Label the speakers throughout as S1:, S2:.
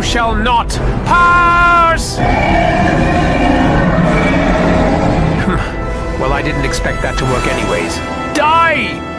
S1: shall not pass! Well, I didn't expect that to work anyways. Die!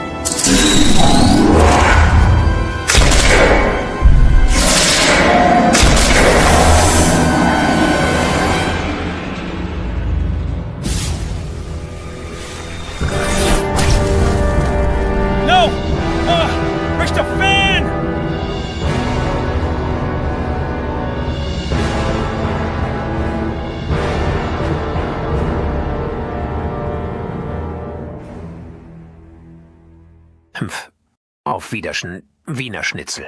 S1: Auf Wiederschen, Wiener Schnitzel.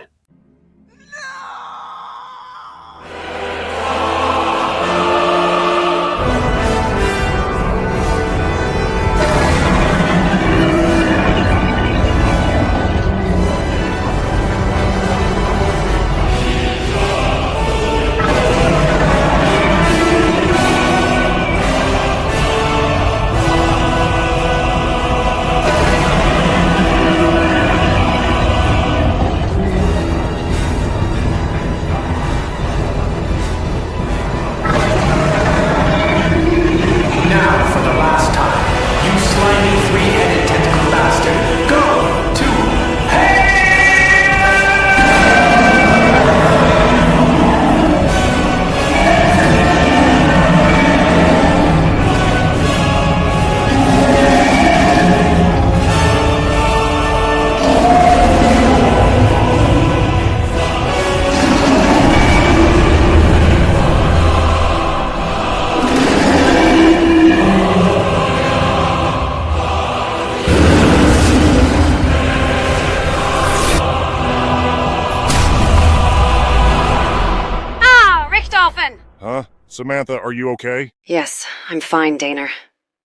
S2: Huh? Samantha, are you okay?
S3: Yes, I'm fine, Daner.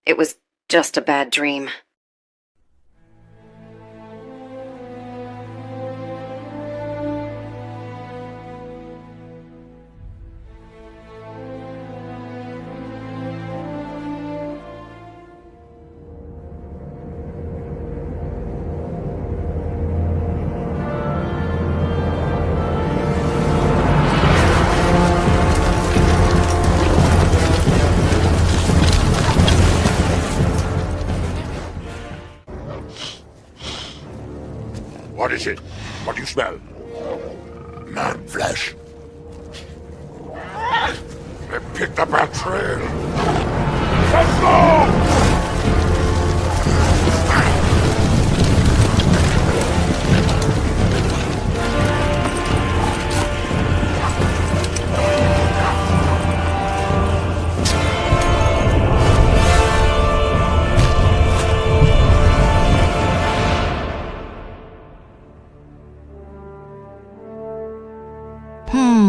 S3: It was just a bad dream.
S2: What is it? What do you smell? Man flesh. They picked up our trail. Let's go!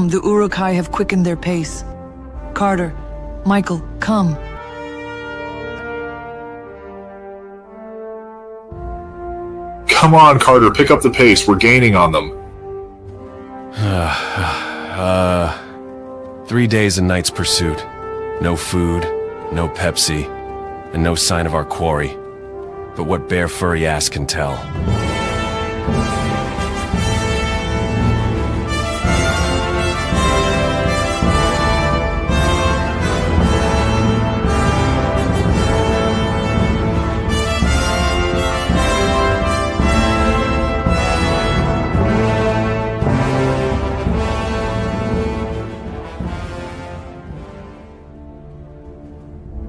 S4: The Uruk-hai have quickened their pace. Carter, Michael, come.
S5: Come on, Carter, pick up the pace. We're gaining on them.
S6: 3 days and nights pursuit. No food, no Pepsi, and no sign of our quarry. But what bare furry ass can tell?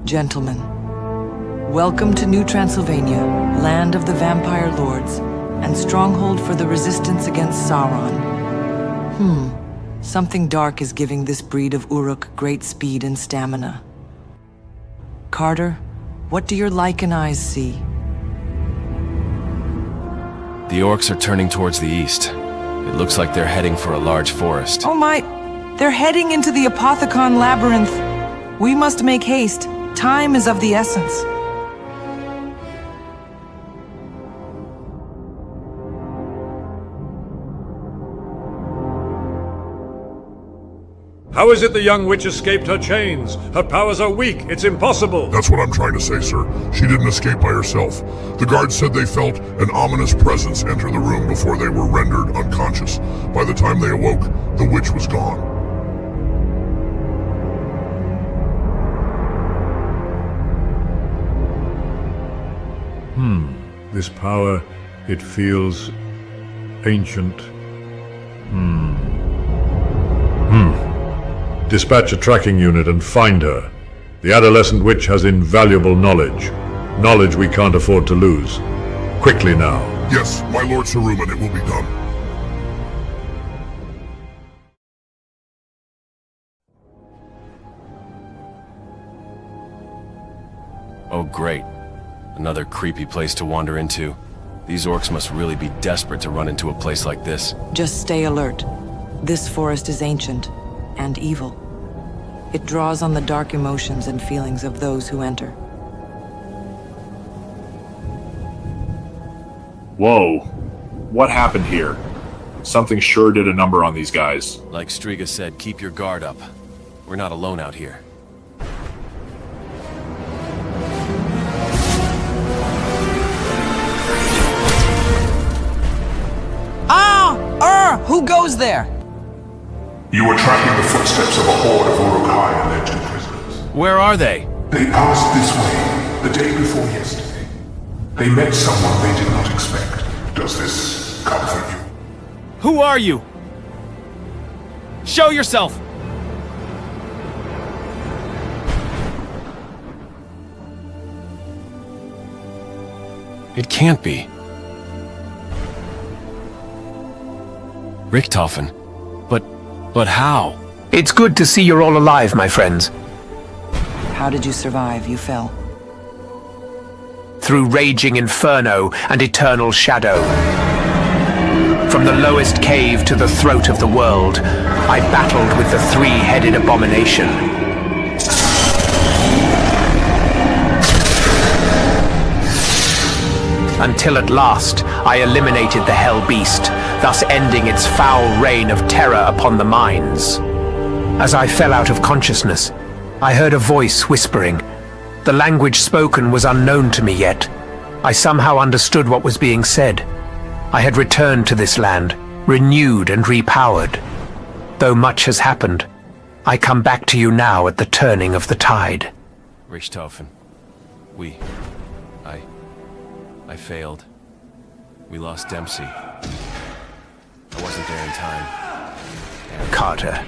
S4: Gentlemen, welcome to New Transylvania, land of the vampire lords, and stronghold for the resistance against Sauron. Something dark is giving this breed of Uruk great speed and stamina. Carter, what do your Lycan eyes see?
S6: The orcs are turning towards the east. It looks like they're heading for a large forest.
S4: Oh my, they're heading into the Apothicon Labyrinth. We must make haste. Time is of the essence.
S7: How is it the young witch escaped her chains? Her powers are weak. It's impossible.
S2: That's what I'm trying to say, sir. She didn't escape by herself. The guards said they felt an ominous presence enter the room before they were rendered unconscious. By the time they awoke, the witch was gone.
S7: This power, it feels ancient. Dispatch a tracking unit and find her. The adolescent witch has invaluable knowledge. Knowledge we can't afford to lose. Quickly now.
S2: Yes, my Lord Saruman, it will be done.
S6: Oh great. Another creepy place to wander into. These orcs must really be desperate to run into a place like this.
S4: Just stay alert. This forest is ancient and evil. It draws on the dark emotions and feelings of those who enter.
S5: Whoa. What happened here? Something sure did a number on these guys.
S6: Like Striga said, keep your guard up. We're not alone out here.
S4: Who goes there?
S2: You were tracking the footsteps of a horde of Uruk-hai and their 2 prisoners.
S6: Where are they?
S2: They passed this way the day before yesterday. They met someone they did not expect. Does this comfort you?
S6: Who are you? Show yourself! It can't be. Richtofen. But how?
S1: It's good to see you're all alive, my friends.
S4: How did you survive? You fell.
S1: Through raging inferno and eternal shadow. From the lowest cave to the throat of the world, I battled with the 3-headed abomination. Until at last, I eliminated the Hell Beast, thus ending its foul reign of terror upon the mines. As I fell out of consciousness, I heard a voice whispering. The language spoken was unknown to me yet. I somehow understood what was being said. I had returned to this land, renewed and repowered. Though much has happened, I come back to you now at the turning of the tide.
S6: Richtofen. I failed. We lost Dempsey. I wasn't there in time.
S1: Carter,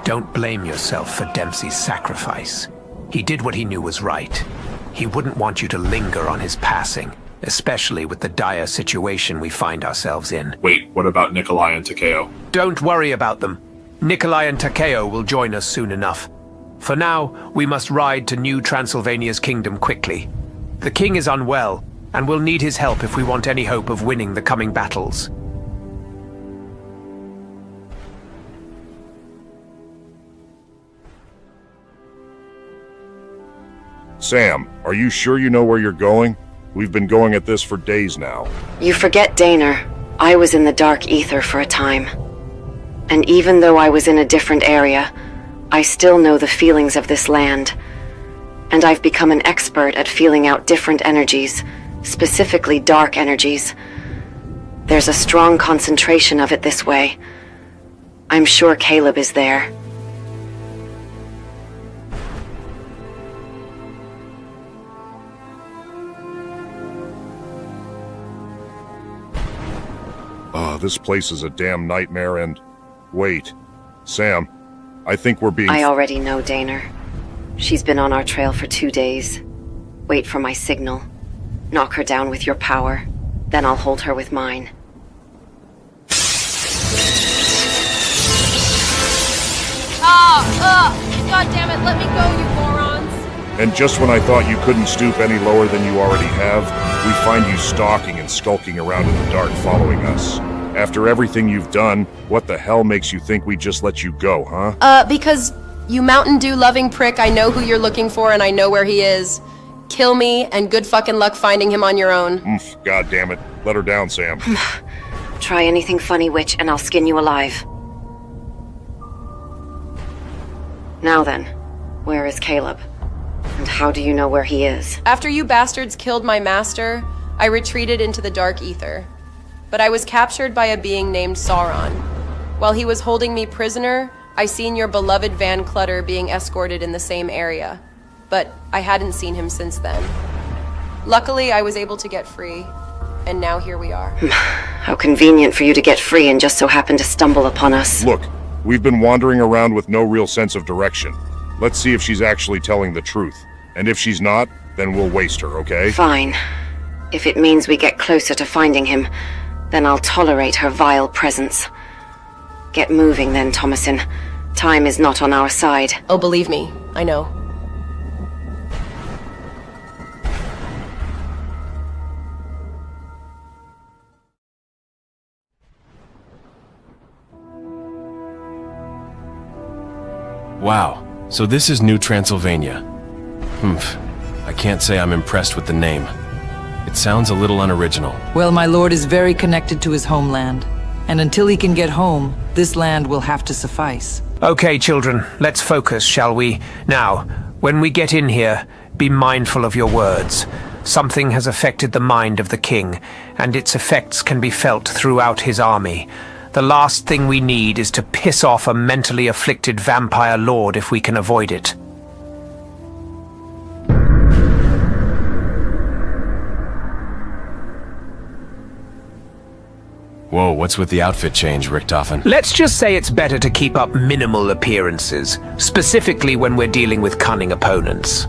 S1: don't blame yourself for Dempsey's sacrifice. He did what he knew was right. He wouldn't want you to linger on his passing, especially with the dire situation we find ourselves in.
S5: Wait, what about Nikolai and Takeo?
S1: Don't worry about them. Nikolai and Takeo will join us soon enough. For now, we must ride to New Transylvania's kingdom quickly. The king is unwell, and we'll need his help if we want any hope of winning the coming battles.
S8: Sam, are you sure you know where you're going? We've been going at this for days now.
S3: You forget, Daner. I was in the Dark Aether for a time. And even though I was in a different area, I still know the feelings of this land. And I've become an expert at feeling out different energies, specifically dark energies. There's a strong concentration of it this way. I'm sure Caleb is there.
S8: This place is a damn nightmare and... Wait. Sam, I think we're being...
S3: I already know Daner. She's been on our trail for 2 days. Wait for my signal. Knock her down with your power. Then I'll hold her with mine.
S9: God damn it, let me go, you morons!
S8: And just when I thought you couldn't stoop any lower than you already have, we find you stalking and skulking around in the dark following us. After everything you've done, what the hell makes you think we just let you go, huh?
S9: Because you Mountain Dew loving prick, I know who you're looking for and I know where he is. Kill me, and good fucking luck finding him on your own.
S8: God damn it. Let her down, Sam.
S3: Try anything funny, witch, and I'll skin you alive. Now then, where is Caleb? And how do you know where he is?
S9: After you bastards killed my master, I retreated into the Dark Aether. But I was captured by a being named Sauron. While he was holding me prisoner, I seen your beloved Van Clutter being escorted in the same area. But I hadn't seen him since then. Luckily, I was able to get free, and now here we are.
S3: How convenient for you to get free and just so happen to stumble upon us.
S8: Look, we've been wandering around with no real sense of direction. Let's see if she's actually telling the truth. And if she's not, then we'll waste her, okay?
S3: Fine. If it means we get closer to finding him, then I'll tolerate her vile presence. Get moving then, Thomason. Time is not on our side.
S9: Oh, believe me, I know.
S6: Wow, so this is New Transylvania. Humph. I can't say I'm impressed with the name. It sounds a little unoriginal.
S4: Well, my lord is very connected to his homeland. And until he can get home, this land will have to suffice.
S1: Okay, children, let's focus, shall we? Now, when we get in here, be mindful of your words. Something has affected the mind of the king, and its effects can be felt throughout his army. The last thing we need is to piss off a mentally afflicted vampire lord if we can avoid it.
S6: Whoa, what's with the outfit change, Richtofen?
S1: Let's just say it's better to keep up minimal appearances, specifically when we're dealing with cunning opponents.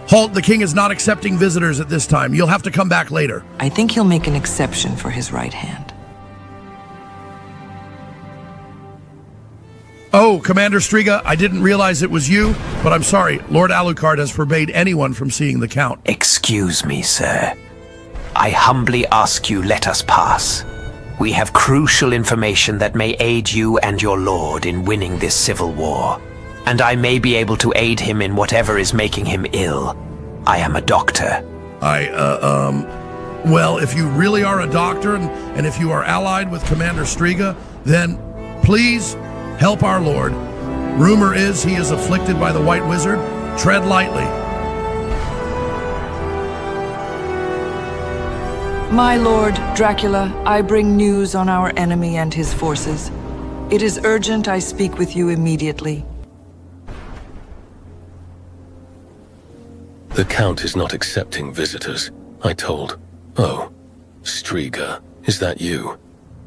S10: Halt, the king is not accepting visitors at this time. You'll have to come back later.
S4: I think he'll make an exception for his right hand.
S10: Oh, Commander Striga, I didn't realize it was you, but I'm sorry. Lord Alucard has forbade anyone from seeing the Count.
S1: Excuse me, sir. I humbly ask you let us pass. We have crucial information that may aid you and your lord in winning this civil war. And I may be able to aid him in whatever is making him ill. I am a doctor.
S10: Well, if you really are a doctor and if you are allied with Commander Striga, then please help our lord. Rumor is he is afflicted by the White Wizard. Tread lightly.
S4: My lord, Dracula, I bring news on our enemy and his forces. It is urgent I speak with you immediately.
S11: The Count is not accepting visitors, I told. Oh, Striga, is that you?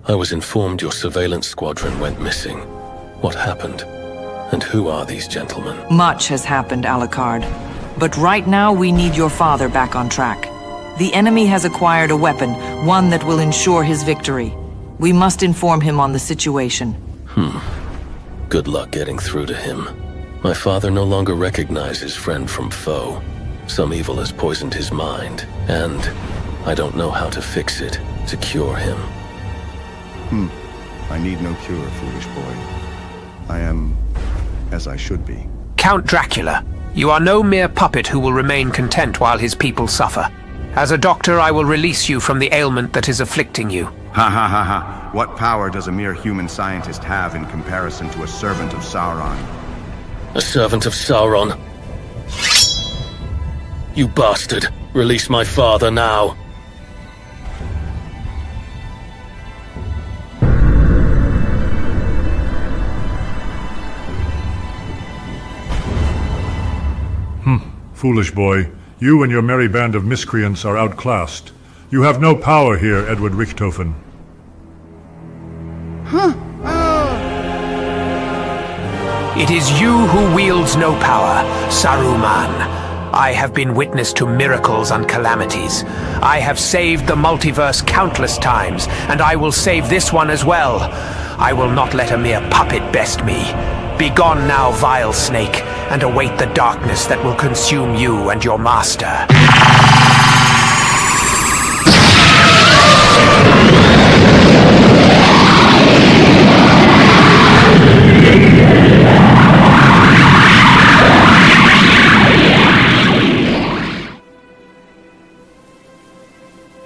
S11: I was informed your surveillance squadron went missing. What happened? And who are these gentlemen?
S4: Much has happened, Alucard. But right now we need your father back on track. The enemy has acquired a weapon, one that will ensure his victory. We must inform him on the situation.
S11: Good luck getting through to him. My father no longer recognizes friend from foe. Some evil has poisoned his mind, and I don't know how to fix it, to cure him.
S12: I need no cure, foolish boy. I am as I should be.
S1: Count Dracula, you are no mere puppet who will remain content while his people suffer. As a doctor, I will release you from the ailment that is afflicting you.
S12: Ha ha ha ha. What power does a mere human scientist have in comparison to a servant of Sauron?
S11: A servant of Sauron? You bastard! Release my father now!
S7: Foolish boy, you and your merry band of miscreants are outclassed. You have no power here, Edward Richtofen.
S1: It is you who wields no power, Saruman. I have been witness to miracles and calamities. I have saved the multiverse countless times, and I will save this one as well. I will not let a mere puppet best me. Begone now, vile snake, and await the darkness that will consume you and your master.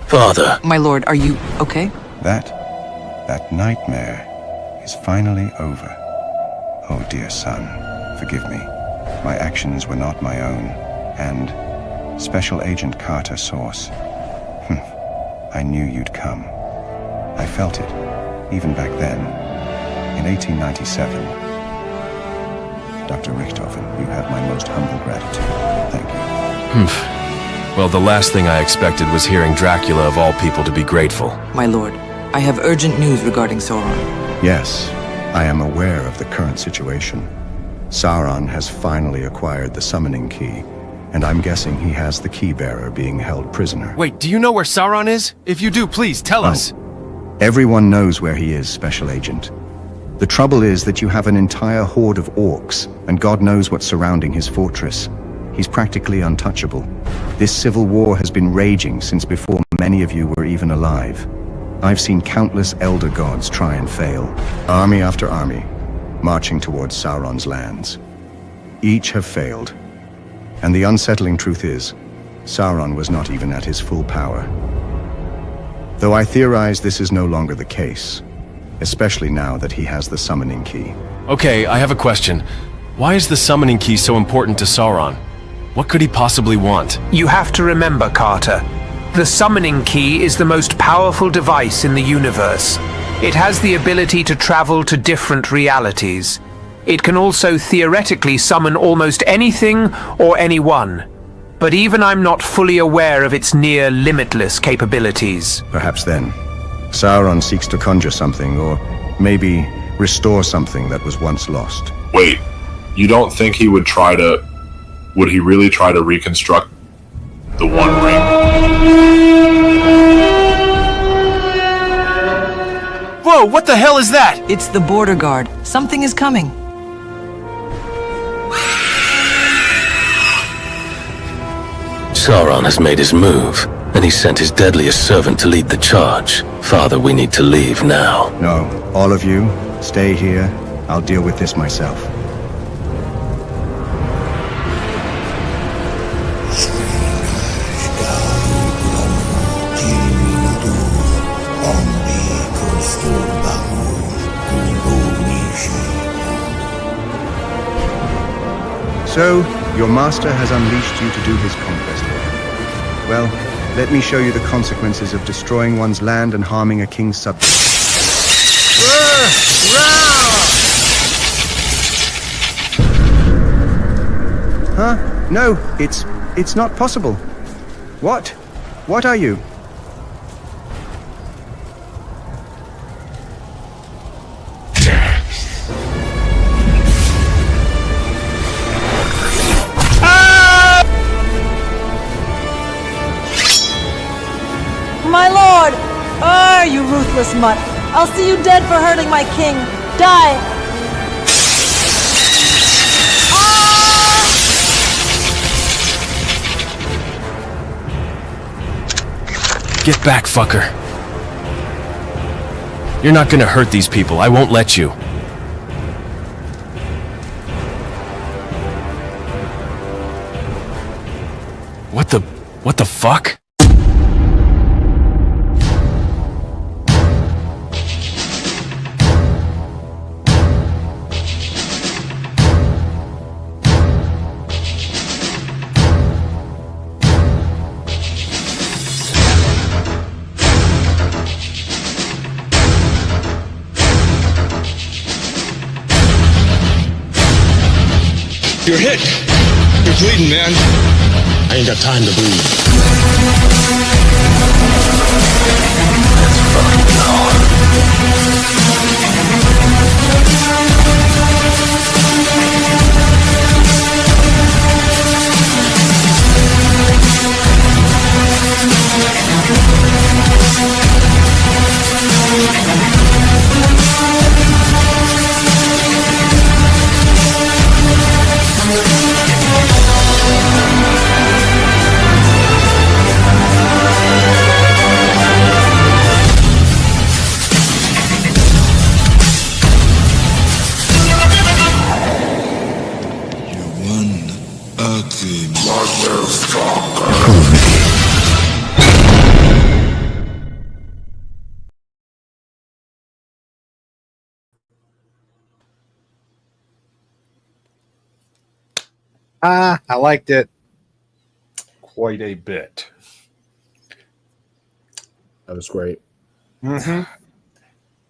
S11: Father.
S4: My lord, are you okay?
S12: That nightmare is finally over. Oh, dear son, forgive me. My actions were not my own, and Special Agent Carter Source. I knew you'd come. I felt it, even back then, in 1897. Dr. Richtofen, you have my most humble gratitude. Thank you.
S6: Well, the last thing I expected was hearing Dracula of all people to be grateful.
S4: My lord, I have urgent news regarding Sauron.
S12: Yes, I am aware of the current situation. Sauron has finally acquired the summoning key, and I'm guessing he has the key bearer being held prisoner.
S6: Wait, do you know where Sauron is? If you do, please tell us.
S12: Everyone knows where he is, Special Agent. The trouble is that you have an entire horde of orcs, and God knows what's surrounding his fortress. he's practically untouchable. This civil war has been raging since before many of you were even alive. I've seen countless elder gods try and fail, army after army, marching towards Sauron's lands. Each have failed. And the unsettling truth is, Sauron was not even at his full power. Though I theorize this is no longer the case, especially now that he has the summoning key.
S6: Okay, I have a question. Why is the summoning key so important to Sauron? What could he possibly want?
S1: You have to remember, Carter. The summoning key is the most powerful device in the universe. It has the ability to travel to different realities. It can also theoretically summon almost anything or anyone. But even I'm not fully aware of its near limitless capabilities.
S12: Perhaps then, Sauron seeks to conjure something, or maybe restore something that was once lost.
S5: Wait, you don't think he would try to... Would he really try to reconstruct the One Ring?
S6: Whoa, what the hell is that?
S4: It's the border guard. Something is coming.
S11: Sauron has made his move, and he sent his deadliest servant to lead the charge. Father, we need to leave now.
S12: No, all of you, stay here. I'll deal with this myself. So, your master has unleashed you to do his conquest work. Well, let me show you the consequences of destroying one's land and harming a king's subjects. Huh? No, it's not possible. What? What are you?
S13: My lord! Ah, you ruthless mutt! I'll see you dead for hurting my king! Die!
S6: Get back, fucker. You're not gonna hurt these people. I won't let you. What the fuck?
S14: You're hit. You're bleeding, man. I ain't got time to bleed.
S11: Let's fucking go.
S15: I liked it.
S16: Quite a bit.
S15: That was great.
S16: Mm-hmm.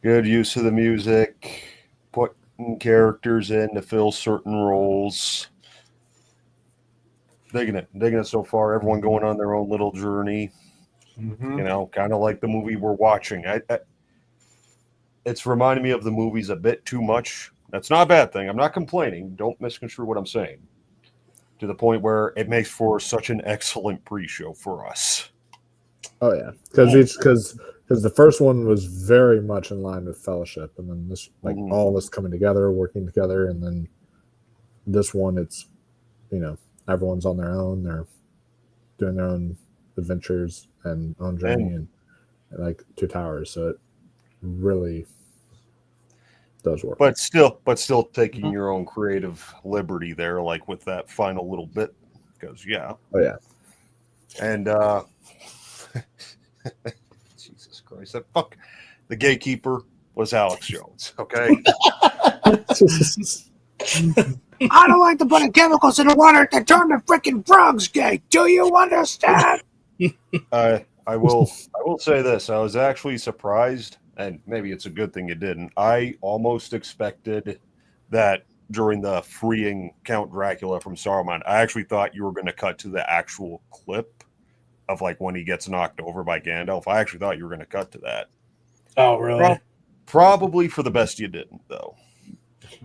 S16: Good use of the music, putting characters in to fill certain roles. Digging it so far. Everyone going on their own little journey.
S15: Mm-hmm.
S16: You know, kind of like the movie we're watching. It's reminding me of the movies a bit too much. That's not a bad thing. I'm not complaining. Don't misconstrue what I'm saying. To the point where it makes for such an excellent pre-show for us.
S15: Oh yeah, because the first one was very much in line with Fellowship, and then this all of us coming together, working together, and then this one, it's everyone's on their own. They're doing their own adventures and own journey, and like Two Towers. So it really does work.
S16: But still taking your own creative liberty there, like with that final little bit, because
S15: Oh yeah.
S16: And Jesus Christ, that fuck the gatekeeper was Alex Jones. Okay.
S1: I don't like to put the chemicals in the water to turn the freaking frogs gay. Do you understand?
S16: I will say this. I was actually surprised, and maybe it's a good thing you didn't. I almost expected that during the freeing Count Dracula from Sauron, I actually thought you were going to cut to the actual clip of like when he gets knocked over by Gandalf. I actually thought you were going to cut to that.
S17: Oh, really?
S16: Probably for the best you didn't, though.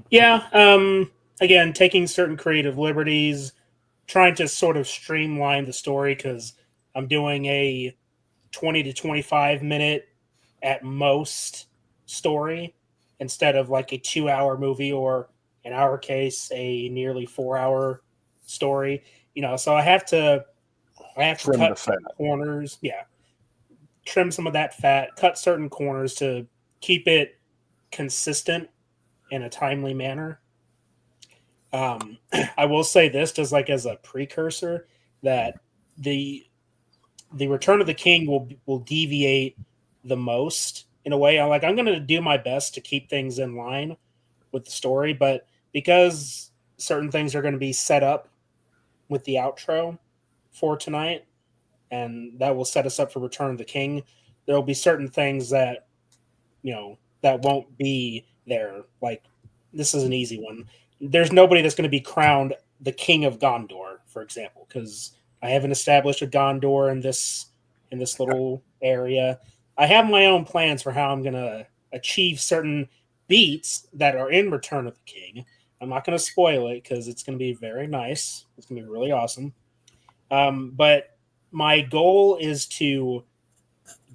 S17: Yeah. Again, taking certain creative liberties, trying to sort of streamline the story because I'm doing a 20 to 25 minute at most story instead of like a 2-hour movie, or in our case, a nearly 4-hour story. So I have to
S16: Trim
S17: cut
S16: the fat.
S17: corners. Yeah. Trim some of that fat, cut certain corners to keep it consistent in a timely manner. I will say this, just like as a precursor, that the Return of the King will deviate the most in a way. I'm going to do my best to keep things in line with the story, but because certain things are going to be set up with the outro for tonight, and that will set us up for Return of the King, there will be certain things that that won't be there. Like, this is an easy one. There's nobody that's going to be crowned the King of Gondor, for example, because I haven't established a Gondor in this little area. I have my own plans for how I'm going to achieve certain beats that are in Return of the King. I'm not going to spoil it because it's going to be very nice. It's going to be really awesome. But my goal is to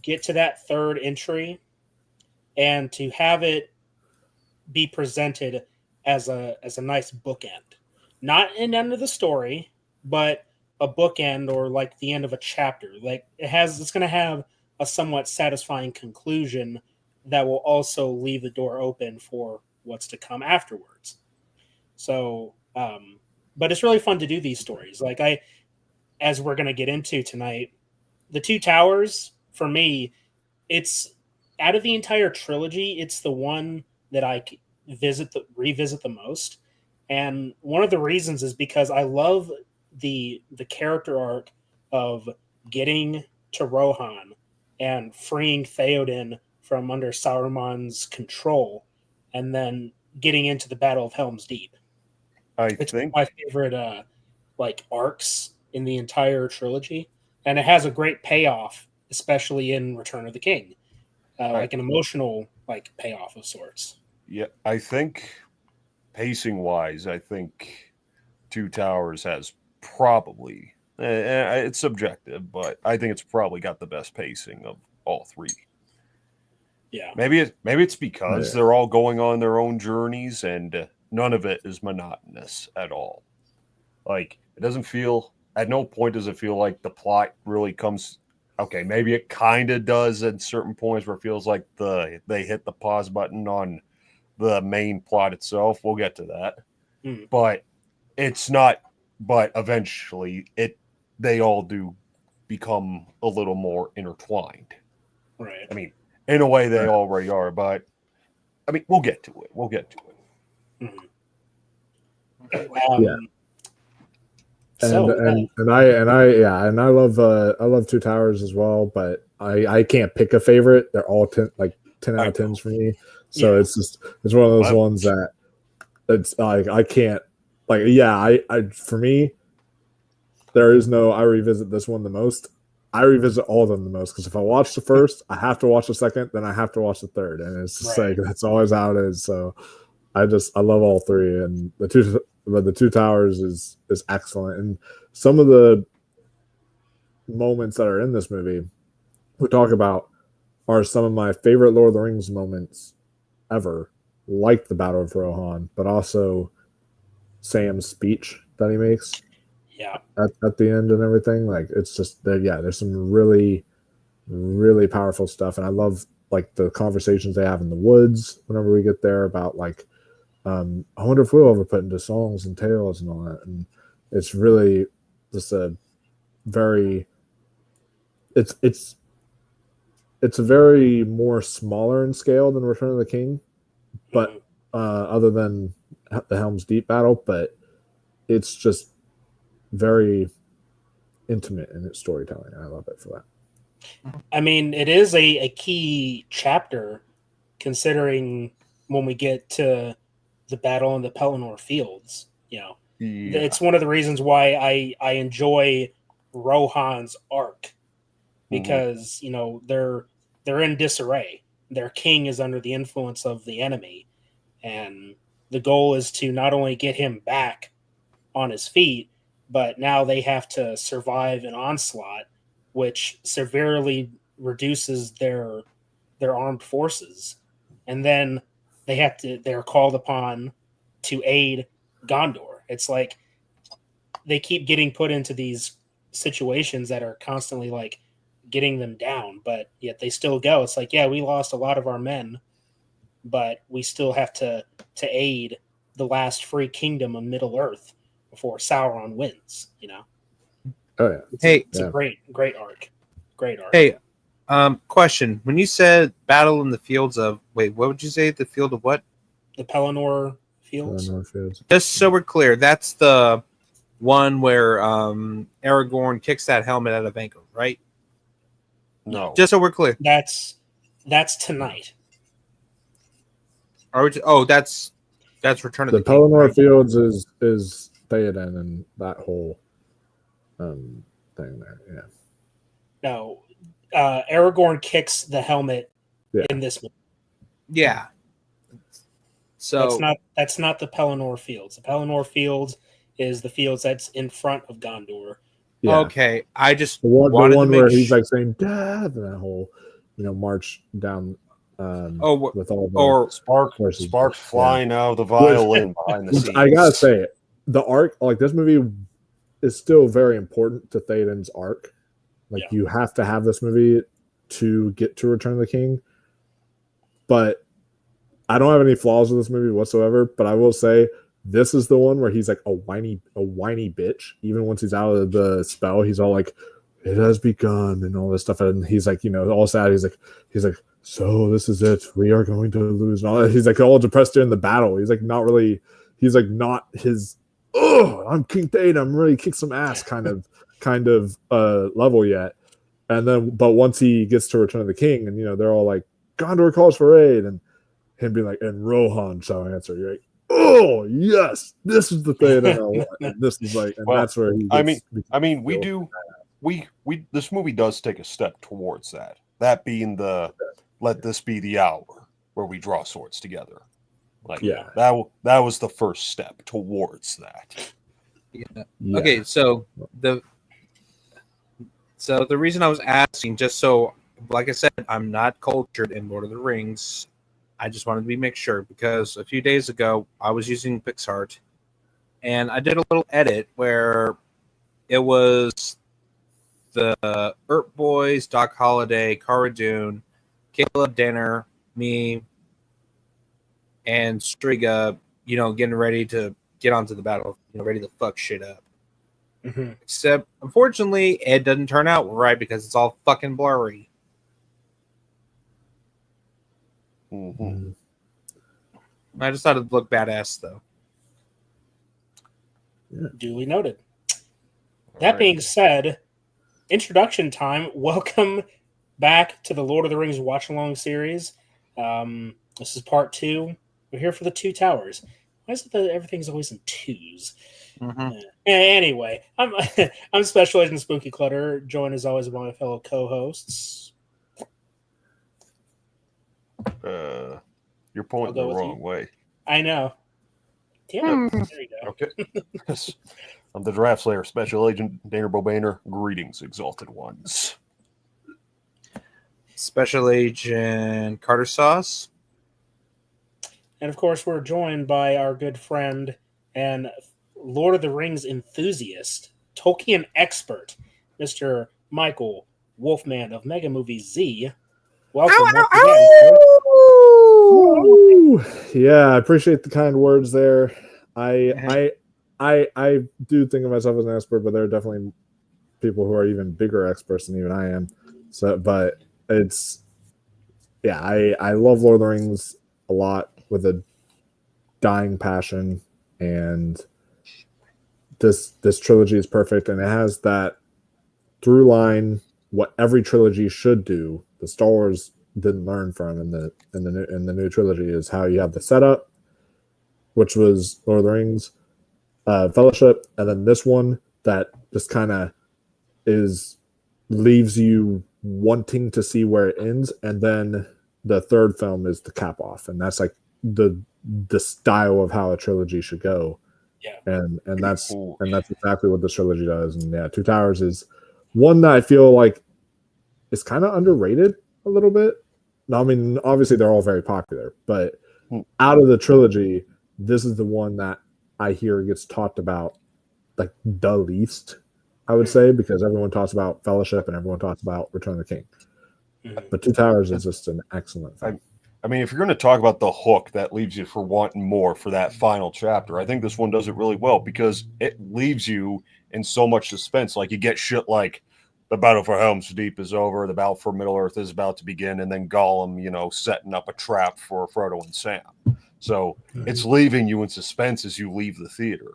S17: get to that third entry and to have it be presented as a nice bookend, not an end of the story, but a bookend, or like the end of a chapter. Like it's going to have a somewhat satisfying conclusion that will also leave the door open for what's to come afterwards. So, but it's really fun to do these stories. Like as we're going to get into tonight, the Two Towers, for me, it's out of the entire trilogy, it's the one that I revisit the most. And one of the reasons is because I love the character arc of getting to Rohan and freeing Theoden from under Saruman's control, and then getting into the Battle of Helm's Deep. It's one of my favorite arcs in the entire trilogy, and it has a great payoff, especially in Return of the King, like an emotional payoff of sorts.
S16: Yeah, I think pacing-wise, I think Two Towers has probably, it's subjective, but I think it's probably got the best pacing of all three.
S17: Yeah.
S16: Maybe it's because they're all going on their own journeys and none of it is monotonous at all. Like, it doesn't feel, at no point does it feel like the plot really comes. Okay, maybe it kind of does at certain points where it feels like they hit the pause button on the main plot itself. We'll get to that. But it's not, but eventually they all do become a little more intertwined.
S17: Right.
S16: I mean, in a way they already are, but I mean, we'll get to it.
S15: Yeah. And I love Two Towers as well, but I can't pick a favorite. They're all 10 out of 10s for me. So it's one of those ones that it's like I can't for me there is no I revisit this one the most. I revisit all of them the most because if I watch the first, I have to watch the second, then I have to watch the third, and it's just like that's always how it is. So I love all three, and the Two Towers is excellent, and some of the moments that are in this movie we talk about are some of my favorite Lord of the Rings moments ever, like the Battle of Rohan, but also Sam's speech that he makes. at the end and everything. Like it's just there's some really, really powerful stuff, and I love like the conversations they have in the woods whenever we get there about like, I wonder if we'll ever put into songs and tales and all that. And it's really just a very, it's a very more smaller in scale than Return of the King, but other than the Helm's Deep battle, but it's just very intimate in its storytelling. I love it for that.
S17: I mean, it is a key chapter considering when we get to the battle in the Pelennor Fields. It's one of the reasons why I enjoy Rohan's arc, because they're in disarray. Their king is under the influence of the enemy, and the goal is to not only get him back on his feet, but now they have to survive an onslaught, which severely reduces their armed forces, and then they're called upon to aid Gondor. It's like they keep getting put into these situations that are constantly like getting them down, but yet they still go. It's like, yeah, we lost a lot of our men, but we still have to aid the last free kingdom of Middle Earth before Sauron wins.
S15: Oh yeah.
S17: It's a great arc. Great arc.
S18: Hey, question. When you said battle in the fields of, what would you say? The field of what?
S17: The Pelennor Fields.
S18: Just so we're clear, that's the one where Aragorn kicks that helmet out of Anchor, right?
S16: No.
S18: Just so we're clear.
S17: That's tonight.
S18: That's Return of the King.
S15: Pelennor
S18: right?
S15: Fields is Theoden and that whole thing there. Yeah.
S17: No, Aragorn kicks the helmet in this movie.
S18: Yeah. So
S17: that's not the Pelennor Fields. The Pelennor Fields is the fields that's in front of Gondor.
S15: Yeah.
S18: Okay, I just
S15: the one where he's like saying "Death" and that whole march down. With all the
S16: sparks flying out of the violin behind the scenes.
S15: I gotta say, the arc, like this movie, is still very important to Theoden's arc. Like you have to have this movie to get to Return of the King. But I don't have any flaws with this movie whatsoever. But I will say this is the one where he's like a whiny bitch. Even once he's out of the spell, he's all like, "It has begun" and all this stuff. And he's like, all sad. He's like, "So this is it. We are going to lose." And all that. He's like all depressed during the battle. He's like not really. He's like not his. Oh, I'm King Theoden. I'm ready to kick some ass kind of level yet. And then, but once he gets to Return of the King, and they're all like, "Gondor calls for aid," and him being like, "And Rohan shall answer." You're like, "Oh yes, this is the Theoden I want." And this is like, and that's where he.
S16: We this movie does take a step towards that. That being let this be the hour where we draw swords together. Like that was the first step towards that.
S18: Yeah. Okay, so the reason I was asking, just so like I said, I'm not cultured in Lord of the Rings. I just wanted to make sure, because a few days ago I was using PixArt and I did a little edit where it was the Earp Boys, Doc Holliday, Cara Dune, Caleb Denner, me, and Striga, getting ready to get onto the battle, ready to fuck shit up.
S17: Mm-hmm.
S18: Except, unfortunately, it doesn't turn out right because it's all fucking blurry.
S16: Mm-hmm.
S18: I just thought it'd look badass, though.
S15: Yeah.
S17: Duly noted. That being said, introduction time. Welcome back to the Lord of the Rings watch-along series. This is part 2. We're here for the Two Towers. Why is it that everything's always in twos?
S18: Mm-hmm.
S17: Anyway, I'm Special Agent Spooky Clutter, joined as always by my fellow co-hosts.
S16: You're pointing the wrong way.
S17: I know. Damn it. There you go.
S16: Okay. Yes. I'm the Draft Slayer, Special Agent Daner Bobaner. Greetings, Exalted Ones.
S18: Special Agent Carter Sauce.
S17: And of course, we're joined by our good friend and Lord of the Rings enthusiast, Tolkien expert, Mr. Michael Wolfman of Mega Movies Z. Welcome.
S15: Yeah, I appreciate the kind words there. I do think of myself as an expert, but there are definitely people who are even bigger experts than even I am. So, but it's I love Lord of the Rings a lot with a dying passion, and this trilogy is perfect, and it has that through line what every trilogy should do. The Star Wars didn't learn from in the new trilogy is how you have the setup, which was Lord of the Rings, Fellowship, and then this one that just kind of leaves you wanting to see where it ends, and then the third film is the cap off, and that's like the style of how a trilogy should go.
S17: Yeah,
S15: and that's exactly what this trilogy does. And yeah, Two Towers is one that I feel like is kind of underrated a little bit. Now, I mean, obviously they're all very popular, but out of the trilogy, this is the one that I hear gets talked about like the least, I would say, because everyone talks about Fellowship and everyone talks about Return of the King. But Two Towers is just an excellent film.
S16: I mean, if you're going to talk about the hook that leaves you for wanting more for that final chapter, I think this one does it really well because it leaves you in so much suspense. Like you get shit like the battle for Helm's Deep is over, the battle for Middle Earth is about to begin, and then Gollum, setting up a trap for Frodo and Sam. So it's leaving you in suspense as you leave the theater.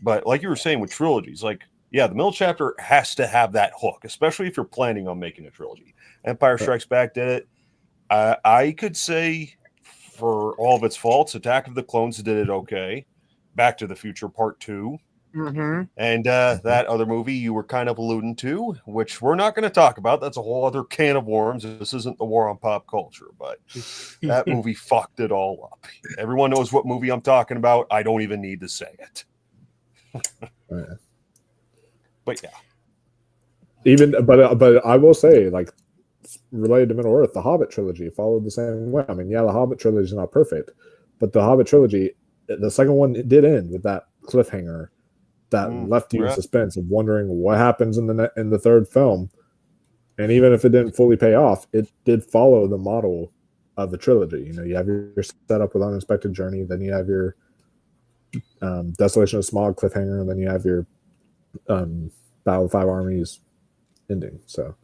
S16: But like you were saying with trilogies, the middle chapter has to have that hook, especially if you're planning on making a trilogy. Empire Strikes Back did it. I could say, for all of its faults, Attack of the Clones did it okay. Back to the Future Part 2. And that other movie you were kind of alluding to, which we're not going to talk about. That's a whole other can of worms. This isn't the war on pop culture, but that movie fucked it all up. Everyone knows what movie I'm talking about. I don't even need to say it. But yeah.
S15: But I will say, related to Middle Earth, the Hobbit trilogy followed the same way. I mean, the Hobbit trilogy is not perfect, but the Hobbit trilogy, the second one, it did end with that cliffhanger that left you in suspense of wondering what happens in the third film. And even if it didn't fully pay off, it did follow the model of the trilogy. You have your setup with Unexpected Journey, then you have your Desolation of Smaug cliffhanger, and then you have your Battle of Five Armies ending. So,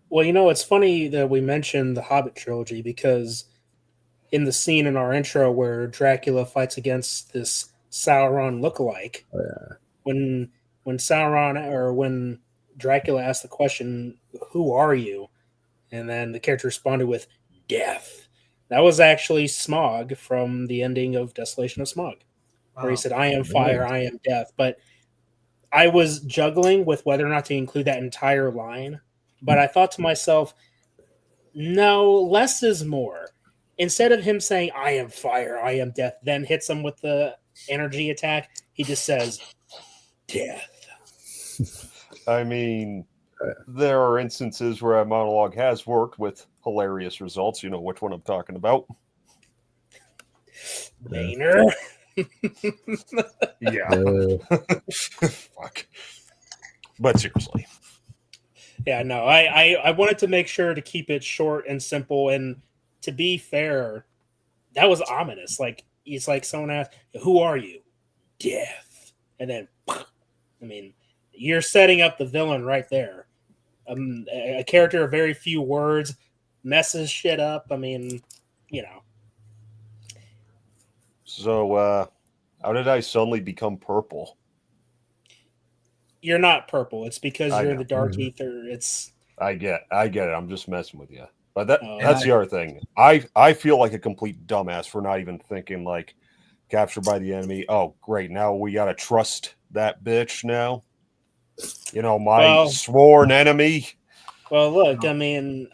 S17: well, it's funny that we mentioned the Hobbit trilogy because in the scene in our intro where Dracula fights against this Sauron lookalike, when Sauron or when Dracula asked the question, "Who are you?" and then the character responded with "Death." That was actually Smaug from the ending of Desolation of Smaug, where he said, "I am fire, I am death." But I was juggling with whether or not to include that entire line, but I thought to myself, no, less is more. Instead of him saying, "I am fire, I am death," then hits him with the energy attack, he just says, "Death."
S16: I mean, there are instances where a monologue has worked with hilarious results. You know which one I'm talking about.
S17: Maynard.
S16: Yeah. Fuck. But seriously.
S17: Yeah, no, I wanted to make sure to keep it short and simple. And to be fair, that was ominous. It's like someone asked, "Who are you?" "Death." And then, I mean, you're setting up the villain right there. A character of very few words messes shit up. I mean,
S16: So, how did I suddenly become purple?
S17: You're not purple. It's because
S16: I
S17: you're in
S16: know.
S17: the Dark Aether.
S16: I get it. I'm just messing with you. But that's the other thing. I feel like a complete dumbass for not even thinking captured by the enemy. Oh, great. Now we got to trust that bitch now. My sworn enemy.
S17: Well, look, I mean,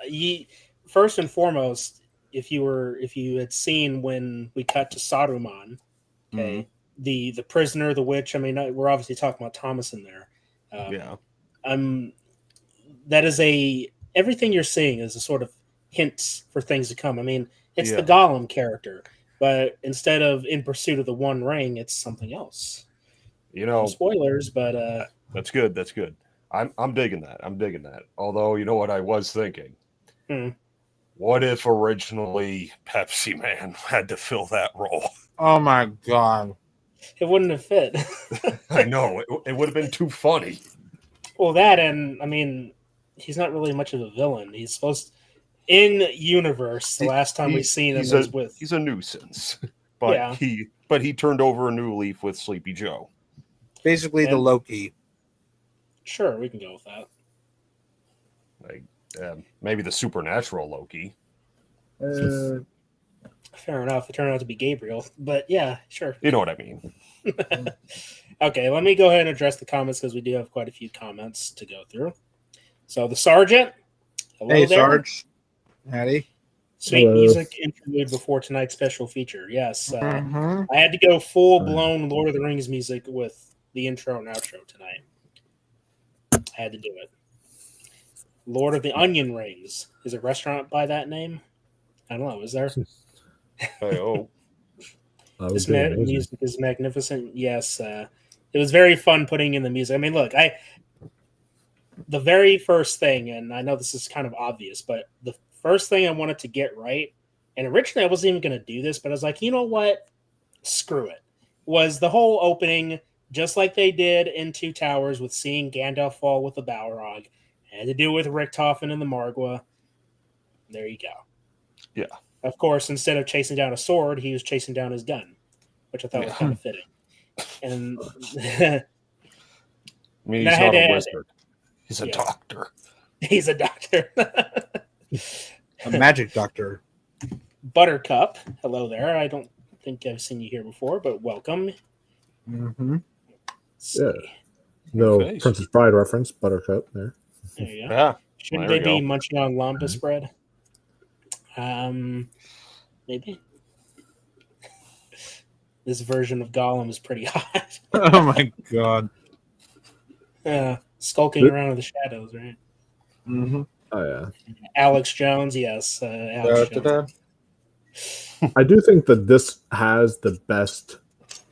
S17: first and foremost, if you had seen when we cut to Saruman, okay, the prisoner, the witch. I mean, we're obviously talking about Thomas in there. That is everything you're seeing is a sort of hints for things to come. I mean, it's the Gollum character, but instead of in pursuit of the One Ring, it's something else. No spoilers, but
S16: That's good. That's good. I'm digging that. I'm digging that. Although, you know what I was thinking? What if originally Pepsi Man had to fill that role?
S18: Oh my god.
S17: It wouldn't have fit.
S16: I know. It would have been too funny.
S17: Well, that, and I mean, he's not really much of a villain. He's supposed in universe. The last time we seen him was with.
S16: He's a nuisance, but he turned over a new leaf with Sleepy Joe.
S18: Basically, the Loki.
S17: Sure, we can go with that.
S16: Like maybe the supernatural Loki.
S17: Fair enough. It turned out to be Gabriel, but yeah, sure.
S16: You know what I mean.
S17: Okay, let me go ahead and address the comments because we do have quite a few comments to go through. So the Sergeant, hello
S18: Hey,
S17: there.
S18: Sarge. Hattie.
S17: Sweet music interlude before tonight's special feature. Yes, I had to go full blown Lord of the Rings music with the intro and outro tonight. I had to do it. Lord of the Onion Rings is a restaurant by that name. I don't know. Is there? This music is magnificent. Yes, it was very fun putting in the music. I mean, look, the very first thing, and I know this is kind of obvious, but the first thing I wanted to get right, and originally I wasn't even going to do this, but I was like, you know what? Screw it. Was the whole opening, just like they did in Two Towers with seeing Gandalf fall with the Balrog, had to do with Richthofen and the Margwa. There you go.
S16: Yeah.
S17: Of course, instead of chasing down a sword, he was chasing down his gun, which I thought was kind of fitting. And
S16: I mean, he's not a wizard. He's a doctor.
S17: He's a doctor.
S18: A magic doctor.
S17: Buttercup, hello there. I don't think I've seen you here before, but welcome.
S15: Yeah. No Princess Bride reference, Buttercup there.
S17: There you go.
S16: Yeah.
S17: Shouldn't they be munching on Lumpus bread? Maybe. This version of Gollum is pretty hot.
S18: Oh my god.
S17: Skulking around in the shadows, right?
S15: Oh yeah.
S17: Alex Jones, yes. Alex Jones.
S15: I do think that this has the best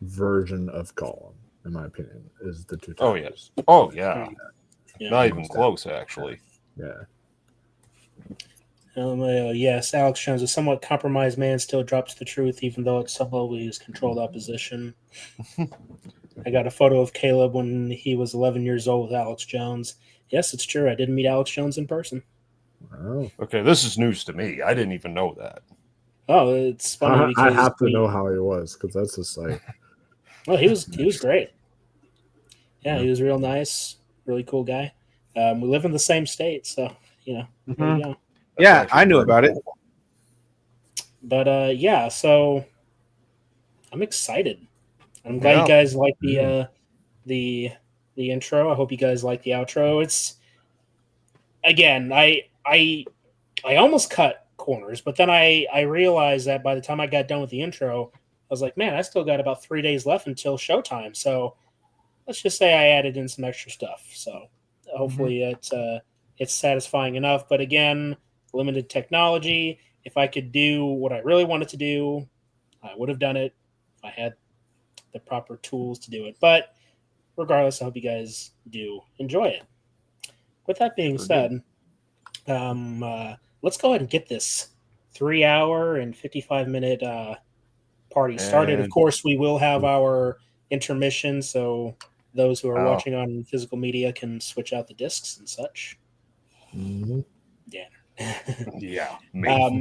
S15: version of Gollum, in my opinion, is the Two Towers.
S16: Oh yes. Oh yeah. Not even close, actually.
S15: Yeah.
S17: Yes, Alex Jones, a somewhat compromised man, still drops the truth, even though it's subtly his controlled opposition. I got a photo of Caleb when he was 11 years old with Alex Jones. Yes, it's true. I didn't meet Alex Jones in person.
S15: Wow.
S16: Okay, this is news to me. I didn't even know that.
S17: Oh, it's funny
S15: I
S17: because
S15: have to know how he was because that's just like.
S17: Well, he was great. Yeah, he was real nice, really cool guy. We live in the same state, so there you go.
S18: Yeah, I knew about it.
S17: But yeah, so I'm excited. I'm glad you guys like the intro. I hope you guys like the outro. It's again, I almost cut corners, but then I realized that by the time I got done with the intro, I was like, man, I still got about 3 days left until showtime. So let's just say I added in some extra stuff. So hopefully it's satisfying enough. But again, limited technology. If I could do what I really wanted to do, I would have done it if I had the proper tools to do it. But regardless, I hope you guys do enjoy it. With that being said, let's go ahead and get this 3 hour and 55-minute party started. Of course, we will have our intermission, so those who are watching on physical media can switch out the discs and such.
S15: Mm-hmm.
S17: Yeah.
S16: Yeah.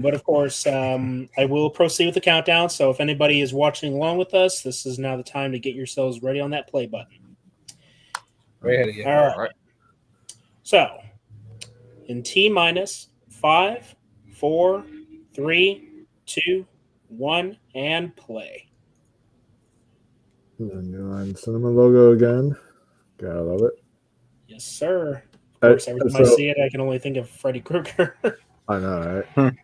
S17: But of course, I will proceed with the countdown. So if anybody is watching along with us, this is now the time to get yourselves ready on that play button. All right. So in T minus 5, 4, 3, 2, 1, and play.
S15: The New Line Cinema logo again. Gotta love it.
S17: Yes, sir. Of course, every time I see it, I can only think of Freddy Krueger.
S15: I know, right?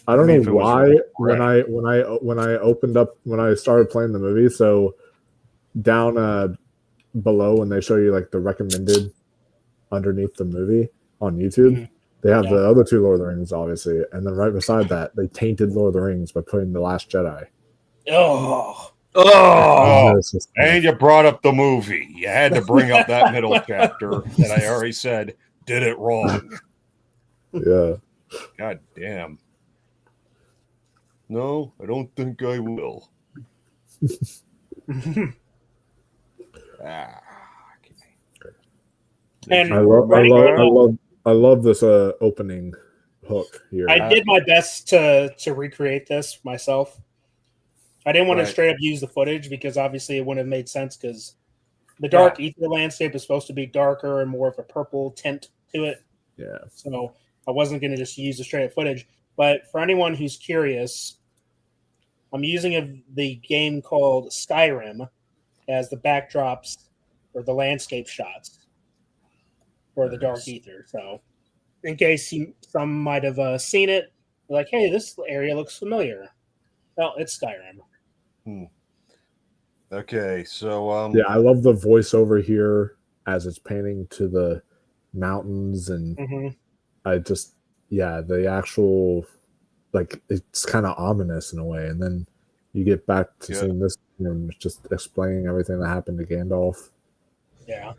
S15: I don't know why when I opened up when I started playing the movie. So down below when they show you like the recommended underneath the movie on YouTube, they have the other two Lord of the Rings, obviously, and then right beside that they tainted Lord of the Rings by putting The Last Jedi.
S17: Oh,
S16: Oh, and you brought up the movie. You had to bring up that middle chapter that I already said did it wrong.
S15: Yeah.
S16: God damn. No, I don't think I will. Ah.
S17: And
S15: I love this opening hook here.
S17: I did my best to recreate this myself. I didn't want to straight up use the footage because obviously it wouldn't have made sense because the Dark Aether landscape is supposed to be darker and more of a purple tint to it.
S15: Yeah.
S17: So I wasn't going to just use the straight up footage. But for anyone who's curious, I'm using the game called Skyrim as the backdrops or the landscape shots for the Dark Aether. So in case some might have seen it, like, hey, this area looks familiar. Well, it's Skyrim.
S16: Okay, so
S15: yeah, I love the voiceover here as it's panning to the mountains, and I just the actual it's kind of ominous in a way, and then you get back to seeing this and just explaining everything that happened to Gandalf.
S17: Yeah.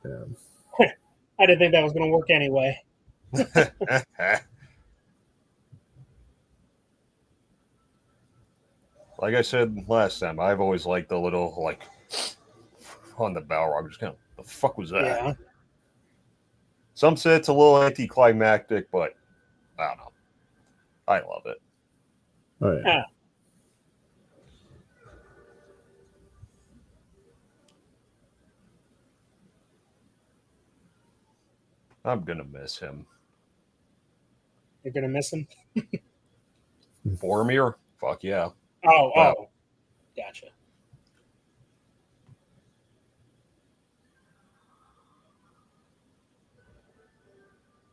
S15: Yeah.
S17: I didn't think that was going to work anyway.
S16: Like I said last time, I've always liked the little on the Balrog. Just kind of, the fuck was that?
S17: Yeah.
S16: Some say it's a little anticlimactic, but I don't know. I love it.
S15: Oh yeah.
S16: I'm gonna miss him.
S17: You're gonna miss him?
S16: Boromir? Fuck yeah.
S17: Oh, gotcha.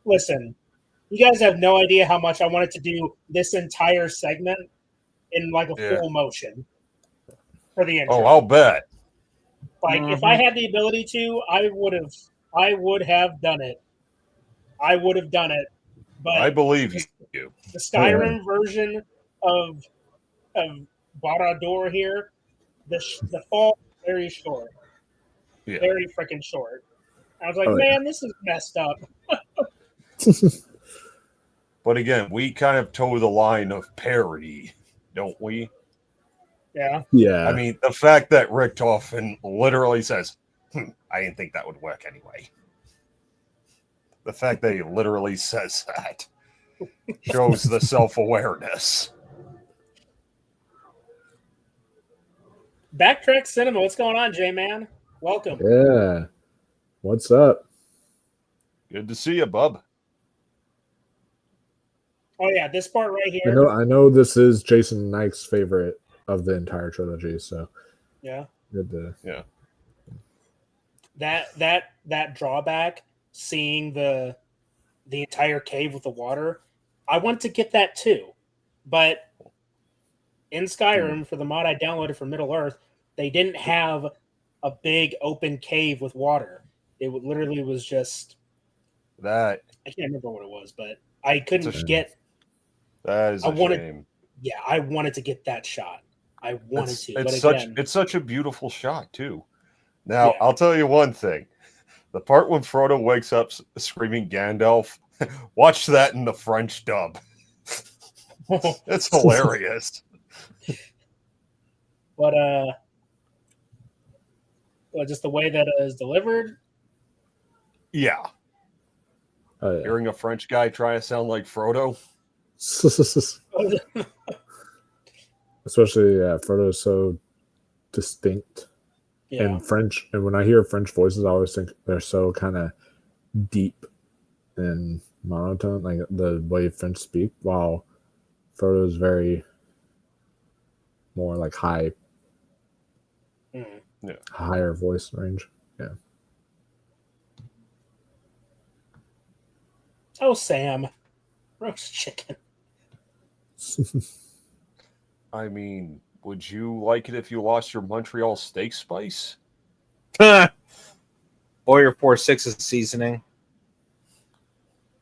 S17: Listen, you guys have no idea how much I wanted to do this entire segment in like a full motion for the intro.
S16: Oh, I'll bet.
S17: Like if I had the ability to, I would have done it. I would have done it. But
S16: I believe you.
S17: The Skyrim version of Barad-dûr here, the fall is very short.
S16: Yeah.
S17: Very freaking short. I was like, man, this is messed up.
S16: But again, we kind of toe the line of parody, don't we?
S17: Yeah.
S15: Yeah.
S16: I mean, the fact that Richtofen literally says, I didn't think that would work anyway. The fact that he literally says that shows the self-awareness.
S17: Backtrack Cinema, what's going on, J-Man? Welcome.
S15: Yeah. What's up?
S16: Good to see you, bub.
S17: Oh yeah, this part right here.
S15: I know this is Jason Knight's favorite of the entire trilogy, so
S17: yeah.
S15: Good to,
S16: yeah.
S17: That drawback, seeing the entire cave with the water, I want to get that too. But in Skyrim, for the mod I downloaded for Middle Earth, they didn't have a big open cave with water. It literally was just
S16: that.
S17: I can't remember what it was, but I couldn't get.
S16: That is a shame.
S17: Yeah, I wanted to get that shot. I wanted to.
S16: It's such a beautiful shot too. Now I'll tell you one thing: the part when Frodo wakes up screaming Gandalf, watch that in the French dub. It's hilarious.
S17: But just the way that it is delivered.
S16: Yeah. Hearing a French guy try to sound like Frodo.
S15: Especially, Frodo's so distinct in French. And when I hear French voices, I always think they're so kind of deep and monotone, like the way French speak, while Frodo's very more like higher voice range. Yeah.
S17: Oh, Sam. Roast chicken.
S16: I mean, would you like it if you lost your Montreal steak spice?
S18: Or your 4-6 seasoning.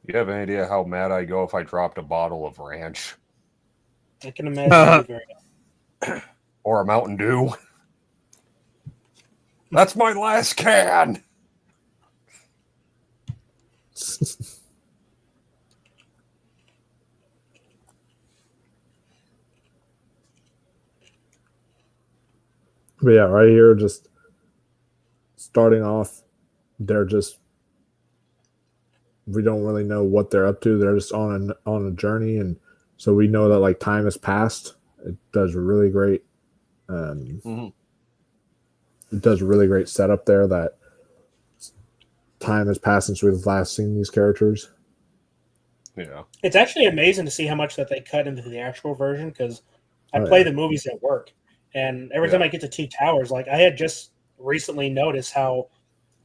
S16: You have any idea how mad I go if I dropped a bottle of ranch?
S17: I can imagine.
S16: Or a Mountain Dew. That's my last can.
S15: But yeah, right here, just starting off, they're just, we don't really know what they're up to. They're just on a journey, and so we know that like time has passed. It does a really great, it does a really great setup there. That time has passed since we've last seen these characters.
S16: Yeah,
S17: it's actually amazing to see how much that they cut into the actual version because I play the movies at work, and every time I get to Two Towers, like I had just recently noticed how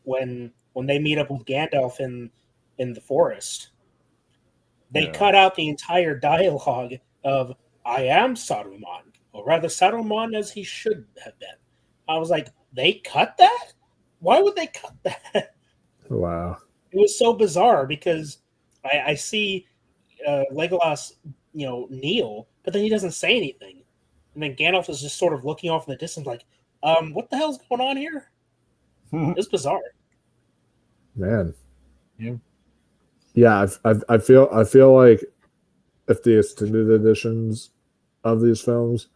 S17: when they meet up with Gandalf in the forest, they cut out the entire dialogue of "I am Saruman," or rather Saruman as he should have been. I was like, they cut that? Why would they cut that?
S15: Wow.
S17: It was so bizarre because I see Legolas, kneel, but then he doesn't say anything. And then Gandalf is just sort of looking off in the distance like, what the hell's going on here? It's bizarre.
S15: Man.
S18: Yeah.
S15: Yeah, I feel like if the extended editions of these films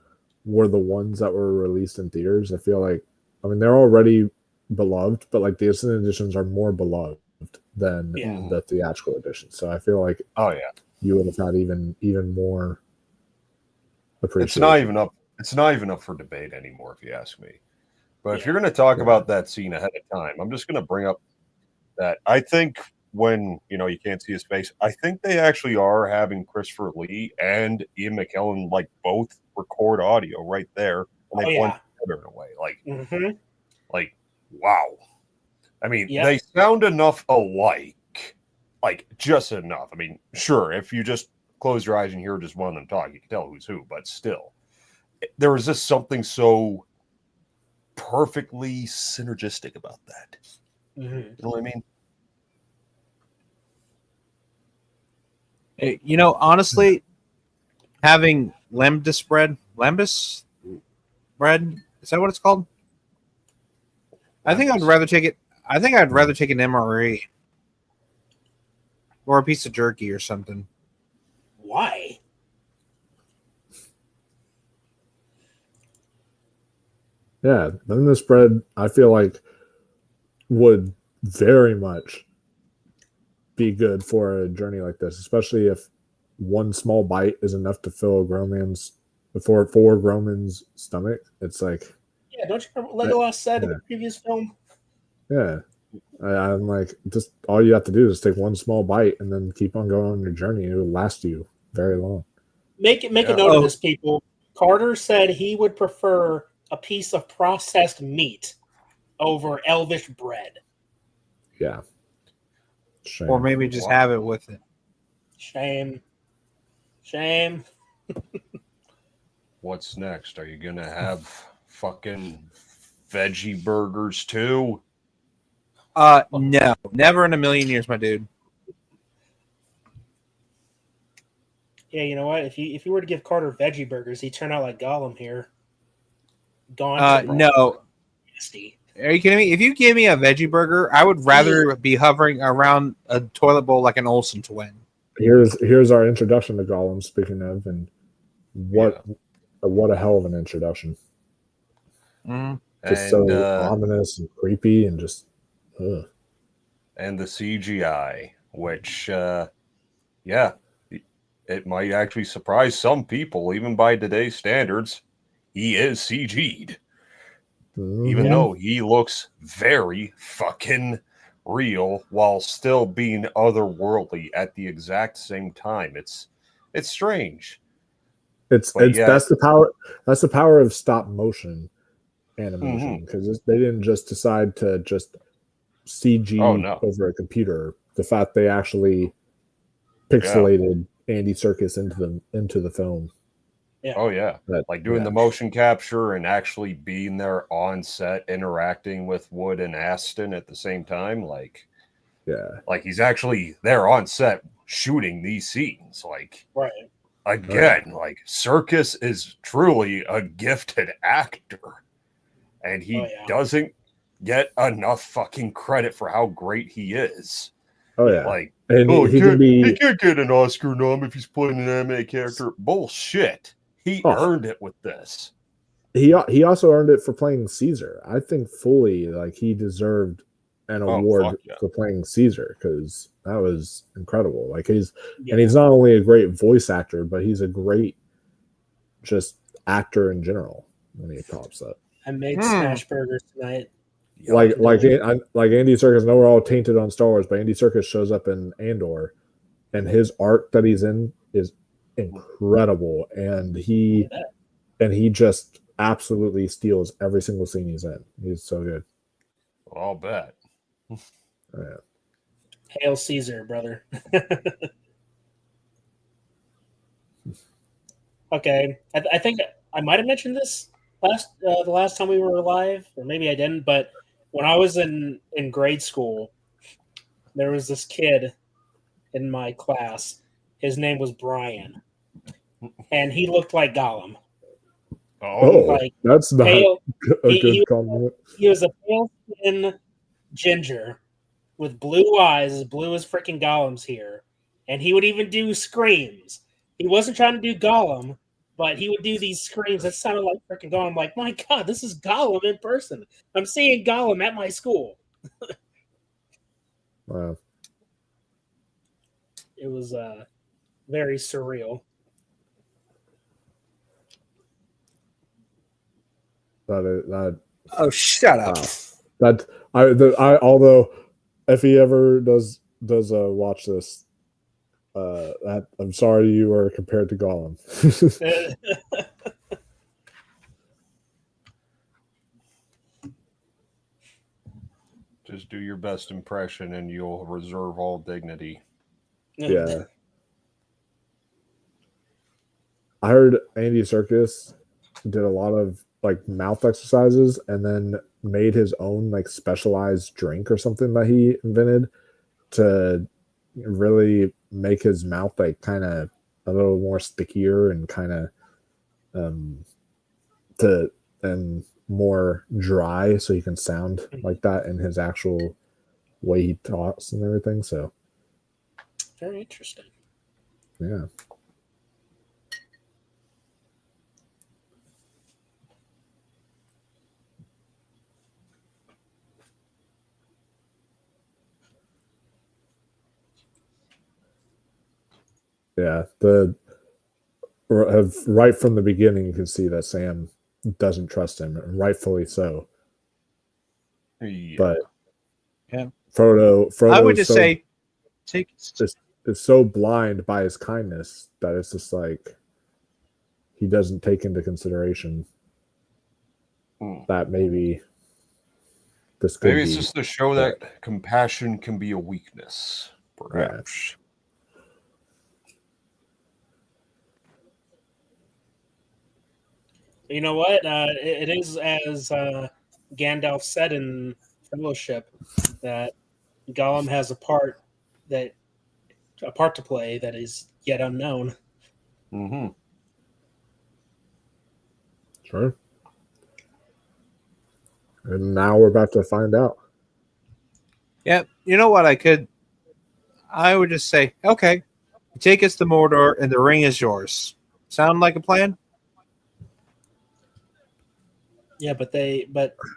S15: were the ones that were released in theaters, I feel like, I mean, they're already beloved, but like the extended editions are more beloved than the theatrical edition. So I feel like, you would have had even more appreciation.
S16: It's not even up for debate anymore, if you ask me. But if you're going to talk about that scene ahead of time, I'm just going to bring up that I think when, you can't see his face, I think they actually are having Christopher Lee and Ian McKellen like both record audio right there, and they blend together in a way. Like, wow. I mean, they sound enough alike, like just enough. I mean, sure, if you just close your eyes and hear just one of them talk, you can tell who's who, but still, there was just something so perfectly synergistic about that. You know what I mean?
S18: Hey, honestly, having lambus bread, is that what it's called? I think I'd rather take it. I think I'd rather take an MRE or a piece of jerky or something.
S17: Why?
S15: Yeah, then this bread, I feel like, would very much be good for a journey like this, especially if one small bite is enough to fill a grown man's stomach. It's like,
S17: yeah, don't you remember what Legolas said in the previous film?
S15: Yeah, I'm like, just all you have to do is take one small bite and then keep on going on your journey. It will last you very long.
S17: Make a note of this, people. Carter said he would prefer a piece of processed meat over elvish bread.
S15: Yeah. Shame.
S18: Or maybe just have it with it.
S17: Shame.
S16: What's next? Are you gonna have fucking veggie burgers too?
S18: No, never in a million years, my dude.
S17: Yeah, you know what? If you were to give Carter veggie burgers, he'd turn out like Gollum here. Gone.
S18: No.
S17: Nasty.
S18: Are you kidding me? If you give me a veggie burger, I would rather be hovering around a toilet bowl like an Olsen twin.
S15: Here's our introduction to Gollum. Speaking of, and what a hell of an introduction! Just so ominous and creepy, and just. Ugh.
S16: And the CGI, which, it might actually surprise some people, even by today's standards. He is CG'd. Even though he looks very fucking real while still being otherworldly at the exact same time. It's strange.
S15: That's the power of stop motion animation, because they didn't just decide to just CG over a computer. The fact they actually pixelated Andy Serkis into the film.
S17: Yeah.
S16: Oh yeah, like doing the motion capture and actually being there on set, interacting with Wood and Aston at the same time. Like he's actually there on set shooting these scenes. Like,
S17: right.
S16: again, like Circus is truly a gifted actor, and he doesn't get enough fucking credit for how great he is.
S15: Oh yeah,
S16: Like,
S15: and
S16: he
S15: can
S16: can't get an Oscar nom if he's playing an anime character. Bullshit. He earned it with this.
S15: He also earned it for playing Caesar. I think fully like he deserved an award for playing Caesar because that was incredible. Like and he's not only a great voice actor, but he's a great just actor in general when he pops up.
S17: I made smash burgers tonight.
S15: Like Andy Serkis. I know we're all tainted on Star Wars, but Andy Serkis shows up in Andor, and his arc that he's in is incredible, and he just absolutely steals every single scene he's in. He's so good.
S16: Well, I'll bet.
S15: Yeah.
S17: Hail Caesar, brother. Okay, I think I might have mentioned this the last time we were live, or maybe I didn't. But when I was in grade school, there was this kid in my class. His name was Brian, and he looked like Gollum.
S15: That's not
S17: pale,
S15: a good compliment.
S17: He was a pale skin ginger with blue eyes, as blue as freaking Gollum's here, and he would even do screams. He wasn't trying to do Gollum, but he would do these screams that sounded like freaking Gollum. I'm like, my God, this is Gollum in person. I'm seeing Gollum at my school.
S15: Wow.
S17: It was very surreal.
S18: Oh, shut up.
S15: Although if he ever does watch this, I'm sorry you were compared to Gollum.
S16: Just do your best impression and you'll reserve all dignity.
S15: Yeah. I heard Andy Serkis did a lot of like mouth exercises and then made his own like specialized drink or something that he invented to really make his mouth like kind of a little more stickier and kind of and more dry so he can sound like that in his actual way he talks and everything. So
S17: very interesting.
S15: Yeah. Yeah, right from the beginning, you can see that Sam doesn't trust him, and rightfully so.
S16: Yeah.
S15: But
S18: yeah,
S15: Frodo
S18: I would just say,
S15: is so blind by his kindness that it's just like he doesn't take into consideration that maybe this could
S16: it's just to show that compassion can be a weakness, perhaps.
S15: Yeah.
S17: You know what? It is as Gandalf said in Fellowship that Gollum has a part to play that is yet unknown.
S16: Mm-hmm.
S15: Sure. And now we're about to find out.
S18: Yeah, you know what? I would just say, okay, take us to Mordor, and the ring is yours. Sound like a plan?
S17: Yeah, but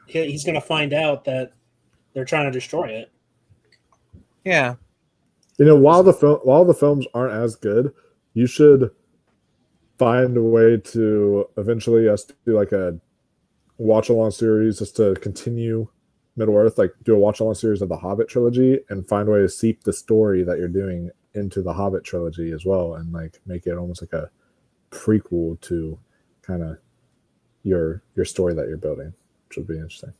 S17: he's going to find out that they're trying to destroy it.
S18: Yeah.
S15: You know, while the films aren't as good, you should find a way to eventually us do like a watch along series just to continue Middle Earth, like do a watch along series of the Hobbit trilogy and find a way to seep the story that you're doing into the Hobbit trilogy as well, and like make it almost like a prequel to kind of your story that you're building, which would be interesting.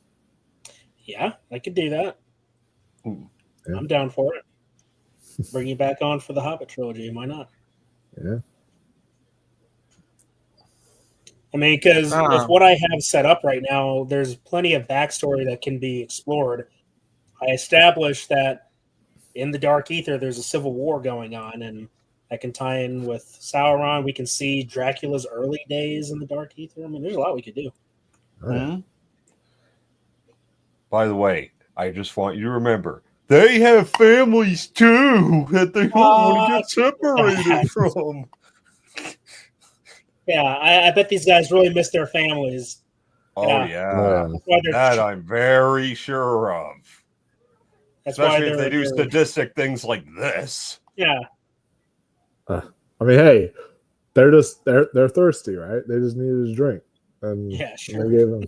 S17: Yeah, I could do that.
S15: Yeah.
S17: I'm down for it. Bring you back on for the Hobbit trilogy. Why not?
S15: Yeah.
S17: I mean, because with what I have set up right now, there's plenty of backstory that can be explored. I established that in the Dark Aether, there's a civil war going on, and that can tie in with Sauron. We can see Dracula's early days in the Dark Aether. I mean, there's a lot we could do.
S16: Hmm? By the way, I just want you to remember they have families too that they don't want to get separated from.
S17: Yeah, I bet these guys really miss their families.
S16: Oh yeah, that I'm very sure of.
S17: That's why
S16: Especially if they do
S17: they're-
S16: sadistic things like this.
S17: Yeah.
S15: I mean, hey, they're thirsty, right? They just needed a drink, and
S17: Yeah, sure.
S15: they gave them.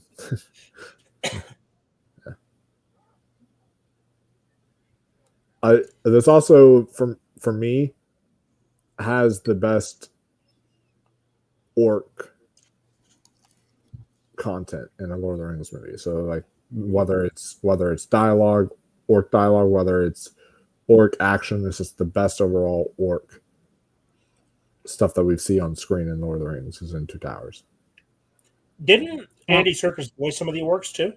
S15: This also for me has the best orc content in a Lord of the Rings movie. So like whether it's dialogue, orc dialogue, whether it's orc action, it's just the best overall orc stuff that we see on screen in Lord of the Rings is in Two Towers.
S17: Didn't Andy Serkis voice some of the orcs too?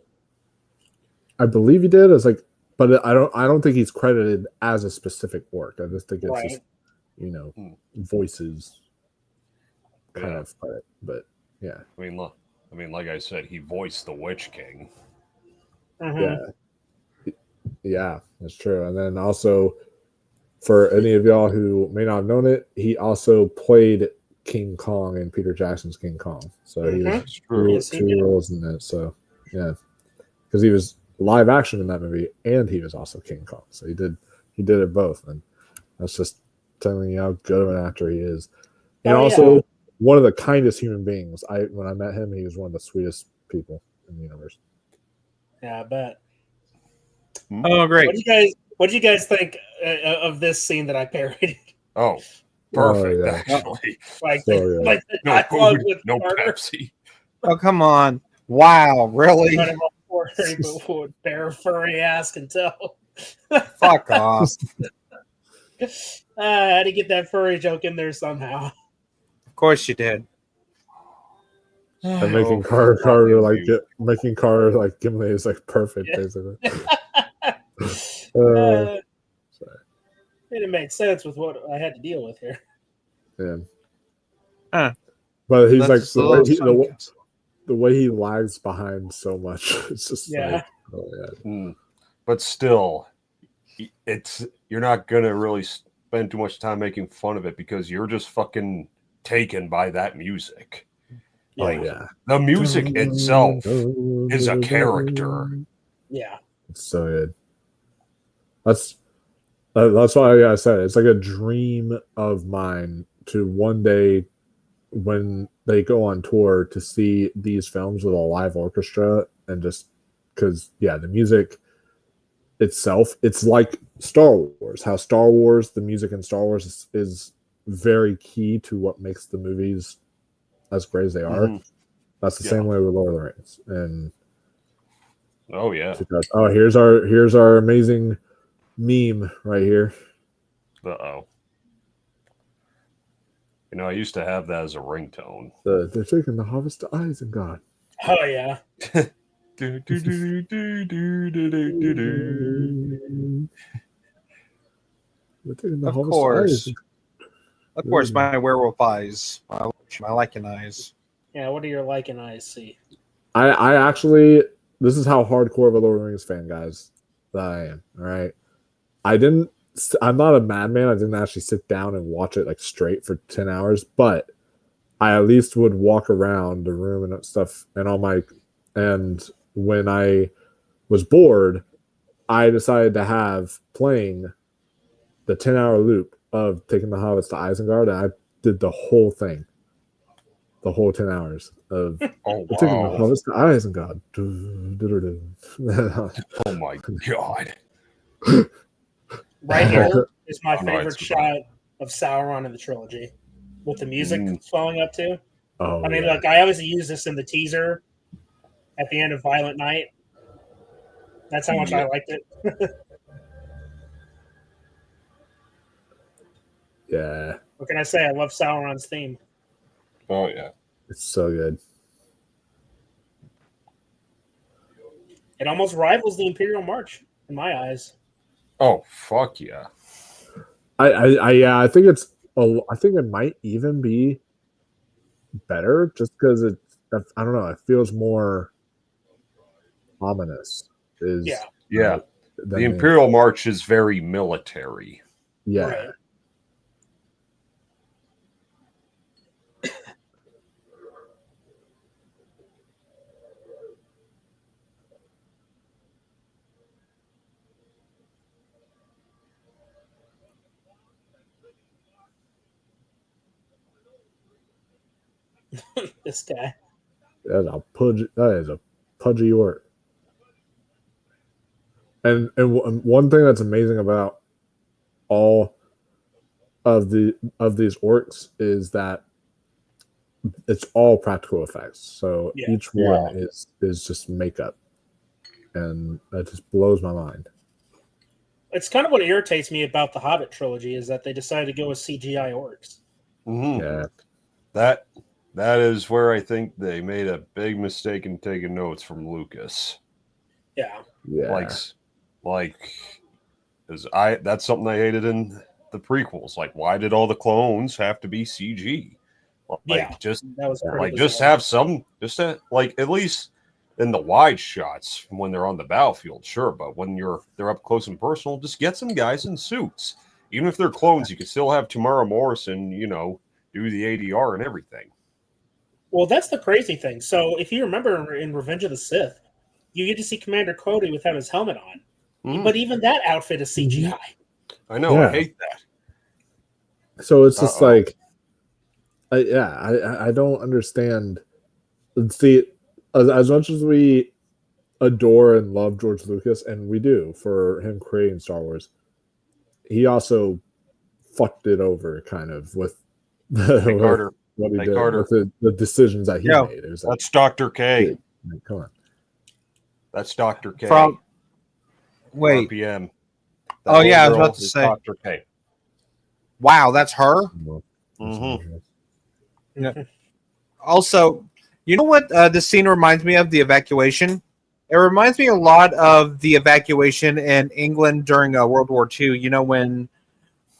S15: I believe he did. It's like, but I don't think he's credited as a specific orc. I just think it's just, voices kind of credit. But yeah,
S16: I mean, look, like I said, he voiced the Witch King.
S15: Yeah, that's true. And then also, for any of y'all who may not have known it, he also played King Kong in Peter Jackson's King Kong. So he was two roles in that. So yeah, because he was live action in that movie and he was also King Kong. So he did it both, and that's just telling you how good of an actor he is. And also one of the kindest human beings. When I met him, he was one of the sweetest people in the universe.
S17: Yeah, I bet.
S18: Oh, great!
S17: What do you guys think of this scene that I parodied?
S16: Oh, perfect!
S15: yeah.
S16: Actually,
S17: like
S15: So,
S17: the,
S15: yeah.
S17: like the
S16: no
S17: dialogue
S16: food,
S17: with
S16: no
S17: Carter.
S16: Pepsi.
S18: Oh, come on! Wow, really?
S17: Kind of a poor bare furry ass can tell.
S18: Fuck off!
S17: I had to get that furry joke in there somehow.
S18: Of course you did.
S15: And making Carter like Gimli is like perfect, basically.
S17: It made sense with what I had to deal with here.
S15: Yeah. But he's like the way he lags behind so much. It's just like, oh yeah.
S16: But still, you're not gonna really spend too much time making fun of it because you're just fucking taken by that music. Like the music itself is a character.
S17: Yeah,
S15: it's so good. That's why I said it's like a dream of mine to one day when they go on tour to see these films with a live orchestra, and just because the music itself, it's like Star Wars. How Star Wars, the music in Star Wars is very key to what makes the movies as great as they are. That's the same way with Lord of the Rings. And here's our amazing meme right here.
S16: Uh-oh. I used to have that as a ringtone.
S15: They're taking the harvest to Isengard.
S17: Oh yeah.
S18: Of course, my werewolf eyes, my lichen eyes.
S17: Yeah, what do your lichen eyes see?
S15: I actually, this is how hardcore of a Lord of the Rings fan, guys, that I am. All right, I'm not a madman. I didn't actually sit down and watch it like straight for 10 hours, but I at least would walk around the room and stuff, and when I was bored, I decided to have playing the 10-hour loop of taking the hobbits to Isengard, and I did the whole thing. The whole 10 hours of taking the hobbits to Isengard.
S16: Oh my god.
S17: Right here is my favorite shot of Sauron in the trilogy, with the music swelling up to.
S15: Oh,
S17: I mean, look, I obviously use this in the teaser at the end of Violent Night. That's how much I liked it.
S15: Yeah.
S17: What can I say? I love Sauron's theme.
S16: Oh yeah,
S15: it's so good.
S17: It almost rivals the Imperial March in my eyes.
S16: Oh fuck yeah!
S15: I think it's I think it might even be better just because I don't know, it feels more ominous.
S16: Yeah. The Imperial March is very military.
S15: Yeah.
S17: Right. This guy.
S15: That is a pudgy orc. And one thing that's amazing about all of these orcs is that it's all practical effects. So
S17: Yeah.
S15: each one is just makeup, and that just blows my mind.
S17: It's kind of what irritates me about the Hobbit trilogy is that they decided to go with CGI orcs.
S16: Mm-hmm.
S15: Yeah,
S16: that is where I think they made a big mistake in taking notes from Lucas.
S17: Yeah.
S16: That's something I hated in the prequels. Like, why did all the clones have to be CG?
S17: That was pretty
S16: just
S17: bizarre.
S16: have some, at least in the wide shots when they're on the battlefield, sure. But when they're up close and personal, just get some guys in suits. Even if they're clones, you can still have Tamara Morrison, do the ADR and everything.
S17: Well, that's the crazy thing. So if you remember in Revenge of the Sith, you get to see Commander Cody without his helmet on. But even that outfit is CGI.
S16: I know, I hate that.
S15: So it's just like, I don't understand. See, as much as we adore and love George Lucas, and we do for him creating Star Wars, he also fucked it over kind of with
S16: Carter.
S15: What he did with the decisions that he made. It was
S16: that's Dr. K.
S15: Come on.
S16: That's Dr. K.
S18: Wait.
S16: RPM.
S18: I was about to say.
S16: Dr. K.
S18: Wow, that's her?
S16: Mm-hmm.
S18: Yeah. Also, you know what this scene reminds me of? The evacuation. It reminds me a lot of the evacuation in England during World War II. You know, when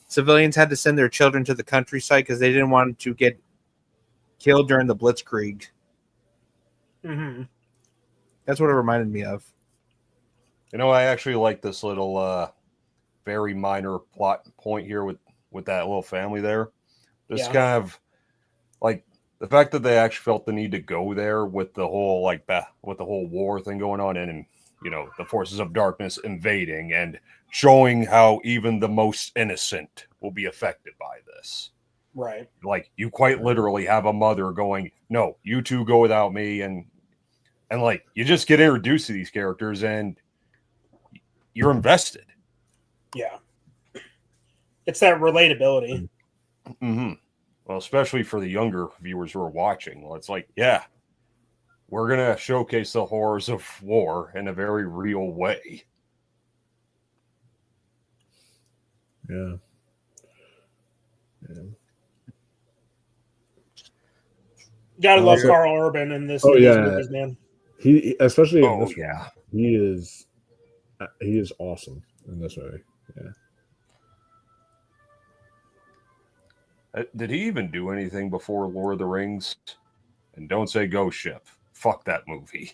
S18: civilians had to send their children to the countryside because they didn't want to get killed during the Blitzkrieg.
S17: Mm-hmm.
S18: That's what it reminded me of.
S16: I actually like this little very minor plot point here with that little family there. Just kind of like the fact that they actually felt the need to go there with the whole with the whole war thing going on and the forces of darkness invading and showing how even the most innocent will be affected by this.
S17: Right.
S16: Like, you quite literally have a mother going, no, you two go without me. And like, you just get introduced to these characters and you're invested.
S17: Yeah. It's that relatability.
S16: Mm-hmm. Well, especially for the younger viewers who are watching. Well, it's like, yeah, we're going to showcase the horrors of war in a very real way.
S15: Yeah.
S17: Gotta love Carl Urban in these movies, man.
S15: He especially in this one, he is awesome in this movie. Yeah.
S16: Did he even do anything before Lord of the Rings? And don't say Ghost Ship. Fuck that movie.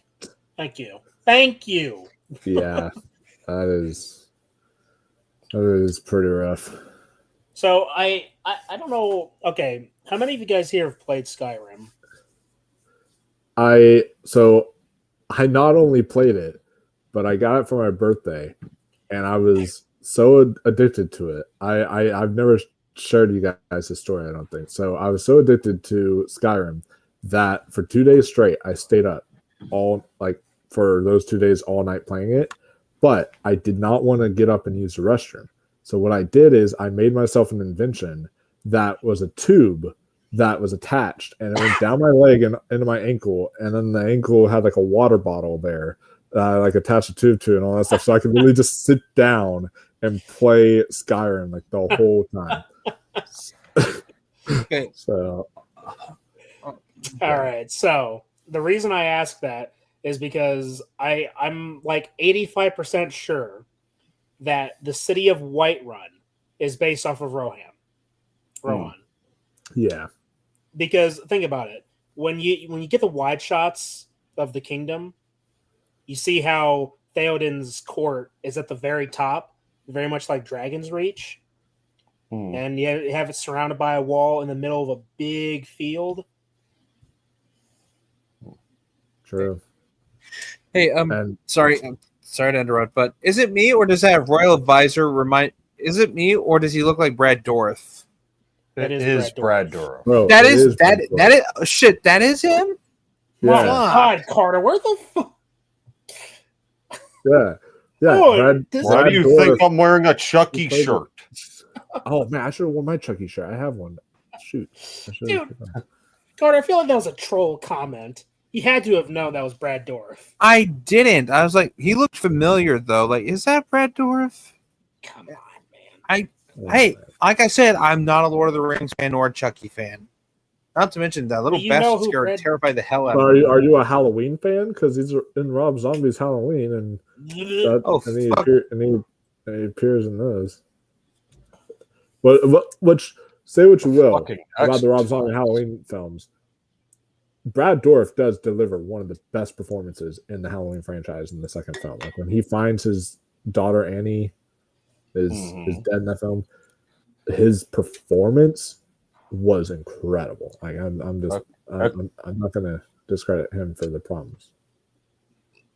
S17: Thank you. Thank you.
S15: Yeah, that is pretty rough.
S17: So I don't know. Okay, how many of you guys here have played Skyrim?
S15: I not only played it, but I got it for my birthday, and I was so addicted to it. I've never shared you guys the story, I don't think. So I was so addicted to Skyrim that for 2 days straight, I stayed up for those 2 days all night playing it. But I did not want to get up and use the restroom. So what I did is I made myself an invention that was a tube that was attached, and it went down my leg and into my ankle, and then the ankle had like a water bottle there, attached a tube to it and all that stuff. So I could really just sit down and play Skyrim like the whole time.
S18: Okay.
S15: So,
S17: all right. So the reason I ask that is because I'm like 85% sure that the city of Whiterun is based off of Rohan. Rohan.
S15: Yeah.
S17: Because think about it. When you get the wide shots of the kingdom, you see how Theoden's court is at the very top, very much like Dragon's Reach. And you have it surrounded by a wall in the middle of a big field.
S15: True.
S18: Hey, sorry to interrupt, but is it me or does that royal advisor remind? Is it me or does he look like Brad Dourif?
S16: It is Brad Dourif.
S15: Bro,
S18: That
S15: it
S18: is
S15: Brad
S18: that
S15: Dourif.
S18: is shit. That is him.
S17: My
S15: Yeah.
S17: God, Carter, where the fuck?
S15: Yeah.
S17: Oh,
S16: Why do you think I'm wearing a Chucky shirt?
S15: Oh man, I should have worn my Chucky shirt. I have one. Shoot.
S17: Dude, Carter, I feel like that was a troll comment. You had to have known that was Brad Dourif.
S18: I didn't. I was like, he looked familiar though. Like, is that Brad Dourif?
S17: Come on, man.
S18: Hey, like I said, I'm not a Lord of the Rings fan or a Chucky fan. Not to mention that little
S17: You know
S18: bastard
S17: who
S18: scared
S17: Brad-
S18: terrified the hell out
S15: So
S18: of
S15: are
S18: me.
S15: you a Halloween fan? Because he's in Rob Zombie's Halloween, and he appears in those. Which say what you will about the Rob Zombie Halloween films, Brad Dourif does deliver one of the best performances in the Halloween franchise in the second film. Like when he finds his daughter Annie is dead in that film, his performance was incredible. Like I'm not gonna discredit him for the problems.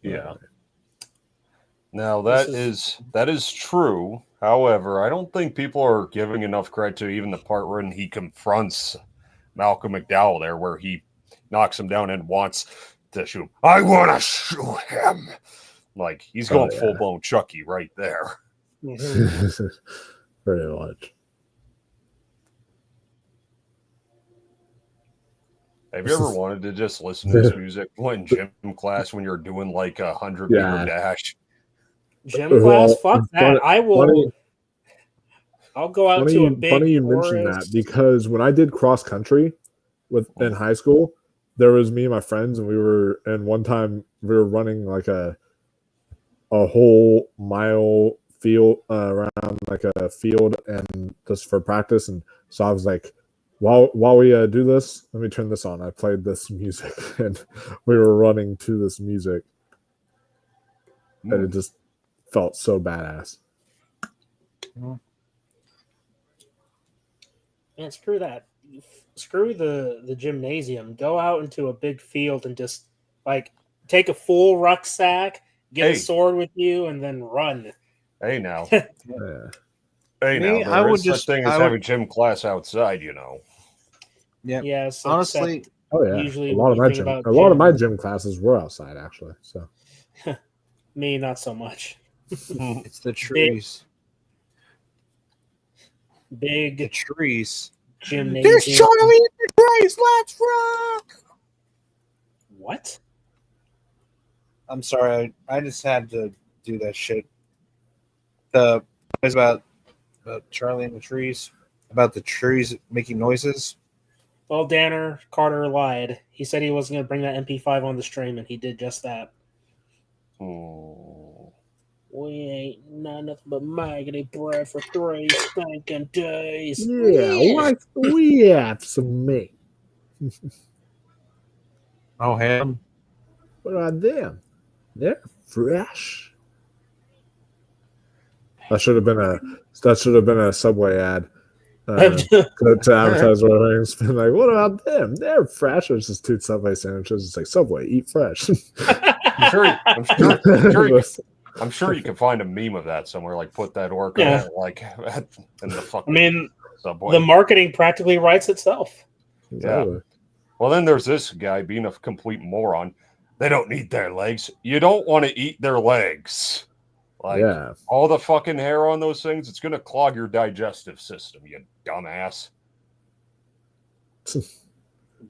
S16: Yeah. Now that is true. However, I don't think people are giving enough credit to even the part when he confronts Malcolm McDowell there, where he knocks him down and wants to shoot him. I want to shoot him. Like he's going full blown Chucky right there.
S15: Pretty much.
S16: Have you ever wanted to just listen to this music in gym class when you're doing like 100-meter dash?
S17: Gym class? Fuck that. I'll go out to a big
S15: Funny you mentioned that, because when I did cross country in high school, there was me and my friends, and one time we were running like a whole mile field around like a field, and just for practice. And so I was like, while we do this, let me turn this on. I played this music, and we were running to this music, and it just felt so badass.
S17: Man, screw that. Screw the gymnasium. Go out into a big field and just like take a full rucksack, get a sword with you, and then run.
S16: Hey now.
S15: Yeah.
S16: Hey now. There is such thing as having gym class outside, you know.
S18: Yeah.
S17: Yes.
S18: Honestly,
S17: usually
S15: a lot of my gym classes were outside, actually. So
S17: me, not so much.
S18: It's the trees.
S17: Big
S18: trees.
S17: Gymnasium.
S18: There's Charlie in the trees. Let's rock.
S17: What?
S18: I'm sorry. I just had to do that shit. The is about Charlie in the trees. About the trees making noises.
S17: Well, Danner Carter lied. He said he wasn't going to bring that MP5 on the stream, and he did just that. We ain't nothing but maggoty bread for 3 stinking days.
S15: yeah, what we have some meat.
S18: Oh, ham.
S15: What are them? They're fresh. That should have been a Subway ad to advertise what things. Been like, what about them? They're fresh. It's just 2 Subway sandwiches. It's like, Subway, eat fresh.
S16: I'm sure you can find a meme of that somewhere. Like put that orca in the fucking Subway.
S17: The marketing practically writes itself.
S16: Yeah. Well, then there's this guy being a complete moron. They don't need their legs. You don't want to eat their legs. Like all the fucking hair on those things, it's going to clog your digestive system, you dumbass.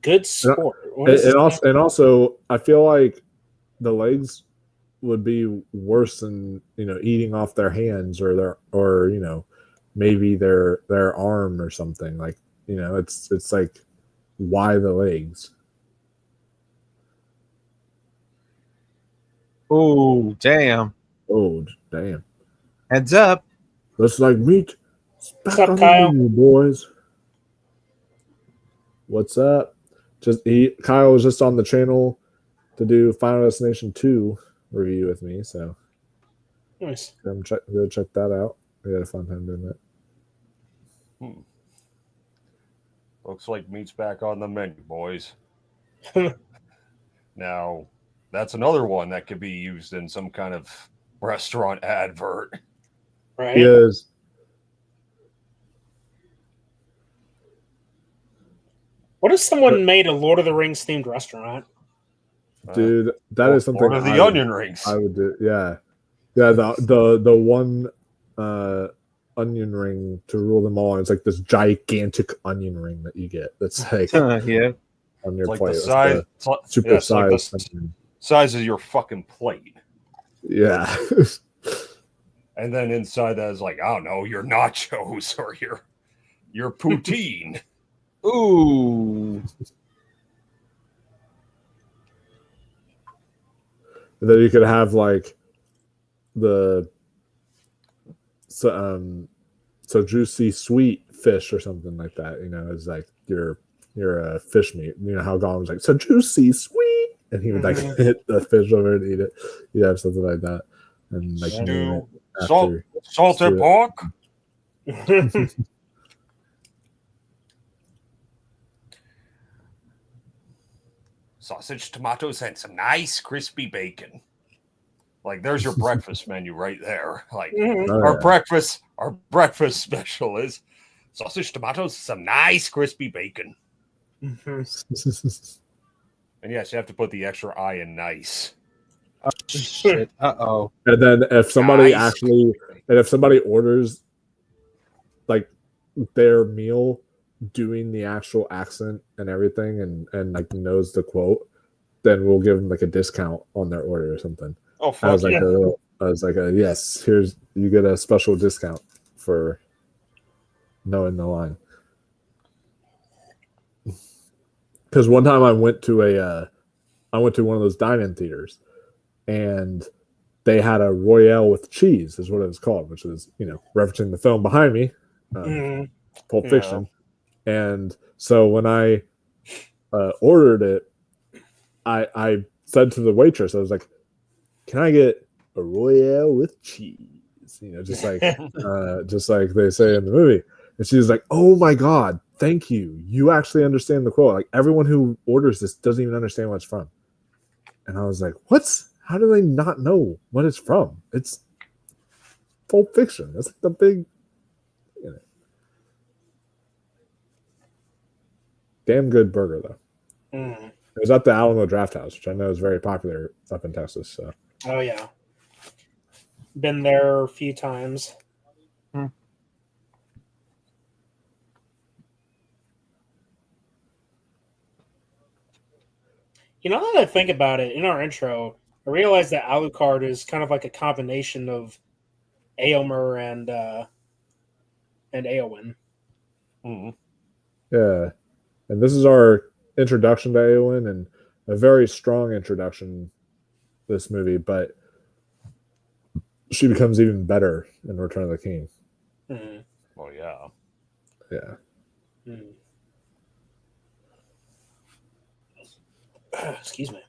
S17: Good sport.
S15: And also, I feel like the legs would be worse than eating off their hands or maybe their arm or something. Like it's like, why the legs?
S18: Oh damn!
S15: Oh damn!
S18: Heads up!
S15: Looks like meat. It's back
S17: What's up,
S15: on the
S17: Kyle?
S15: menu, boys. What's up? Kyle was just on the channel to do Final Destination 2 review with me, so
S17: nice.
S15: Go check that out. We had a fun time doing that.
S16: Looks like meat's back on the menu, boys. Now, that's another one that could be used in some kind of restaurant advert.
S17: Right?
S15: Yes.
S17: What if someone made a Lord of the Rings themed restaurant?
S15: Dude, that is something.
S16: Lord of the Onion Rings.
S15: I would do. Yeah. The one onion ring to rule them all. It's like this gigantic onion ring that you get. That's like on your
S16: Like
S15: plate.
S16: the size,
S15: super
S16: size,
S15: size.
S16: like size of your fucking plate.
S15: Yeah.
S16: And then inside that is like, I don't know, your nachos or your poutine.
S18: Ooh.
S15: And then you could have like so juicy sweet fish or something like that. You know, it's like your fish meat. You know how Gollum's like so juicy sweet, and he would like hit the fish over and eat it. You have something like that, and like
S16: Stew, salted pork. Sausage, tomatoes, and some nice crispy bacon. Like there's your breakfast menu right there. Like our breakfast special is sausage, tomatoes, some nice crispy bacon. And yes, you have to put the extra I in nice.
S18: Oh shit! Uh-oh.
S15: And then if somebody orders like their meal doing the actual accent and everything and like knows the quote, then we'll give them like a discount on their order or something.
S16: Oh, fuck
S15: I was like, yes, you get a special discount for knowing the line. Because one time I went to one of those dine-in theaters, and they had a Royale with cheese, is what it was called, which is, you know, referencing the film behind me, Pulp Fiction. And so when I ordered it, I said to the waitress, I was like, "Can I get a Royale with cheese?" You know, just like they say in the movie. And she was like, "Oh my God, thank you. You actually understand the quote. Like everyone who orders this doesn't even understand what it's from." And I was like, "What? How do they not know what it's from? It's Pulp Fiction. That's like the big, you know." Damn good burger though. It was at the Alamo Draft House, which I know is very popular up in Texas. So.
S17: Oh yeah, been there a few times. You know, now that I think about it, in our intro, I realized that Alucard is kind of like a combination of Eomer and Eowyn.
S15: Yeah, and this is our introduction to Eowyn, and a very strong introduction. This movie, but she becomes even better in Return of the King.
S16: Well, yeah.
S17: Excuse me.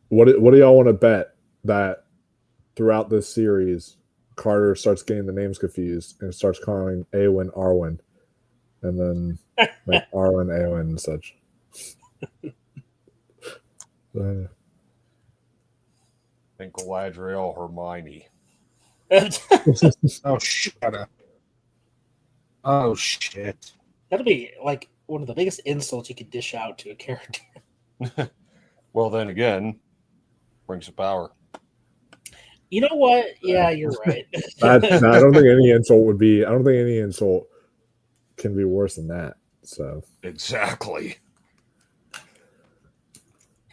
S15: What do y'all want to bet that throughout this series, Carter starts getting the names confused and starts calling Eowyn Arwen, and then like Arwen Eowyn and such?
S16: I think Galadriel Hermione.
S18: Oh, shut up. Oh, shit.
S17: That'll be like one of the biggest insults you could dish out to a character.
S16: Well, then again, brings the power.
S17: You know what? Yeah, you're right.
S15: I don't think any insult would be. I don't think any insult can be worse than that. So
S16: exactly.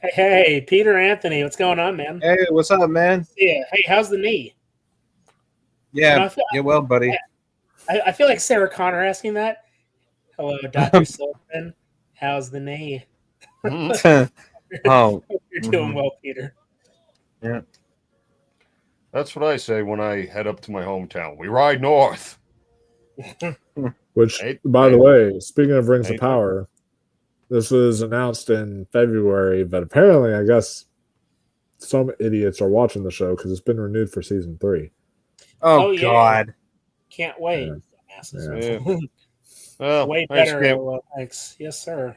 S17: Hey, Peter Anthony, what's going on, man?
S18: Hey, what's up, man?
S17: Yeah. Hey, how's the knee?
S18: Yeah, get well, buddy.
S17: I feel like Sarah Connor asking that. Hello, Dr. Silverman. How's the knee?
S18: Oh,
S17: you're doing well, Peter.
S18: Yeah.
S16: That's what I say when I head up to my hometown. We ride north.
S15: Which, by the way, speaking of Rings of Power, this was announced in February, but apparently, I guess some idiots are watching the show because it's been renewed for season 3.
S18: Oh,
S17: yeah.
S18: God.
S17: Can't wait.
S15: Yeah.
S16: Well,
S17: Way
S16: I just
S17: better.
S16: can't.
S17: Well, thanks. Yes, sir.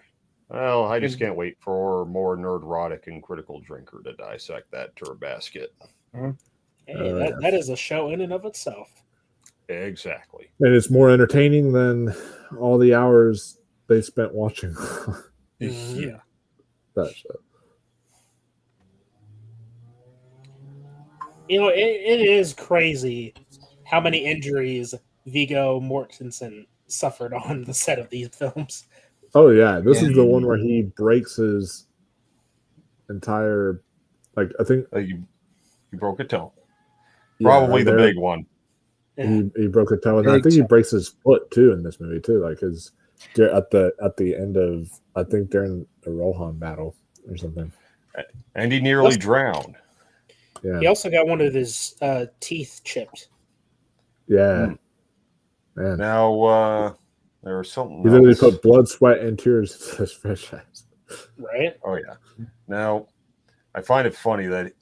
S16: Well, I just can't wait for more nerdrotic and critical drinker to dissect that basket.
S17: Hey, that is a show in and of itself.
S16: Exactly.
S15: And it's more entertaining than all the hours they spent watching.
S16: Yeah.
S15: That show.
S17: You know, it is crazy how many injuries Viggo Mortensen suffered on the set of these films.
S15: Oh yeah, this is the one where he breaks his entire, like I think
S16: you broke a toe.
S15: Yeah,
S16: Probably
S15: right
S16: the
S15: there.
S16: big one.
S15: He broke a toe, and I think he breaks his foot too in this movie too. Like his at the end of, I think during the Rohan battle or something.
S16: And he nearly drowned.
S15: Yeah.
S17: He also got one of his teeth chipped.
S15: Yeah. Man.
S16: Now there was something
S15: He literally
S16: else.
S15: put blood, sweat, and tears into his franchise.
S17: Right?
S16: Oh yeah. Now I find it funny that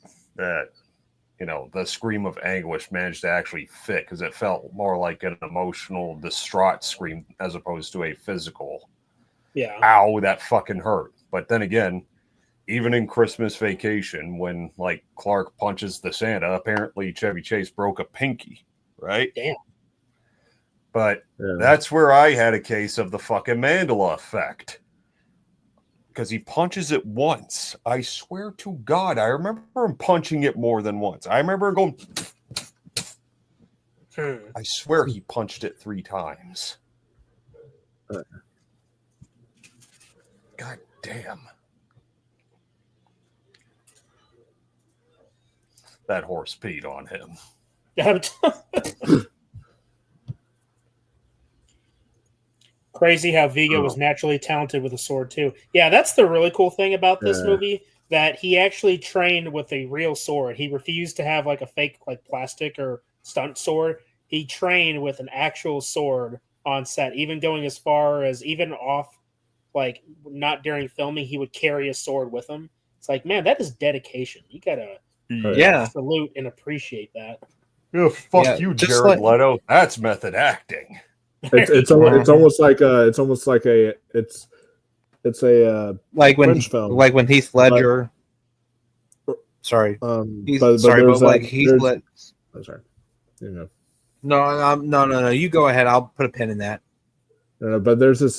S16: you know, the scream of anguish managed to actually fit, because it felt more like an emotional, distraught scream as opposed to a physical.
S17: Yeah.
S16: Ow, that fucking hurt. But then again, even in Christmas Vacation, when like Clark punches the Santa, apparently Chevy Chase broke a pinky, right?
S17: Damn.
S16: But that's where I had a case of the fucking Mandela effect. Because he punches it once. I swear to God, I remember him punching it more than once. I remember going. I swear he punched it 3 times. God damn. That horse peed on him.
S17: Crazy how Viggo was naturally talented with a sword too. Yeah, that's the really cool thing about this movie, that he actually trained with a real sword. He refused to have like a fake like plastic or stunt sword. He trained with an actual sword on set, even going as far as even off, like not during filming, he would carry a sword with him. It's like, man, that is dedication. You gotta salute and appreciate that.
S16: Oh, fuck you, Jared Leto. That's method acting.
S15: It's almost like a
S18: like when
S15: French film,
S18: like when Heath Ledger. Sorry, but like Heath Ledger.
S15: I'm sorry. You know.
S18: No. You go ahead. I'll put a pin in that.
S15: But there's this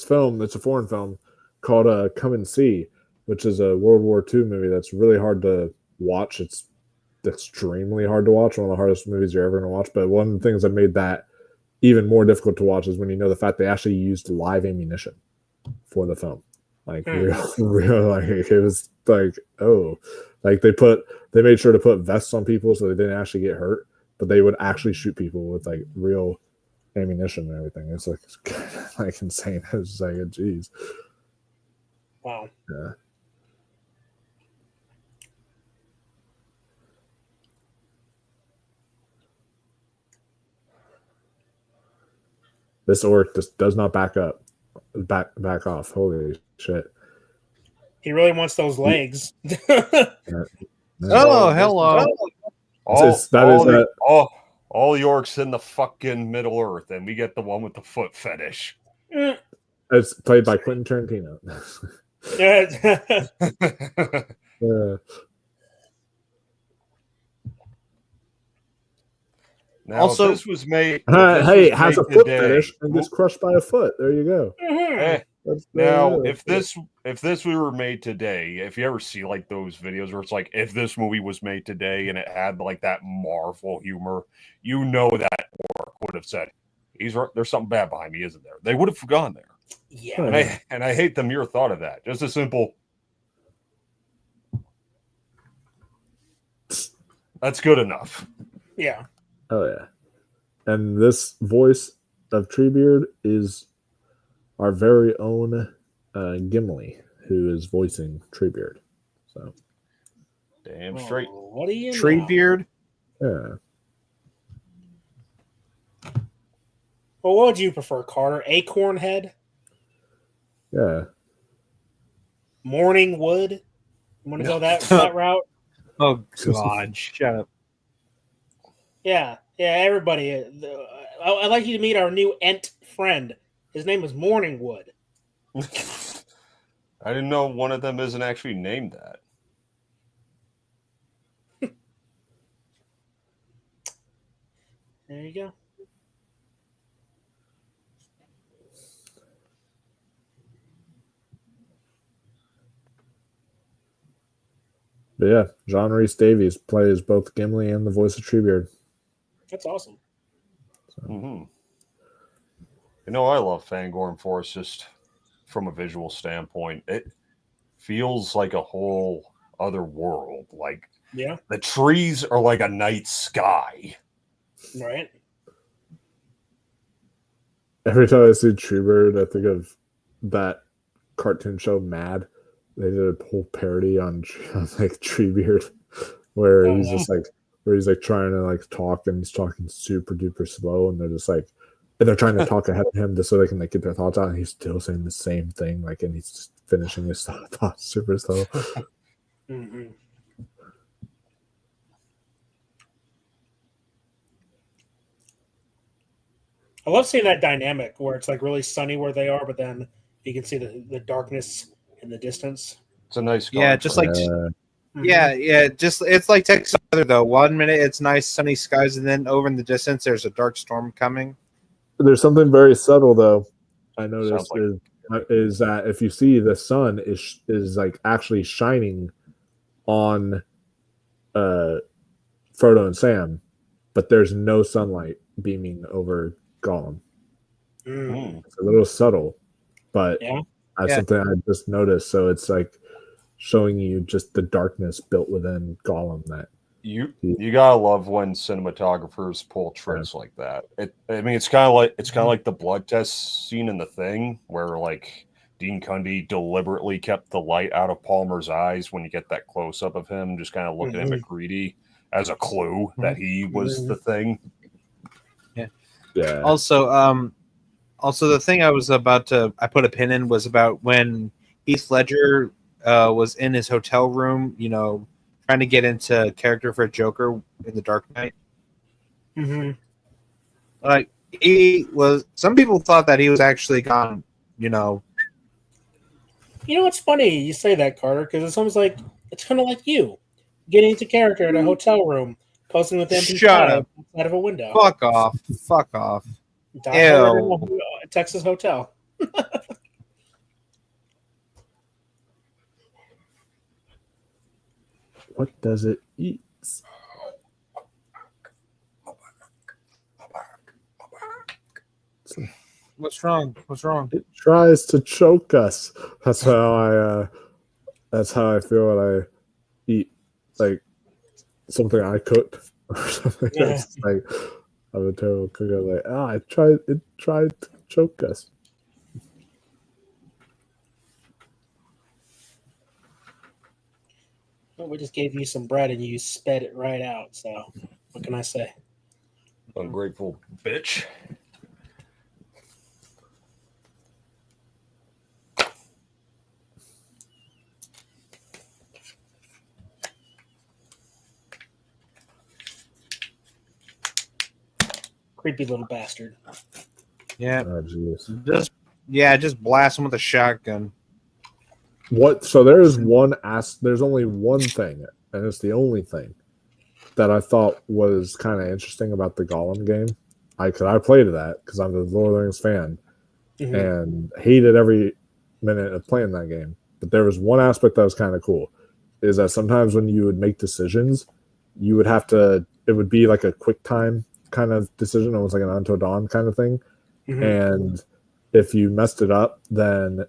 S15: film. It's a foreign film called Come and See, which is a World War II movie that's really hard to watch. It's extremely hard to watch. One of the hardest movies you're ever going to watch. But one of the things that made that even more difficult to watch is when you know the fact they actually used live ammunition for the film. Like real, like it was like, oh, like they made sure to put vests on people so they didn't actually get hurt, but they would actually shoot people with like real ammunition and everything. It's like insane. It's just like, geez.
S17: Wow.
S15: Yeah. This orc just does not back off. Holy shit.
S17: He really wants those legs.
S18: Oh, hello.
S16: All the orcs in the fucking Middle Earth, and we get the one with the foot fetish.
S15: It's played by Quentin Tarantino.
S16: Now, also, if this was made.
S15: Has a foot fetish and gets crushed by a foot. There you go.
S16: Now, if this were made today, if you ever see like those videos where it's like, if this movie was made today and it had like that Marvel humor, you know that orc would have said, "There's something bad behind me, isn't there?" They would have gone there.
S17: Yeah,
S16: and I hate the mere thought of that. Just a simple. That's good enough.
S17: Yeah.
S15: Oh yeah, and this voice of Treebeard is our very own Gimli, who is voicing Treebeard. So,
S16: damn straight.
S17: What do you
S18: Treebeard?
S15: Yeah.
S17: Well, what would you prefer, Carter? Acorn Head?
S15: Yeah.
S17: Morning Wood? You want to go that route?
S18: Oh God, shut up.
S17: Yeah, everybody. I'd like you to meet our new Ent friend. His name is Morningwood.
S16: I didn't know one of them isn't actually named that.
S17: There you go.
S15: But yeah, John Rhys Davies plays both Gimli and the voice of Treebeard.
S17: That's awesome.
S16: Mm-hmm. You know, I love Fangorn Forest just from a visual standpoint. It feels like a whole other world. Like,
S17: yeah,
S16: the trees are like a night sky.
S17: Right.
S15: Every time I see Treebird, I think of that cartoon show Mad. They did a whole parody on like Treebeard, where he's just like trying to like talk, and he's talking super duper slow, and they're just like, and they're trying to talk ahead of him just so they can like get their thoughts out, and he's still saying the same thing, like, and he's just finishing his thoughts super slow.
S17: Mm-hmm. I love seeing that dynamic where it's like really sunny where they are, but then you can see the darkness in the distance.
S16: It's a nice
S18: just like just it's like Texas weather though. 1 minute it's nice sunny skies, and then over in the distance there's a dark storm coming.
S15: There's something very subtle though I noticed is that if you see the sun is like actually shining on Frodo and Sam, but there's no sunlight beaming over Gollum. It's a little subtle, but that's something I just noticed. So it's like showing you just the darkness built within Gollum. That
S16: you gotta love when cinematographers pull tricks like that. It's kind of like the blood test scene in The Thing, where like Dean Cundy deliberately kept the light out of Palmer's eyes when you get that close up of him, just kind of looking at McCready as a clue that he was the Thing.
S15: Yeah.
S18: Also, the thing I put a pin in was about when Heath Ledger was in his hotel room, trying to get into character for Joker in The Dark Knight.
S17: Mm-hmm.
S18: Like, some people thought that he was actually gone,
S17: You know what's funny? You say that, Carter, because it's almost like it's kind of like you getting into character in a hotel room, posting with MP5 outside of a window.
S18: Fuck off. Fuck off.
S17: Ew. Texas hotel.
S15: What does it eat?
S18: What's wrong? What's wrong?
S15: It tries to choke us. That's how I feel when I eat like something I cooked or something. That's like I'm a terrible cook. I'm like, it tried to choke us.
S17: Well, we just gave you some bread and you sped it right out. So what can I say?
S16: Ungrateful bitch.
S17: Creepy little bastard.
S18: Yeah.
S15: Oh,
S18: just blast him with a shotgun.
S15: What? So there's only one thing, and it's the only thing that I thought was kind of interesting about the Gollum game. I played that because I'm a Lord of the Rings fan, and hated every minute of playing that game. But there was one aspect that was kind of cool, is that sometimes when you would make decisions, you would have to. It would be like a quick time kind of decision, almost like an Until Dawn kind of thing. And if you messed it up, then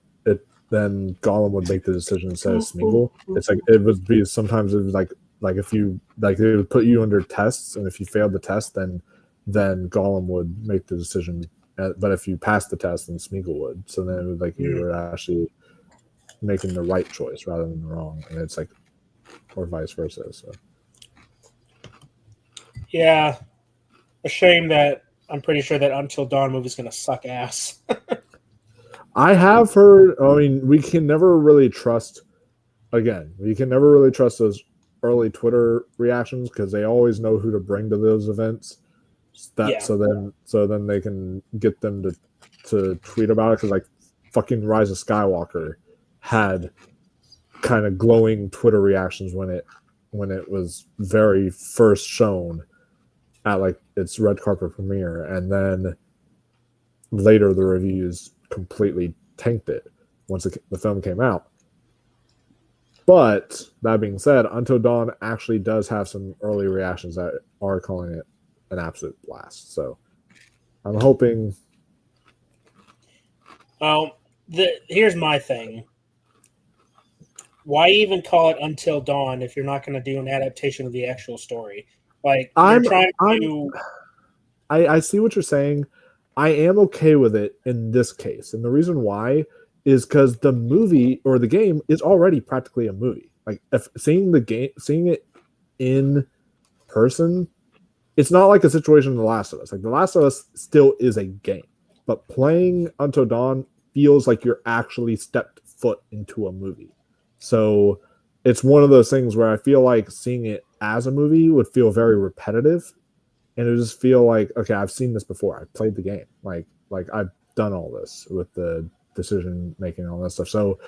S15: Gollum would make the decision instead of Smeagol. It's like it would be sometimes it was like if you like it would put you under tests, and if you failed the test, then Gollum would make the decision. But if you passed the test, then Smeagol would. So then it was like you were actually making the right choice rather than the wrong, and it's like or vice versa. So
S17: yeah, a shame that I'm pretty sure that Until Dawn movie is going to suck ass.
S15: I have heard. I mean, we can never really trust. Again, we can never really trust those early Twitter reactions because they always know who to bring to those events. So then they can get them to tweet about it because like fucking Rise of Skywalker had kind of glowing Twitter reactions when it was very first shown at like its red carpet premiere, and then later the reviews completely tanked it once the film came out. But that being said, Until Dawn actually does have some early reactions that are calling it an absolute blast. So I'm hoping.
S17: Here's my thing. Why even call it Until Dawn if you're not going to do an adaptation of the actual story? Like I
S15: see what you're saying. I am okay with it in this case, and the reason why is because the movie or the game is already practically a movie. Like if seeing it in person, it's not like a situation in The Last of Us. Like The Last of Us still is a game, but playing Until Dawn feels like you're actually stepped foot into a movie. So it's one of those things where I feel like seeing it as a movie would feel very repetitive, and it would just feel like, okay, I've seen this before. I've played the game. Like I've done all this with the decision making and all that stuff. So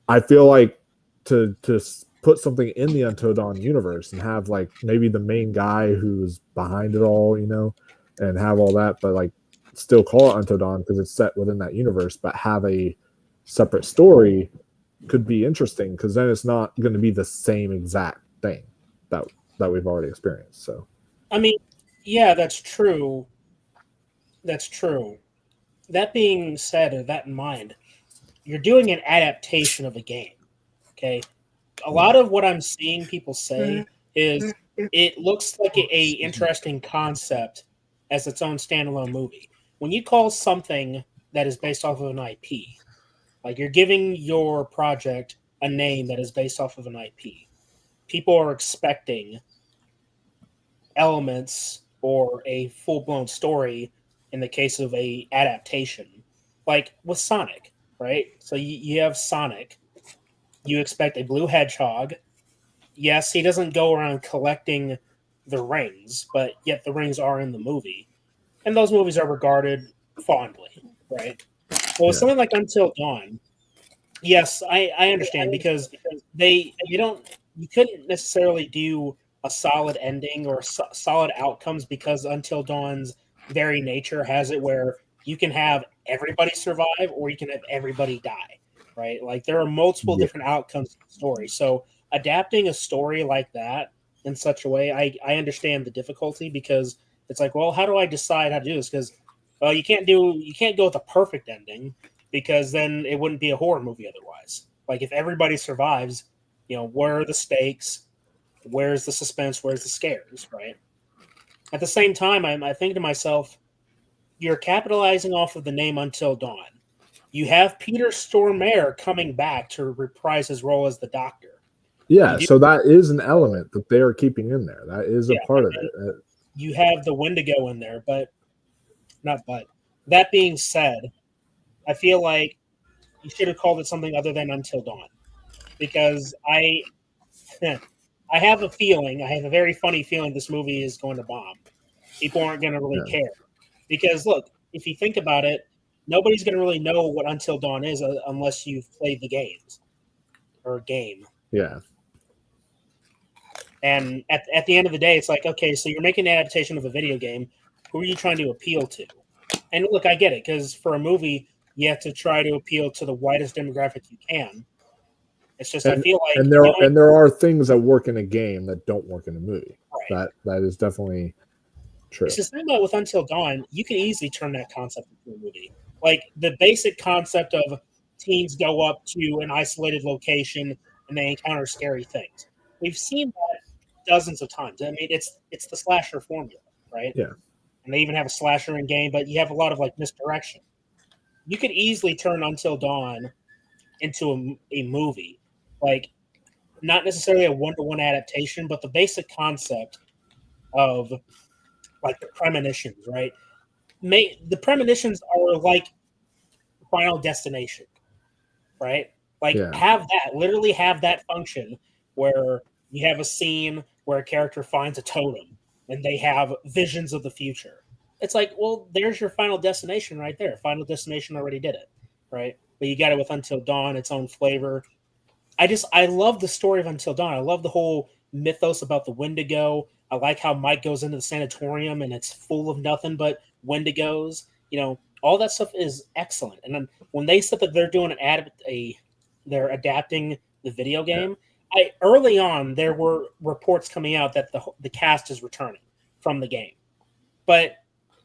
S15: I feel like to put something in the Until Dawn universe and have like maybe the main guy who's behind it all, and have all that, but like still call it Until Dawn because it's set within that universe, but have a separate story could be interesting because then it's not going to be the same exact thing that we've already experienced. So
S17: I mean, yeah, that's true. That's true. That being said, or that in mind, you're doing an adaptation of a game. Okay. A lot of what I'm seeing people say is it looks like a interesting concept as its own standalone movie. When you call something that is based off of an IP, like you're giving your project a name that is based off of an IP, people are expecting elements or a full-blown story in the case of a adaptation, like with Sonic, right? So you have Sonic. You expect a blue hedgehog. Yes, he doesn't go around collecting the rings, but yet the rings are in the movie. And those movies are regarded fondly, right? Well, something like Until Dawn, yes, I understand because you couldn't necessarily do a solid ending or solid outcomes because Until Dawn's very nature has it where you can have everybody survive or you can have everybody die, right? Like there are multiple different outcomes to the story. So adapting a story like that in such a way, I understand the difficulty because it's like, well, how do I decide how to do this? Because you can't go with a perfect ending because then it wouldn't be a horror movie otherwise. Like if everybody survives, where are the stakes? Where's the suspense? Where's the scares, right? At the same time, I think to myself, you're capitalizing off of the name Until Dawn. You have Peter Stormare coming back to reprise his role as the Doctor.
S15: Yeah, so that is an element that they are keeping in there. That is a part of it.
S17: You have the Wendigo in there, but. That being said, I feel like you should have called it something other than Until Dawn. Because I have a feeling, I have a very funny feeling this movie is going to bomb. People aren't going to really care. Because, look, if you think about it, nobody's going to really know what Until Dawn is unless you've played the games. Or a game.
S15: Yeah.
S17: And at the end of the day, it's like, okay, so you're making an adaptation of a video game. Who are you trying to appeal to? And look, I get it, because for a movie, you have to try to appeal to the widest demographic you can. It's just, I feel like...
S15: And there are things that work in a game that don't work in a movie. Right. That is definitely true.
S17: It's just about with Until Dawn, you can easily turn that concept into a movie. Like, the basic concept of teens go up to an isolated location and they encounter scary things. We've seen that dozens of times. I mean, it's the slasher formula, right?
S15: Yeah.
S17: And they even have a slasher in game, but you have a lot of like misdirection. You could easily turn Until Dawn into a movie, like not necessarily a one-to-one adaptation, but the basic concept of like the premonitions, right? the premonitions are like Final Destination, right? Like
S15: Yeah.
S17: literally have that function where you have a scene where a character finds a totem and they have visions of the future. It's like, well, there's your Final Destination right there. Final Destination already did it, right? But you got it with Until Dawn, its own flavor. I love the story of Until Dawn. I love the whole mythos about the Wendigo. I like how Mike goes into the sanatorium and it's full of nothing but Wendigos. All that stuff is excellent. And then when they said that they're doing they're adapting the video game, early on there were reports coming out that the cast is returning from the game, but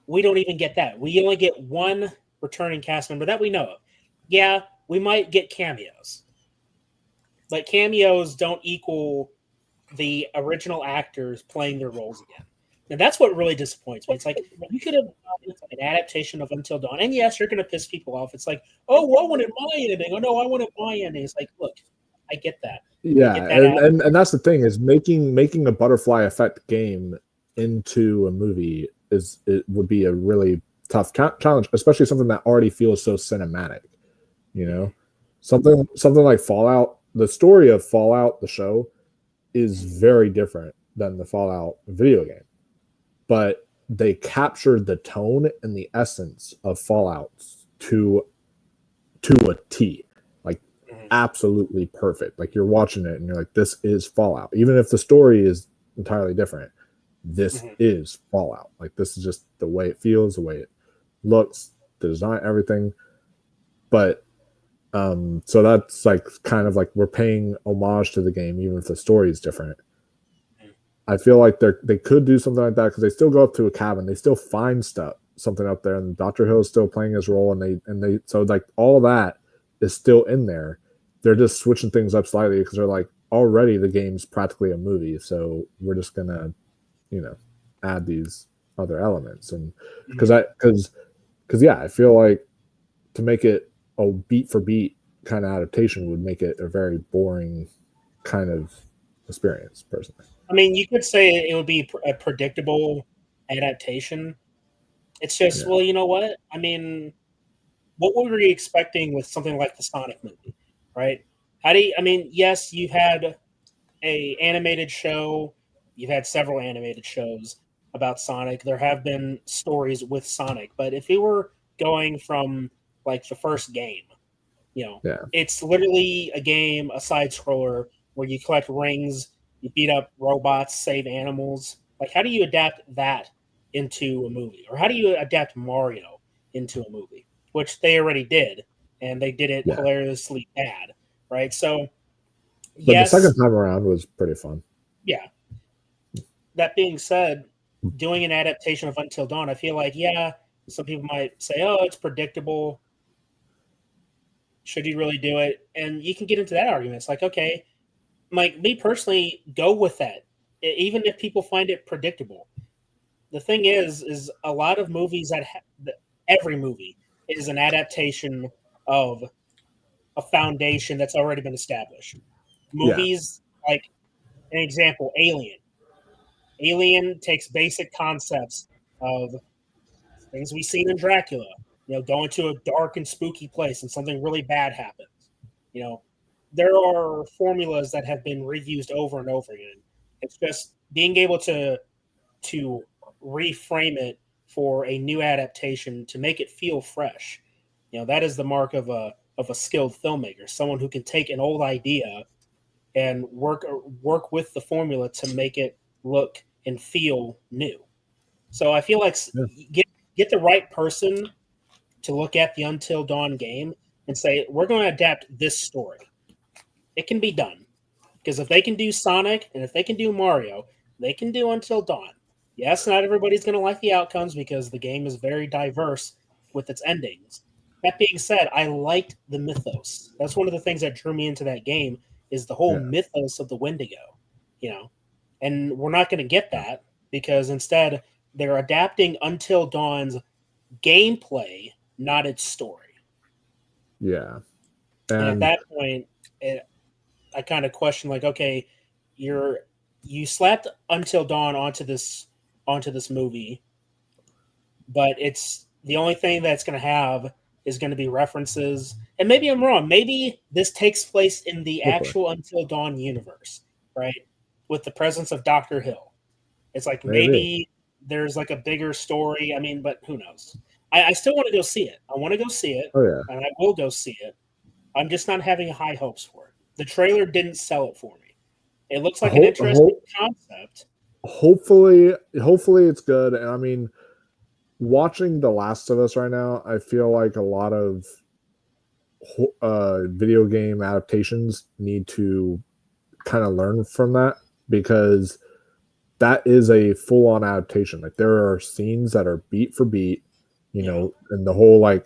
S17: we don't even get that. We only get one returning cast member that we know of. Yeah, we might get cameos, but cameos don't equal the original actors playing their roles again. And that's what really disappoints me. It's like you could have done an adaptation of Until Dawn, and yes, you're going to piss people off. It's like, oh, well, I wanted my ending. Oh no, I wanted my ending. It's like, look, I get that.
S15: Yeah,
S17: I get that
S15: and that's the thing is making a butterfly effect game into a movie would be a really tough challenge, especially something that already feels so cinematic. Something like Fallout. The story of Fallout, the show, is very different than the Fallout video game, but they captured the tone and the essence of Fallout to a T, like absolutely perfect. Like you're watching it and you're like, this is Fallout, even if the story is entirely different. This is Fallout. Like this is just the way it feels, the way it looks, the design, everything. But so that's like kind of like we're paying homage to the game, even if the story is different. I feel like they could do something like that because they still go up to a cabin, they still find something up there, and Dr. Hill is still playing his role, and they so like all that is still in there. They're just switching things up slightly because they're like already the game's practically a movie, so we're just gonna add these other elements. And because I feel like to make it a beat for beat kind of adaptation would make it a very boring kind of experience, personally.
S17: I mean, you could say it would be a predictable adaptation. It's just, well, you know what? I mean, what were we expecting with something like the Sonic movie, right? Yes, you had a animated show. You've had several animated shows about Sonic. There have been stories with Sonic, but if we were going from like the first game, it's literally a game, a side scroller where you collect rings, you beat up robots, save animals. Like, how do you adapt that into a movie? Or how do you adapt Mario into a movie? Which they already did, and they did it hilariously bad, right? So,
S15: but the second time around was pretty fun.
S17: Yeah. That being said, doing an adaptation of Until Dawn, I feel like, some people might say, oh, it's predictable. Should you really do it? And you can get into that argument. It's like, okay, like me personally, go with that, even if people find it predictable. The thing is a lot of movies every movie is an adaptation of a foundation that's already been established. Movies like an example, Alien. Alien takes basic concepts of things we've seen in Dracula. Going to a dark and spooky place and something really bad happens. There are formulas that have been reused over and over again. It's just being able to reframe it for a new adaptation to make it feel fresh. That is the mark of a skilled filmmaker, someone who can take an old idea and work with the formula to make it look and feel new. So I feel like get the right person to look at the Until Dawn game and say, we're going to adapt this story. It can be done. Because if they can do Sonic and if they can do Mario, they can do Until Dawn. Yes, not everybody's going to like the outcomes because the game is very diverse with its endings. That being said, I liked the mythos. That's one of the things that drew me into that game is the whole mythos of the Wendigo. And we're not going to get that because instead they're adapting Until Dawn's gameplay, not its story.
S15: Yeah.
S17: And at that point, I kind of question, like, okay, you slapped Until Dawn onto this movie, but it's the only thing that's going to have is going to be references. And maybe I'm wrong. Maybe this takes place in the
S15: Hopefully.
S17: actual Until Dawn universe, right? With the presence of Dr. Hill. It's like
S15: Maybe.
S17: maybe there's like a bigger story. I mean, but who knows? I still want to go see it. I want to go see it.
S15: Oh yeah.
S17: And I will go see it. I'm just not having high hopes for it. The trailer didn't sell it for me. It looks like an interesting concept.
S15: Hopefully it's good. And I mean, watching The Last of Us right now, I feel like a lot of video game adaptations need to kind of learn from that, because that is a full-on adaptation. Like, there are scenes that are beat for beat, you know, and the whole like,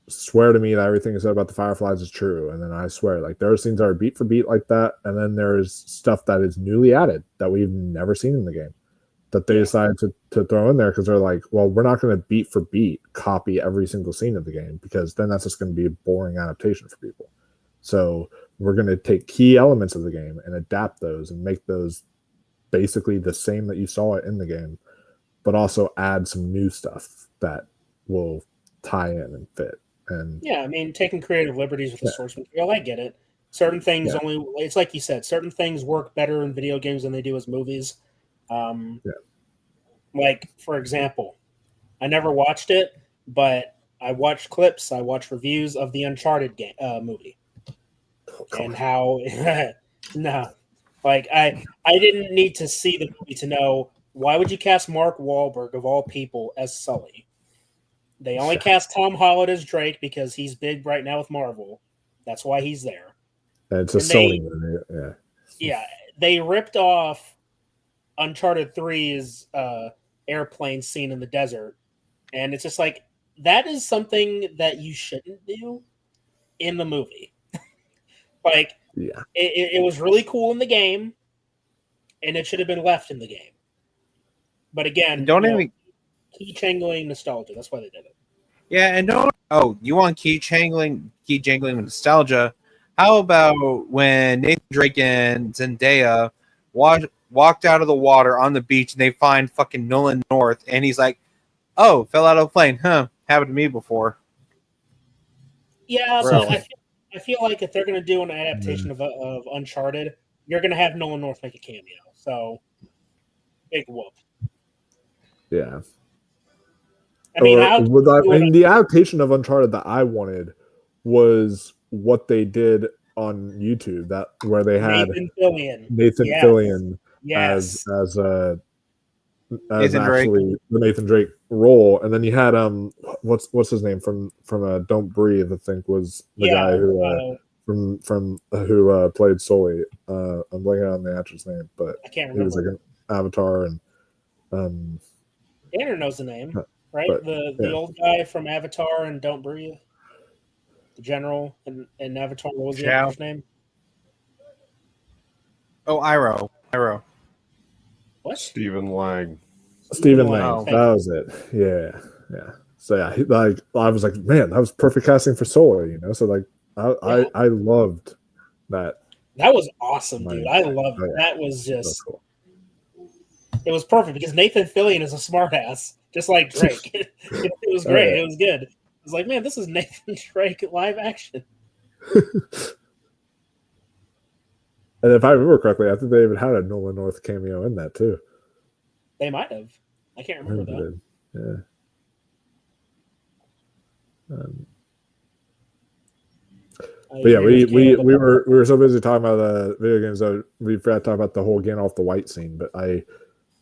S15: swear to me that everything you said about the Fireflies is true, and then I swear, like, there are scenes that are beat for beat like that, and then there's stuff that is newly added that we've never seen in the game that they decided to throw in there, because they're like, well, we're not going to beat for beat copy every single scene of the game, because then that's just going to be a boring adaptation for people. So we're going to take key elements of the game and adapt those and make those basically the same that you saw it in the game, but also add some new stuff that will tie in and fit. And
S17: yeah, I mean, taking creative liberties with the source material, I get it. Certain things only, it's like you said, certain things work better in video games than they do as movies. Like, for example, I never watched it, but I watched clips, I watched reviews of the Uncharted game, movie. And how, no, like, I didn't need to see the movie to know, why would you cast Mark Wahlberg, of all people, as Sully? They only cast Tom Holland as Drake because he's big right now with Marvel. That's why he's there.
S15: And it's a Sony movie, yeah.
S17: Yeah, they ripped off Uncharted 3's airplane scene in the desert, and it's just like, that is something that you shouldn't do in the movie. Like, it was really cool in the game, and it should have been left in the game. But again, key jangling nostalgia. That's why they did it.
S18: Yeah, and don't. Oh, you want key jangling nostalgia? How about when Nathan Drake and Zendaya walked out of the water on the beach, and they find fucking Nolan North, and he's like, "Oh, fell out of a plane, huh? Happened to me before."
S17: Yeah, but I feel like if they're going to do an adaptation of Uncharted, you're going to have Nolan North make a cameo. So, big whoop.
S15: Yeah.
S17: I mean,
S15: the adaptation of Uncharted that I wanted was what they did on YouTube, that where they had Nathan Fillion as
S18: Nathan
S15: actually the Nathan Drake role, and then you had what's his name from Don't Breathe, I think, was the guy who from who played Sully. I'm blanking on the actor's name, but
S17: I can't remember.
S15: He was like an Avatar, and
S17: Tanner knows the name, right? The old guy from Avatar and Don't Breathe, the general in Avatar. What was the actor's name?
S18: Oh, Iroh.
S17: What?
S16: Stephen Lang.
S15: Stephen Lang. That was it. Yeah. So yeah, I was like, man, that was perfect casting for Sully, you know. So like, I loved that.
S17: That was awesome, dude. I loved it. That was just. Cool. It was perfect because Nathan Fillion is a smartass, just like Drake. It was great. It was good. I was like, man, this is Nathan Drake live action.
S15: And if I remember correctly, I think they even had a Nolan North cameo in that too.
S17: They might have. I can't remember that.
S15: Yeah. But yeah, we were so busy talking about the video games that we forgot to talk about the whole Gandalf the White scene. But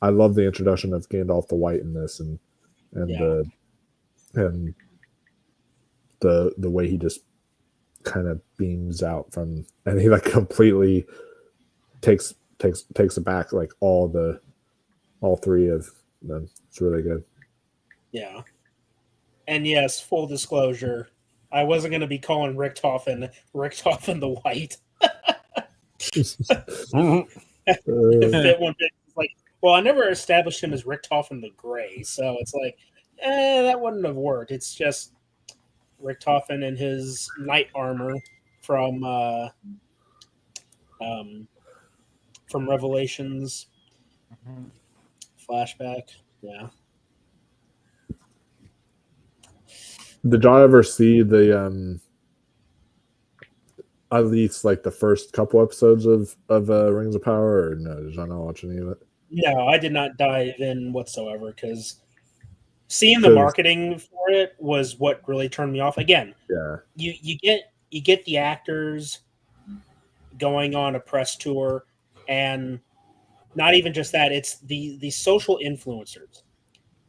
S15: I love the introduction of Gandalf the White in this, and the way he just kind of beams out from, and he like completely takes it back, like all three of them. It's really good.
S17: Yeah. And yes, full disclosure, I wasn't going to be calling Richtofen the White. Well, I never established him as Richtofen the Gray, so it's like, that wouldn't have worked. It's just Richtofen in his knight armor from Revelations flashback. Yeah.
S15: Did y'all ever see the at least like the first couple episodes of Rings of Power, or no? Did y'all not watch any of it?
S17: No, I did not dive in whatsoever because seeing the marketing for it was what really turned me off. Again,
S15: yeah,
S17: you get the actors going on a press tour, and not even just that, it's the social influencers,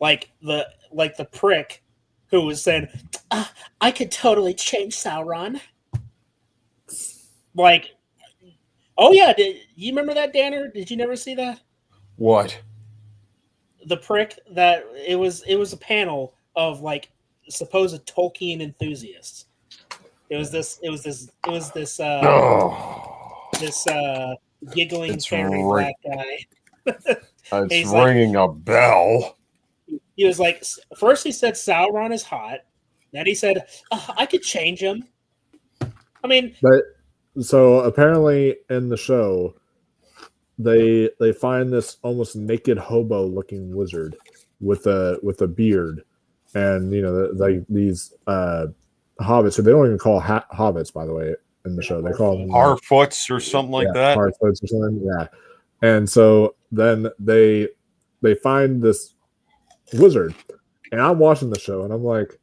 S17: like the prick who was saying, "I could totally change Sauron." Like, oh yeah, did you remember that, Danner? Did you never see that?
S16: What?
S17: The prick that it was a panel of like supposed Tolkien enthusiasts. It was this giggling
S16: It's
S17: fairy black guy.
S16: It's ringing a bell.
S17: He was like, first he said Sauron is hot, then he said I could change him. I mean,
S15: but so apparently in the show, they find this almost naked hobo looking wizard with a beard, and like these hobbits, who they don't even call hobbits, by the way, in the show. They call them
S16: Harfoots or something like that.
S15: Harfoots or something, yeah. And so then they find this wizard, and I'm watching the show, and I'm like,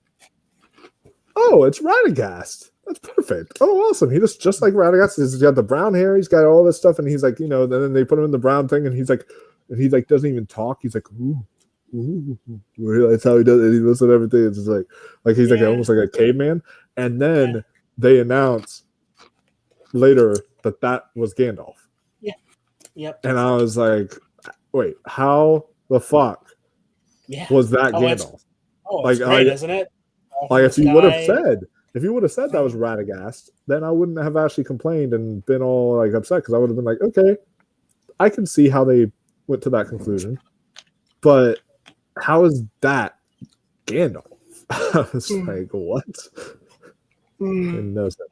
S15: oh, it's Radagast. That's perfect. Oh, awesome. He looks just like Radagast. He's got the brown hair. He's got all this stuff, and he's like, then they put him in the brown thing, and he's like doesn't even talk. He's like, ooh. That's how he does it. He looks at everything. It's just like he's like almost like a caveman. And then they announce later that was Gandalf.
S17: Yeah. Yep.
S15: And I was like, wait, how the fuck was that Gandalf?
S17: It's great, isn't it?
S15: Like if you would have said that was Radagast, then I wouldn't have actually complained and been all like upset, because I would have been like, okay, I can see how they went to that conclusion, but how is that Gandalf? I was like, what? No sense.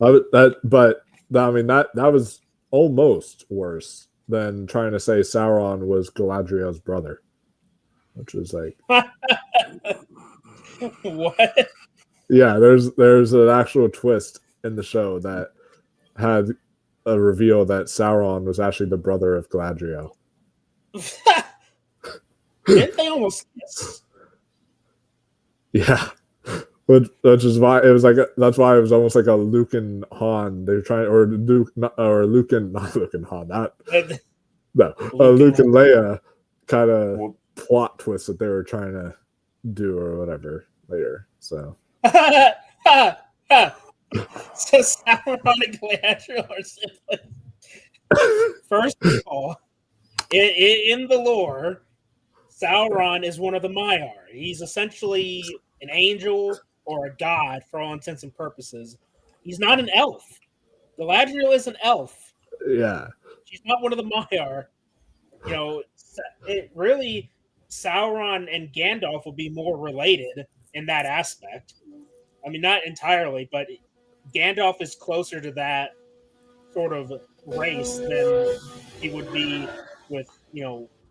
S15: That was almost worse than trying to say Sauron was Galadriel's brother, which was like,
S17: what?
S15: Yeah, there's an actual twist in the show that had a reveal that Sauron was actually the brother of Galadriel.
S17: Didn't they almost kiss?
S15: Yeah, which is why it was like that's why it was almost like a Luke and Han. They were trying, or Luke and Han, Luke and Leia kind of plot twist that they were trying to do or whatever later. So
S17: so Sauron and Galadriel are siblings. First of all, in the lore, Sauron is one of the Maiar. He's essentially an angel or a god for all intents and purposes. He's not an elf. Galadriel is an elf.
S15: Yeah.
S17: She's not one of the Maiar. It really, Sauron and Gandalf will be more related in that aspect. I mean, not entirely, but Gandalf is closer to that sort of race than he would be with,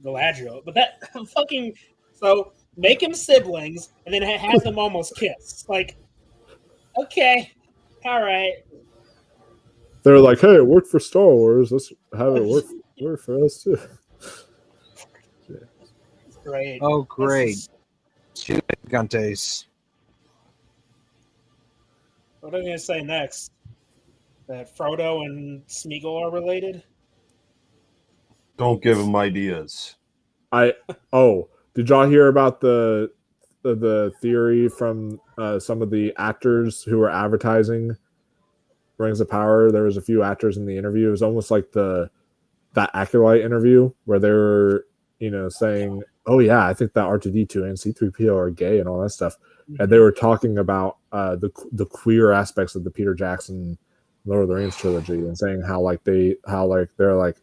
S17: Galadriel. But that fucking, so make him siblings and then have them almost kiss. Like, okay, all right.
S15: They're like, hey, it worked for Star Wars. Let's have it work for us too.
S17: Great.
S18: Oh, great. Gigantes.
S17: What am I going to say next? That Frodo and Smeagol are related?
S16: Don't give him ideas.
S15: Did y'all hear about the theory from some of the actors who were advertising Rings of Power? There was a few actors in the interview. It was almost like that Acolyte interview where they were, saying, oh yeah, I think that R2-D2 and C-3PO are gay and all that stuff. And they were talking about the queer aspects of the Peter Jackson Lord of the Rings trilogy and saying how they're like,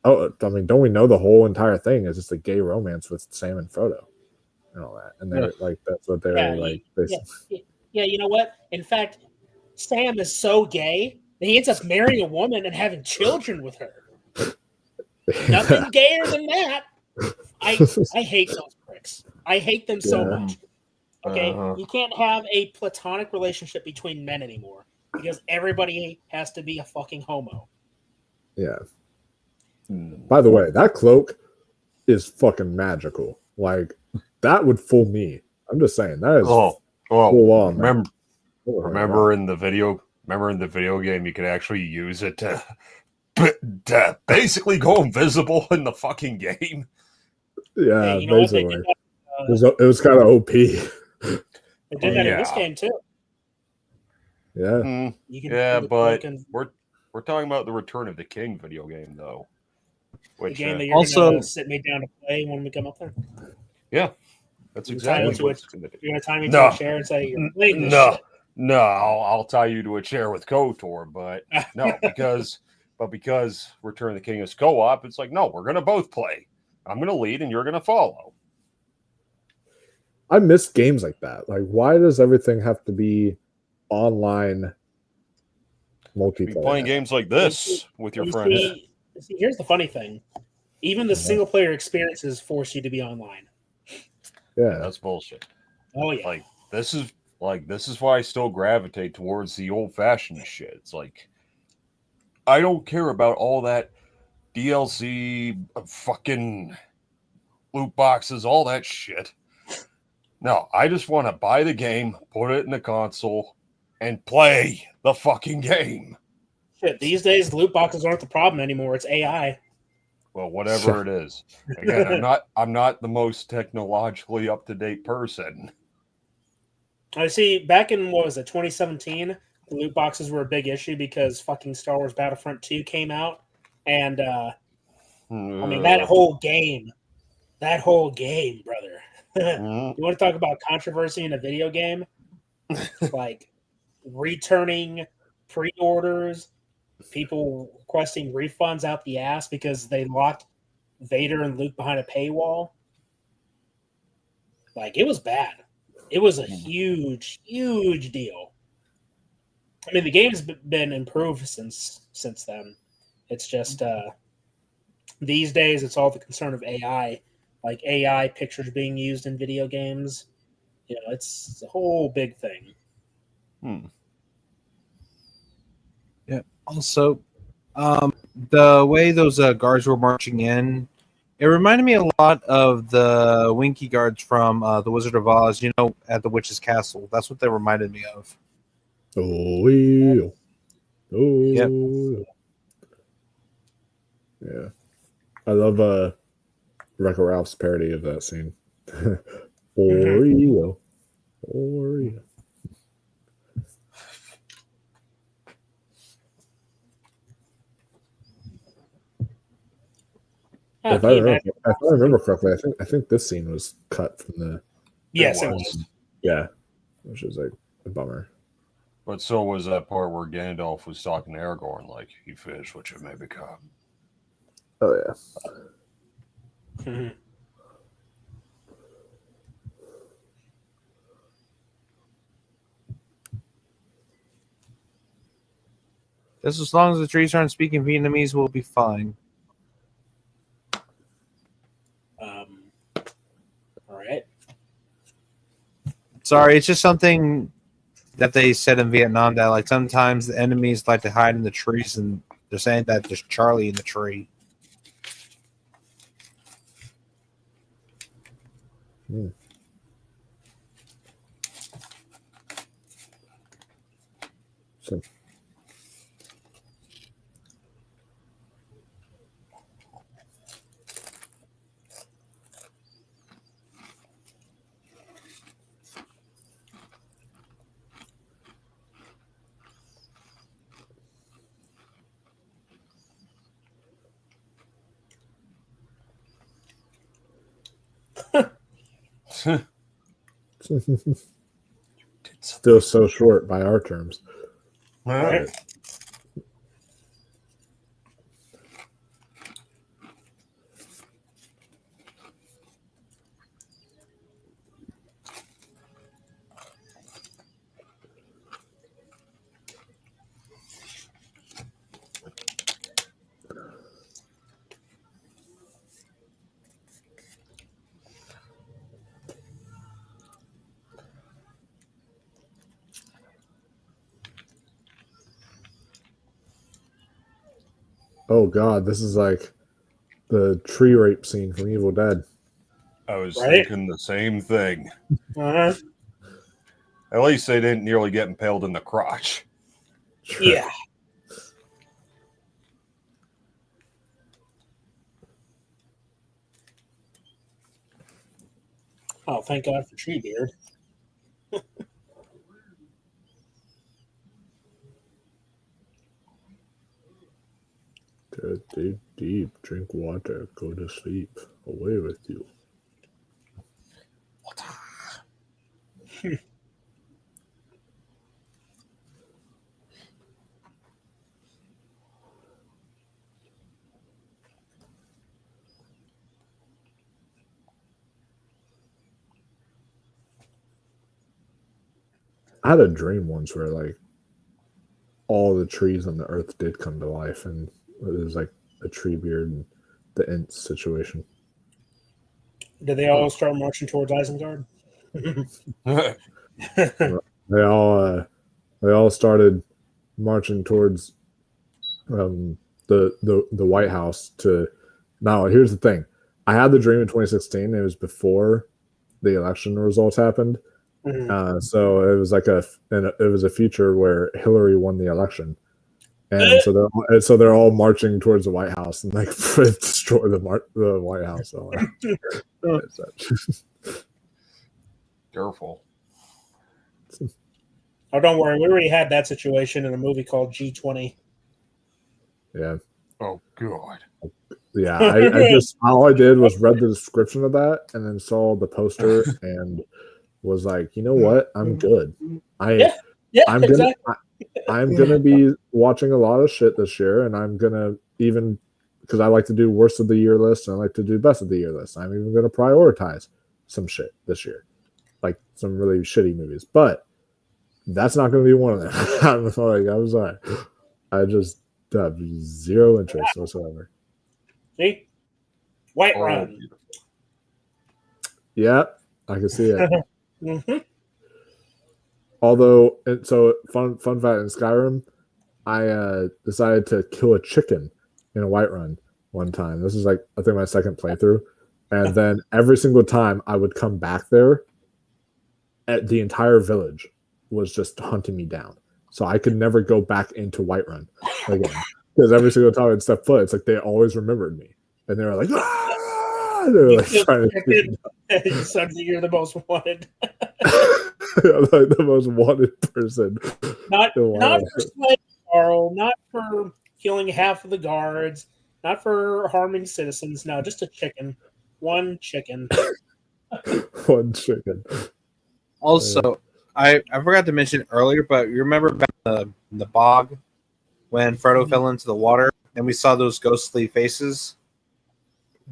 S15: oh, I mean, don't we know the whole entire thing is just a gay romance with Sam and Frodo and all that? And they're like, that's what they're like.
S17: Yeah, you know what? In fact, Sam is so gay that he ends up marrying a woman and having children with her. Nothing gayer than that. I hate those pricks. I hate them so much. Okay, you can't have a platonic relationship between men anymore because everybody has to be a fucking homo.
S15: Yeah. By the way, that cloak is fucking magical. Like that would fool me. I'm just saying that is full on.
S16: Remember in the video game, you could actually use it to basically go invisible in the fucking game.
S15: Yeah,
S17: hey, you know
S15: basically.
S17: what? They did that,
S15: it was kind of OP.
S17: They did that in this game too.
S15: Yeah.
S16: But we're talking about the Return of the King video game, though.
S17: The game that you're gonna sit me down to play when we come up there.
S16: Yeah, that's exactly what's
S17: going to do. You're gonna tie me to a chair and say you're playing this shit.
S16: No, I'll tie you to a chair with KOTOR, but no, because Return of the King is co-op, it's like, no, we're gonna both play. I'm gonna lead and you're gonna follow.
S15: I miss games like that. Like, why does everything have to be online multiplayer?
S16: Be playing games like this with your friends.
S17: See, here's the funny thing. Even the single player experiences force you to be online.
S15: Yeah,
S16: that's bullshit.
S17: Oh yeah.
S16: Like this is why I still gravitate towards the old fashioned shit. It's like I don't care about all that DLC, fucking loot boxes, all that shit. No, I just want to buy the game, put it in the console, and play the fucking game.
S17: Shit, these days loot boxes aren't the problem anymore. It's AI.
S16: Well, whatever it is. Again, I'm not the most technologically up to date person.
S17: I see. Back in 2017, the loot boxes were a big issue because fucking Star Wars Battlefront 2 came out, and I mean that whole game, brother. You want to talk about controversy in a video game? Like returning pre-orders, people requesting refunds out the ass because they locked Vader and Luke behind a paywall. Like it was bad. It was a huge, huge deal. I mean, the game's been improved since then. It's just these days it's all the concern of AI, like AI pictures being used in video games. You know, it's a whole big thing.
S18: Yeah. Also, the way those guards were marching in, it reminded me a lot of the Winky guards from The Wizard of Oz, you know, at the Witch's Castle. That's what they reminded me of.
S15: Yep. Yeah. I love Wreck-It Ralph's parody of that scene. Oreo. Oreo. If I remember correctly, I think this scene was cut from the.
S17: Yes, it was.
S15: Yeah, which is like a bummer.
S16: But so was that part where Gandalf was talking to Aragorn, like, "You finish what you may become."
S15: Oh yeah.
S18: Just as long as the trees aren't speaking Vietnamese, we'll be fine.
S17: All right.
S18: Sorry, it's just something that they said in Vietnam that like sometimes the enemies like to hide in the trees, and they're saying that there's Charlie in the tree.
S15: So. Still so short by our terms.
S16: All right.
S15: Oh God, this is like the tree rape scene from Evil Dead.
S16: I was
S17: Right?
S16: thinking the same thing.
S17: Uh-huh.
S16: At least they didn't nearly get impaled in the crotch.
S17: Yeah. Oh, thank God for Treebeard.
S15: Dig deep, drink water, go to sleep. Away with you. I had a dream once where like all the trees on the earth did come to life, and it was like a tree beard and the Ents situation.
S17: Did they all start marching towards Isengard?
S15: They all started marching towards the White House to. Now here's the thing: I had the dream in 2016. It was before the election results happened. So it was like it was a future where Hillary won the election, and so they're all marching towards the White House and like destroy the White House. So,
S16: Careful.
S17: Oh, don't worry. We already had that situation in a movie called G20.
S15: Yeah.
S16: Oh God.
S15: Yeah, I just all I did was read the description of that and then saw the poster and was like, you know what, I'm good. I'm gonna be watching a lot of shit this year, and I'm gonna even because I like to do worst of the year lists and I like to do best of the year lists. I'm even gonna prioritize some shit this year, like some really shitty movies, but that's not gonna be one of them. I'm sorry. I just have zero interest whatsoever.
S17: See? Whiterun.
S15: Yeah, I can see it.
S17: Mm-hmm.
S15: Although, so fun fact in Skyrim, I decided to kill a chicken in a Whiterun one time. This is like I think my second playthrough, and then every single time I would come back there, the entire village was just hunting me down. So I could never go back into Whiterun again because every single time I'd step foot, it's like they always remembered me, and they were like, ah! They were like trying to.
S17: Suddenly you're the most wanted.
S15: Like the most wanted person.
S17: Not for slaying Carl, not for killing half of the guards, not for harming citizens. No, just a chicken. One chicken.
S15: One chicken.
S18: Also, I forgot to mention earlier, but you remember back in the bog when Frodo fell into the water and we saw those ghostly faces?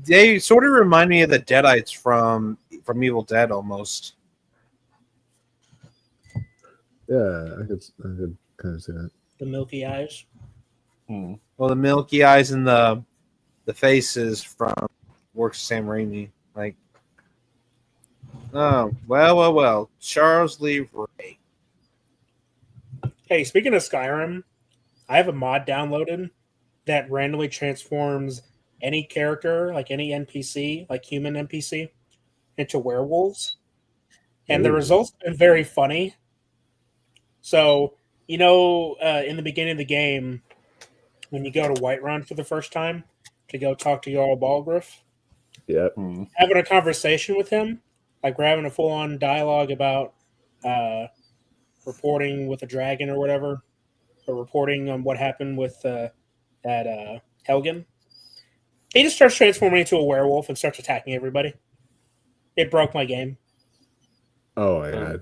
S18: They sort of remind me of the Deadites from Evil Dead almost.
S15: Yeah, I could kind of see that.
S17: The milky eyes.
S18: Well, the milky eyes and the faces from works Sam Raimi. Like, oh, well. Charles Lee Ray.
S17: Hey, speaking of Skyrim, I have a mod downloaded that randomly transforms any character, like any NPC, like human NPC, into werewolves. And the results have been very funny. So, in the beginning of the game, when you go to Whiterun for the first time to go talk to Jarl Balgruuf,
S15: yep.
S17: Having a conversation with him, like we're having a full-on dialogue about reporting with a dragon or whatever, or reporting on what happened with that Helgen. He just starts transforming into a werewolf and starts attacking everybody. It broke my game.
S15: Oh my god.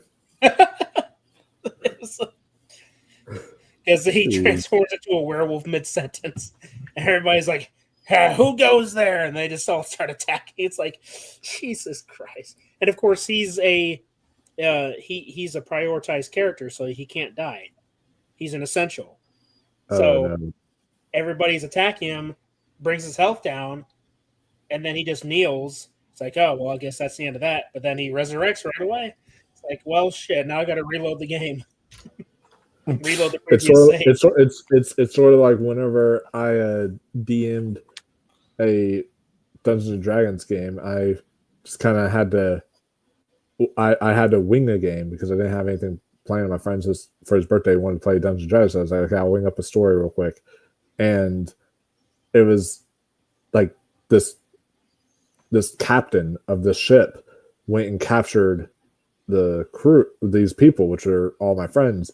S17: Because he transforms into a werewolf mid-sentence. And everybody's like, who goes there? And they just all start attacking. It's like, Jesus Christ. And of course, he's a prioritized character, so he can't die. He's an essential. So everybody's attacking him, brings his health down, and then he just kneels. It's like, oh, well, I guess that's the end of that. But then he resurrects right away. It's like, well, shit, now I got to reload the game. Reload the
S15: It's
S17: previous
S15: sort of,
S17: save.
S15: it's sort of like whenever I DM'd a Dungeons and Dragons game, I just kind of had to I had to wing a game because I didn't have anything planned. My friends for his birthday wanted to play Dungeons and Dragons, so I was like, okay, I'll wing up a story real quick, and it was like this captain of the ship went and captured the crew, these people, which are all my friends,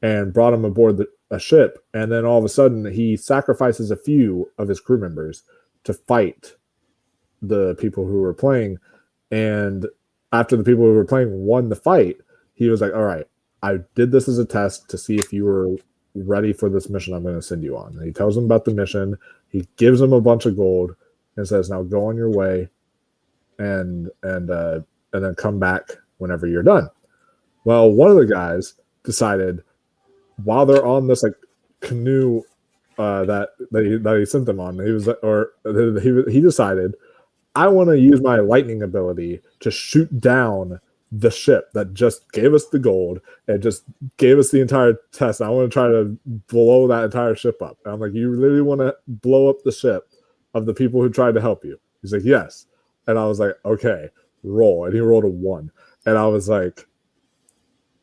S15: and brought them aboard a ship. And then all of a sudden, he sacrifices a few of his crew members to fight the people who were playing. And after the people who were playing won the fight, he was like, all right, I did this as a test to see if you were ready for this mission I'm going to send you on. And he tells them about the mission. He gives them a bunch of gold and says, now go on your way and then come back whenever you're done. Well, one of the guys decided while they're on this like canoe that he sent them on, he decided, I want to use my lightning ability to shoot down the ship that just gave us the gold and just gave us the entire test. I want to try to blow that entire ship up. And I'm like, you really want to blow up the ship of the people who tried to help you? He's like, yes. And I was like, okay, roll. And he rolled a 1. And I was like,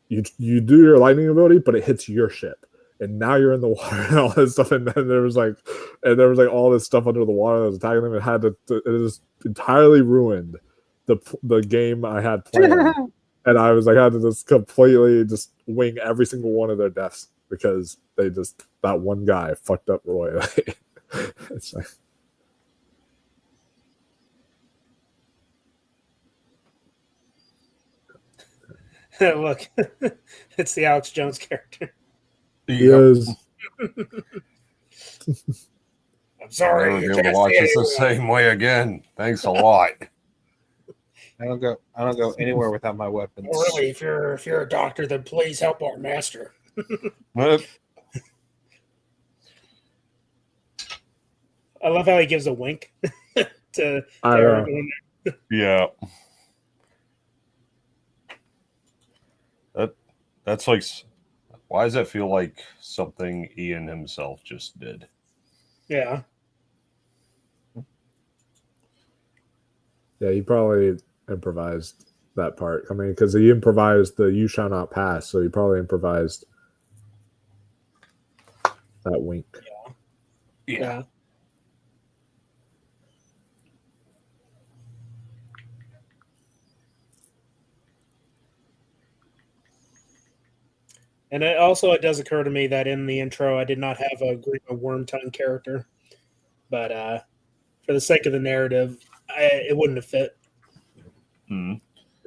S15: you do your lightning ability, but it hits your ship. And now you're in the water and all this stuff. And then there was like all this stuff under the water that was attacking them. It just entirely ruined the game I had planned. And I was like, I had to just completely just wing every single one of their deaths because that one guy fucked up royally. It's like,
S17: Look, it's the Alex Jones character.
S15: Yes.
S16: I'm sorry. I'm never gonna watch this the same way again. Thanks a lot.
S18: I don't go anywhere without my weapons.
S17: Well, really, if you're a doctor, then please help our master. I love how he gives a wink to everyone.
S16: Yeah. That's like, why does that feel like something Ian himself just did?
S17: Yeah.
S15: Yeah, he probably improvised that part. I mean, because he improvised the "You shall not pass," so he probably improvised that wink.
S17: Yeah. And it does occur to me that in the intro, I did not have a Grima Wormtongue character, but for the sake of the narrative, it wouldn't have fit.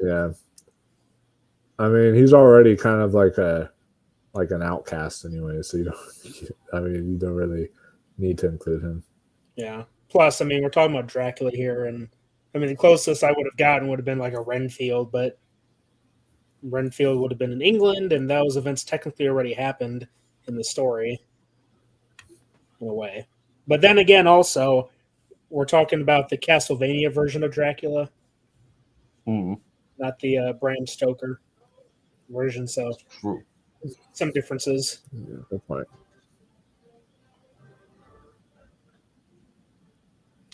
S15: Yeah, I mean, he's already kind of like an outcast anyway, so you don't really need to include him.
S17: Yeah. Plus, I mean, we're talking about Dracula here, and I mean, the closest I would have gotten would have been like a Renfield, but Renfield would have been in England, and those events technically already happened in the story, in a way. But then again, also, we're talking about the Castlevania version of Dracula, not the Bram Stoker version. So, some differences.
S15: Yeah, good point.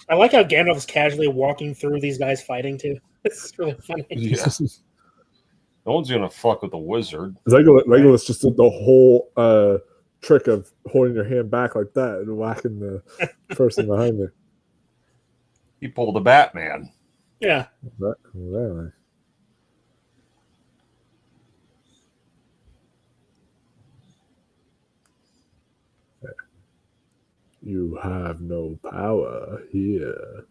S17: I like how Gandalf's casually walking through these guys fighting too. It's really funny.
S16: Yeah. No one's gonna fuck with the wizard.
S15: Legolas just did the whole trick of holding your hand back like that and whacking the person behind you.
S16: He pulled a Batman.
S17: Yeah.
S15: Exactly. You have no power here.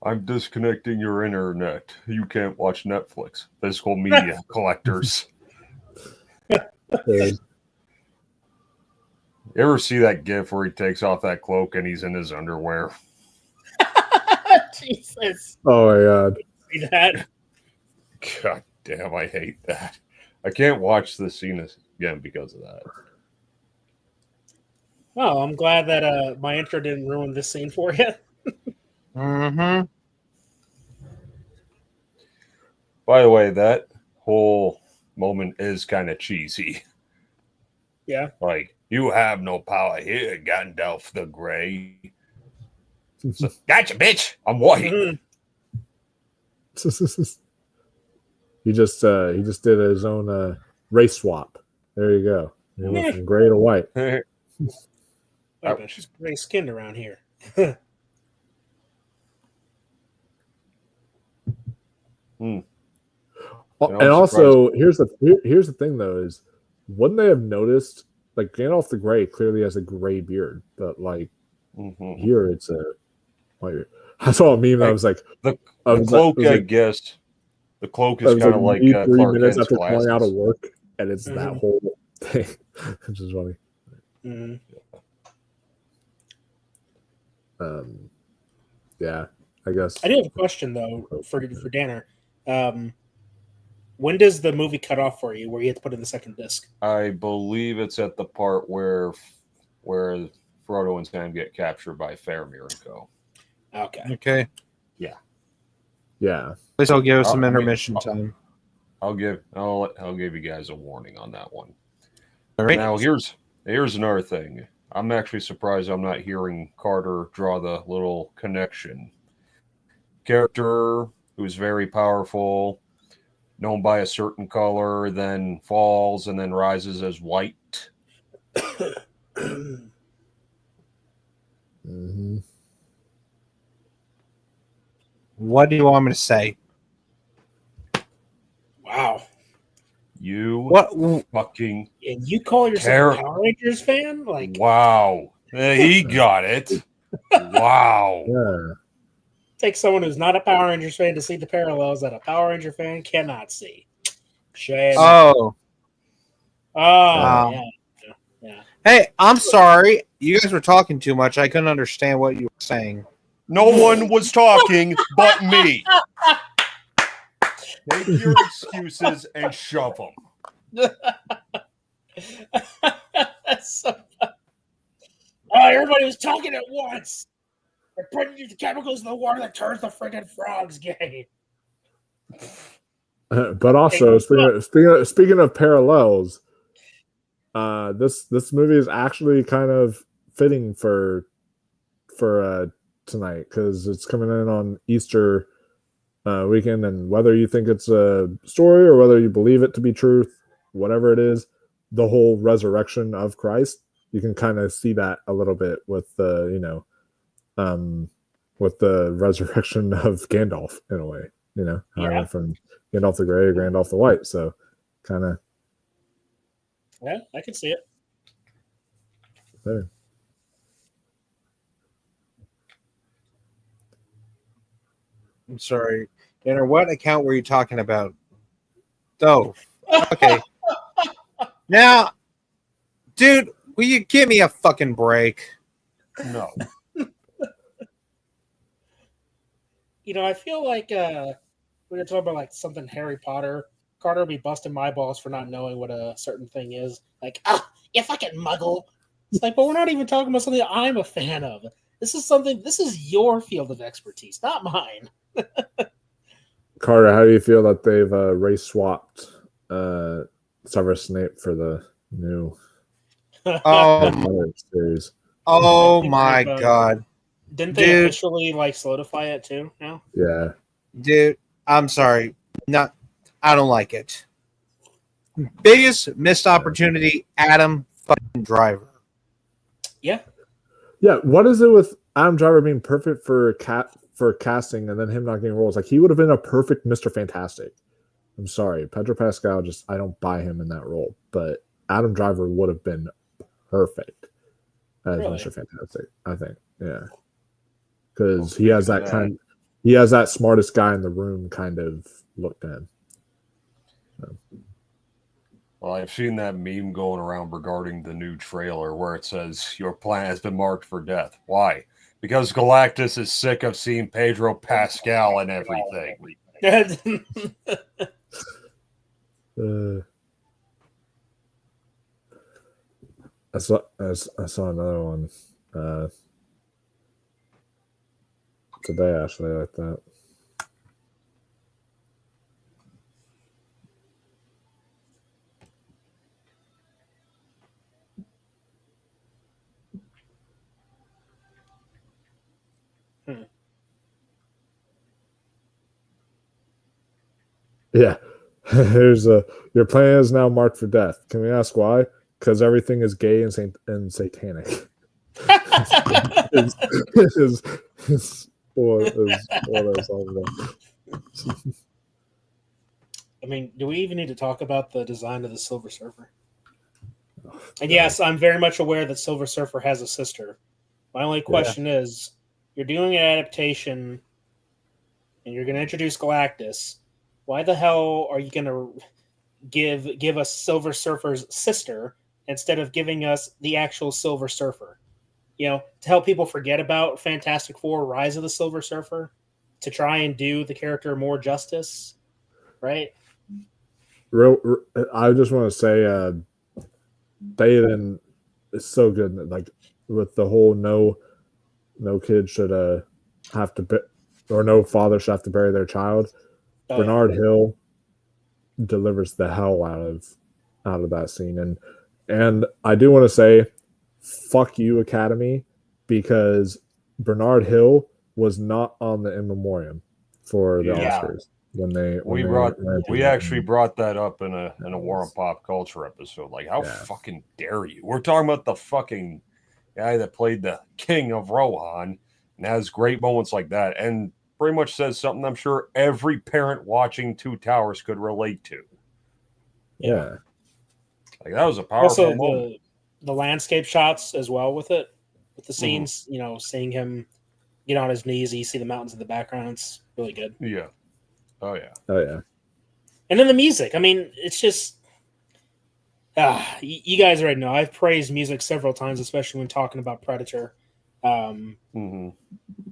S2: I'm disconnecting your internet. You can't watch Netflix. Physical media collectors. You ever see that gif where he takes off that cloak and he's in his underwear?
S17: Jesus.
S15: Oh my god.
S17: See that?
S2: God damn, I hate that. I can't watch this scene again because of that.
S17: Well, I'm glad that my intro didn't ruin this scene for you.
S18: Mm-hmm.
S16: By the way, that whole moment is kind of cheesy.
S17: Yeah.
S16: Like, you have no power here, Gandalf the Grey. So, gotcha, bitch. I'm white.
S15: He just did his own race swap. There you go. He went from gray to white.
S17: Wait a minute, she's gray skinned around here.
S15: And also, here's the ththing though, is wouldn't they have noticed, like, Gandalf the Grey clearly has a gray beard, but like here it's a white beard. I saw a meme that was like
S16: the cloak, I guess. The cloak is kind of like
S15: 3
S16: Clark
S15: minutes
S16: Kent's
S15: after calling out of
S16: glasses.
S15: work, and it's that whole thing, which is funny. Yeah, I guess.
S17: I do have a question though for Danner. When does the movie cut off for you, where you have to put in the second disc?
S16: I believe it's at the part where Frodo and Sam get captured by Faramir and Co.
S17: Okay.
S18: Okay.
S16: Yeah.
S15: Yeah.
S18: At least I'll give us some intermission time.
S16: I'll give you guys a warning on that one.
S18: All right.
S16: Now here's another thing. I'm actually surprised I'm not hearing Carter draw the little connection. Character who's very powerful, known by a certain color, then falls and then rises as white.
S18: What do you want me to say?
S17: Wow.
S16: You fucking
S17: and you call yourself a Power Rangers fan? Like,
S16: wow. He got it. Wow.
S15: Yeah.
S17: Take someone who's not a Power Rangers fan to see the parallels that a Power Ranger fan cannot see. Shame.
S18: Oh.
S17: Yeah.
S18: Hey, I'm sorry. You guys were talking too much. I couldn't understand what you were saying.
S16: No one was talking but me. Take your excuses and shove them.
S17: So, everybody was talking at once. They're putting the chemicals in the water that turns the friggin' frogs gay.
S15: But also, speaking of parallels, this movie is actually kind of fitting for tonight, because it's coming in on Easter weekend, and whether you think it's a story or whether you believe it to be truth, whatever it is, the whole resurrection of Christ, you can kind of see that a little bit with the with the resurrection of Gandalf in a way, from Gandalf the Grey to Gandalf the White. So kind of.
S17: Yeah, I can see it.
S15: There.
S18: I'm sorry. Tanner, what account were you talking about? Oh, okay. Now, dude, will you give me a fucking break?
S16: No.
S17: I feel like we're gonna talk about like something Harry Potter. Carter will be busting my balls for not knowing what a certain thing is. Like, you fucking muggle. It's like, but we're not even talking about something I'm a fan of. This is your field of expertise, not mine.
S15: Carter, how do you feel that they've race swapped Severus Snape for the new series?
S18: Oh my god.
S17: Didn't they officially like solidify it too now?
S15: Yeah.
S18: Dude, I'm sorry. I don't like it. Biggest missed opportunity, Adam fucking Driver.
S17: Yeah.
S15: Yeah, what is it with Adam Driver being perfect for casting and then him not getting roles? Like, he would have been a perfect Mr. Fantastic. I'm sorry, Pedro Pascal, I don't buy him in that role, but Adam Driver would have been perfect as Mr. Fantastic, I think. Yeah. Because he has that smartest guy in the room kind of look to him. So.
S16: Well, I've seen that meme going around regarding the new trailer where it says your plan has been marked for death. Why? Because Galactus is sick of seeing Pedro Pascal and everything.
S15: I saw another one. today, actually, like that. Yeah. Here's your plan is now marked for death. Can we ask why? Because everything is gay and satanic. is what is all about.
S17: I mean, do we even need to talk about the design of the Silver Surfer? And yes, I'm very much aware that Silver Surfer has a sister. My only question is, you're doing an adaptation and you're going to introduce Galactus. Why the hell are you going to give us Silver Surfer's sister instead of giving us the actual Silver Surfer? You know, to help people forget about Fantastic Four: Rise of the Silver Surfer, to try and do the character more justice, right?
S15: I just want to say, Théoden is so good. Like with the whole no kid should have to or no father should have to bury their child. Bernard Hill delivers the hell out of that scene, and I do want to say, fuck you, Academy, because Bernard Hill was not on the in memoriam for the Oscars
S16: we actually brought that up in a War and Pop Culture episode. Like, how fucking dare you? We're talking about the fucking guy that played the King of Rohan and has great moments like that, and pretty much says something I'm sure every parent watching Two Towers could relate to.
S15: Yeah.
S16: Like, that was a powerful
S17: Also,
S16: moment.
S17: the landscape shots as well with the scenes, you know, seeing him get on his knees, you see the mountains in the background. It's really good.
S16: Yeah. Oh, yeah.
S15: Oh, yeah.
S17: And then the music. I mean, it's just... you guys already know. I've praised music several times, especially when talking about Predator.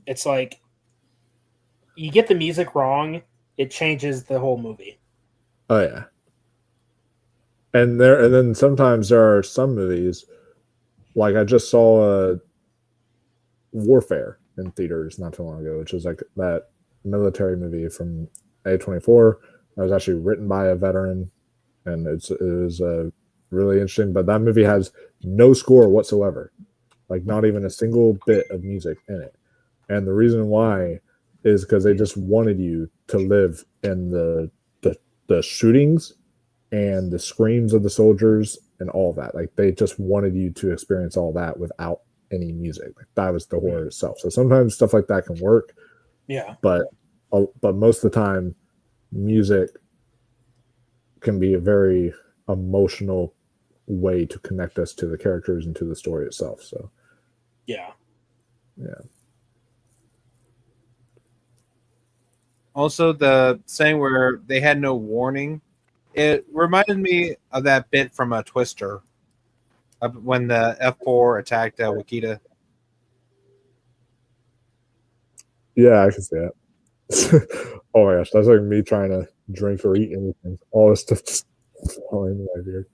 S17: It's like, you get the music wrong, it changes the whole movie.
S15: Oh, yeah. And then sometimes there are some movies, like I just saw Warfare in theaters not too long ago, which is like that military movie from A24. That was actually written by a veteran, and it was really interesting. But that movie has no score whatsoever, like not even a single bit of music in it. And the reason why is because they just wanted you to live in the shootings and the screams of the soldiers and all that. Like they just wanted you to experience all that without any music. Like that was the horror itself. So sometimes stuff like that can work.
S17: Yeah.
S15: But most of the time, music can be a very emotional way to connect us to the characters and to the story itself. So
S17: yeah.
S18: Also, the saying where they had no warning, it reminded me of that bit from a Twister when the F4 attacked Wakita.
S15: Yeah, I can see that. Oh my gosh, that's like me trying to drink or eat anything. All this stuff just falling in my beard.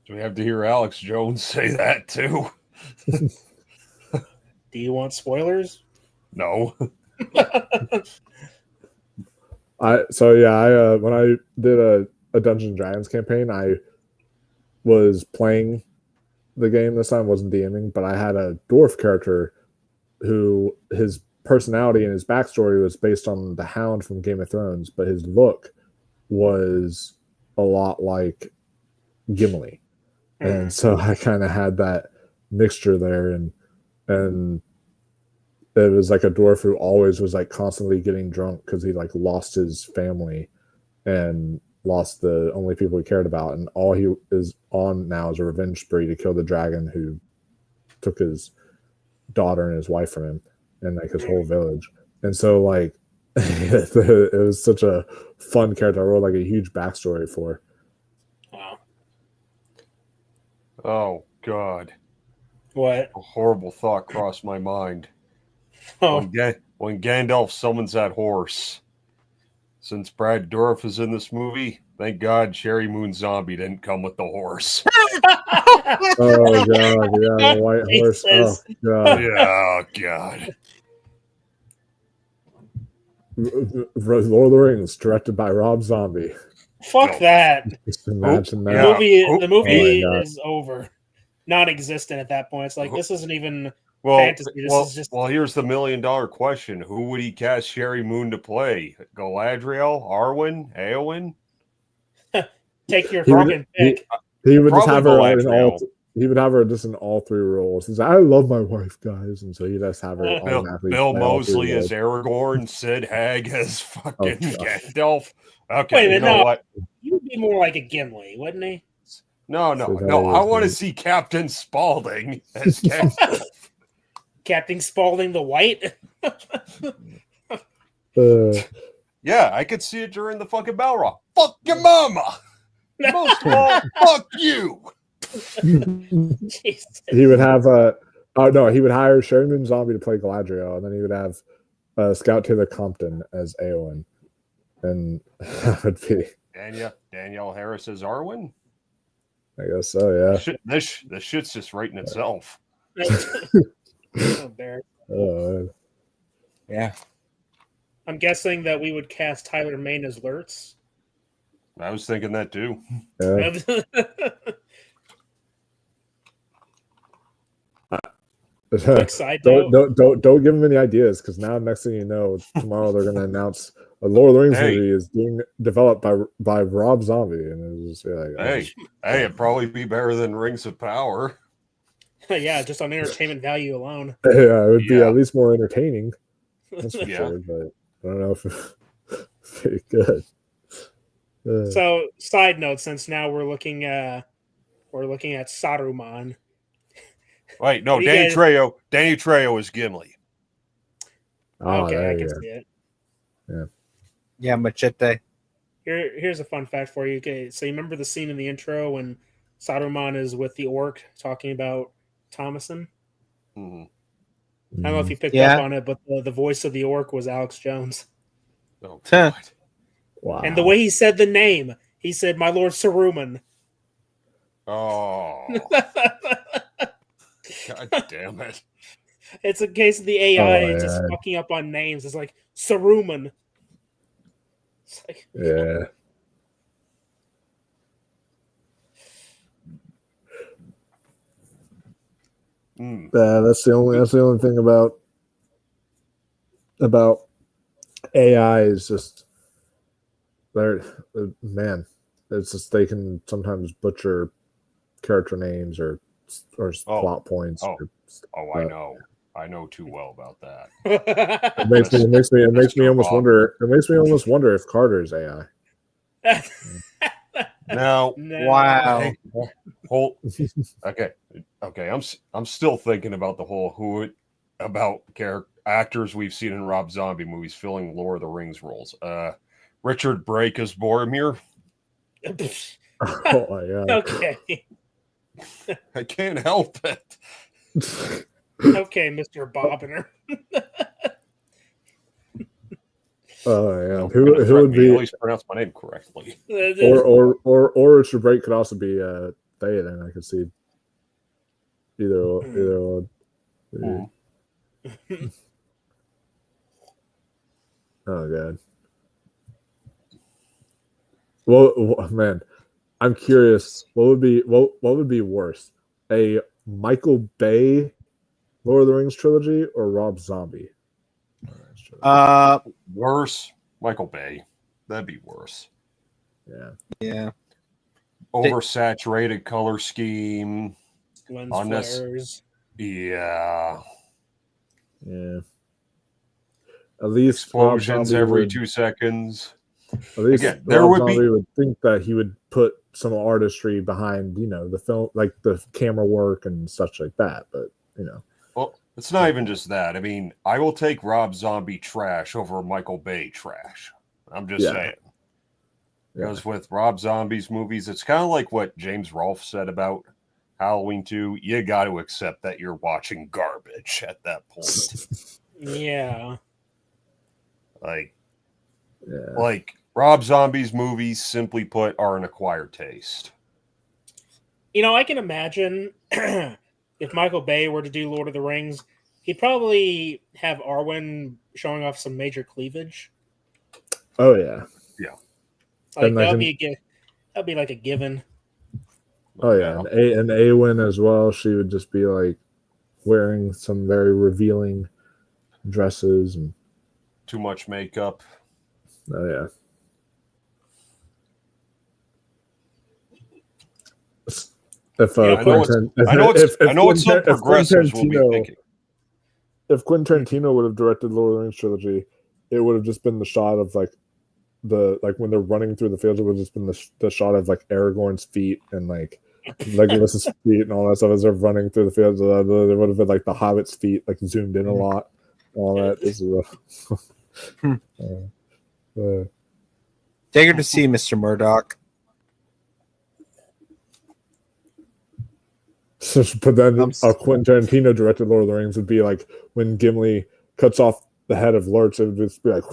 S16: Do we have to hear Alex Jones say that too?
S17: Do you want spoilers?
S16: No.
S15: When I did a Dungeons and Dragons campaign, I was playing the game this time, wasn't DMing, but I had a dwarf character who his personality and his backstory was based on the Hound from Game of Thrones, but his look was a lot like Gimli. And so I kind of had that mixture there, and it was like a dwarf who always was like constantly getting drunk because he like lost his family and lost the only people he cared about, and all he is on now is a revenge spree to kill the dragon who took his daughter and his wife from him and like his whole village. And so like it was such a fun character. I wrote like a huge backstory for.
S17: Wow.
S16: Oh God.
S17: What?
S16: A horrible thought crossed my mind.
S17: Oh.
S16: When Gandalf summons that horse, since Brad Dourif is in this movie, thank God Sherry Moon Zombie didn't come with the horse.
S15: Oh god, yeah, the white horse. Oh god.
S16: Yeah, God.
S15: Lord of the Rings, directed by Rob Zombie.
S17: Fuck that.
S15: Just imagine that.
S17: The movie
S15: Oh,
S17: is over, non-existent at that point. It's like this isn't even
S16: Well,
S17: fantasy. This is just
S16: here's the $1 million question: who would he cast Sherry Moon to play? Galadriel, Arwen, Eowyn?
S17: take your
S15: He would-
S17: fucking pick.
S15: He would just have her
S16: Probably
S15: in all.
S16: Galadriel.
S15: He would have her just in all three roles. He's like, I love my wife, guys, and so he just have her automatically.
S16: Bill
S15: play all three
S16: Moseley
S15: roles.
S16: as Aragorn, Sid Haig as fucking
S15: God.
S16: Gandalf. Okay,
S17: Wait a minute,
S16: you know
S17: no.
S16: what?
S17: He would be more like a Gimli, wouldn't he?
S16: No. I want to see Captain Spaulding as Gandalf.
S17: Captain Spaulding the White.
S16: Yeah, I could see it during the fucking Balrog. Fuck your mama. Most of all, fuck you.
S15: He would have he would hire Sherry Moon Zombie to play Galadriel, and then he would have Scout Taylor Compton as Eowyn, and that would be
S16: Danielle Harris as Arwen.
S15: I guess so. Yeah.
S16: This shit's just writing itself.
S18: Yeah.
S17: I'm guessing that we would cast Tyler Mane as Lurtz.
S16: I was thinking that too.
S15: Yeah.
S17: Quick side
S15: don't give him any ideas, because now next thing you know, tomorrow they're going to announce a Lord of the Rings movie is being developed by Rob Zombie, and it's just like,
S16: hey, it'd probably be better than Rings of Power.
S17: Yeah, just on entertainment value alone.
S15: Yeah, it would be at least more entertaining. That's for
S17: Yeah.
S15: sure, but I don't know if it's very good.
S17: So, side note, since now we're looking at Saruman.
S16: Wait, no,
S17: What do you
S16: Danny
S17: guys-
S16: Trejo. Danny Trejo is Gimli.
S17: Okay,
S15: there
S17: I
S15: you
S17: can
S15: go.
S17: see it.
S18: Yeah, Machete.
S17: Here's a fun fact for you. Okay, so you remember the scene in the intro when Saruman is with the orc talking about Thomason?
S16: Mm-hmm.
S17: I don't know if you picked
S18: Yeah.
S17: up on it, but the voice of the orc was Alex Jones.
S16: Oh,
S18: God.
S15: Wow.
S17: And the way he said the name, he said, "My Lord Saruman."
S16: Oh. God damn it.
S17: It's a case of the AI
S15: Oh,
S17: just
S15: yeah.
S17: fucking up on names. It's like Saruman. It's like,
S15: Yeah. That's the only thing about AI is just man, it's just they can sometimes butcher character names or plot points.
S16: I know too well about that.
S15: It makes me almost wonder. It makes me almost wonder if Carter's AI.
S16: Now,
S18: Wow.
S16: Okay. I'm still thinking about the whole actors we've seen in Rob Zombie movies filling Lord of the Rings roles. Richard Brake as Boromir.
S15: Oh my god.
S17: okay.
S16: I can't help it.
S17: Okay, Mr. Bobbiner.
S15: Oh yeah.
S16: Don't
S15: Who would be?
S16: At least pronounce my name correctly.
S15: Or Richard Brake could also be Theoden. I could see either one. Oh god. Well, man, I'm curious. What would be worse, a Michael Bay Lord of the Rings trilogy or Rob Zombie?
S16: Worse. Michael Bay. That'd be worse.
S15: Yeah.
S18: Yeah.
S16: Oversaturated color scheme.
S17: Lens
S16: Unnecessary.
S17: flares.
S16: Yeah.
S15: Yeah. At least
S16: Explosions
S15: Rob Zombie
S16: every
S15: would,
S16: 2 seconds.
S15: At least
S16: Again, there
S15: Rob
S16: would
S15: Zombie
S16: be.
S15: would think that he would put some artistry behind, the film, like the camera work and such like that. But
S16: Well, it's not even just that. I mean, I will take Rob Zombie trash over Michael Bay trash. I'm just saying. Because with Rob Zombie's movies, it's kind of like what James Rolfe said about Halloween 2. You got to accept that you're watching garbage at that point.
S17: Yeah.
S16: Like Rob Zombie's movies, simply put, are an acquired taste.
S17: You know, I can imagine if Michael Bay were to do Lord of the Rings, he'd probably have Arwen showing off some major cleavage.
S15: Oh yeah.
S16: Yeah.
S17: Like that'd be like a given.
S15: Oh yeah, and Awen as well. She would just be like wearing some very revealing dresses and
S16: too much makeup.
S15: Oh yeah. If Quentin Tarantino would have directed Lord of the Rings trilogy, it would have just been the shot of like when they're running through the fields, it would have just been the shot of like Aragorn's feet and like Legolas's feet and all that stuff as they're running through the fields. It would have been like the Hobbit's feet, like zoomed in a lot. All that. This is
S18: Dagger to see, Mr. Murdoch.
S15: But then a Quentin Tarantino directed Lord of the Rings would be like when Gimli cuts off the head of Lurch, it would just be like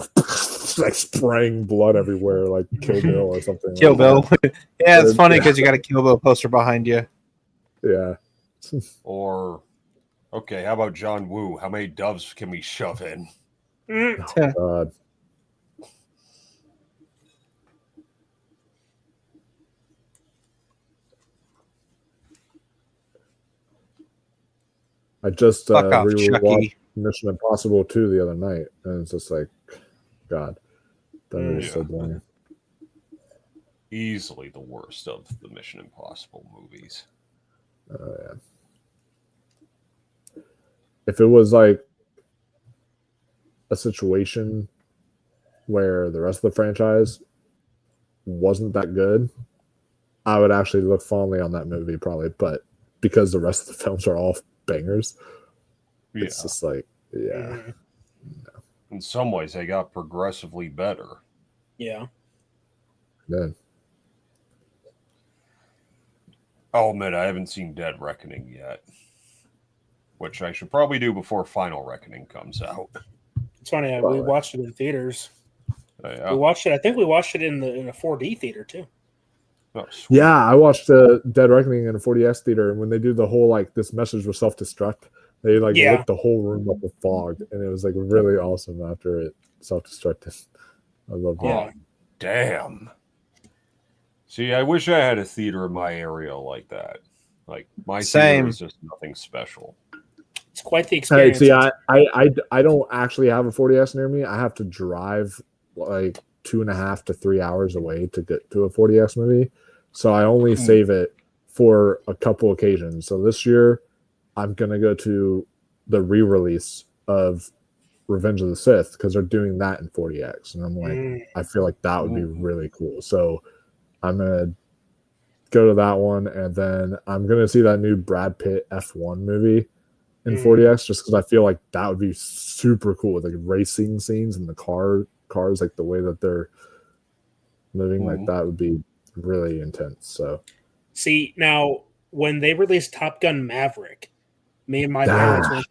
S15: like spraying blood everywhere, like Kill Bill or something.
S18: Kill Bill. Yeah, it's funny because you got a Kill Bill poster behind you.
S15: Yeah.
S16: Or, okay, how about John Woo? How many doves can we shove in?
S15: Oh, God. I just rewatched Mission Impossible 2 the other night, and it's just like, God, that is so boring.
S16: Easily the worst of the Mission Impossible movies.
S15: Yeah. If it was like a situation where the rest of the franchise wasn't that good, I would actually look fondly on that movie probably, but because the rest of the films are all bangers, it's just like, yeah.
S16: In some ways, they got progressively better.
S17: Yeah.
S15: Then
S16: I'll admit I haven't seen Dead Reckoning yet, which I should probably do before Final Reckoning comes out.
S17: It's funny. We watched it in theaters.
S16: Yeah.
S17: We watched it. I think we watched it in a 4D theater too.
S16: Oh,
S15: yeah, I watched Dead Reckoning in a 40S theater, and when they do the whole like this message was self-destruct, they like lit the whole room up with fog, and it was like really awesome after it self-destructed. I love that.
S16: Oh, damn. See, I wish I had a theater in my area like that. Like my theater is just nothing special.
S17: It's quite the experience.
S15: Hey, see, I don't actually have a 40S near me. I have to drive like 2.5 to 3 hours away to get to a 40S movie. So I only save it for a couple occasions. So this year I'm going to go to the re-release of Revenge of the Sith because they're doing that in 40X. And I'm like, I feel like that would be really cool. So I'm going to go to that one. And then I'm going to see that new Brad Pitt F1 movie in 40X just because I feel like that would be super cool with like racing scenes and the cars, like the way that they're living, like that would be really intense. So
S17: see, now when they released Top Gun Maverick, me and my parents went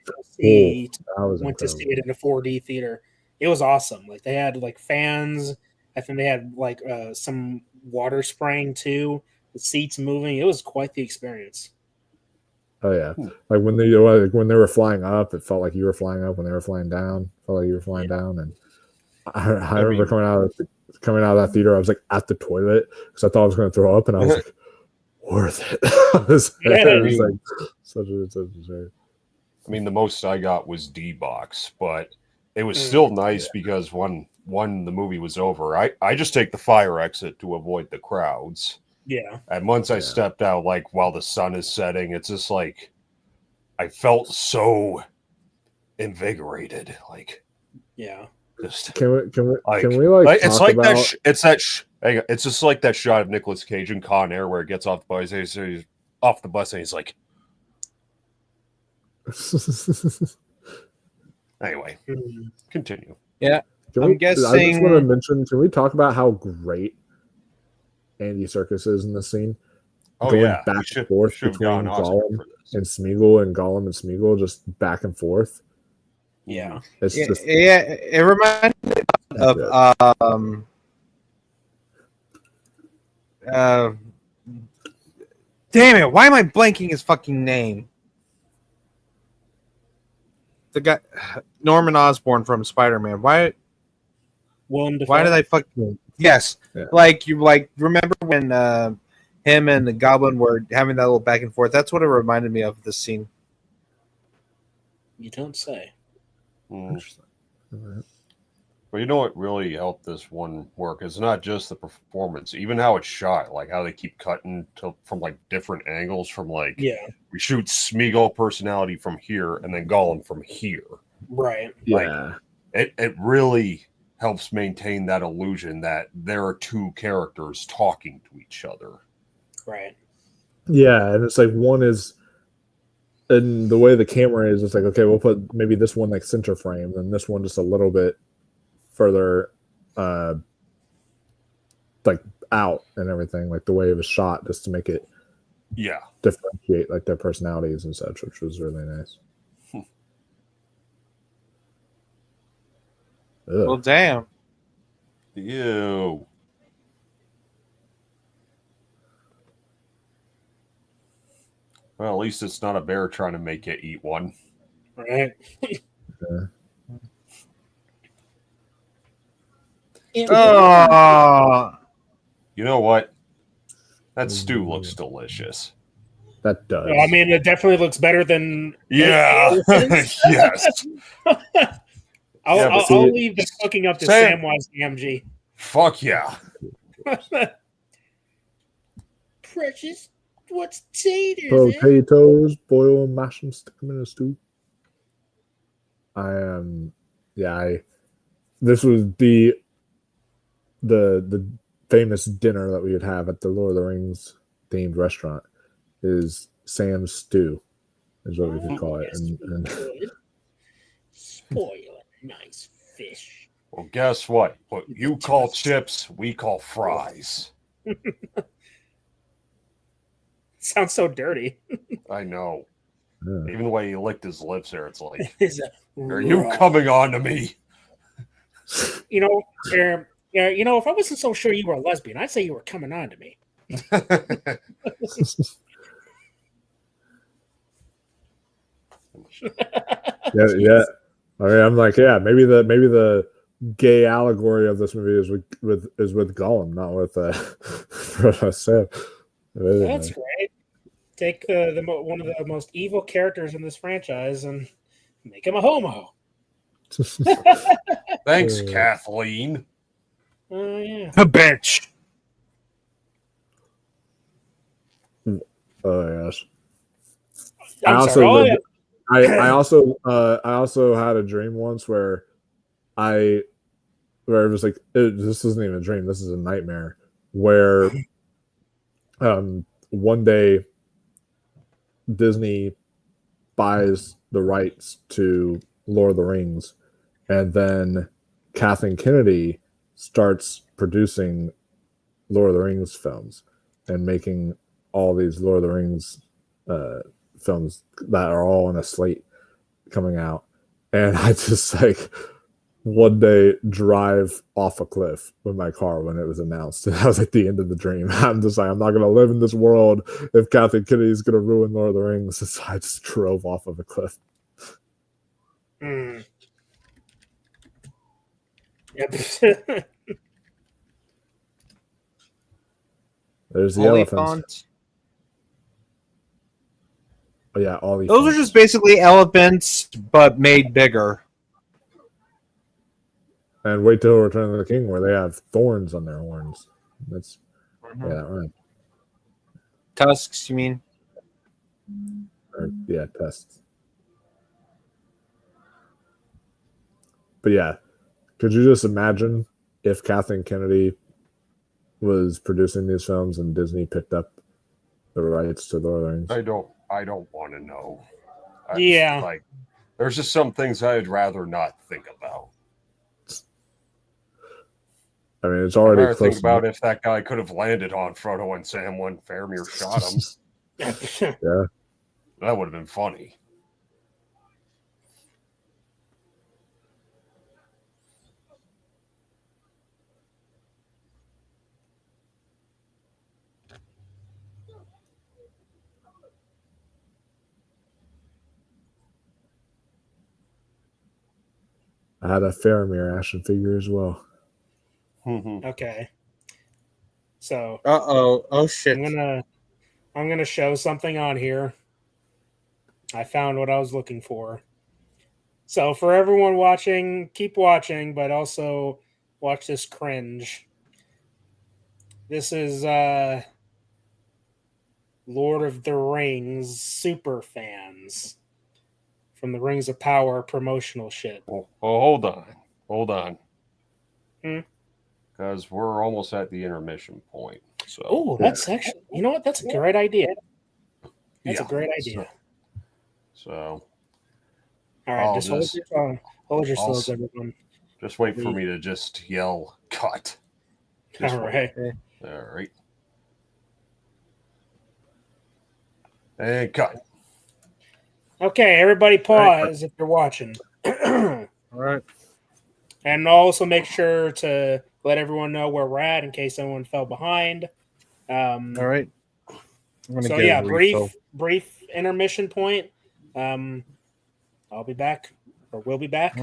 S17: to see it in a 4D theater. It was awesome. Like they had like fans. I think they had like some water spraying too. The seats moving. It was quite the experience.
S15: Oh yeah, like when they were flying up, it felt like you were flying up. When they were flying down, it felt like you were flying down. And I remember coming out of that theater, I was like at the toilet because I thought I was going to throw up, and I was like, worth it. It was like such a
S16: I mean, the most I got was D-Box, but it was still nice because when the movie was over, I just take the fire exit to avoid the crowds.
S17: Yeah.
S16: And once I stepped out, like while the sun is setting, it's just like I felt so invigorated. Like, just
S15: can we
S16: it's like about... it's just like that shot of Nicolas Cage in Con Air where he gets off the bus. He's off the bus and he's like. Anyway, continue.
S18: Yeah,
S15: I'm guessing. I just want to mention. Can we talk about how great Andy Serkis is in this scene? Going back and forth between Gollum and Smeagol, just back and forth.
S17: Yeah.
S15: It's just
S18: it reminds me of damn it, why am I blanking his fucking name? The guy Norman Osborn from Spider-Man. Why did I fucking yes.
S15: Yeah.
S18: Like you remember when him and the Goblin were having that little back and forth? That's what it reminded me of this scene.
S17: You don't say.
S16: Interesting. But you know what really helped this one work? It's not just the performance, even how it's shot, like how they keep cutting from like different angles. From like, we shoot Smeagol personality from here, and then Gollum from here.
S17: Right.
S15: Yeah.
S16: Like, it really helps maintain that illusion that there are two characters talking to each other.
S17: Right.
S15: Yeah, and it's like one is, and the way the camera is, it's like, okay, we'll put maybe this one like center frame, and this one just a little bit further like out and everything, like the way it was shot, just to make it differentiate like their personalities and such, which was really nice.
S18: Well, damn.
S16: Ew. Well, at least it's not a bear trying to make you eat one.
S17: Right.
S18: Oh.
S16: You know what? That stew looks delicious.
S15: That does.
S17: I mean, it definitely looks better than.
S16: Yeah. Yes.
S17: I'll leave the cooking up to Samwise Gamgee.
S16: Fuck yeah.
S17: Precious, what's taters?
S15: Potatoes, boil them, mash them, stick them in a stew. This would be the famous dinner that we would have at the Lord of the Rings themed restaurant is Sam's stew, is what we could call it. And
S17: spoil a nice fish.
S16: Well, guess what? What you call chips, we call fries.
S17: Sounds so dirty.
S16: I know. Even the way he licked his lips there, it's like, are
S17: you
S16: you coming on to me?
S17: You know, if I wasn't so sure you were a lesbian, I'd say you were coming on to me.
S15: yeah. I mean, I'm like, maybe the gay allegory of this movie is with Gollum, not with Sam.
S17: That's great. Take one of the most evil characters in this franchise and make him a homo.
S16: Thanks, Kathleen.
S17: Yeah.
S18: A bitch.
S15: Oh yes.
S17: I
S15: also had a dream once where it was like this isn't even a dream. This is a nightmare where one day Disney buys the rights to Lord of the Rings, and then Kathleen Kennedy starts producing Lord of the Rings films and making all these Lord of the Rings films that are all in a slate coming out. And I just like one day drive off a cliff with my car when it was announced. And that was like the end of the dream. I'm just like, I'm not going to live in this world if Kathleen Kennedy is going to ruin Lord of the Rings. So I just drove off of a cliff.
S17: Mm. Yep.
S15: There's the elephants. Oh yeah, all
S18: those are just basically elephants, but made bigger.
S15: And wait till Return of the King, where they have thorns on their horns. That's right.
S18: Tusks, you mean?
S15: Tusks. But yeah, could you just imagine if Kathleen Kennedy was producing these films and Disney picked up the rights to Lord of the Rings?
S16: I don't want to know.
S17: Yeah.
S16: There's just some things I'd rather not think about.
S15: I mean, it's already close.
S16: Think about if that guy could have landed on Frodo and Sam when Faramir shot him.
S15: Yeah.
S16: That would have been funny.
S15: I had a Faramir action figure as well.
S17: Okay. So.
S18: Oh shit.
S17: I'm gonna show something on here. I found what I was looking for. So for everyone watching, keep watching, but also watch this cringe. This is Lord of the Rings super fans from the Rings of Power promotional shit.
S16: Oh, hold on.
S17: Hmm?
S16: Because we're almost at the intermission point. So.
S17: Oh, that's actually, you know what? That's a great idea. That's
S16: Yeah.
S17: a great idea.
S16: So.
S17: All right, just hold your phone. Hold your stills, everyone.
S16: Just wait for me to just yell cut.
S17: All right.
S16: All right. And cut.
S17: Okay, everybody pause if you're watching.
S18: All right.
S17: And also make sure to let everyone know where we're at in case anyone fell behind.
S18: All right.
S17: So yeah, brief intermission point. I'll be back, or we'll be back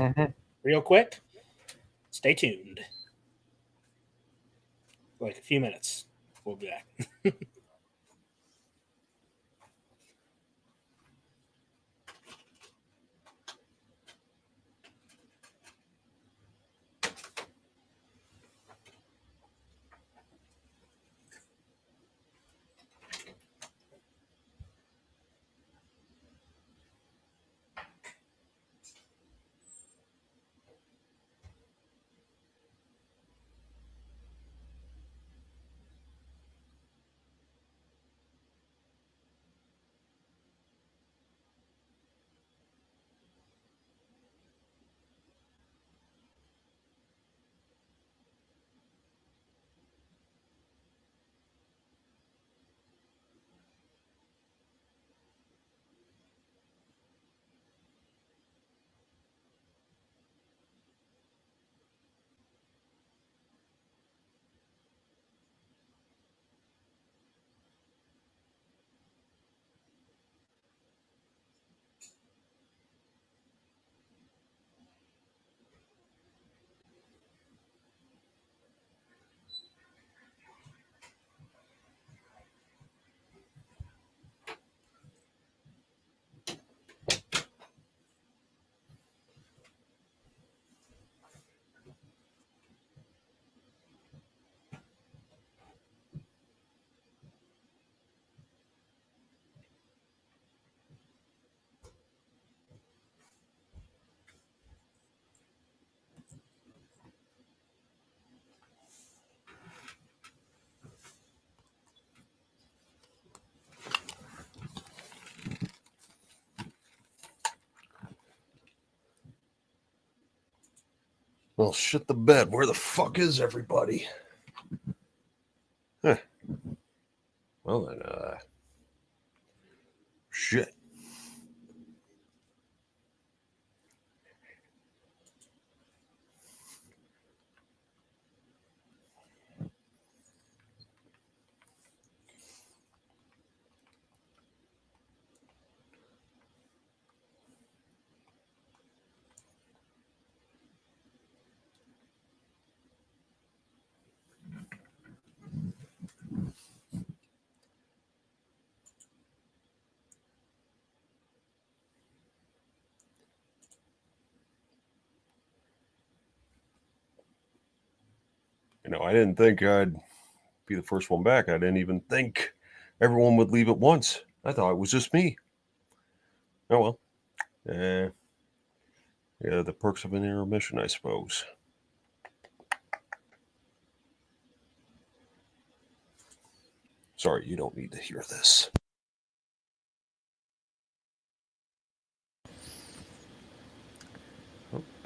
S17: real quick. Stay tuned. Like a few minutes. We'll be back.
S16: Well, shit the bed. Where the fuck is everybody? Huh. Well then, shit. You know, I didn't think I'd be the first one back. I didn't even think everyone would leave at once. I thought it was just me. Oh well. Yeah, the perks of an intermission, I suppose. Sorry, you don't need to hear this.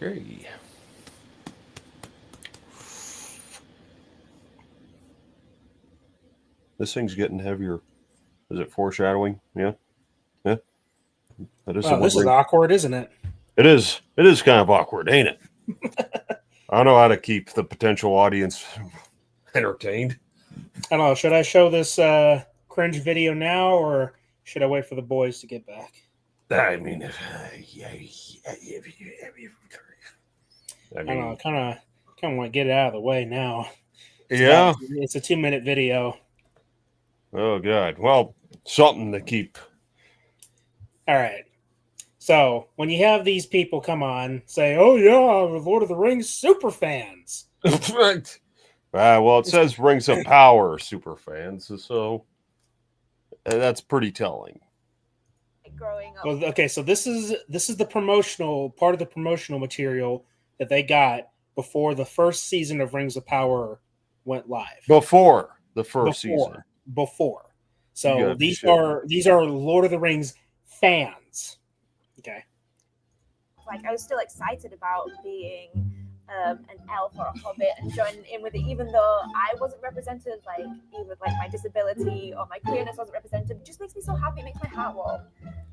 S16: Okay. This thing's getting heavier. Is it foreshadowing? Yeah. Yeah.
S17: This is awkward, isn't it?
S16: It is. It is kind of awkward, ain't it? I don't know how to keep the potential audience entertained.
S17: I don't know. Should I show this cringe video now, or should I wait for the boys to get back?
S16: I mean, I
S17: I don't know.
S16: mean,
S17: Kind of want to get it out of the way now.
S16: yeah.
S17: It's a 2-minute video.
S16: Oh god. Well, something to keep.
S17: All right. So when you have these people come on, say, "Oh yeah, we're Lord of the Rings super fans,"
S16: Well, it says Rings of Power super fans, so that's pretty telling.
S19: Growing up.
S17: Well, okay, so this is the promotional part of the promotional material that they got before the first season of Rings of Power went live.
S16: Before the first season.
S17: Before.
S16: You
S17: So
S16: gotta be
S17: these
S16: shitting.
S17: are Lord of the Rings fans. Okay.
S19: Like I was still excited about being an elf or a hobbit and joining in with it, even though I wasn't represented, like even like my disability or my queerness wasn't represented. It just makes me so happy. It makes my heart warm.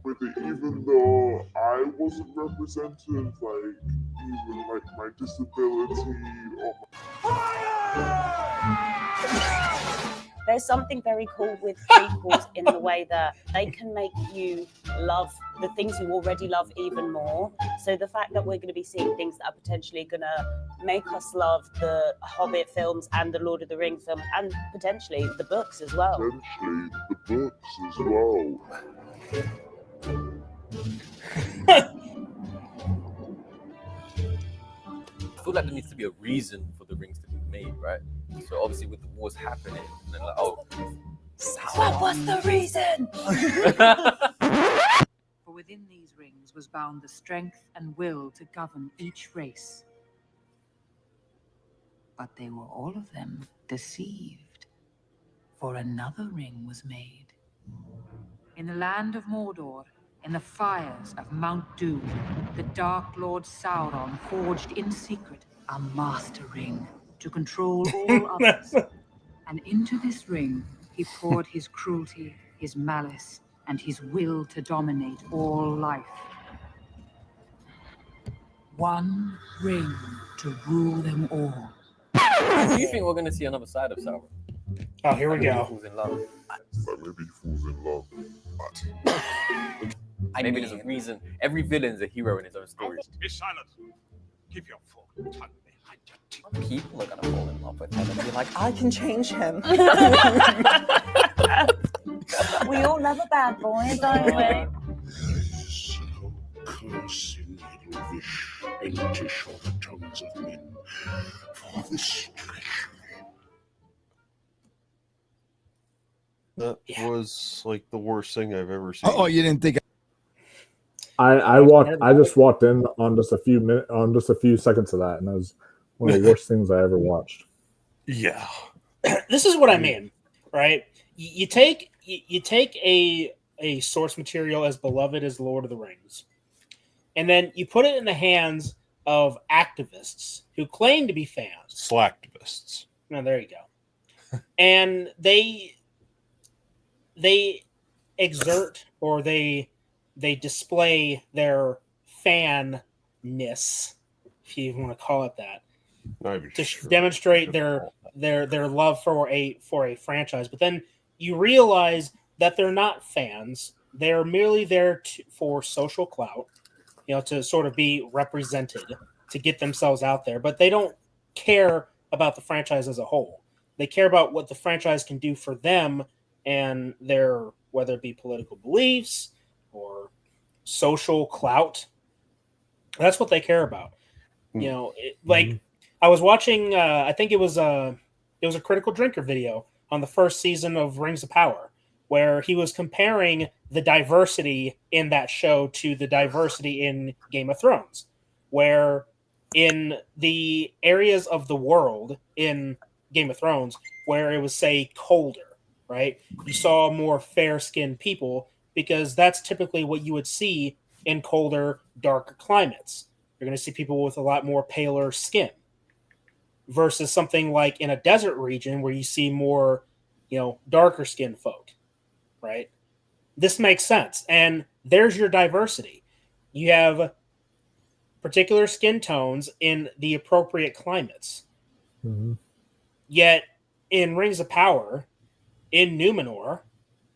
S2: With it, even though I wasn't represented, like even like my disability or
S20: There's something very cool with prequels in the way that they can make you love the things you already love even more. So the fact that we're going to be seeing things that are potentially going to make us love the Hobbit films and the Lord of the Rings films and potentially the books as well.
S2: potentially the books as well.
S21: I feel like there needs to be a reason for the rings to be made, right? So obviously with the wars happening, and then like, oh,
S20: What was the reason?
S22: For within these rings was bound the strength and will to govern each race. But they were all of them deceived, for another ring was made. In the land of Mordor, in the fires of Mount Doom, the Dark Lord Sauron forged in secret a master ring to control all others. And into this ring, he poured his cruelty, his malice, and his will to dominate all life. One ring to rule them all.
S21: do you think we're going to see another side of Sauron?
S17: Oh, here we
S21: Maybe
S17: go.
S21: he falls in love.
S2: Like maybe he falls in love. But
S21: Maybe there's a reason. Every villain's a hero in his own story.
S14: Be silent. Keep your full tongue behind your teeth.
S21: People are going to fall in love with him and be like, I can change him.
S20: We all love a bad boy, don't we?
S2: cursing evil wish entish on the tongues of men for this treachery.
S16: That was like the worst thing I've ever seen.
S23: Oh, you didn't think
S15: I just walked in on just a few seconds of that, and that was one of the worst things I ever watched.
S16: Yeah.
S17: This is what I mean, right? You take a source material as beloved as Lord of the Rings, and then you put it in the hands of activists who claim to be fans.
S16: Slacktivists.
S17: No, there you go. And they exert or they display their fanness, if you want to call it that, to demonstrate their love for a franchise. But then you realize that they're not fans; they're merely there for social clout, to sort of be represented, to get themselves out there. But they don't care about the franchise as a whole. They care about what the franchise can do for them and their, whether it be political beliefs or social clout. That's what they care about. I was watching, I think it was a Critical Drinker video on the first season of Rings of Power, where he was comparing the diversity in that show to the diversity in Game of Thrones, where in the areas of the world in Game of Thrones where it was, say, colder, right? You saw more fair-skinned people because that's typically what you would see in colder, darker climates. You're going to see people with a lot more paler skin versus something like in a desert region where you see more, darker skinned folk, right? This makes sense. And there's your diversity. You have particular skin tones in the appropriate climates.
S15: Mm-hmm.
S17: Yet in Rings of Power, in Numenor,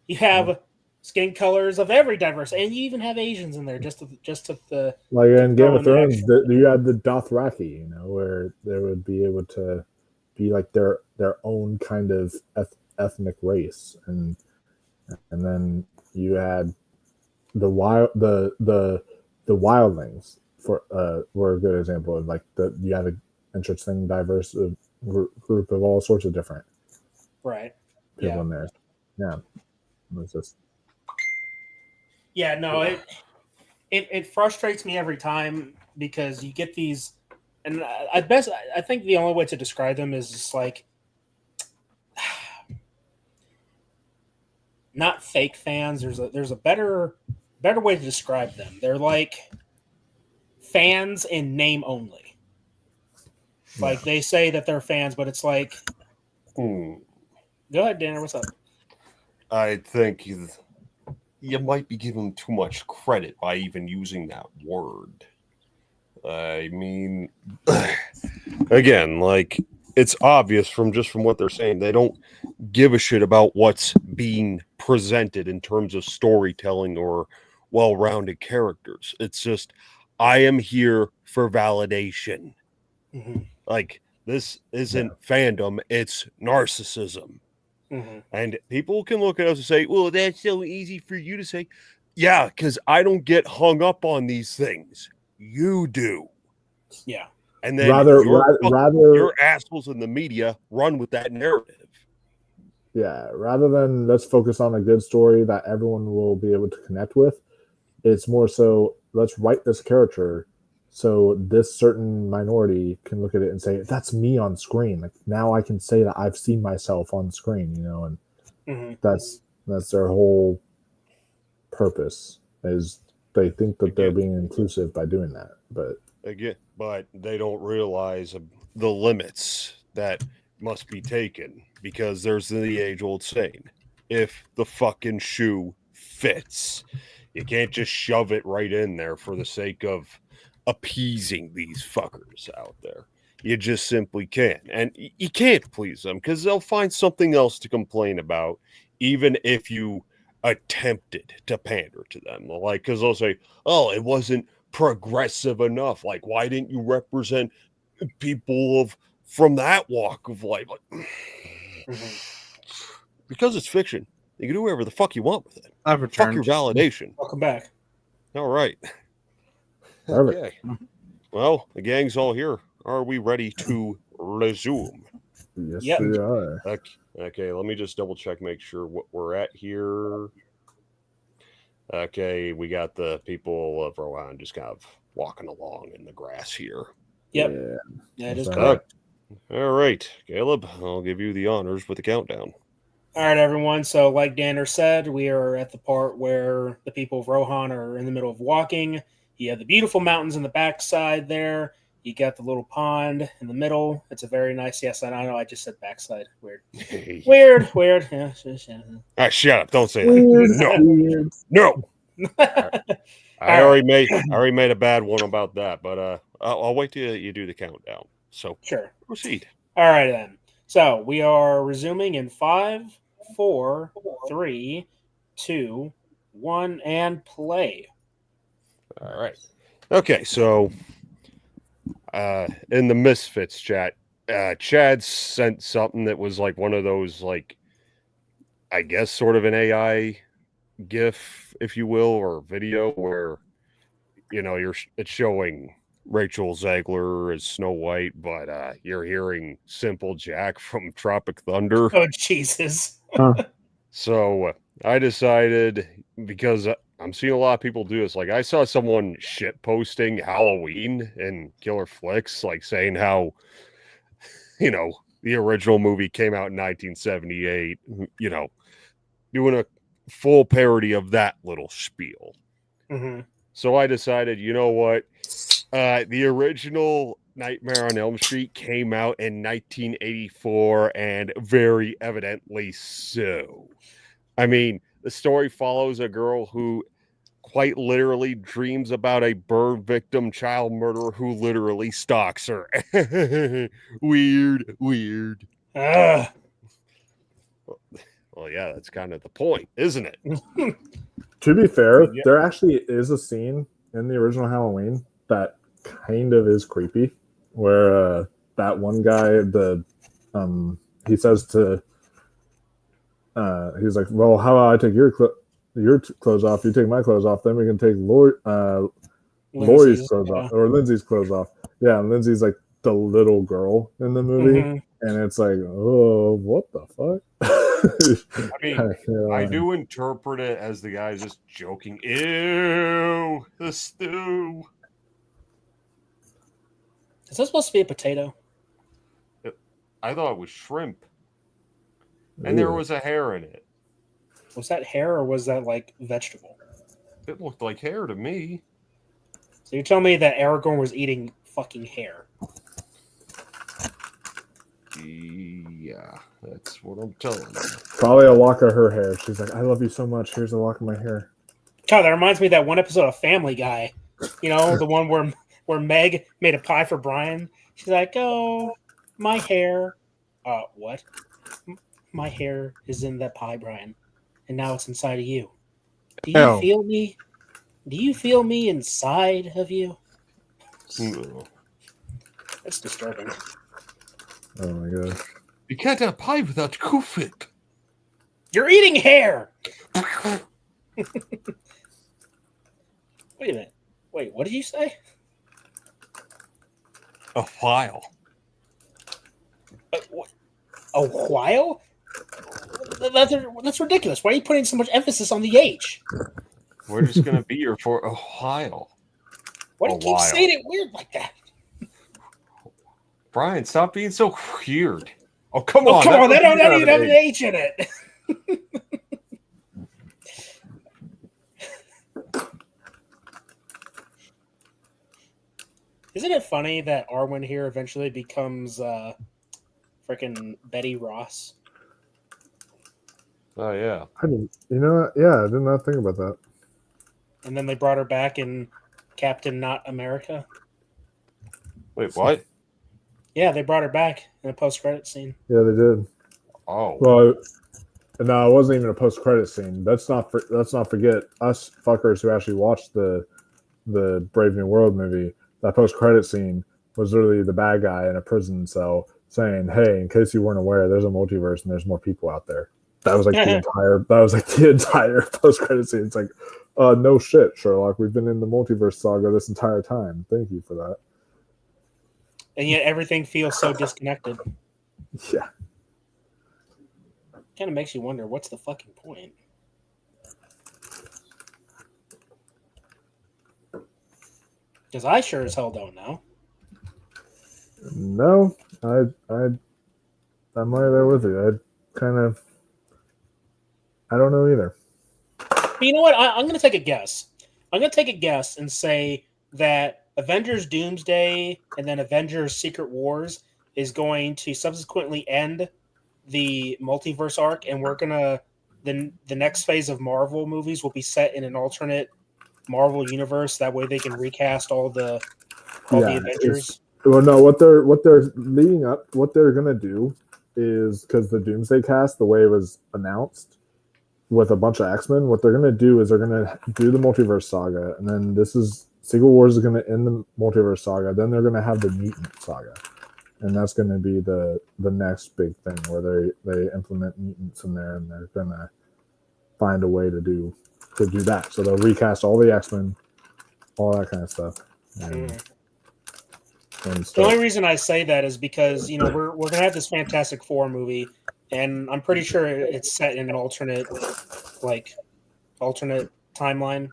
S17: you have skin colors of every diverse, and you even have Asians in there just to the
S15: like in Game of
S17: throw in the
S15: Thrones, you had the Dothraki, where they would be able to be like their own kind of ethnic race, and then you had the wildlings were a good example of like you had an interesting diverse group of all sorts of different people in there. Yeah, it's just
S17: it frustrates me every time because you get these, and I think the only way to describe them is just like not fake fans. There's a better way to describe them. They're like fans in name only. Like they say that they're fans, but it's like, go ahead, Danner. What's up?
S16: I think you might be giving too much credit by even using that word. I mean, again, like it's obvious from what they're saying. They don't give a shit about what's being presented in terms of storytelling or well-rounded characters. It's just, I am here for validation.
S17: Mm-hmm.
S16: Like, this isn't fandom, it's narcissism.
S17: Mm-hmm.
S16: And people can look at us and say, well, that's so easy for you to say. Yeah, because I don't get hung up on these things. You do.
S17: Yeah.
S16: And then your assholes in the media run with that narrative.
S15: Yeah, rather than let's focus on a good story that everyone will be able to connect with, it's more so let's write this character so this certain minority can look at it and say, that's me on screen. Like now I can say that I've seen myself on screen, and that's their whole purpose, is they think that they're being inclusive by doing that. But
S16: they don't realize the limits that must be taken, because there's the age-old saying, if the fucking shoe fits, you can't just shove it right in there for the sake of appeasing these fuckers out there. You just simply can't. And you can't please them because they'll find something else to complain about, even if you attempted to pander to them. Like, because they'll say, oh, it wasn't progressive enough. Like, why didn't you represent people from that walk of life? Like, because it's fiction. You can do whatever the fuck you want with it.
S18: I've returned.
S16: Fuck your validation.
S17: Welcome back.
S16: All right. Okay. Well, the gang's all here. Are we ready to resume?
S15: Yes, we are.
S16: Okay, let me just double check, make sure what we're at here. Okay, we got the people of Rohan just kind of walking along in the grass here.
S17: Yep. Yeah, it is correct.
S16: All right, Caleb, I'll give you the honors with the countdown.
S17: All right, everyone. So, like Danner said, we are at the part where the people of Rohan are in the middle of walking. You have the beautiful mountains in the backside there. You got the little pond in the middle. It's a very nice. Yes, I know. I just said backside. Weird. Weird. Yeah.
S16: Shut up! Don't say that. No. I already made a bad one about that, but I'll wait till you do the countdown. So
S17: sure,
S16: proceed.
S17: All right then. So we are resuming in 5, 4, 3, 2, 1, and play.
S16: All right. Okay, so in the Misfits chat, Chad sent something that was like one of those, like, I guess sort of an AI GIF, if you will, or video where, it's showing Rachel Zegler as Snow White, but you're hearing Simple Jack from Tropic Thunder.
S17: Oh, Jesus.
S16: So I decided, because I'm seeing a lot of people do this. Like, I saw someone shit posting Halloween and Killer Flicks, like saying how, the original movie came out in 1978, doing a full parody of that little spiel.
S17: Mm-hmm.
S16: So I decided, you know what? The original Nightmare on Elm Street came out in 1984, and very evidently so. I mean, the story follows a girl who quite literally dreams about a burn victim child murderer who literally stalks her. Weird. Well, yeah, that's kind of the point, isn't it?
S15: To be fair,
S16: Yeah.
S15: there actually is a scene in the original Halloween that kind of is creepy, where that one guy, he says to, he's like, "Well, how about I take your clothes off? You take my clothes off, then we can take Lori's clothes off or Lindsay's clothes off." Yeah, and Lindsay's like the little girl in the movie, and it's like, oh, what the fuck?
S16: I mean, I do interpret it as the guy just joking. Ew, the stew.
S17: Is that supposed to be a potato?
S16: I thought it was shrimp, and there was a hair in it.
S17: Was that hair or was that like vegetable?
S16: It looked like hair to me.
S17: So you're telling me that Aragorn was eating fucking hair?
S16: Yeah, that's what I'm telling you.
S15: Probably a lock of her hair. She's like, "I love you so much. Here's a lock of my hair."
S17: God, that reminds me of that one episode of Family Guy. You know, the one where Meg made a pie for Brian. She's like, "Oh, my hair." What? My hair is in that pie, Brian, and now it's inside of you. Do you feel me? Do you feel me inside of you? That's disturbing.
S15: Oh my god!
S16: You can't have pie without Kufit.
S17: You're eating hair. Wait a minute. Wait, what did you say?
S16: A while.
S17: A while? That's ridiculous. Why are you putting so much emphasis on the H?
S16: We're just going to be here for a while.
S17: Why do you keep saying it weird like that?
S16: Brian, stop being so weird. Oh, come on.
S17: Come on. That don't even have an H in it. Isn't it funny that Arwen here eventually becomes freaking Betty Ross?
S16: Oh, yeah.
S15: I didn't, I did not think about that.
S17: And then they brought her back in Captain Not America.
S16: Wait, what?
S17: Yeah, they brought her back in a post-credit scene.
S15: Yeah, they did.
S16: Oh.
S15: Well, no, it wasn't even a post-credit scene. Let's not forget us fuckers who actually watched the Brave New World movie. That post-credit scene was literally the bad guy in a prison cell saying, "Hey, in case you weren't aware, there's a multiverse and there's more people out there." That was like the entire post-credit scene. It's like, no shit, Sherlock. We've been in the multiverse saga this entire time. Thank you for that.
S17: And yet everything feels so disconnected.
S15: Yeah.
S17: Kind of makes you wonder, what's the fucking point? Because I sure as hell don't know.
S15: No, I'm right there with you. I don't know either.
S17: But you know what? I'm going to take a guess. I'm going to take a guess and say that Avengers Doomsday and then Avengers Secret Wars is going to subsequently end the multiverse arc, and we're going to the next phase of Marvel movies will be set in an alternate Marvel universe. That way they can recast all the Avengers.
S15: Well, no, what they're leading up, what they're gonna do is, because the Doomsday cast, the way it was announced with a bunch of X-Men, what they're gonna do is they're gonna do the multiverse saga, and then Secret Wars is gonna end the multiverse saga. Then they're gonna have the mutant saga, and that's gonna be the next big thing where they implement mutants in there, and they're gonna find a way to do that. So they'll recast all the X-Men, all that kind of stuff.
S17: The only reason I say that is because we're gonna have this Fantastic Four movie, and I'm pretty sure it's set in an alternate timeline.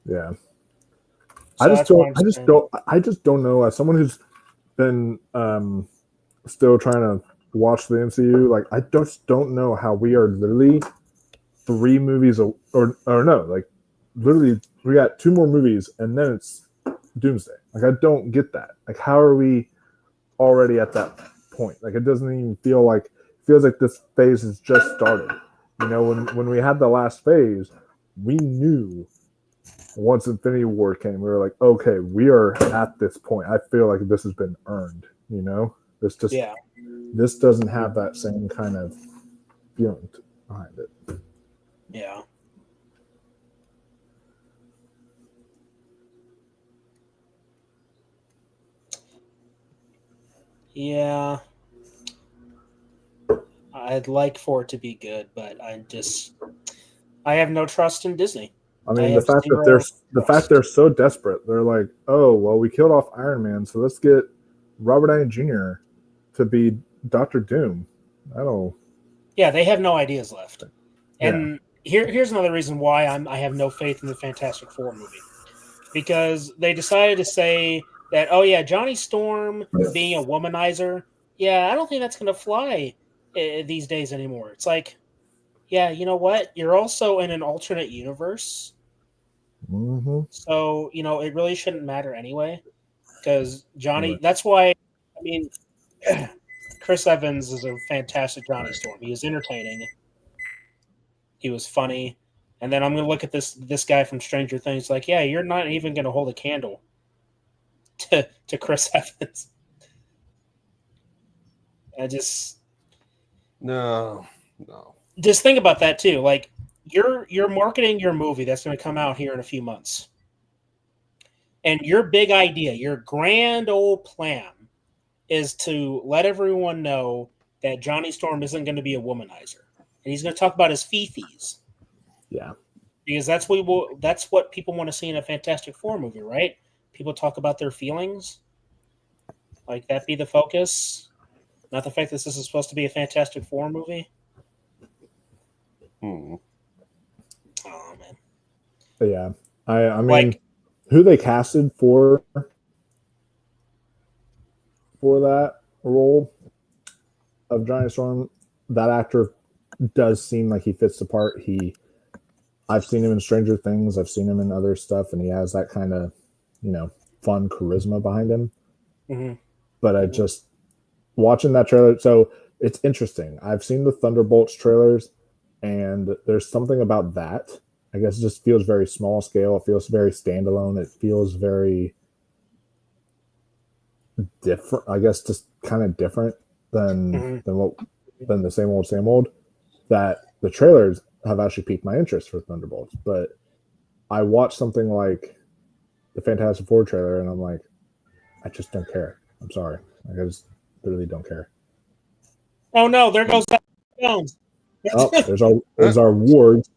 S15: Yeah,
S17: So
S15: I just don't know. As someone who's been still trying to watch the MCU, like I just don't know how we are literally 3 movies or no, like literally we got 2 more movies and then it's Doomsday. Like I don't get that. Like how are we already at that point? Like it doesn't even feels like this phase has just started. When we had the last phase, we knew once Infinity War came, we were like, okay, we are at this point. I feel like this has been earned. This doesn't have that same kind of feeling behind it.
S17: Yeah. Yeah. I'd like for it to be good, but I have no trust in Disney.
S15: I mean,
S17: have
S15: the fact they're so desperate. They're like, oh well, we killed off Iron Man, so let's get Robert Downey Jr. to be Doctor Doom. I don't.
S17: Yeah, they have no ideas left. And here's another reason why I have no faith in the Fantastic Four movie, because they decided to say that, oh yeah, Johnny Storm being a womanizer, yeah, I don't think that's going to fly these days anymore. It's like, yeah, you know what? You're also in an alternate universe.
S15: Mm-hmm.
S17: So, it really shouldn't matter anyway. Because Johnny, that's why, I mean, Chris Evans is a fantastic Johnny Storm. He was entertaining. He was funny. And then I'm going to look at this guy from Stranger Things like, yeah, you're not even going to hold a candle to Chris Evans.
S16: No.
S17: Just think about that too. Like you're marketing your movie that's going to come out here in a few months. And your big idea, your grand old plan is to let everyone know that Johnny Storm isn't going to be a womanizer. And he's going to talk about his fifis.
S15: Yeah.
S17: Because that's what people want to see in a Fantastic Four movie, right? People talk about their feelings. Like that be the focus. Not the fact that this is supposed to be a Fantastic Four movie.
S16: Oh
S17: man.
S15: But yeah. I mean, who they casted for that role of Johnny Storm, that actor does seem like he fits the part. I've seen him in Stranger Things, I've seen him in other stuff, and he has that kind of, fun charisma behind him.
S17: Mm-hmm.
S15: But I just watching that trailer, so it's interesting. I've seen the Thunderbolts trailers, and there's something about that. I guess it just feels very small scale. It feels very standalone. It feels very different. I guess just kind of different than the same old. That the trailers have actually piqued my interest for Thunderbolts, but I watched something like the Fantastic Four trailer, and I'm like, I just don't care. I'm sorry, I just literally don't care.
S17: Oh no! There goes Jones.
S15: Oh, there's our wards.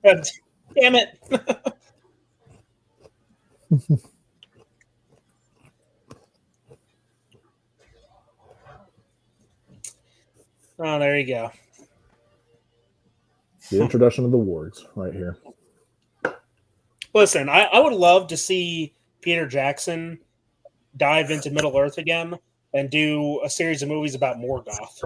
S17: Damn it! Oh, there you go.
S15: The introduction of the wards right here.
S17: Listen, I would love to see Peter Jackson dive into Middle Earth again and do a series of movies about Morgoth.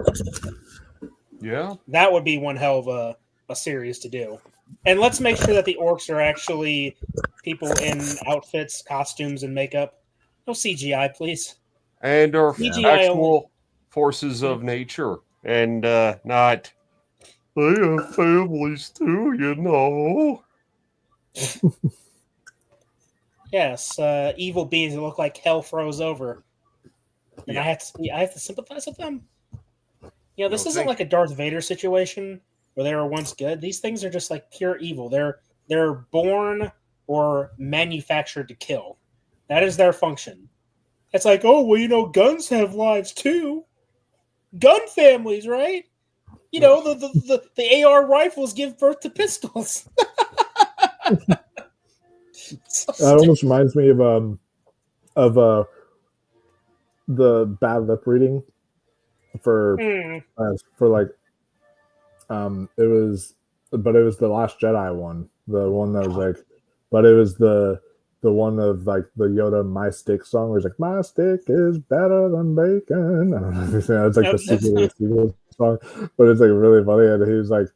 S16: Yeah.
S17: That would be one hell of a series to do. And let's make sure that the orcs are actually people in outfits, costumes, and makeup. No CGI, please.
S16: And are
S17: CGI
S16: actual forces of nature. And not, they have families too, you know.
S17: Yes, evil beings that look like hell froze over. And I have to sympathize with them. This isn't like a Darth Vader situation where they were once good. These things are just like pure evil. They're born or manufactured to kill. That is their function. It's like, oh well, guns have lives too. Gun families, right? The AR rifles give birth to pistols.
S15: That almost reminds me of the bad lip reading for like it was the Last Jedi one, the one that was like, but it was the one of like the Yoda "My Stick" song where it's like, "My stick is better than bacon." I don't know if you say it's like the sequel to the sequel song, but it's like really funny. And he was like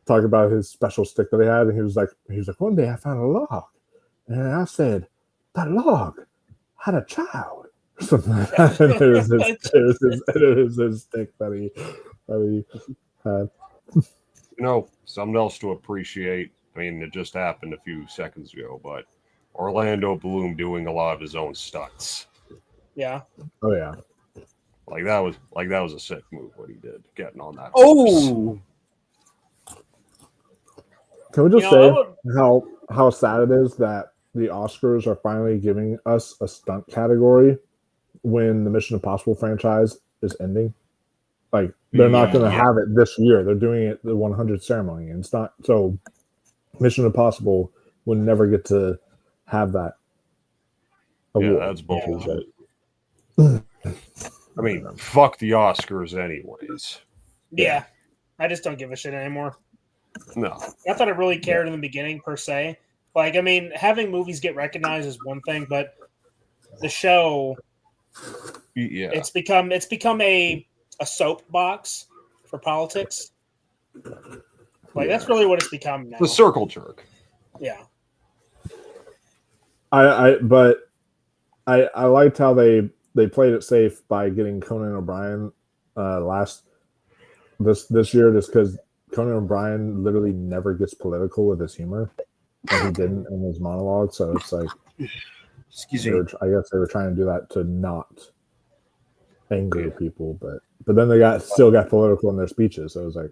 S15: talking about his special stick that he had, and he was like, one day I found a log, and I said, that log had a child. Something like that. And it was his stick that he had.
S16: Something else to appreciate. I mean, it just happened a few seconds ago, but Orlando Bloom doing a lot of his own stunts.
S17: Yeah.
S15: Oh yeah.
S16: Like that was a sick move what he did, getting on that.
S18: Oh,
S15: Can we just say how sad it is that the Oscars are finally giving us a stunt category when the Mission Impossible franchise is ending? Like they're not going to have it this year. They're doing it the 100th ceremony, and it's not so. Mission Impossible would never get to have that award.
S16: Yeah, that's bullshit. I mean, fuck the Oscars, anyways.
S17: Yeah, I just don't give a shit anymore.
S16: No,
S17: I thought I really cared in the beginning, per se. Like, I mean, having movies get recognized is one thing, but the show, it's become a soapbox for politics. Like that's really what it's become now.
S16: The circle jerk.
S17: Yeah.
S15: I liked how they played it safe by getting Conan O'Brien this year, just because Conan O'Brien literally never gets political with his humor, and he didn't in his monologue. So it's like,
S16: excuse me.
S15: I guess they were trying to do that to not anger people, but then they still got political in their speeches. So it was like,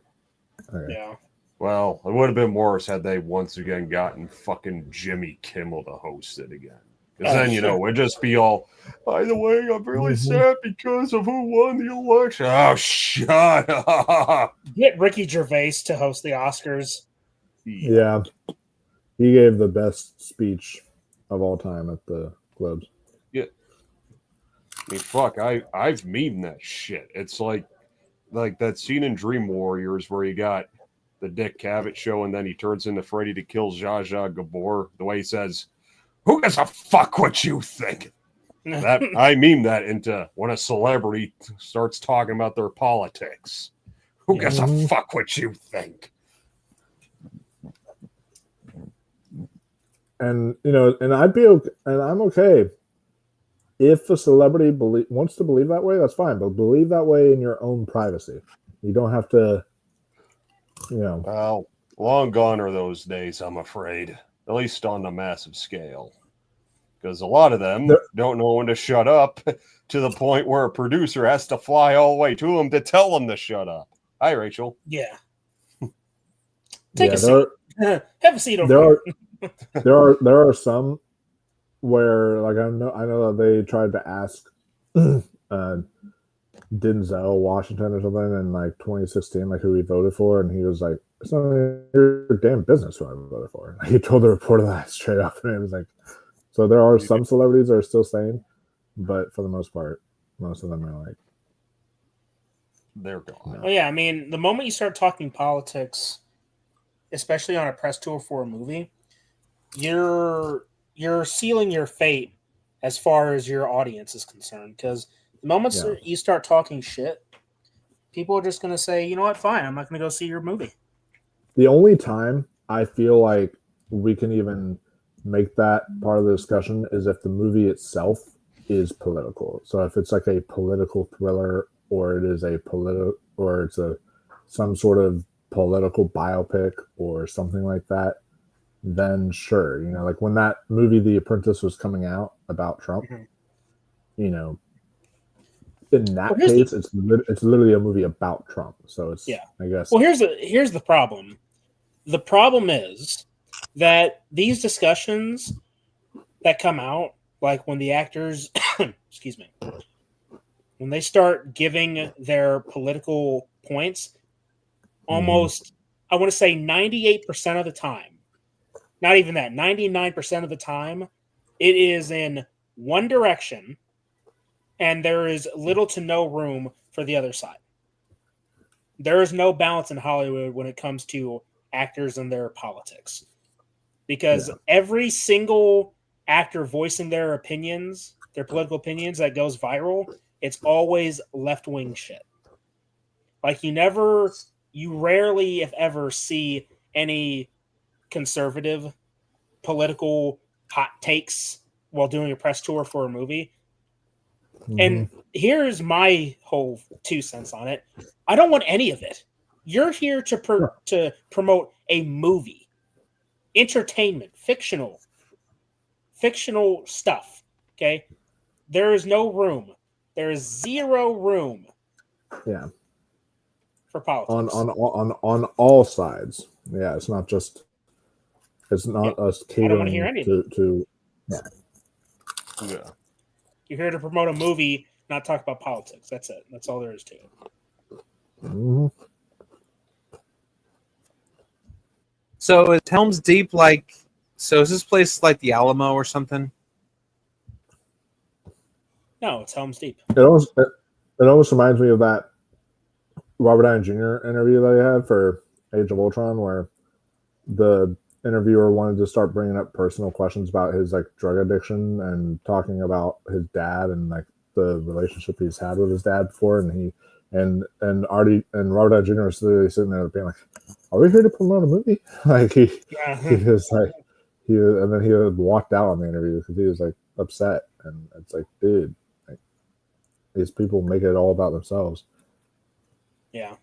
S15: okay.
S17: Yeah.
S16: Well, it would have been worse had they once again gotten fucking Jimmy Kimmel to host it again. Because then, we'd just be all, by the way, I'm really sad because of who won the election. Oh, shut up.
S17: Get Ricky Gervais to host the Oscars.
S15: Yeah. He gave the best speech of all time at the Globes.
S16: Yeah. I mean, fuck, I've memed that shit. It's like that scene in Dream Warriors where you got the Dick Cavett show and then he turns into Freddy to kill Zsa Zsa Gabor. The way he says, "Who gives a fuck what you think?" That I meme that into when a celebrity starts talking about their politics. Who gives a fuck what you think?
S15: And and I'd be okay, and I'm okay if a celebrity wants to believe that way. That's fine, but believe that way in your own privacy. You don't have to.
S16: Well, long gone are those days, I'm afraid. At least on a massive scale. Because a lot of them don't know when to shut up to the point where a producer has to fly all the way to them to tell them to shut up. Hi, Rachel.
S17: Yeah. Take a seat. Have a seat
S15: over there. There are some where, like, I know that they tried to ask Denzel Washington or something in like 2016, like who he voted for, and he was like, "It's none of your damn business who I voted for." He told the reporter that straight up, and it was like, so there are some celebrities that are still sane, but for the most part, most of them are like,
S16: they're gone.
S17: Well, yeah, I mean, the moment you start talking politics, especially on a press tour for a movie, you're sealing your fate as far as your audience is concerned, because the moment you start talking shit, people are just going to say, you know what, fine, I'm not going to go see your movie.
S15: The only time I feel like we can even make that part of the discussion is if the movie itself is political. So if it's like a political thriller, or it is or it's some sort of political biopic or something like that, then sure. Like when that movie The Apprentice was coming out about Trump, in that case, it's literally a movie about Trump. So it's, I guess.
S17: Well, here's the problem. The problem is that these discussions that come out, like when the actors, excuse me, when they start giving their political points, almost, I want to say 98% of the time, not even that, 99% of the time, it is in one direction, and there is little to no room for the other side. There is no balance in Hollywood when it comes to actors and their politics. Because every single actor voicing their opinions, their political opinions that goes viral, it's always left-wing shit. Like you rarely, if ever, see any conservative political hot takes while doing a press tour for a movie. And here's my whole 2 cents on it. I don't want any of it. You're here to promote a movie, entertainment, fictional stuff. Okay, there is no room There is zero room
S15: Yeah.
S17: for politics.
S15: On all sides. Yeah, it's not just. It's not us
S17: I don't want to hear
S15: catering
S17: any of it.
S15: to. Yeah.
S16: Yeah.
S17: You're here to promote a movie, not talk about politics. That's it. That's all there is to it.
S15: Mm-hmm.
S18: So is Helm's Deep like? So is this place like the Alamo or something?
S17: No, it's Helm's Deep.
S15: It almost reminds me of that Robert Downey Jr. interview that he had for Age of Ultron, where the interviewer wanted to start bringing up personal questions about his like drug addiction and talking about his dad and like the relationship he's had with his dad before, and he and Robert Downey Jr. was literally sitting there being like, "Are we here to promote a movie?" Like he was like and then he walked out on the interview because he was like upset, and it's like, dude, like, these people make it all about themselves.
S17: Yeah.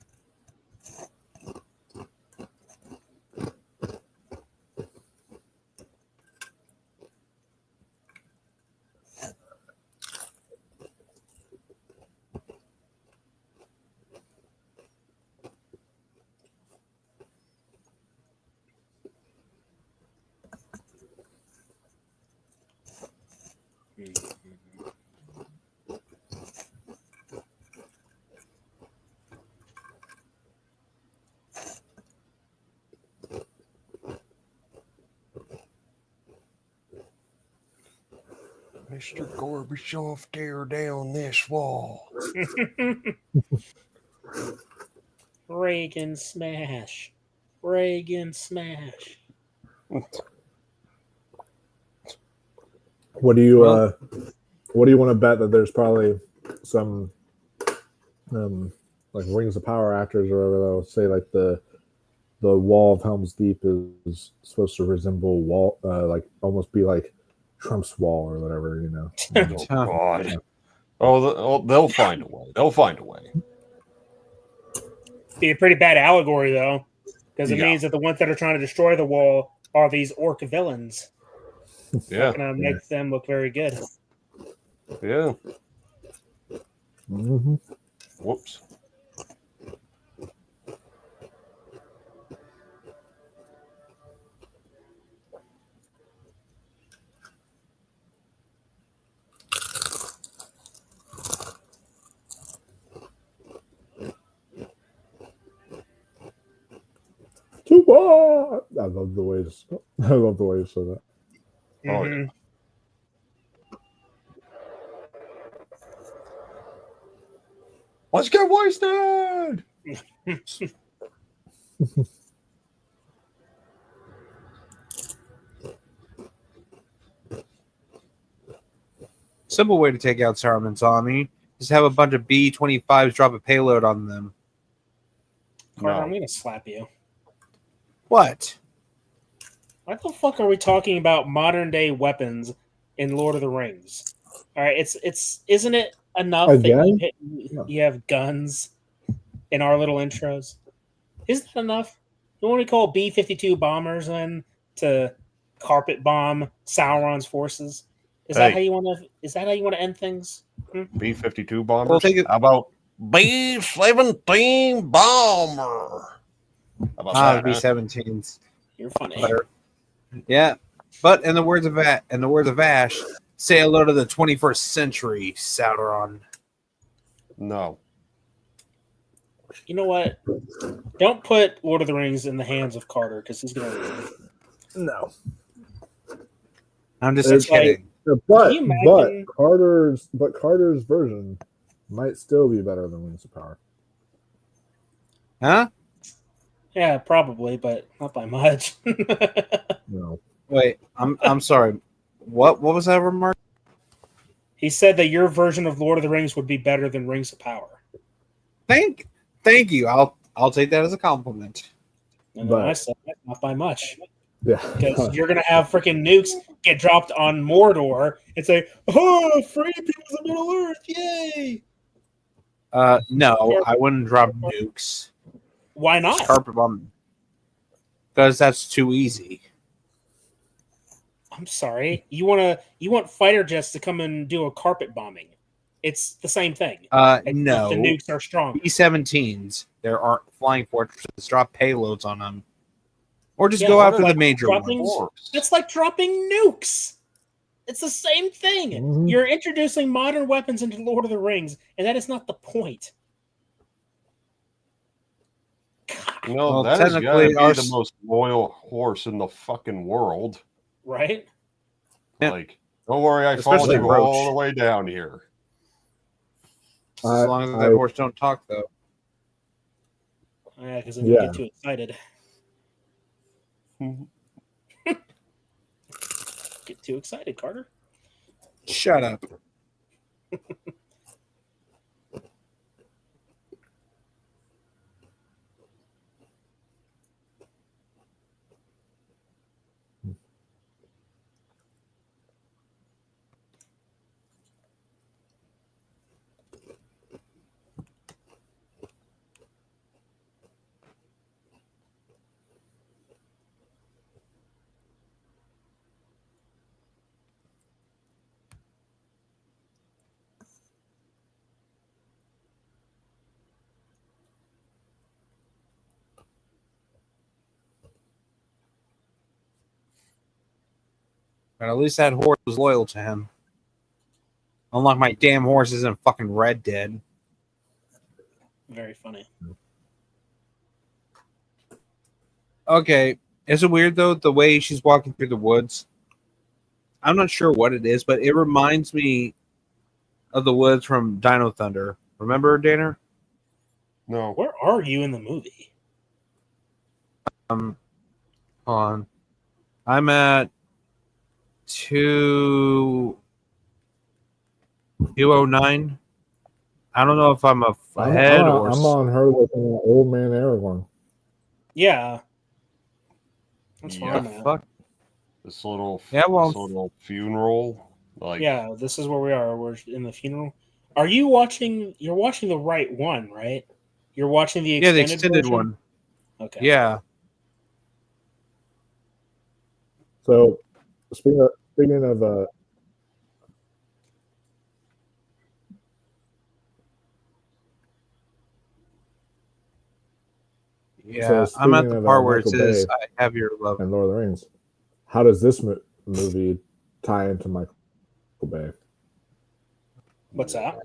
S16: Mr. Gorbachev, tear down this wall.
S17: Reagan smash. Reagan smash.
S15: What do you want to bet that there's probably some like Rings of Power actors or whatever they'll say like the wall of Helm's Deep is supposed to resemble wall like almost be like Trump's wall or whatever, you know.
S16: Oh God. Oh, they'll find a way. They'll find a way.
S17: Be a pretty bad allegory though, because it means that the ones that are trying to destroy the wall are these orc villains.
S16: Yeah.
S17: Gonna make them look very good.
S16: Yeah.
S15: Mm-hmm.
S16: Whoops.
S15: I love the way you said that.
S16: Oh, yeah. Let's get wasted.
S18: Simple way to take out Saruman's army is have a bunch of B-25s drop a payload on them.
S17: Carter, I'm gonna slap you.
S18: What?
S17: Why the fuck are we talking about modern day weapons in Lord of the Rings? All right, it's isn't it enough that you have guns in our little intros? Isn't that enough? You want to call B-52 bombers in to carpet bomb Sauron's forces? Is that how you want to? Is that how you want to end things?
S16: B-52 bombers. How about B-17 bomber? How about that,
S18: B-17s.
S17: You're funny.
S18: Better. Yeah, but in the words of Ash, say hello to the 21st century, Sauron.
S16: No.
S17: You know what? Don't put Lord of the Rings in the hands of Carter because he's gonna lose.
S15: No.
S18: I'm just kidding.
S15: But Carter's version might still be better than Rings of Power.
S18: Huh?
S17: Yeah, probably, but not by much.
S15: No.
S18: Wait, I'm sorry. What was that remark?
S17: He said that your version of Lord of the Rings would be better than Rings of Power.
S18: Thank you. I'll take that as a compliment.
S17: And I said that not by much.
S15: Yeah.
S17: Because you're gonna have freaking nukes get dropped on Mordor and say, "Oh, free peoples of Middle Earth, yay!"
S18: No, I wouldn't drop nukes.
S17: Why not?
S18: Carpet bomb. Because that's too easy.
S17: I'm sorry. You want fighter jets to come and do a carpet bombing? It's the same thing.
S18: No.
S17: The nukes are strong.
S18: B-17s, there are flying fortresses. Drop payloads on them. Or just
S17: Yeah,
S18: go
S17: or
S18: after the
S17: like
S18: major
S17: dropping-
S18: ones.
S17: It's like dropping nukes. It's the same thing.
S15: Mhm.
S17: You're introducing modern weapons into Lord of the Rings, and that is not the point.
S16: No,
S18: Well,
S16: that has got to
S18: technically,
S16: be
S18: our
S16: the most loyal horse in the fucking world.
S17: Right?
S18: Yeah.
S16: Like, don't worry, I followed
S18: Especially
S16: you
S18: Roach.
S16: all the way down here.
S18: As long as that horse don't talk, though.
S17: Yeah, because then you get too excited. Get too excited, Carter.
S18: Shut up. But at least that horse was loyal to him. Unlike my damn horse isn't fucking Red Dead.
S17: Very funny.
S18: Okay. Is it weird, though, the way she's walking through the woods? I'm not sure what it is, but it reminds me of the woods from Dino Thunder. Remember, Danner?
S16: No.
S17: Where are you in the movie?
S18: Hold on. I'm at 209. I don't know if I'm ahead or...
S15: I'm on her with an old man Aragorn.
S17: Yeah. That's where I'm
S16: Yeah.
S17: at.
S18: Fuck.
S16: This little,
S18: Yeah, well-
S16: this little funeral. Like,
S17: Yeah, this is where we are. We're in the funeral. Are you watching? You're watching the right one, right? You're watching the
S18: Yeah,
S17: extended,
S18: the extended
S17: version?
S18: one.
S17: Okay.
S18: Yeah.
S15: So speaking of
S18: Yeah,
S15: so
S18: I'm at
S15: speaking
S18: the
S15: of,
S18: part where it
S15: Michael
S18: says,
S15: Bay
S18: I have your love.
S15: and Lord of the Rings, how does this movie tie into Michael Bay?
S17: What's that?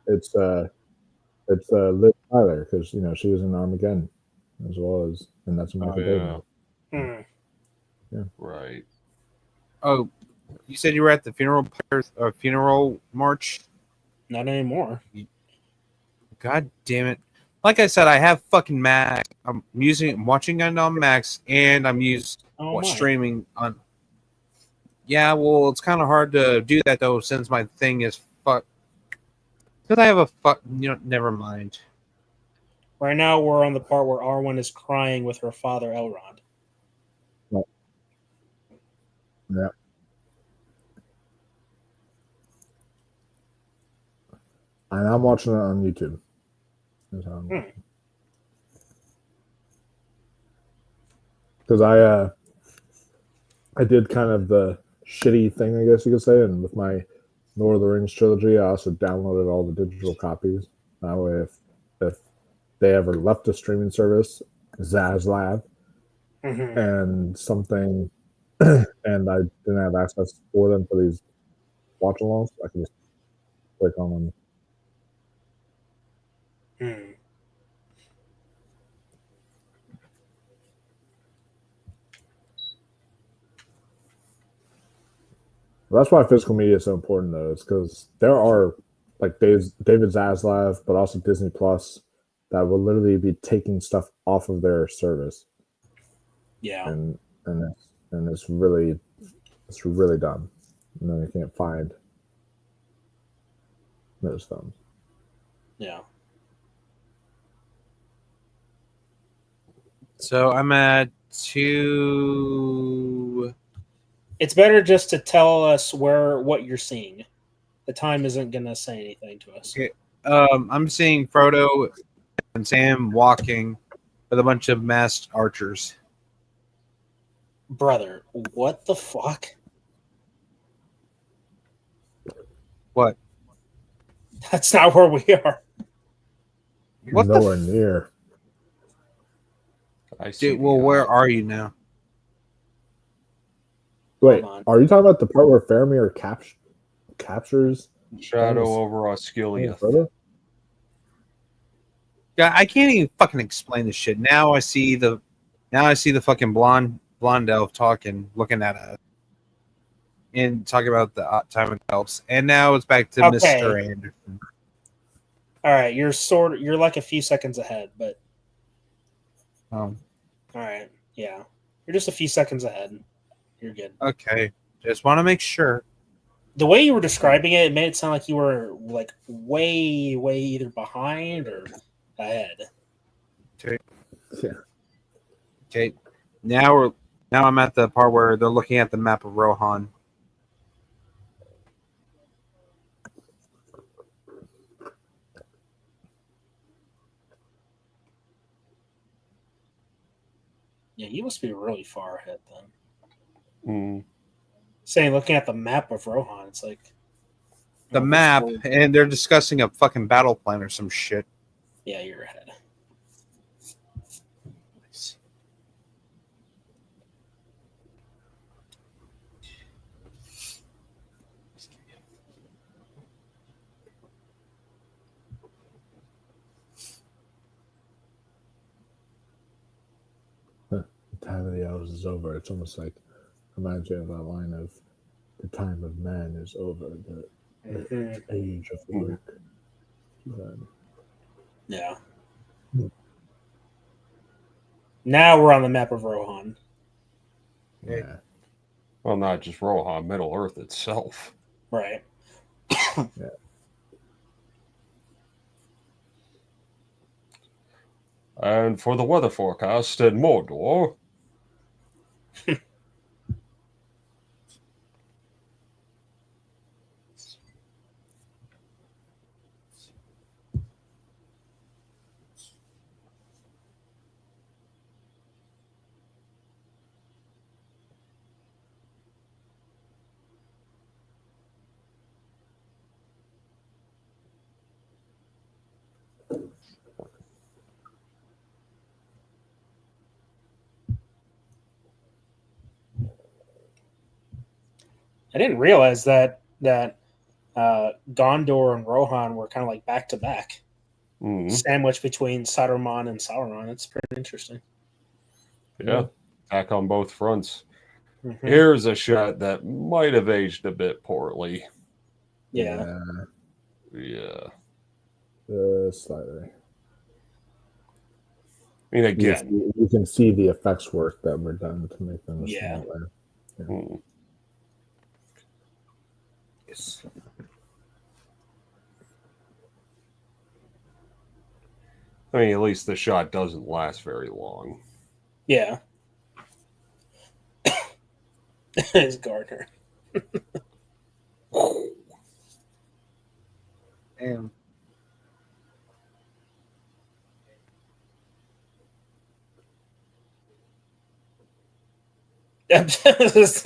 S15: It's Liv Tyler, because she was in Armageddon as well as, and that's a Michael Bay
S16: yeah.
S15: movie. Yeah.
S16: Right.
S18: Oh, you said you were at the funeral march?
S17: Not anymore.
S18: God damn it. Like I said, I have fucking Max. I'm watching it on Max, and I'm streaming on. Yeah, well, it's kind of hard to do that, though, since my thing is fuck. Because I have a fuck. Never mind.
S17: Right now, we're on the part where Arwen is crying with her father, Elrond.
S15: Yeah. And I'm watching it on YouTube. That's how I'm watching. Because I did kind of the shitty thing, I guess you could say, and with my Lord of the Rings trilogy, I also downloaded all the digital copies. That way, if they ever left a streaming service, Zaslav, and something, and I didn't have access for them for these watch-alongs, I can just click on them. That's why physical media is so important, though. It's because there are like David Zaslav, but also Disney Plus, that will literally be taking stuff off of their service.
S17: Yeah,
S15: and it's really dumb. And then you can't find those films.
S17: Yeah.
S18: So I'm at 2.
S17: It's better just to tell us what you're seeing. The time isn't going to say anything to us.
S18: Okay. I'm seeing Frodo and Sam walking with a bunch of masked archers.
S17: Brother, what the fuck?
S18: What?
S17: That's not where we are.
S18: What the
S15: Nowhere near.
S16: I see.
S18: Dude, well, where are you now?
S15: Wait, are you talking about the part where Faramir captures
S16: Shadow over Osgiliath?
S18: Yeah, I can't even fucking explain this shit. Now I see the fucking blonde elf talking, looking at us, and talking about the time of elves. And now it's back to Mr. Anderson.
S17: All right, you're like a few seconds ahead, but
S18: all
S17: right, yeah, you're just a few seconds ahead. You're good.
S18: Okay, just want to make sure.
S17: The way you were describing it, it made it sound like you were like way either behind or ahead.
S18: Okay.
S15: Yeah.
S18: Okay. Now I'm at the part where they're looking at the map of Rohan.
S17: Yeah, you must be really far ahead then.
S16: Mm.
S17: Saying looking at the map of Rohan, it's like
S18: The map, and they're discussing a fucking battle plan or some shit.
S17: Yeah, you're ahead.
S15: The time of the elves is over. It's almost like imagine that line of the time of man is over, the age of work.
S17: Yeah. Now we're on the map of Rohan.
S15: Yeah.
S16: Well, not just Rohan, Middle Earth itself.
S17: Right.
S15: Yeah.
S16: And for the weather forecast in Mordor.
S17: I didn't realize that Gondor and Rohan were kind of like back to back, sandwiched between Saruman and Sauron. It's pretty interesting.
S16: Yeah, back on both fronts.
S17: Mm-hmm.
S16: Here's a shot that might have aged a bit poorly.
S17: Yeah.
S16: Yeah.
S15: Slightly.
S16: I mean, again,
S15: you can see the effects work that were done to make them a small way. Yeah.
S18: Yes.
S16: I mean, at least the shot doesn't last very long.
S17: Yeah. It's Gardner.
S18: Damn.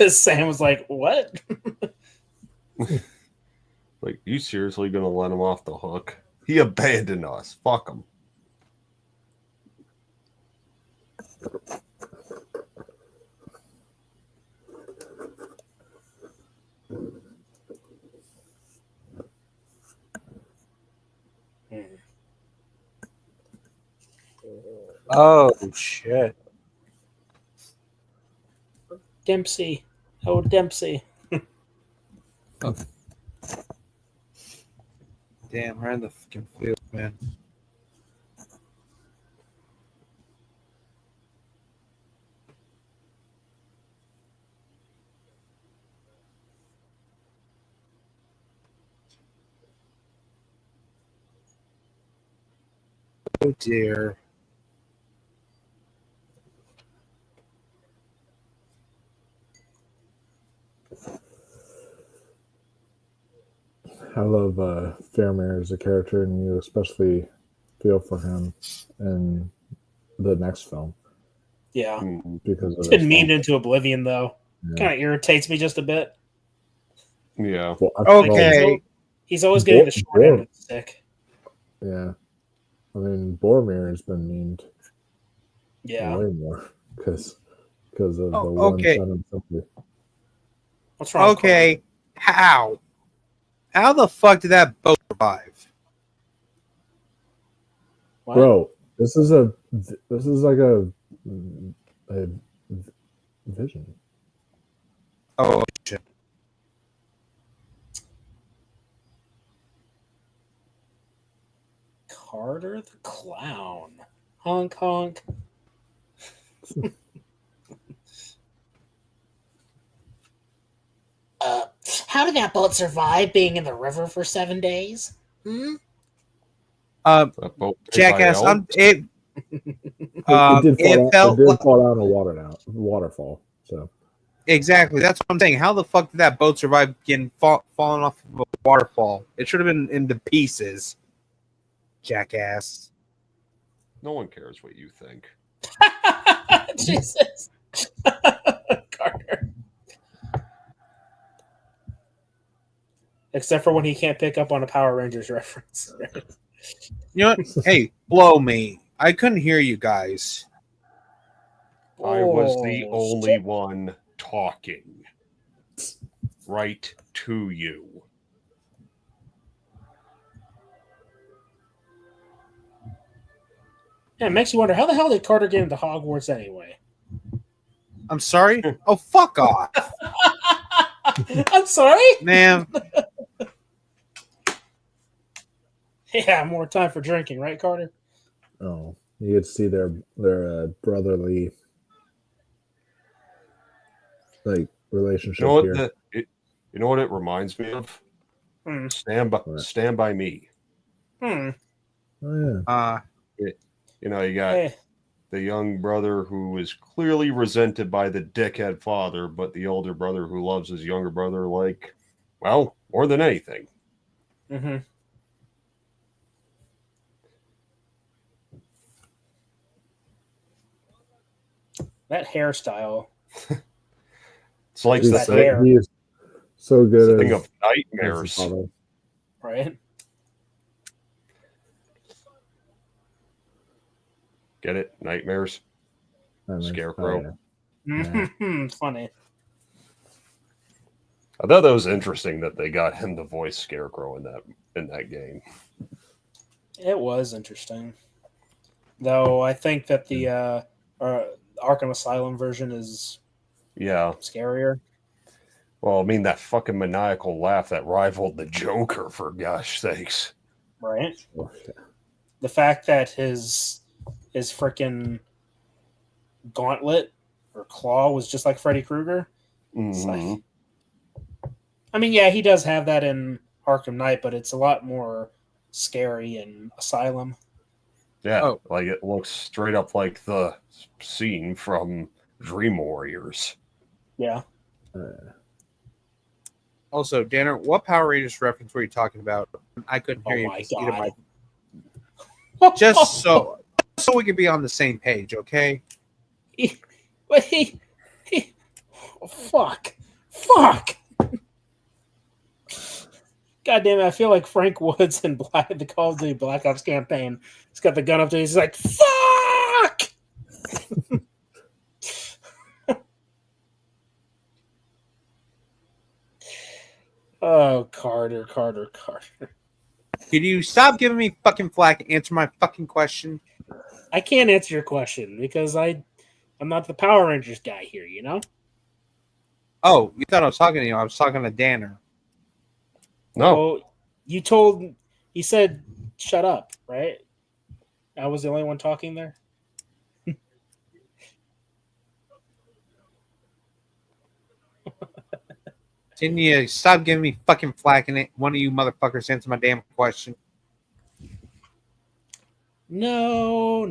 S17: Sam was like, "What?"
S16: Like, you seriously gonna let him off the hook? He abandoned us. Fuck him.
S18: Oh shit.
S17: Dempsey. Oh, Dempsey.
S18: Oh. Damn, we're in the fucking field, man. Oh dear.
S15: I love Faramir as a character, and you especially feel for him in the next film.
S17: Yeah.
S15: Because of
S17: It's been
S15: this
S17: memed
S15: film.
S17: into oblivion, though.
S15: Yeah.
S17: Kind of irritates me just a bit.
S16: Yeah.
S15: Well,
S18: Okay.
S17: He's always getting the short end of the stick.
S15: Yeah. I mean, Boromir has been memed
S17: Yeah.
S15: way more because of the
S18: okay.
S15: one son of something.
S17: What's wrong?
S18: Okay, how? How the fuck did that boat survive?
S17: What?
S15: Bro, this is like a vision.
S18: Oh shit.
S17: Carter the Clown. Honk honk.
S3: How did that boat survive being in the river for 7 days?
S18: Jackass,
S15: It did fall down a waterfall. So
S18: exactly, that's what I'm saying. How the fuck did that boat survive getting falling off of a waterfall? It should have been into pieces. Jackass.
S16: No one cares what you think.
S3: Jesus.
S17: Carter. Except for when he can't pick up on a Power Rangers reference. Right?
S18: You know what? Hey, blow me. I couldn't hear you guys.
S16: I was the only one talking right to you.
S17: Yeah, it makes you wonder, how the hell did Carter get into Hogwarts anyway?
S18: I'm sorry? Oh, fuck off.
S17: I'm sorry?
S18: Man.
S17: Yeah, more time for drinking, right, Carter?
S15: Oh, you get to see their brotherly relationship here.
S16: You know what it reminds me of? Stand by Me.
S17: Hmm.
S15: Oh yeah.
S16: You got the young brother who is clearly resented by the dickhead father, but the older brother who loves his younger brother more than anything.
S17: Mm-hmm. That hairstyle.
S16: It's like
S15: He is so good.
S16: It's a thing of nightmares.
S17: Right?
S16: Get it? Nightmares? Scarecrow.
S17: Funny.
S16: I thought that was interesting that they got him to voice Scarecrow in that game.
S17: It was interesting. Though I think that the Arkham Asylum version is scarier.
S16: Well, I mean, that fucking maniacal laugh that rivaled the Joker, for gosh sakes.
S17: Right? The fact that his freaking gauntlet or claw was just like Freddy Krueger. It's like, I mean, yeah, he does have that in Arkham Knight, but it's a lot more scary in Asylum.
S16: Yeah, like it looks straight up like the scene from Dream Warriors.
S17: Yeah.
S18: Also, Danner, what Power Rangers reference were you talking about? I couldn't hear you.
S17: My God.
S18: Just so we can be on the same page, okay?
S17: Fuck. God damn it, I feel like Frank Woods in the Call of Duty Black Ops campaign. He's got the gun up to he's like, fuck! Oh, Carter.
S18: Could you stop giving me fucking flack and answer my fucking question?
S17: I can't answer your question because I'm not the Power Rangers guy here, you know?
S18: Oh, you thought I was talking to you. I was talking to Danner.
S16: No.
S17: Well, you said shut up, right? I was the only one talking there?
S18: Can you stop giving me fucking flack and one of you motherfuckers answer my damn question?
S17: No.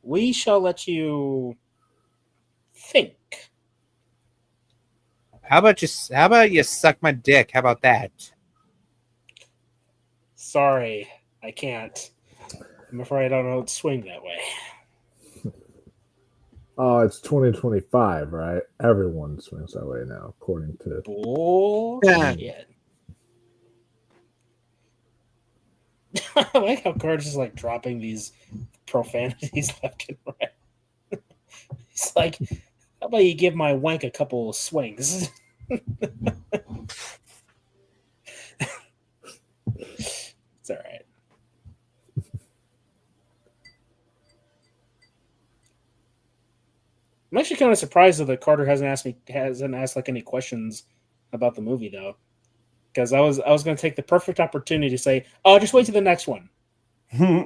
S17: We shall let you think.
S18: How about you suck my dick? How about that?
S17: Sorry, I can't. I'm afraid I don't know how to swing that way.
S15: Oh, it's 2025, right? Everyone swings that way now, according to
S17: bullshit. I like how Carter's just like dropping these profanities left and right. He's like, how about you give my wank a couple of swings? It's all right. I'm actually kind of surprised that Carter hasn't asked like any questions about the movie though, because I was going to take the perfect opportunity to say, oh, just wait to the next one.
S15: Yeah.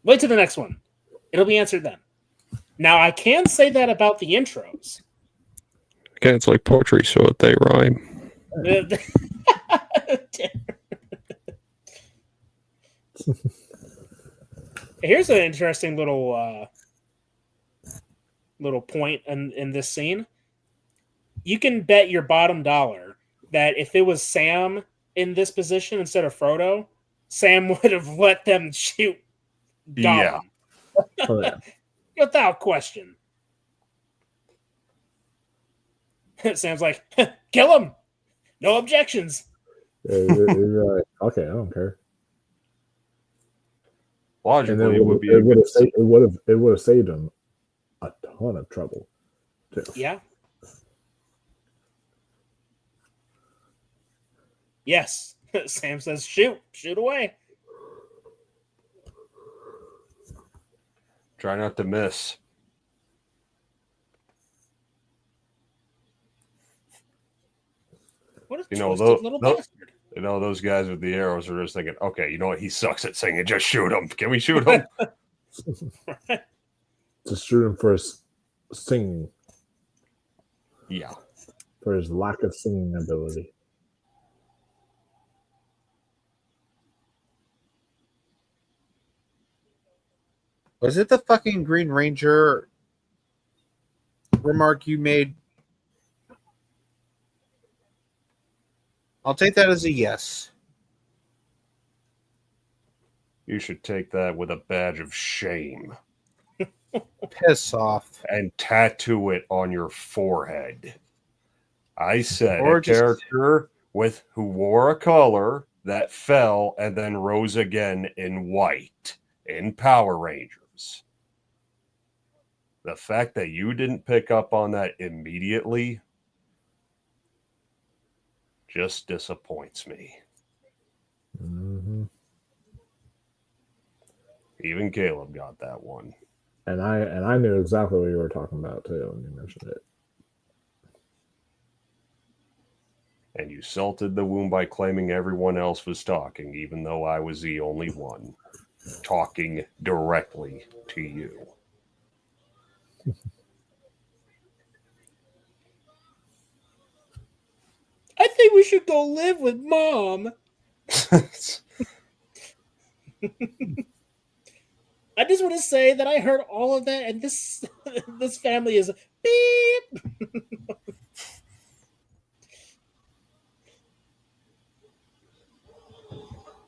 S17: Wait to the next one. It'll be answered then. Now I can say that about the intros.
S8: Again, it's like poetry, so they rhyme.
S17: Here's an interesting little point in this scene. You can bet your bottom dollar that if it was Sam in this position instead of Frodo, Sam would have let them shoot Gollum.
S15: Yeah. Oh, yeah.
S17: Without question. Sam's like, kill him. No objections.
S15: You're like, okay, I don't care.
S16: Logically,
S15: it would have saved him a ton of trouble too.
S17: Yeah. Yes. Sam says, shoot away.
S16: Try not to miss.
S17: What a
S16: little bastard. Those guys with the arrows are just thinking, okay, you know what? He sucks at singing. Just shoot him. Can we shoot him?
S15: Just shoot him for his singing.
S16: Yeah.
S15: For his lack of singing ability.
S18: Was it the fucking Green Ranger remark you made? I'll take that as a yes.
S16: You should take that with a badge of shame.
S18: Piss off.
S16: And tattoo it on your forehead. I said
S18: Or
S16: a
S18: just-
S16: character who wore a color that fell and then rose again in white in Power Rangers. The fact that you didn't pick up on that immediately just disappoints me.
S15: Mm-hmm.
S16: Even Caleb got that one.
S15: And I knew exactly what you were talking about too when you mentioned it.
S16: And you salted the wound by claiming everyone else was talking, even though I was the only one talking directly to you.
S17: I think we should go live with Mom. I just want to say that I heard all of that, and this family is beep.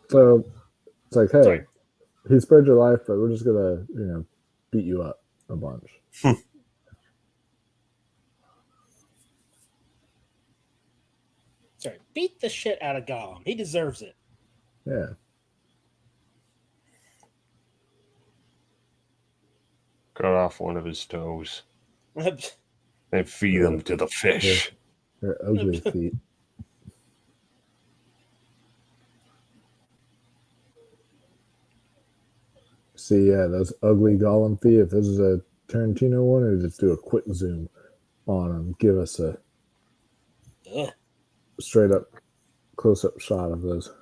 S15: So it's like, hey, he spared your life, but we're just gonna, beat you up a bunch.
S17: Sorry, beat the shit out of Gollum. He deserves it.
S15: Yeah.
S16: Cut off one of his toes. And feed them to the fish.
S15: They're ugly feet. See, yeah, those ugly Gollum feet. If this is a Tarantino one, or just do a quick zoom on them, give us a straight up close up shot of those.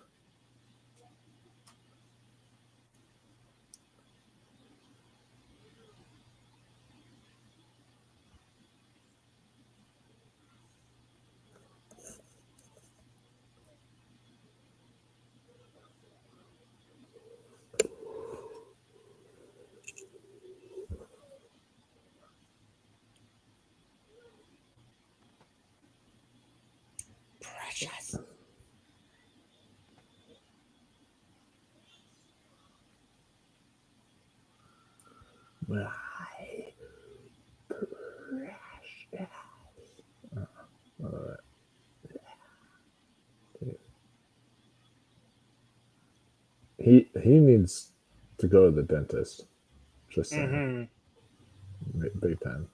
S17: Precious.
S15: he needs to go to the dentist. Just saying. Big time.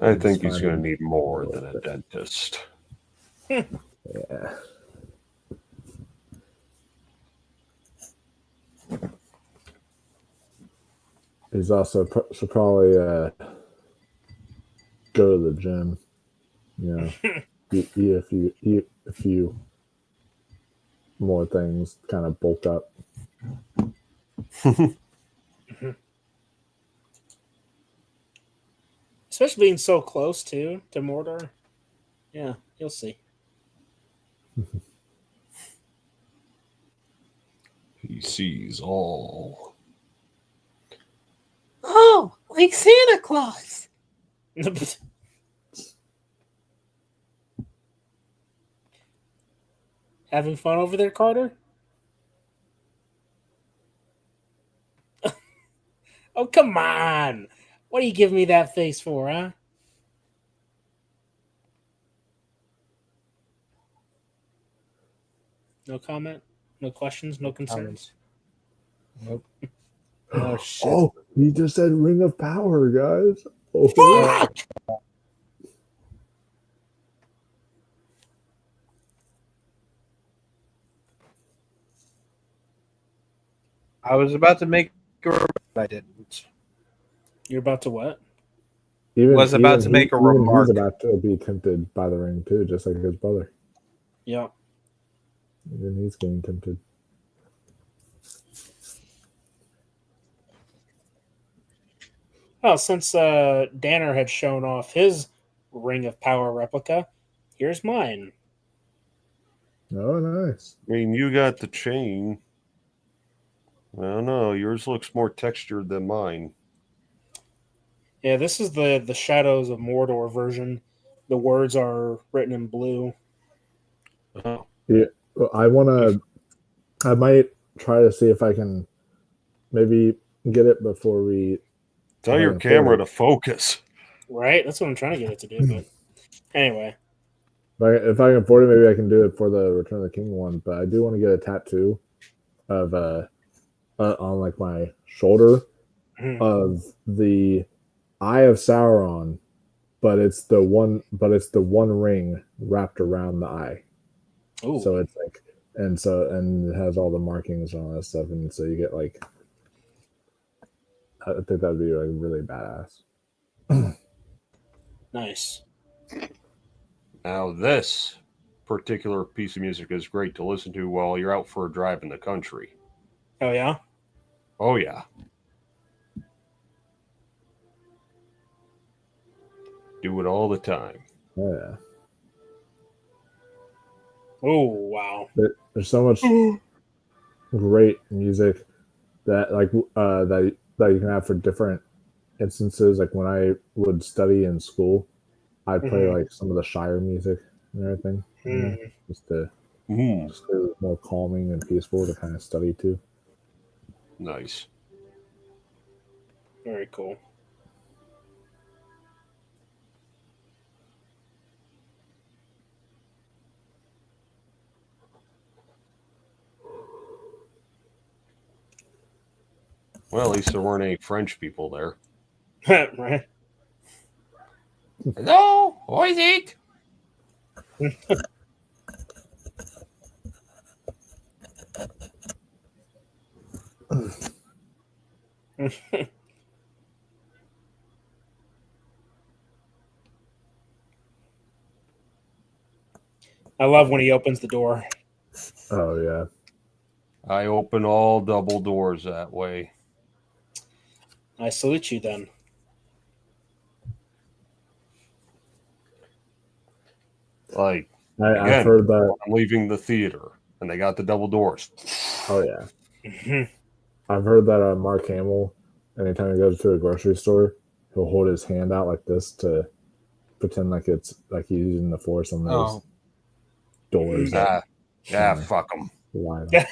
S16: I think he's going to need more than a dentist.
S15: Yeah. He's also should probably go to the gym. You know, eat a few more things, kind of bulk up.
S17: Especially being so close to Mordor. Yeah, you'll see.
S16: He sees all.
S3: Oh, like Santa Claus.
S17: Having fun over there, Carter? Oh, come on. What are you giving me that face for, huh? No comment? No questions? No concerns?
S18: Nope. Oh, shit.
S15: Oh, he just said Ring of Power, guys. Oh.
S17: Fuck!
S18: I was about to make a remark, but I didn't.
S17: You're about to what?
S15: He's about to be tempted by the ring too, just like his brother.
S17: Yeah.
S15: Even he's getting tempted.
S17: Well, since Danner had shown off his Ring of Power replica, here's mine.
S15: Oh, nice.
S16: I mean, you got the chain. I don't know. Yours looks more textured than mine.
S17: Yeah, this is the Shadows of Mordor version. The words are written in blue.
S16: Oh.
S15: Yeah, I might try to see if I can maybe get it before we
S16: tell your camera to focus.
S17: Right? That's what I'm trying to get it to do. But anyway.
S15: If I can afford it, maybe I can do it for the Return of the King one. But I do want to get a tattoo of on like my shoulder of the Eye of Sauron, but it's the one ring wrapped around the eye.
S17: Ooh.
S15: So it's like, and it has all the markings and all that stuff, and so you get like, I think that'd be like really badass.
S17: Nice.
S16: Now this particular piece of music is great to listen to while you're out for a drive in the country.
S17: Oh yeah?
S16: Oh yeah. Do it all the time.
S15: Oh yeah.
S17: Oh wow.
S15: There's so much great music that that you can have for different instances. Like when I would study in school, I'd play like some of the Shire music and everything, just to more calming and peaceful to kind of study to.
S16: Nice.
S17: Very cool.
S16: Well, at least there weren't any French people there.
S17: Right.
S16: Hello, who is it?
S17: I love when he opens the door.
S15: Oh yeah.
S16: I open all double doors that way.
S17: I salute you then.
S16: Like,
S15: I've heard that.
S16: I'm leaving the theater and they got the double doors.
S15: Oh yeah. I've heard that Mark Hamill, anytime he goes to a grocery store, he'll hold his hand out like this to pretend like it's like he's using the force on those doors.
S16: Fuck them.
S15: Yeah.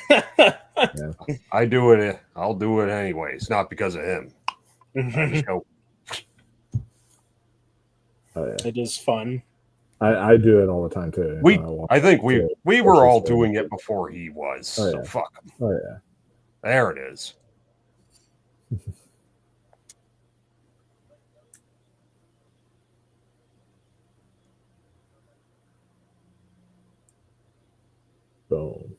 S16: I do it. I'll do it anyway. It's not because of him. I just go.
S15: Oh, yeah.
S17: It is fun.
S15: I do it all the time too.
S16: I think we were all doing it before he was.
S15: Oh,
S16: So
S15: yeah.
S16: fuck him.
S15: Oh yeah.
S16: There it is.
S15: Boom.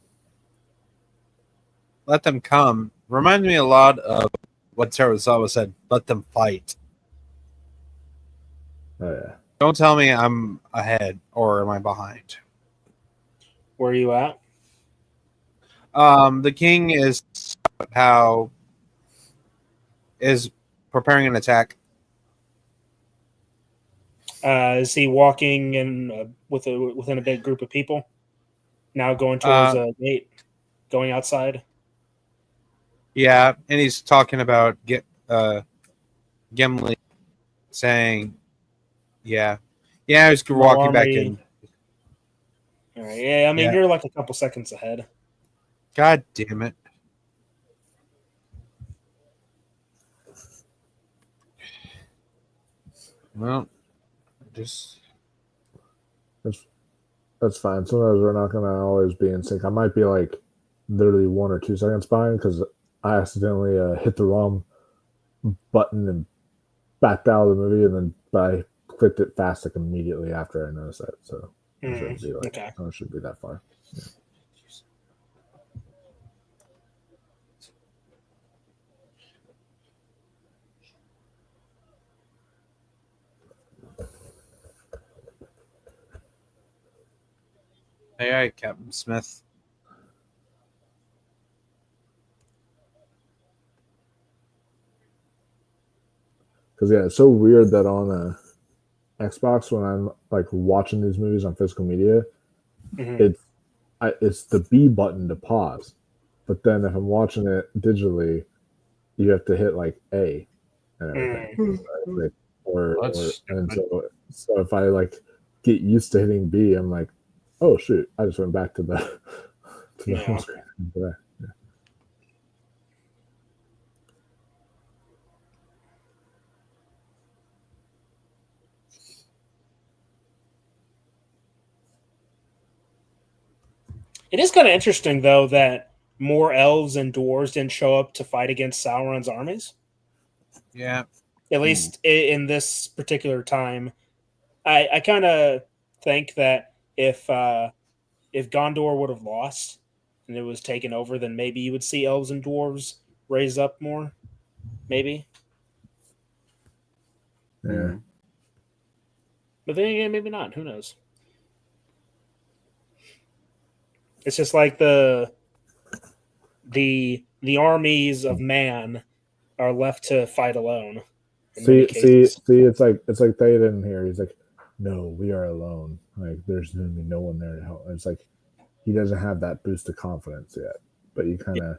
S18: Let them come. Reminds me a lot of what Terasawa said. Let them fight.
S15: Oh yeah.
S18: Don't tell me I'm ahead or am I behind.
S17: Where are you at?
S18: The king is preparing an attack.
S17: Is he walking in within a big group of people? Now going towards a gate, going outside.
S18: Yeah, and he's talking about Gimli saying, "Yeah, he's walking back in."
S17: All right, yeah, I mean you're like a couple seconds ahead.
S18: God damn it! Well, just
S15: that's fine. Sometimes we're not gonna always be in sync. I might be like literally 1 or 2 seconds behind because I accidentally hit the wrong button and backed out of the movie, and then I clicked it fast like immediately after I noticed that. So it shouldn't be like it shouldn't be that far. Yeah.
S18: Hey, Captain Smith.
S15: Because yeah, it's so weird that on Xbox when I'm like watching these movies on physical media, it's the B button to pause, but then if I'm watching it digitally, you have to hit like A and everything. Right? So if I like get used to hitting B, I'm like, oh shoot, I just went back to the home screen. Yeah.
S17: It is kind of interesting, though, that more elves and dwarves didn't show up to fight against Sauron's armies.
S18: Yeah.
S17: At least in this particular time. I kind of think that if Gondor would have lost and it was taken over, then maybe you would see elves and dwarves raise up more. Maybe.
S15: Yeah.
S17: But then again, maybe not. Who knows? It's just like the armies of man are left to fight alone.
S15: See, it's like Théoden here. He's like, no, we are alone. Like, there's gonna be no one there to help. It's like he doesn't have that boost of confidence yet, but you kind of,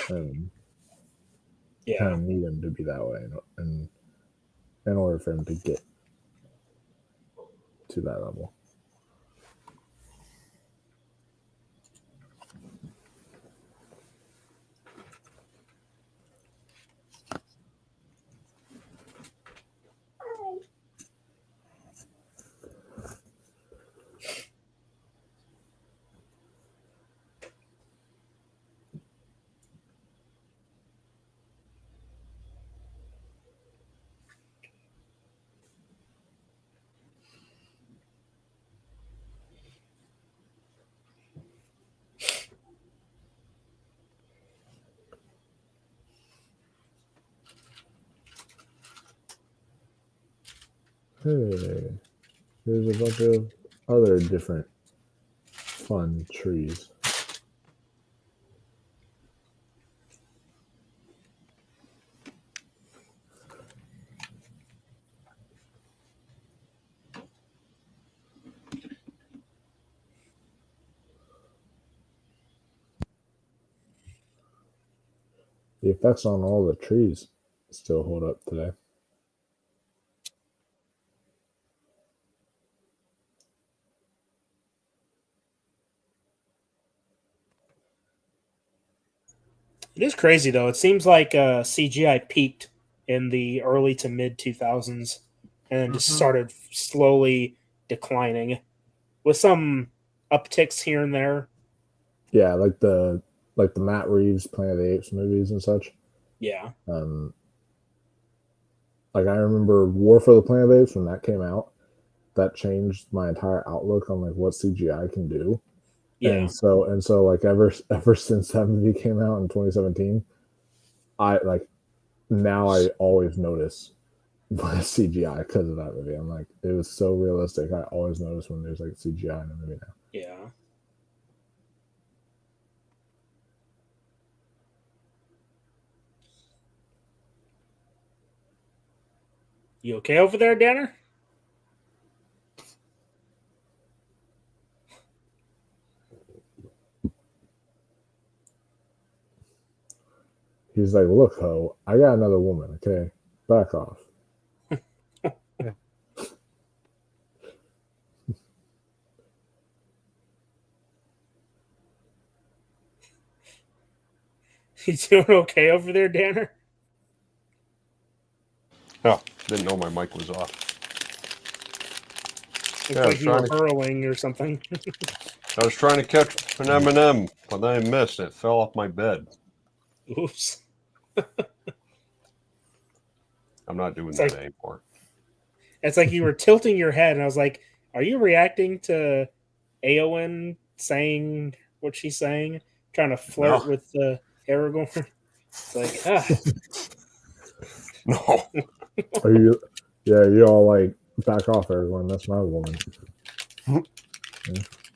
S15: kind of need him to be that way, and in order for him to get to that level. Hey, there's a bunch of other different fun trees. The effects on all the trees still hold up today.
S17: It is crazy, though. It seems like CGI peaked in the early to mid 2000s and then just started slowly declining, with some upticks here and there.
S15: Yeah, like the Matt Reeves Planet of the Apes movies and such.
S17: Yeah.
S15: Like I remember War for the Planet of the Apes when that came out. That changed my entire outlook on like what CGI can do.
S17: Yeah.
S15: And so like ever since that movie came out in 2017, I like now I always notice CGI because of that movie. I'm like, it was so realistic. I always notice when there's like CGI in a movie now.
S17: Yeah. You okay over there, Danner?
S15: He's like, look, ho, I got another woman, okay? Back off.
S17: You doing okay over there, Danner?
S16: Oh, didn't know my mic was off.
S17: Looks like you were hurling or something.
S16: I was trying to catch an M&M, but then I missed it. It fell off my bed.
S17: Oops.
S16: I'm not doing that anymore.
S17: It's like you were tilting your head, and I was like, are you reacting to Aowen saying what she's saying? Trying to flirt with Aragorn? It's like,
S16: No.
S15: Are you? Yeah, you all like back off, everyone. That's my woman.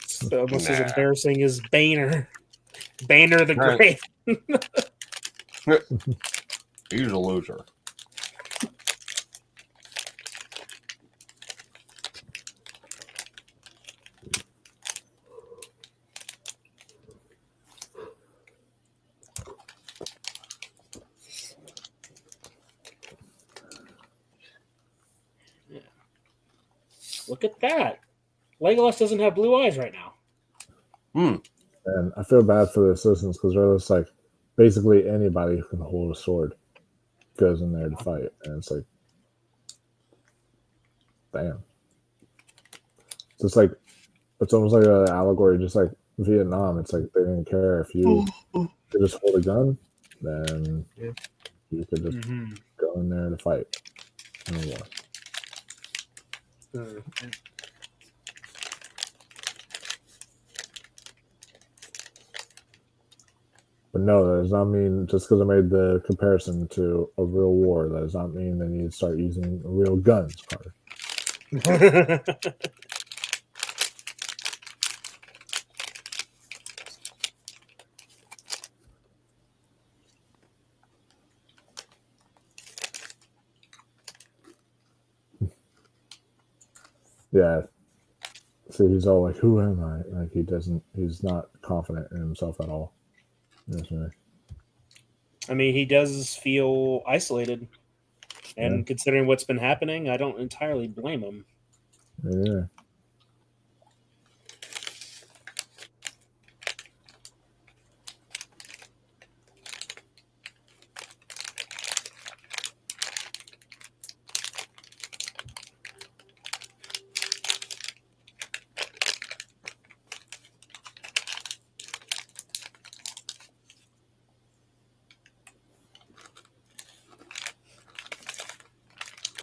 S17: It's almost as embarrassing as Boehner. Boehner the Great.
S16: He's a loser.
S17: Look at that. Legolas doesn't have blue eyes right now.
S15: And I feel bad for the assistants because they're just like basically anybody who can hold a sword goes in there to fight, and it's like, damn. It's like it's almost like an allegory, just like Vietnam. It's like they didn't care if you could just hold a gun, then you could just go in there to fight. But no, that does not mean just because I made the comparison to a real war, that does not mean they need to start using real guns, Carter. Yeah. See, he's all like, who am I? Like, he's not confident in himself at all.
S17: I mean, he does feel isolated. And considering what's been happening, I don't entirely blame him.
S15: Yeah.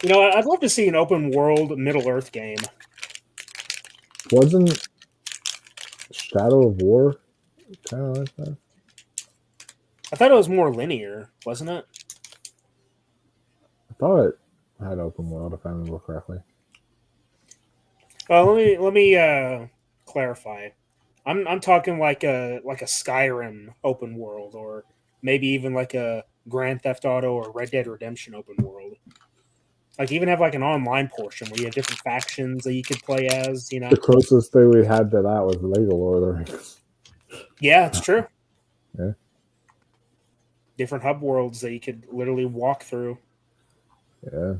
S17: You know, I'd love to see an open world Middle Earth game.
S15: Wasn't Shadow of War kind of like that?
S17: I thought it was more linear, wasn't it?
S15: I thought it had open world, if I remember correctly.
S17: Let me clarify. I'm talking like a Skyrim open world, or maybe even like a Grand Theft Auto or Red Dead Redemption open world. Like even have like an online portion where you have different factions that you could play as. You know,
S15: the closest thing we had to that was Lego Lord of the Rings.
S17: Yeah, it's true.
S15: Yeah.
S17: Different hub worlds that you could literally walk through.
S15: Yeah.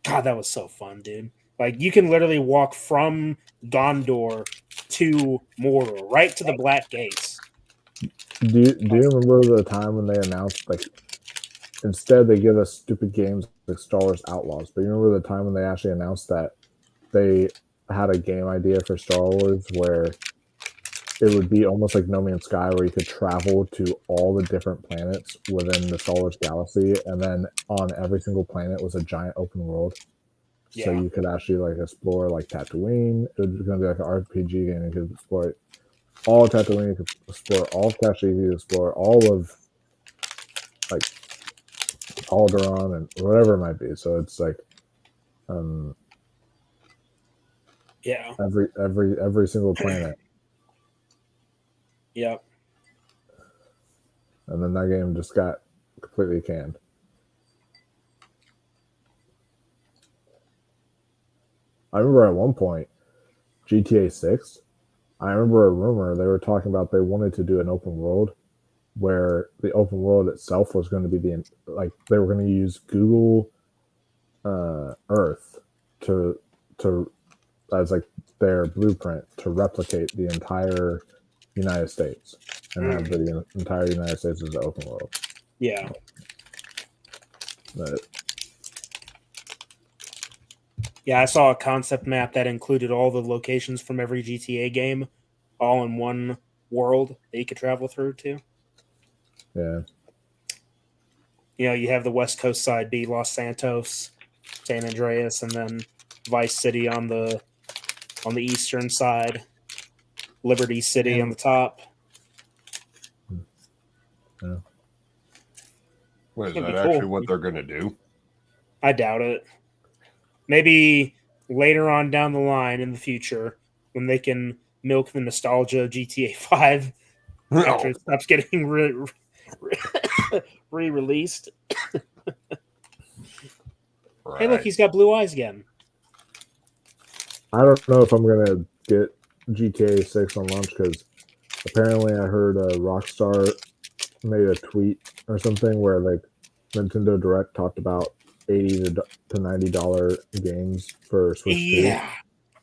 S17: God, that was so fun, dude. Like you can literally walk from Gondor to Mordor, right to the Black Gates.
S15: Do you remember the time when they announced like instead they give us stupid games like Star Wars Outlaws. But you remember the time when they actually announced that they had a game idea for Star Wars where it would be almost like No Man's Sky, where you could travel to all the different planets within the Star Wars galaxy, and then on every single planet was a giant open world. So
S17: Yeah.
S15: you could actually like explore like Tatooine. It was going to be like an RPG game. You could explore all Tatooine. You could explore all of Kashyyyk. You could explore all of like Alderaan and whatever it might be. So it's like,
S17: Yeah.
S15: every single planet.
S17: Yep.
S15: And then that game just got completely canned. I remember at one point, GTA 6, I remember a rumor they were talking about they wanted to do an open world where the open world itself was going to be they were going to use Google Earth to as like their blueprint to replicate the entire United States and have the entire United States as an open world.
S17: Yeah.
S15: But,
S17: yeah, I saw a concept map that included all the locations from every GTA game all in one world that you could travel through to.
S15: yeah.
S17: You know, you have the West Coast side be Los Santos, San Andreas, and then Vice City on the eastern side, Liberty City on the top.
S15: Yeah.
S16: What, is
S17: That'd
S16: that
S17: be cool.
S16: actually what they're going to do?
S17: I doubt it. Maybe later on down the line in the future, when they can milk the nostalgia of GTA 5 after it stops getting re-released.
S16: Right.
S17: Hey, look, he's got blue eyes again.
S15: I don't know if I'm going to get GTA 6 on launch because apparently I heard Rockstar made a tweet or something where like Nintendo Direct talked about $80 to $90 games for Switch 2.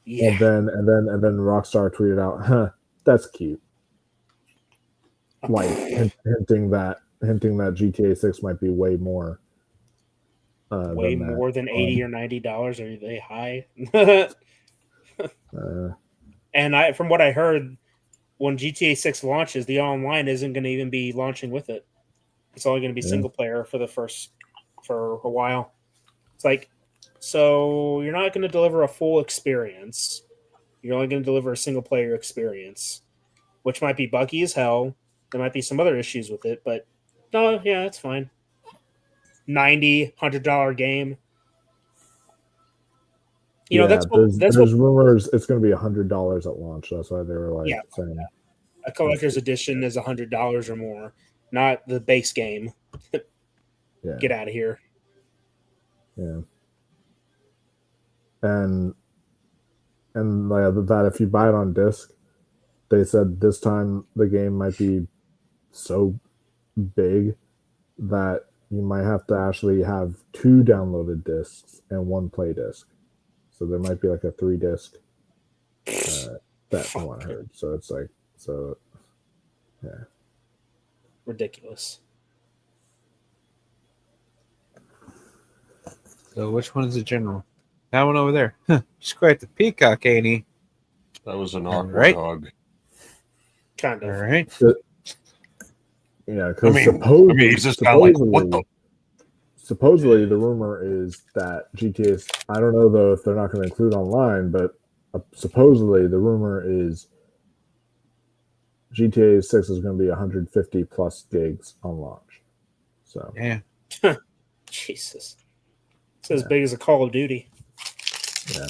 S17: Yeah.
S15: And then Rockstar tweeted out, "Huh, that's cute." Like hinting that GTA 6 might be way more.
S17: Way more than $80 or $90. Are they high? And from what I heard, when GTA 6 launches, the online isn't going to even be launching with it. It's only going to be single player for a while. It's like, so you're not going to deliver a full experience. You're only going to deliver a single player experience, which might be buggy as hell. There might be some other issues with it, but no, yeah, that's fine. $90, $100 game. You know, that's
S15: there's rumors it's going to be $100 at launch. That's why they were like saying
S17: a collector's edition is $100 or more, not the base game.
S15: Yeah.
S17: Get out of here.
S15: Yeah. And like that, if you buy it on disc, they said this time the game might be so big that you might have to actually have 2 downloaded discs and 1 play disc. So there might be like a 3 disc that one I heard. So it's like, yeah.
S17: Ridiculous.
S18: So which one is the general? That one over there. Huh, he's quite the peacock, ain't he?
S16: That was an awkward hug.
S17: Kind of.
S18: All right.
S15: Yeah, because
S16: he's just kind of like, what the?
S15: Supposedly, the rumor is that GTA. I don't know though if they're not going to include online, but supposedly the rumor is GTA 6 is going to be 150 plus gigs on launch. So
S18: yeah,
S17: Jesus, it's as big as a Call of Duty.
S15: Yeah,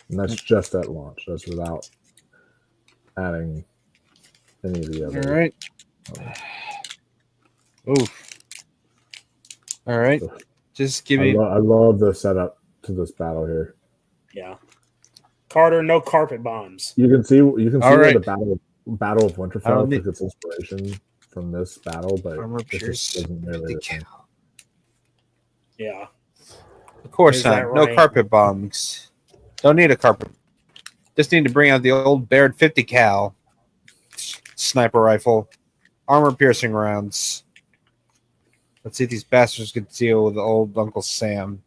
S15: and that's just at launch. That's without adding any of the other.
S18: All right. Oof. All right. Just give me.
S15: I love the setup to this battle here.
S17: Yeah. Carter, no carpet bombs.
S15: You can see where
S18: right.
S15: the Battle of Winterfell took its inspiration from this battle, but it just isn't nearly the same.
S17: Yeah.
S18: Of course
S17: Is
S18: not.
S17: that
S18: No
S17: right?
S18: carpet bombs. Don't need a carpet. Just need to bring out the old Baird 50 cal sniper rifle, armor piercing rounds. Let's see if these bastards can deal with old Uncle Sam.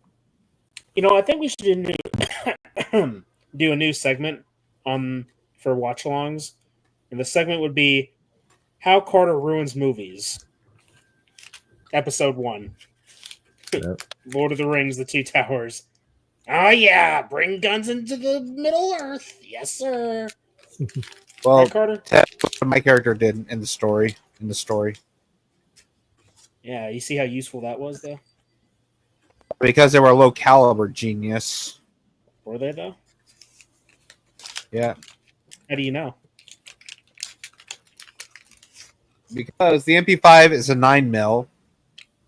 S17: You know, I think we should do a new segment for watch-alongs, and the segment would be "How Carter Ruins Movies." Episode 1.
S15: Yep.
S17: Lord of the Rings: The Two Towers. Oh yeah, bring guns into the Middle Earth. Yes, sir.
S18: Well,
S17: Right, Carter?
S18: that's what my character did in the story.
S17: Yeah, you see how useful that was, though?
S18: Because they were low caliber, genius.
S17: Were they, though?
S18: Yeah.
S17: How do you know?
S18: Because the MP5 is a 9mm.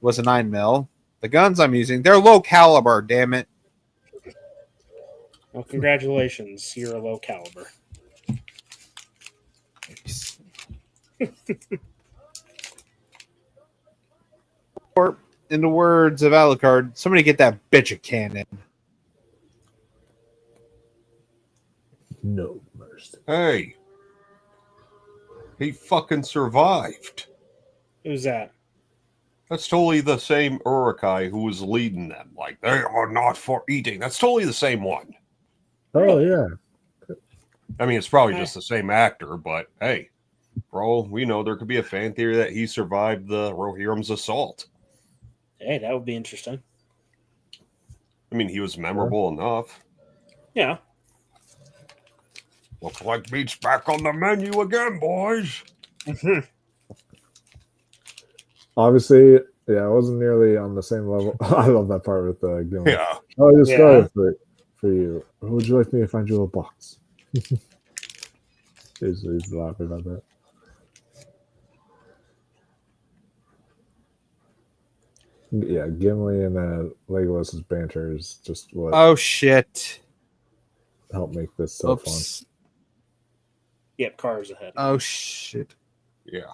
S18: Was a 9mm. The guns I'm using, they're low caliber, damn it.
S17: Well, congratulations. You're a low caliber.
S18: Or, in the words of Alucard, somebody get that bitch a cannon.
S15: No mercy.
S16: Hey. He fucking survived.
S17: Who's that?
S16: That's totally the same Urukai who was leading them. Like, they are not for eating. That's totally the same one.
S15: Oh, yeah.
S16: I mean, it's probably just the same actor, but hey, bro, we know there could be a fan theory that he survived the Rohirrim's assault.
S17: Hey, that would be interesting.
S16: I mean, he was memorable enough.
S17: Yeah.
S16: Looks like meat's back on the menu again, boys.
S15: Obviously, yeah, I wasn't nearly on the same level. I love that part with Gilman.
S16: Yeah.
S15: Oh, just go for you. Or would you like me to find you a box? he's laughing about that. Yeah, Gimli and Legolas's banter is just what.
S18: Oh shit!
S15: Help make this so fun.
S17: Yep, cars ahead.
S18: Oh shit!
S16: Yeah.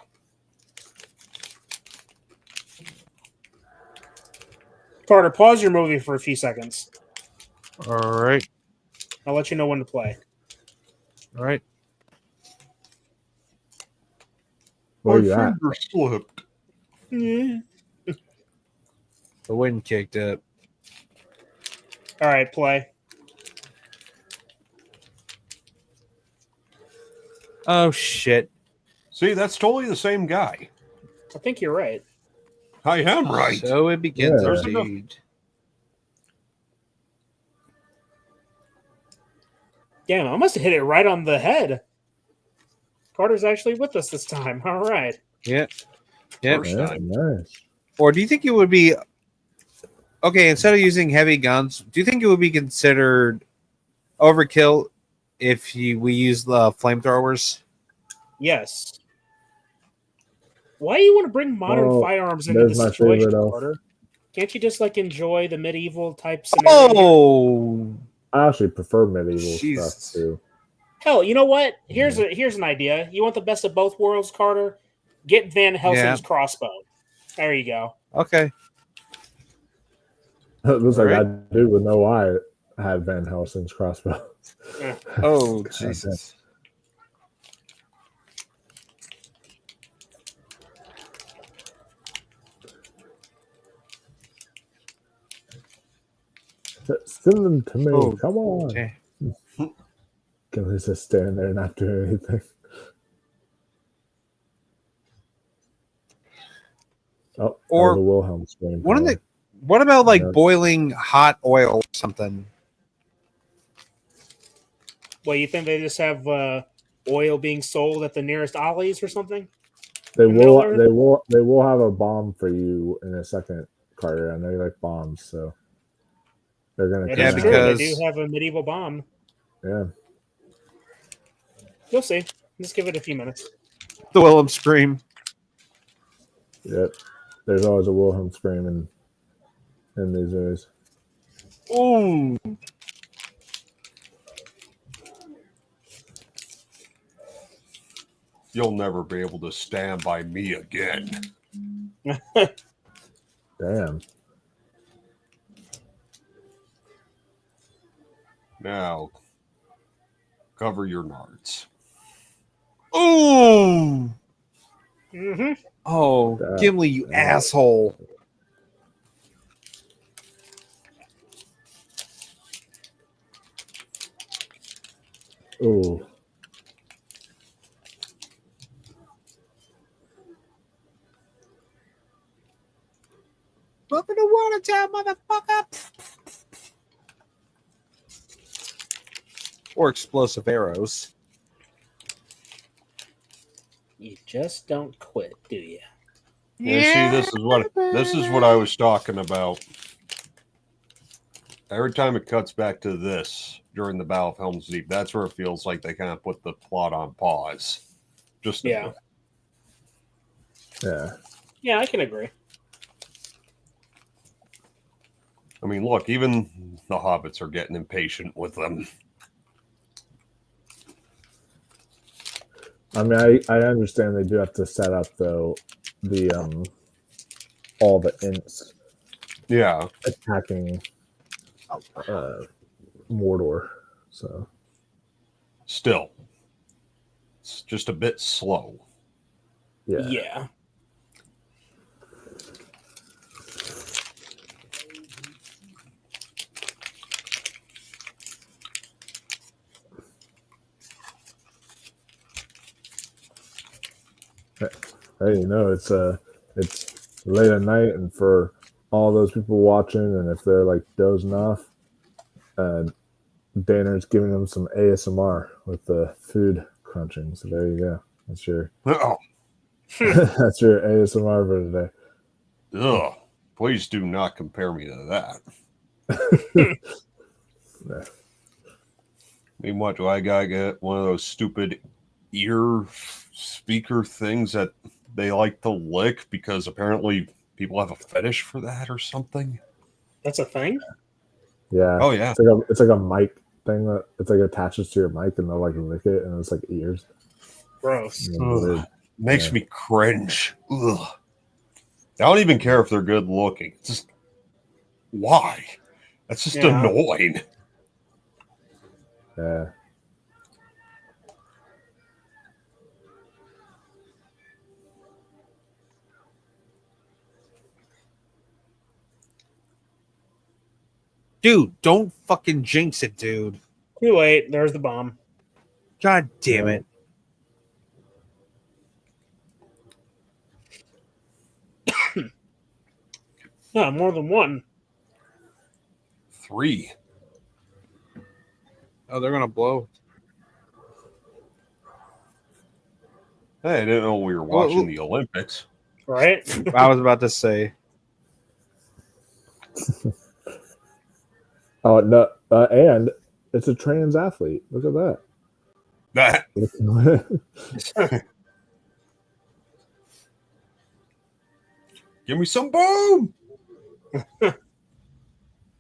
S17: Carter, pause your movie for a few seconds.
S18: All right.
S17: I'll let you know when to play.
S18: All right.
S15: Where you at?
S16: Finger slipped.
S17: Yeah.
S18: The wind kicked up.
S17: All right, play.
S18: Oh shit!
S16: See, that's totally the same guy.
S17: I think you're right.
S16: I am right.
S18: So it begins.
S15: Yeah.
S18: Indeed.
S17: Damn, I must have hit it right on the head. Carter's actually with us this time. All right.
S18: Yeah. Yep.
S15: Yeah, nice.
S18: Or do you think it would be okay instead of using heavy guns? Do you think it would be considered overkill if we use the flamethrowers?
S17: Yes. Why do you want to bring modern firearms into this situation, Carter? Can't you just enjoy the medieval type scenario?
S18: Oh,
S15: I actually prefer medieval stuff too.
S17: Hell, you know what? Here's an idea. You want the best of both worlds, Carter? Get Van Helsing's crossbow. There you go.
S18: Okay.
S15: It looks like that dude would know why I had Van Helsing's crossbow.
S18: Oh, Jesus.
S15: Send them to me.
S18: Oh,
S15: Come on.
S18: okay.
S15: Gilly's just standing there not doing anything. Oh,
S18: or
S15: the Wilhelm scream.
S18: What about boiling hot oil or something?
S17: Well, you think they just have oil being sold at the nearest Ollie's or something?
S15: They will have a bomb for you in a second, Carter. I know you like bombs, so they're gonna.
S17: Yeah, because they do have a medieval bomb.
S15: Yeah.
S17: You'll see. Just give it a few minutes.
S18: The Wilhelm scream.
S15: Yep. There's always a Wilhelm scream in these areas.
S18: Ooh.
S16: You'll never be able to stand by me again.
S15: Damn.
S16: Now, cover your nards.
S18: Ooh.
S17: Mm-hmm.
S18: Oh, Gimli, you asshole.
S15: Ooh.
S18: Welcome to Watertown, motherfucker! Or explosive arrows.
S17: You just don't quit, do you?
S16: Yeah, see, this is what I was talking about. Every time it cuts back to this during the Battle of Helm's Deep, that's where it feels like they kind of put the plot on pause. Just a bit.
S15: Yeah.
S17: Yeah, I can agree.
S16: I mean, look, even the hobbits are getting impatient with them.
S15: I mean, I understand they do have to set up though the all the ints.
S16: Yeah.
S15: Attacking Mordor. So
S16: still, it's just a bit slow.
S17: Yeah.
S15: Hey, you know, it's late at night, and for all those people watching, and if they're like dozing off, Danner's giving them some ASMR with the food crunching. So there you go. That's your that's your ASMR for today.
S16: Ugh! Please do not compare me to that.
S15: Yeah.
S16: I mean, what do I gotta get? One of those stupid ear speaker things that they like to lick because apparently people have a fetish for that or something.
S17: That's a thing?
S15: Yeah.
S16: Oh, yeah.
S15: It's like a mic thing that it's like attaches to your mic, and they'll like lick it, and it's like ears.
S17: Gross.
S16: Makes me cringe. Ugh. I don't even care if they're good looking. It's just why? That's just annoying.
S15: Yeah.
S18: Dude, don't fucking jinx it, dude.
S17: Too late. There's the bomb.
S18: God damn it.
S17: No, more than one.
S16: 3.
S18: Oh, they're gonna blow.
S16: Hey, I didn't know we were watching the Olympics.
S17: Right?
S18: I was about to say.
S15: Oh no! And it's a trans athlete. Look at that.
S16: Give me some boom!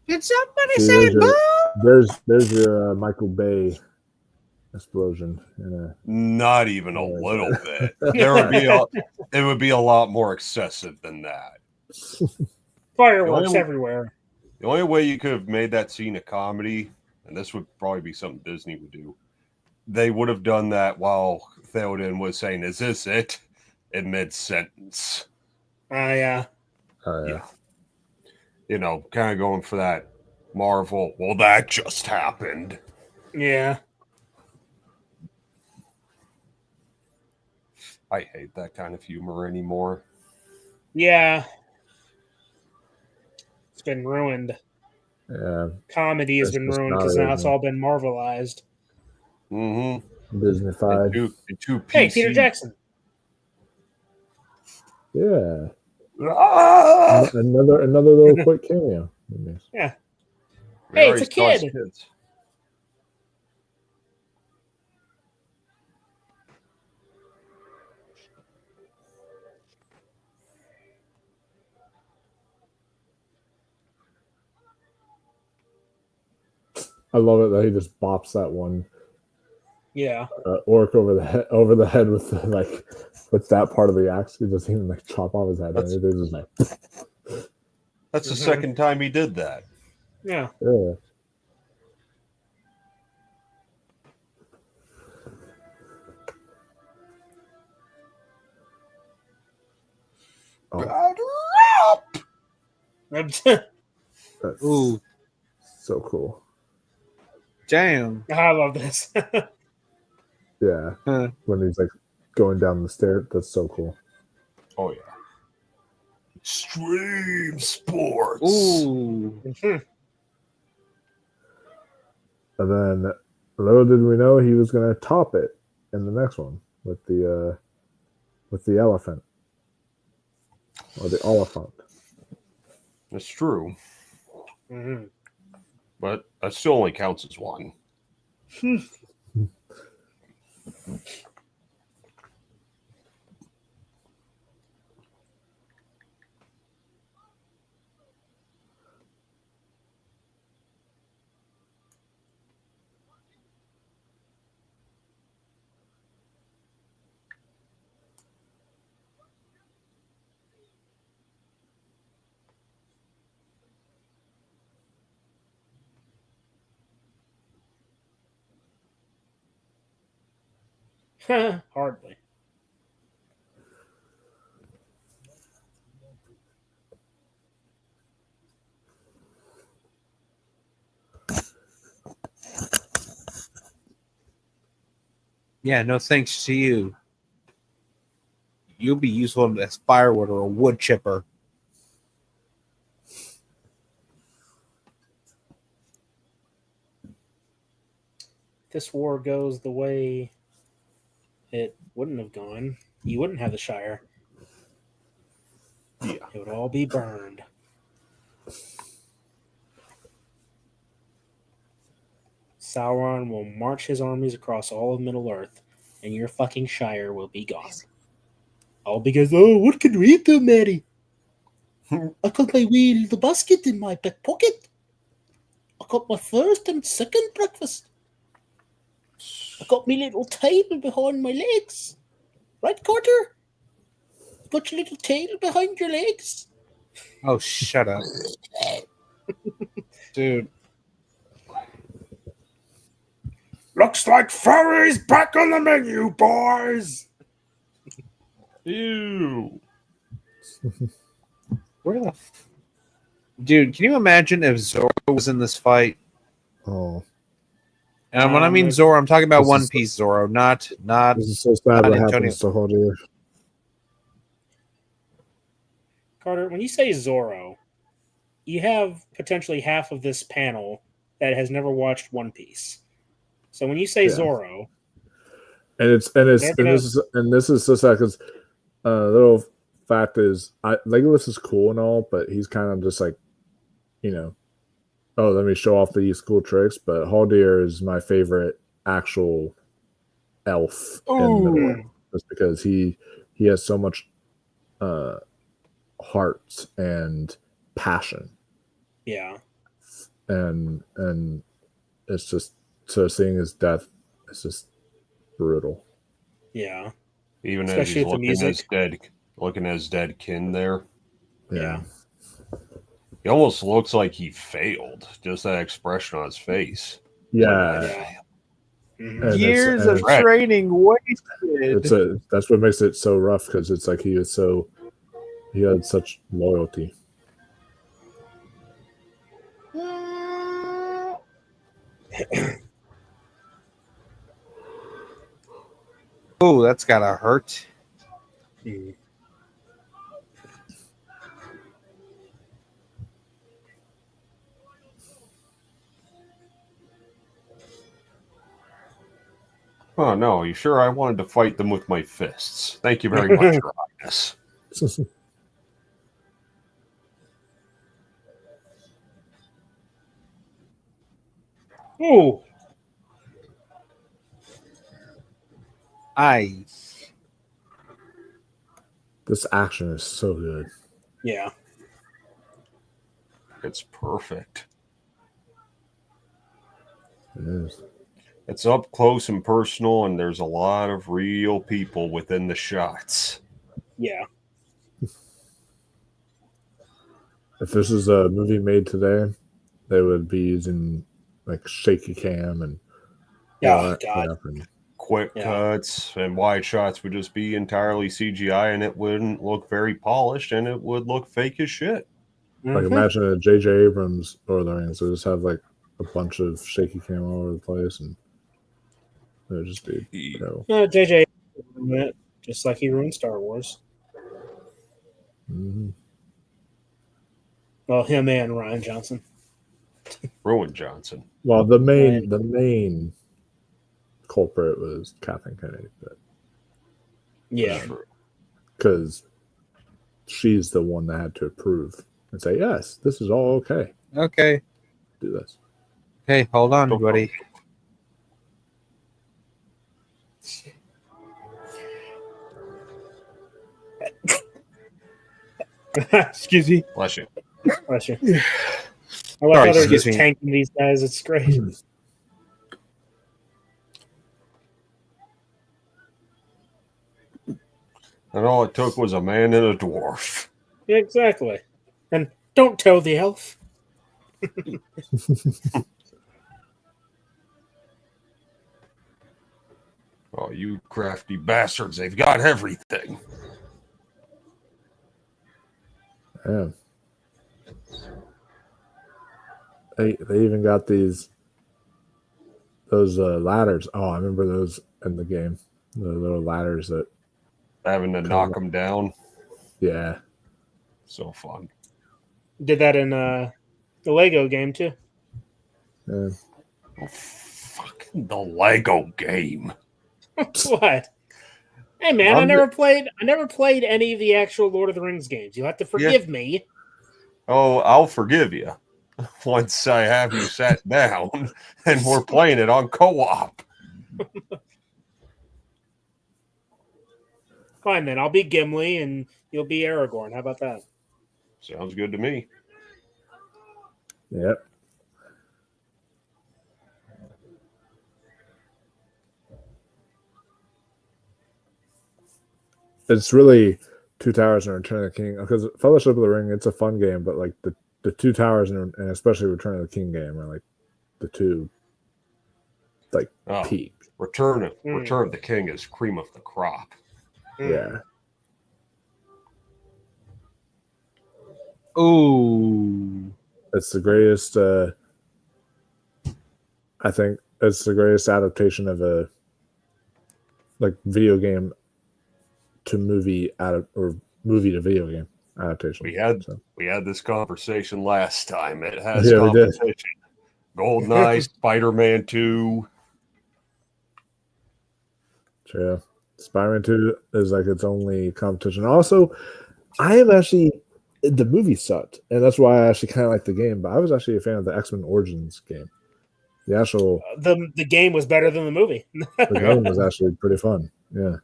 S18: Did somebody
S15: See,
S18: say boom?
S15: There's your Michael Bay explosion.
S16: Not even a little bit. It would be a lot more excessive than that.
S17: Fireworks everywhere.
S16: The only way you could have made that scene a comedy, and this would probably be something Disney would do, they would have done that while Theoden was saying, "Is this it?" in mid-sentence.
S17: Yeah.
S15: Yeah.
S16: You know, kind of going for that Marvel, well, that just happened.
S17: Yeah.
S16: I hate that kind of humor anymore.
S17: Yeah. It's been ruined.
S15: Yeah.
S17: Comedy has been ruined because now it's all been Marvelized.
S16: Mm-hmm.
S15: Disney-fied.
S17: Hey, Peter Jackson.
S15: Yeah. Another little quick cameo.
S17: Yeah. Hey, it's a kid.
S15: I love it that he just bops that one.
S17: Yeah.
S15: Orc over the head with with that part of the axe. He doesn't even like chop off his head. That's
S16: the second time he did that.
S17: Yeah.
S15: Yeah.
S17: Ooh.
S15: So cool.
S18: Damn.
S17: I love this.
S15: Yeah, when he's like going down the stairs. That's so cool.
S16: Oh yeah. Stream sports.
S18: Ooh.
S15: And then, little did we know he was going to top it in the next one with the elephant or the oliphant.
S16: That's true. But that still only counts as one.
S17: Hardly.
S18: Yeah, no thanks to you. You'll be useful as firewood or a wood chipper.
S17: This war goes the way it wouldn't have gone, you wouldn't have the Shire.
S16: Yeah.
S17: It would all be burned. Sauron will march his armies across all of Middle-earth, and your fucking Shire will be gone. All because, oh, what can we do, Mary? I got my wee little basket in my back pocket. I got my first and second breakfast. I got my little tail behind my legs. Right, Carter? Got your little tail behind your legs.
S18: Oh, shut up. Dude.
S16: Looks like furry's back on the menu, boys. Ew.
S18: Where the dude, can you imagine if Zoro was in this fight?
S15: Oh.
S18: And when I mean Zoro, I'm talking about One Piece Zoro, not
S15: This is so sad what
S18: Antonio.
S15: happens to Haldir.
S17: Carter, when you say Zoro, you have potentially half of this panel that has never watched One Piece. So when you say Zoro,
S15: and this is so sad because little fact is, Legolas is cool and all, but he's kind of just like, oh, let me show off these cool tricks. But Haldir is my favorite actual elf in Middle-earth, just because he has so much heart and passion.
S17: Yeah,
S15: and it's just so seeing his death, it's just brutal.
S17: Yeah,
S16: even
S17: especially
S16: as he's
S17: with the music.
S16: looking at his dead kin there.
S17: Yeah.
S16: He almost looks like he failed. Just that expression on his face.
S15: Yeah.
S18: Years of training wasted.
S15: That's what makes it so rough, because it's like he had such loyalty.
S18: Oh, that's gotta hurt.
S16: Oh no, you sure? I wanted to fight them with my fists. Thank you very much, Your Highness.
S17: Oh.
S15: This action is so good.
S17: Yeah.
S16: It's perfect.
S15: It is.
S16: It's up close and personal, and there's a lot of real people within the shots.
S17: Yeah.
S15: If this is a movie made today, they would be using like shaky cam and
S16: Quick cuts and wide shots would just be entirely CGI, and it wouldn't look very polished, and it would look fake as shit.
S15: Like imagine a J.J. Abrams Lord of the Rings. They just have like a bunch of shaky cam all over the place, and It would just be,
S17: JJ, just like he ruined Star Wars.
S15: Mhm.
S17: Well, him and Ryan Johnson.
S16: Rowan Johnson.
S15: Well, the main culprit was Kathleen Kennedy, but
S17: yeah,
S15: because she's the one that had to approve and say, yes, this is all okay.
S18: Okay.
S15: Do this.
S18: Hey, hold on, buddy.
S17: Excuse me.
S16: Bless you.
S17: Bless you. I like how they're just tanking these guys. It's great.
S16: And all it took was a man and a dwarf.
S17: Yeah, exactly. And don't tell the elf.
S16: Oh, you crafty bastards. They've got everything.
S15: Yeah. They even got those ladders. Oh, I remember those in the game. The little ladders that
S16: having to knock them down.
S15: Yeah.
S16: So fun.
S17: Did that in the Lego game too.
S15: Yeah.
S16: Oh, fucking the Lego game.
S17: What? Hey man, I never played any of the actual Lord of the Rings games. You'll have to forgive me.
S16: Oh, I'll forgive you once I have you sat down and we're playing it on co-op.
S17: Fine then, I'll be Gimli and you'll be Aragorn. How about that?
S16: Sounds good to me.
S15: Yep. It's really Two Towers and Return of the King, because Fellowship of the Ring, it's a fun game, but like the Two Towers and especially Return of the King game are like the two peak.
S16: Return of the King is cream of the crop.
S15: Yeah.
S18: Ooh.
S15: It's the greatest I think it's the greatest adaptation of a video game to movie or movie to video game adaptation.
S16: We had this conversation last time. It has
S15: Yeah, we did.
S16: competition. GoldenEye, Spider-Man 2.
S15: True. Spider-Man 2 is like its only competition. Also, I am actually the movie sucked, and that's why I actually kind of like the game. But I was actually a fan of the X-Men Origins game. The actual
S17: the game was better than the movie.
S15: the game was actually pretty fun. Yeah,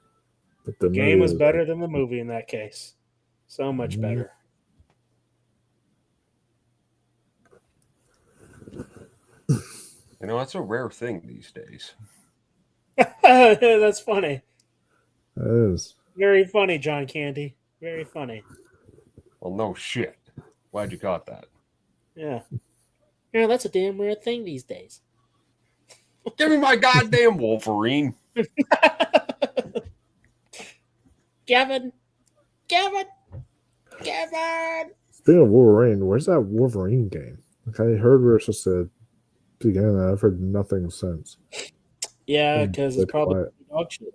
S15: but
S17: the game was better than the movie in that case. So much better.
S16: You know, that's a rare thing these days.
S17: That's funny.
S15: It is.
S17: Very funny, John Candy. Very funny.
S16: Well, no shit. Glad you got that.
S17: Yeah. Yeah, that's a damn rare thing these days.
S16: Give me my goddamn Wolverine.
S17: Kevin.
S15: Speaking of Wolverine, where's that Wolverine game? Like I heard we were supposed to begin that. I've heard nothing since.
S17: Yeah, because it's probably dog shit.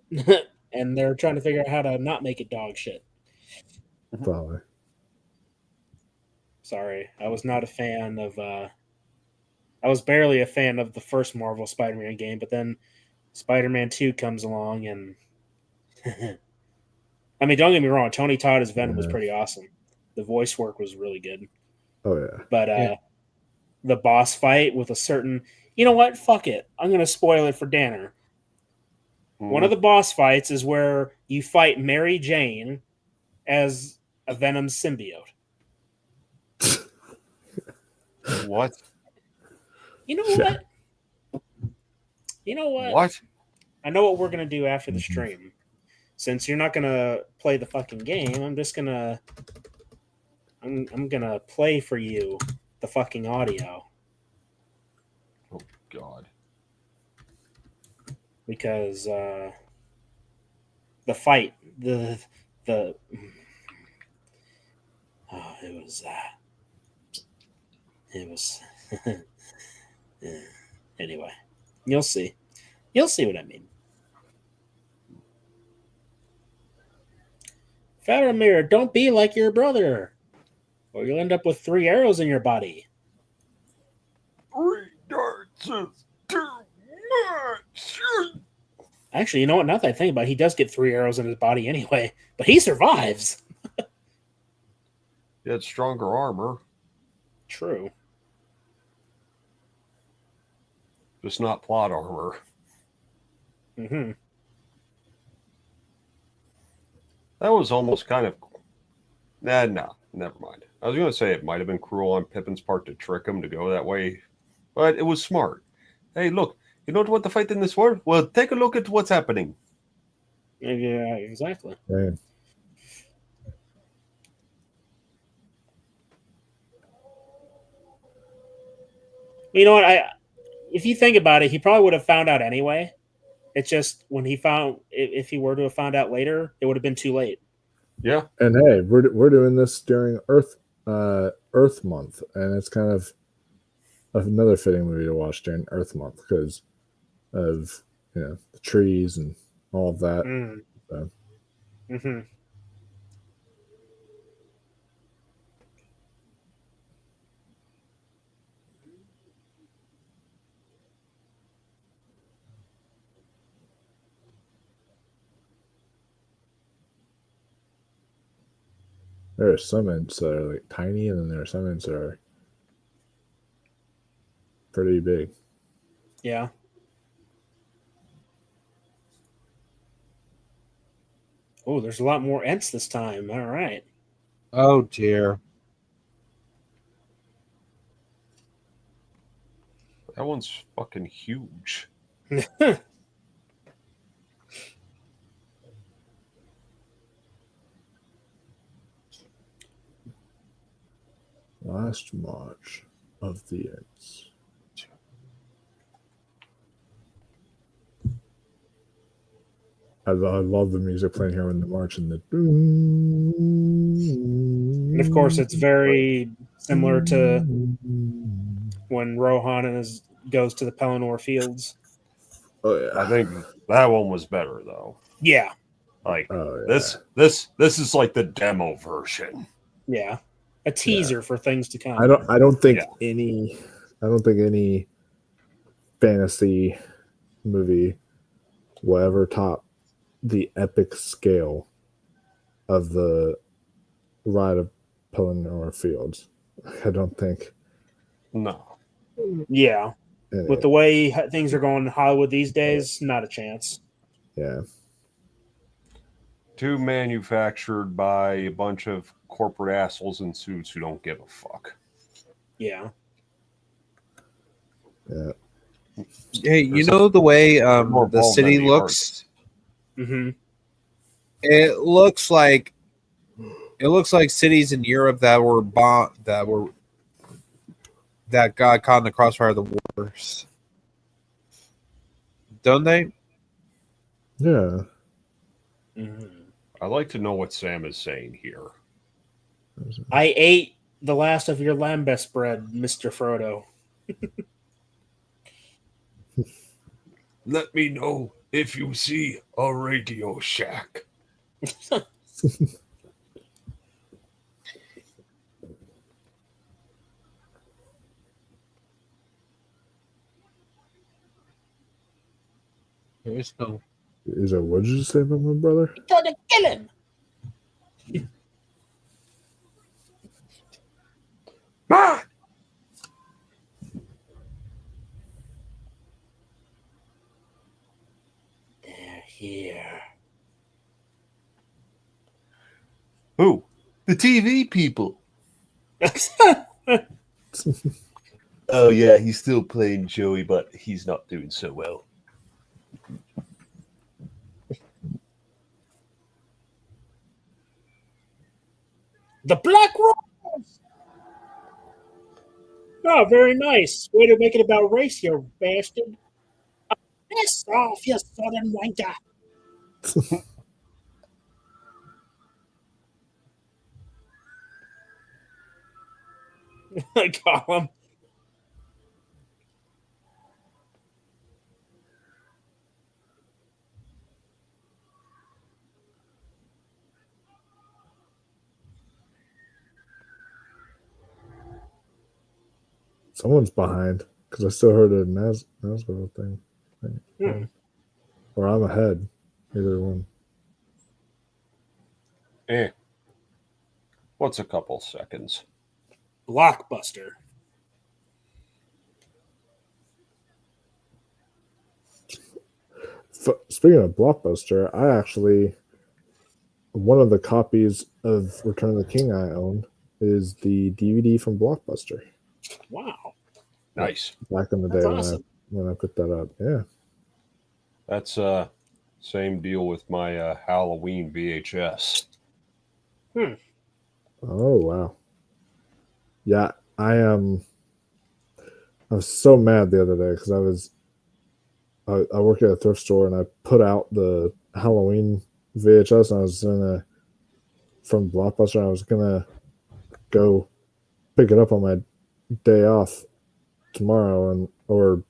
S17: And they're trying to figure out how to not make it dog shit.
S15: Probably.
S17: Sorry, I was not a fan of I was barely a fan of the first Marvel Spider-Man game, but then Spider-Man 2 comes along and I mean, don't get me wrong, Tony Todd as Venom was pretty awesome. The voice work was really good.
S15: Oh yeah.
S17: But the boss fight with a certain, you know what? Fuck it. I'm going to spoil it for Danner. One of the boss fights is where you fight Mary Jane as a Venom symbiote.
S16: What?
S17: You know what? You know what?
S16: What?
S17: I know what we're going to do after the stream. Since you're not going to play the fucking game, I'm just going to I'm going to play for you the fucking audio.
S16: Oh god.
S17: Because the fight, it was anyway. You'll see what I mean. Faramir, don't be like your brother, or you'll end up with 3 arrows in your body.
S16: 3 darts is too much.
S17: Actually, you know what? Now that I think about it, he does get 3 arrows in his body anyway, but he survives.
S16: He had stronger armor.
S17: True.
S16: Just not plot armor.
S17: Mm-hmm.
S16: That was almost kind of... Nah, never mind. I was going to say it might have been cruel on Pippin's part to trick him to go that way, but it was smart. Hey, look, you don't want to fight in this war? Well, take a look at what's happening.
S17: Yeah, exactly.
S15: Yeah.
S17: You know what? If you think about it, he probably would have found out anyway. It's just when he found, if he were to have found out later, it would have been too late.
S16: Yeah.
S15: And hey, we're doing this during Earth Month, and it's kind of another fitting movie to watch during Earth Month because of the trees and all of that. So.
S17: Mm-hmm.
S15: There are some ants that are like tiny, and then there are some ants that are pretty big.
S17: Yeah. Oh, there's a lot more Ents this time. All right.
S18: Oh dear.
S16: That one's fucking huge.
S15: Last March of the Ents. I love the music playing here when the march and the.
S17: And of course, it's very similar to when Rohan goes to the Pelennor Fields.
S15: Oh yeah.
S16: I think that one was better though.
S17: Yeah.
S16: Like this is like the demo version.
S17: Yeah. A teaser for things to come.
S15: I don't think any fantasy movie will ever top the epic scale of the Ride of Pelennor Fields. I don't think.
S16: No.
S17: Yeah. With the way things are going in Hollywood these days, not a chance.
S15: Yeah.
S16: 2 manufactured by a bunch of corporate assholes in suits who don't give a fuck.
S17: Yeah.
S15: Yeah.
S18: Hey, you know the way the city looks?
S17: Mm-hmm.
S18: It looks like cities in Europe that were that got caught in the crossfire of the wars. Don't they?
S15: Yeah.
S17: Mm-hmm.
S16: I'd like to know what Sam is saying here.
S17: I ate the last of your lambest bread, Mr. Frodo.
S2: Let me know if you see a Radio Shack.
S18: There's no.
S15: Is that what did you say about my brother?
S17: Trying to kill him.
S2: Ma!
S17: They're here.
S16: Who? The TV people. Oh yeah, he's still playing Joey, but he's not doing so well.
S17: The Black Rose! Oh, very nice. Way to make it about race, you bastard. Piss off, you southern wanker. I call him.
S15: Someone's behind because I still heard a Nazgul thing. Or I'm ahead. Either one.
S16: What's a couple seconds?
S17: Blockbuster.
S15: Speaking of Blockbuster, I actually one of the copies of Return of the King I own is the DVD from Blockbuster.
S17: Wow.
S16: Nice.
S15: Back in the
S17: That's
S15: day
S17: awesome.
S15: when I put that up. Yeah.
S16: That's same deal with my Halloween VHS.
S15: Oh wow. Yeah, I was so mad the other day because I work at a thrift store and I put out the Halloween VHS and I was from Blockbuster. I was gonna go pick it up on my day off tomorrow or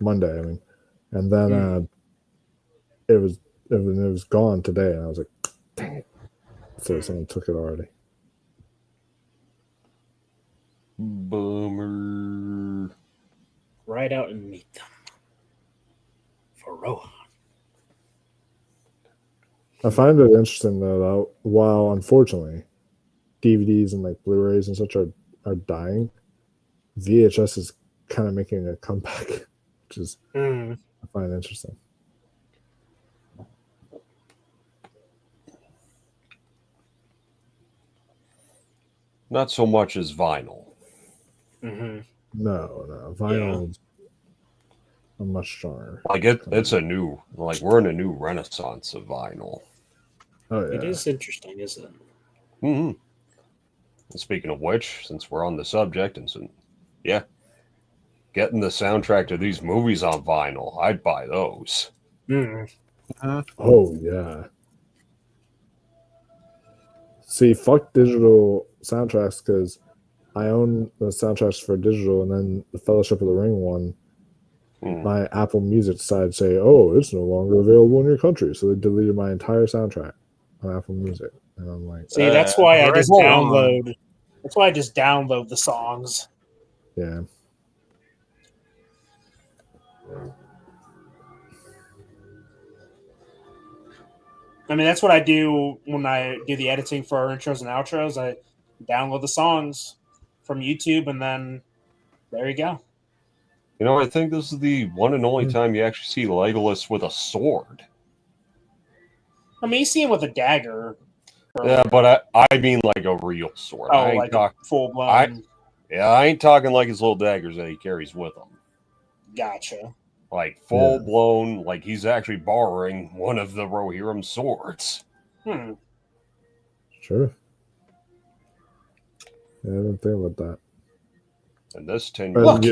S15: Monday. I mean, and then it was gone today, and I was like, dang it! So someone took it already.
S16: Boomer.
S17: Ride out and meet them. For Rohan.
S15: I find it interesting though that while unfortunately DVDs and like Blu-rays and such are dying, VHS is kind of making a comeback, which is I find interesting.
S16: Not so much as vinyl.
S15: No, vinyl are much stronger.
S16: Like it's a new, like we're in a new renaissance of vinyl.
S15: Oh yeah,
S17: It is interesting, isn't it?
S16: Mm-hmm. And speaking of which, since we're on the subject, getting the soundtrack to these movies on vinyl, I'd buy those.
S15: Oh yeah. See, fuck digital soundtracks because I own the soundtracks for digital, and then the Fellowship of the Ring one. My Apple Music decided to say, "Oh, it's no longer available in your country," so they deleted my entire soundtrack on Apple Music, and I'm like,
S17: See, that's why I just download. That's why I just download the songs.
S15: Yeah.
S17: I mean, that's what I do when I do the editing for our intros and outros. I download the songs from YouTube, and then there you go.
S16: You know, I think this is the one and only time you actually see Legolas with a sword.
S17: I mean, you see him with a dagger.
S16: Yeah, but I mean like a real sword.
S17: Oh,
S16: I ain't
S17: like full blown.
S16: I ain't talking like his little daggers that he carries with him.
S17: Gotcha.
S16: Like full blown, like he's actually borrowing one of the Rohirrim swords.
S15: Sure. Yeah, I didn't think about that.
S16: And this 10
S15: And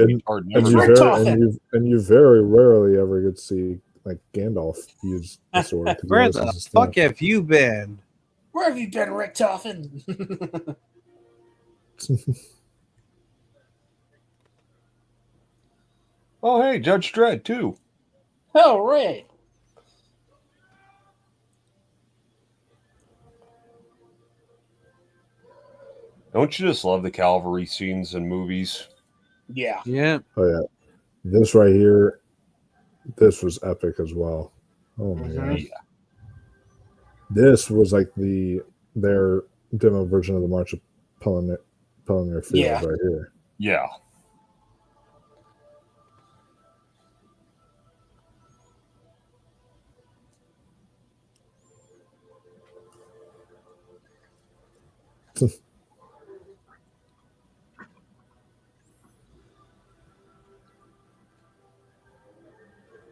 S15: you very rarely ever get to see like Gandalf use the sword.
S18: Where the fuck have you been?
S17: Where have you been, Richtofen?
S16: Oh, hey, Judge Dredd, too.
S17: Oh, right.
S16: Don't you just love the cavalry scenes in movies?
S17: Yeah.
S18: Yeah.
S15: Oh yeah. This right here, this was epic as well. Oh my god.
S16: Yeah.
S15: This was like their demo version of the March of Pelennor Fields right here.
S16: Yeah.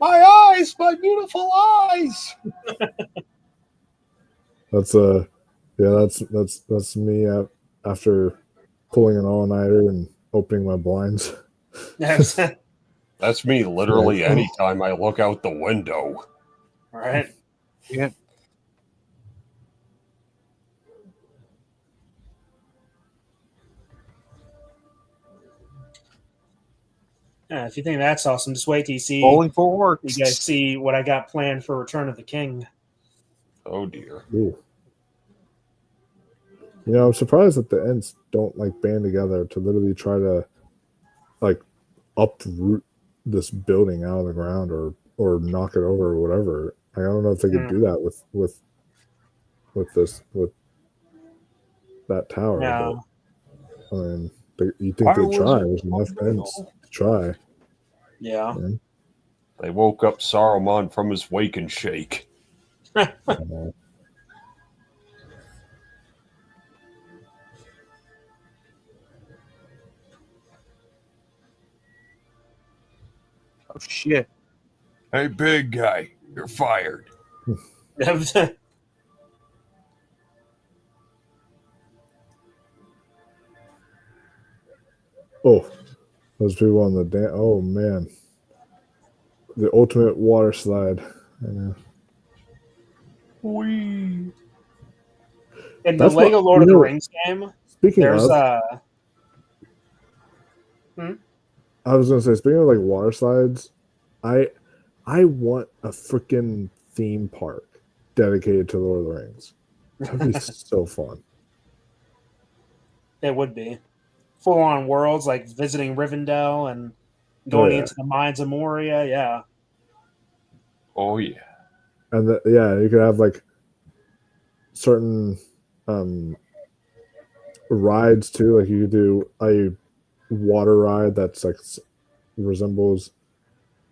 S16: My eyes, my beautiful eyes.
S15: That's me after pulling an all-nighter and opening my blinds.
S16: That's me literally anytime I look out the window.
S17: All right.
S18: Yeah.
S17: Yeah, if you think that's awesome, just wait till you see
S18: Bowling for work.
S17: You guys see what I got planned for Return of the King.
S16: Oh dear.
S15: Ooh. I'm surprised that the Ents don't like band together to literally try to like uproot this building out of the ground or knock it over or whatever. I don't know if they could do that with that tower,
S17: No.
S15: but I mean, you think they'd try? There's enough Ents to try.
S17: Yeah.
S16: They woke up Saruman from his wake and shake.
S15: Oh
S18: shit!
S16: Hey, big guy, you're fired.
S15: Oh, those people on the dam. Oh man, the ultimate water slide. I know.
S17: Wee. In the
S15: That's
S17: Lego
S15: what,
S17: Lord of the Rings game,
S15: speaking
S17: there's
S15: of, I was gonna say, speaking of like water slides, I want a freaking theme park dedicated to Lord of the Rings. That'd be so fun.
S17: it would be full on worlds like visiting Rivendell and
S15: Oh,
S17: going
S15: yeah.
S17: into the mines of Moria. Yeah.
S16: Oh yeah.
S15: And you could have like certain rides too. Like you could do a water ride that's like resembles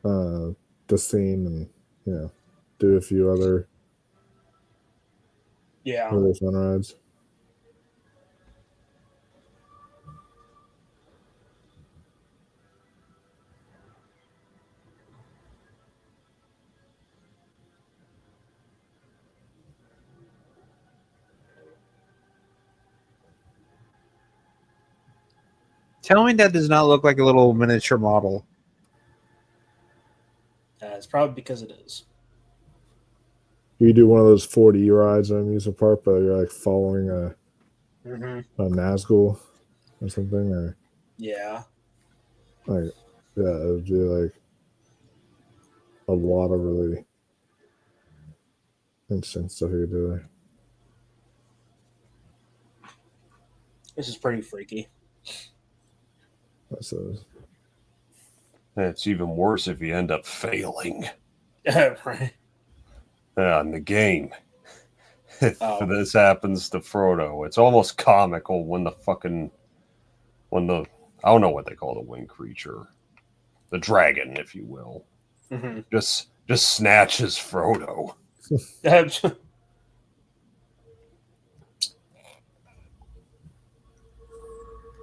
S15: the scene, and do a few other really fun rides.
S18: Tell me that does not look like a little miniature model.
S17: It's probably because it is.
S15: You do one of those 4D rides at an amusement park, but you're like following a Nazgul or something, or
S17: Yeah.
S15: like it would be like a lot of really interesting stuff you could do there.
S17: This is pretty freaky.
S15: That's
S16: It's even worse if you end up failing.
S17: Right.
S16: In the game. If this happens to Frodo, it's almost comical when the I don't know what they call the winged creature, the dragon, if you will, just snatches Frodo.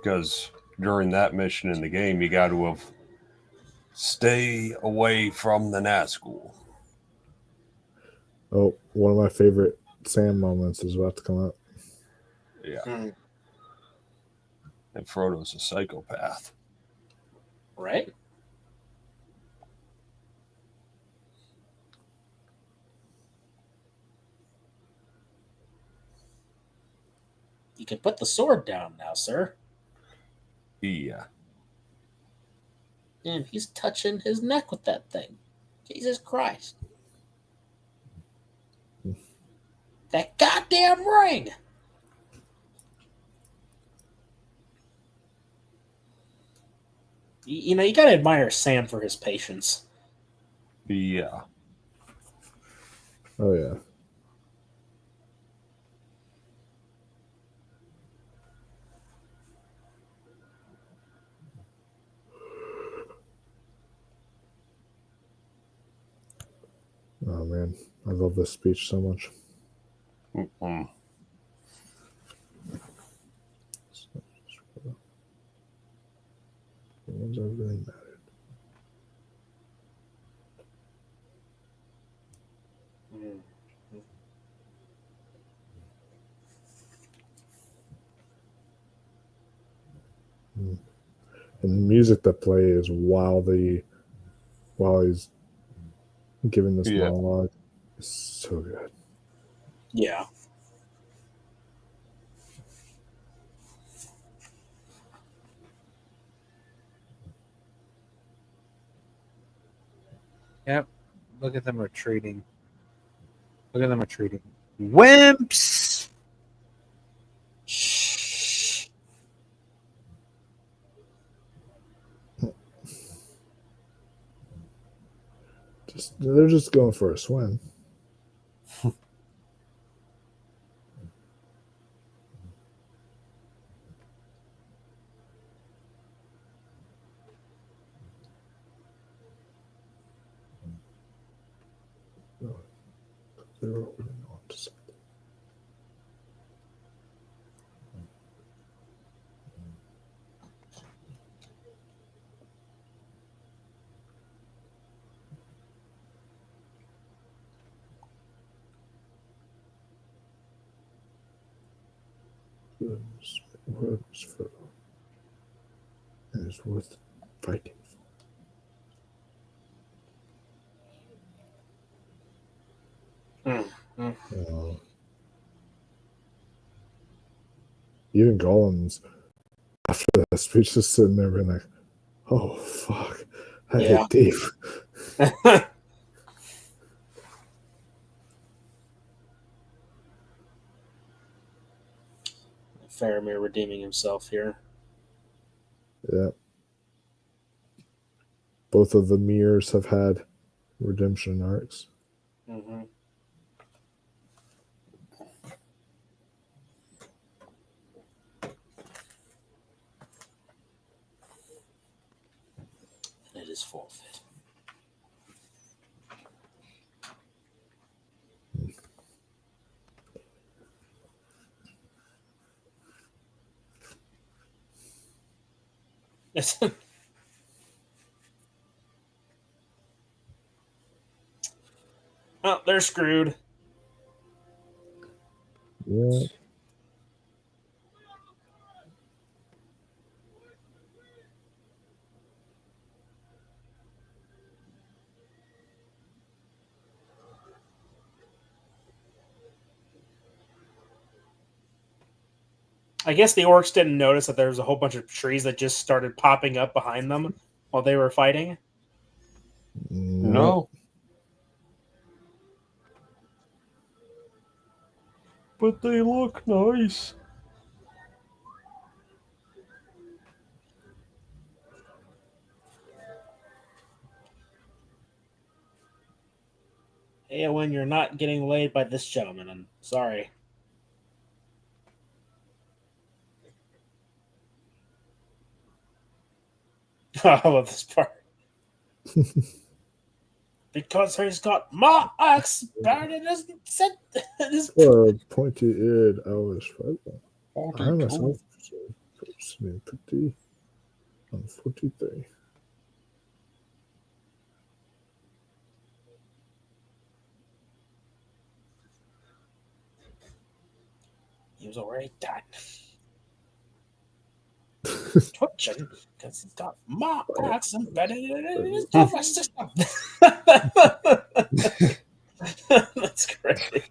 S16: Because during that mission in the game, you got to stay away from the Nazgul.
S15: Oh, one of my favorite Sam moments is about to come up.
S16: Yeah. And Frodo's a psychopath.
S17: Right? You can put the sword down now, sir.
S16: Yeah.
S3: And he's touching his neck with that thing. Jesus Christ. That goddamn ring!
S17: You gotta admire Sam for his patience.
S16: Yeah.
S15: Oh, yeah. Oh, man. I love this speech so much. The ones that really mattered. And the music that plays while he's giving this monologue is so good.
S17: Yeah.
S18: Yep. Look at them retreating. Look at them retreating. Wimps!
S15: They're just going for a swim. They're holding on to something. Words for and it's worth fighting for. Even Gollum's after that speech just sitting there being like, "Oh fuck, I hit deep."
S17: Faramir redeeming himself here.
S15: Yeah. Both of the mirrors have had redemption arcs.
S17: Mm-hmm. And it is forfeit. Oh, they're screwed.
S15: Yeah.
S17: I guess the orcs didn't notice that there was a whole bunch of trees that just started popping up behind them while they were fighting.
S16: No. But they look nice.
S17: Eowyn, you're not getting laid by this gentleman. I'm sorry. I love this part. Because he's got my axe buried in his
S15: Pointy-eared owlish feather. I myself personally pretty on 43.
S17: He was already done. Twitching because he's got my axe embedded in his nervous system. That's great.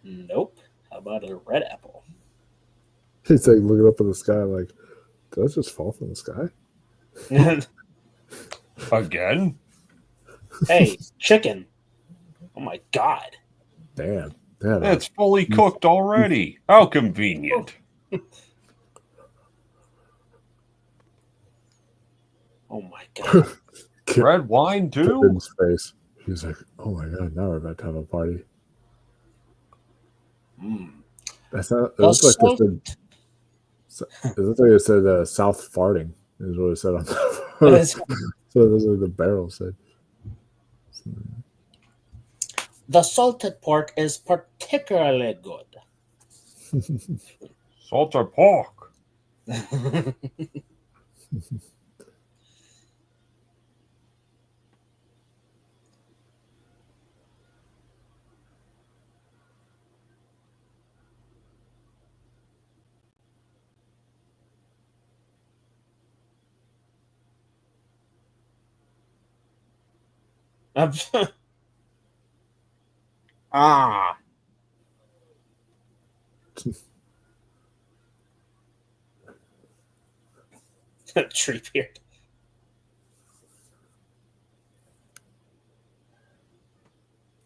S17: Nope. How about a red apple?
S15: He's like looking up in the sky like, did I just fall from the sky?
S16: Again?
S17: Hey, chicken. Oh my god.
S15: Damn.
S16: It's fully cooked already. How convenient.
S17: Oh my god.
S16: Red wine too?
S15: In his face. He's like, oh my god, now we're about to have a party. That's not, it looks like it said South farting is what it said on the so those are the barrel said.
S17: The salted pork is particularly good.
S16: Salted pork.
S17: Ah. Treebeard.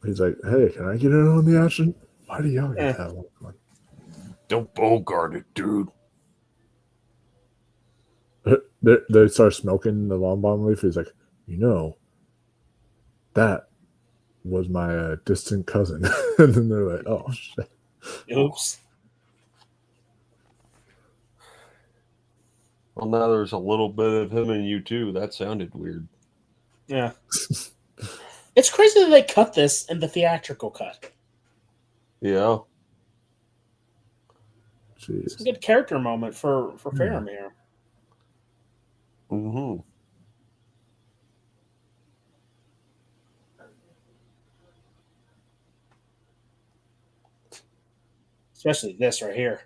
S15: He's like, hey, can I get in on the action? Why do y'all get that one?
S16: Don't bogart it, dude.
S15: They start smoking the long bomb leaf. He's like, that was my distant cousin. And then they're like, oh, shit.
S17: Oops.
S16: Well, now there's a little bit of him and you too. That sounded weird.
S17: Yeah. It's crazy that they cut this in the theatrical cut.
S16: Yeah.
S15: Jeez.
S17: It's a good character moment for Faramir.
S16: Mm-hmm.
S17: Especially this right here.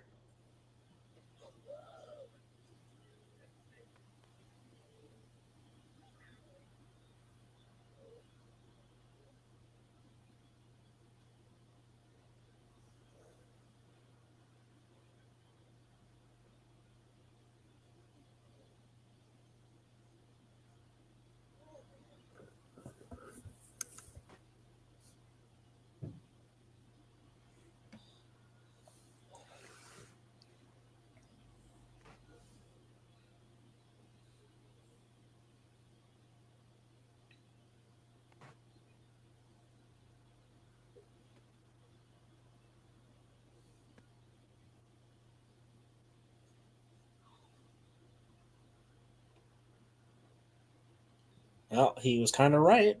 S17: Well, he was kind of right.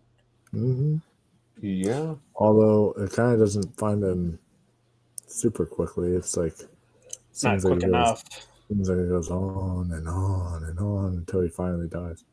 S15: Mm-hmm.
S16: Yeah.
S15: Although it kind of doesn't find him super quickly. It's like
S17: Not quick enough.
S15: Seems like it goes on and on and on until he finally dies.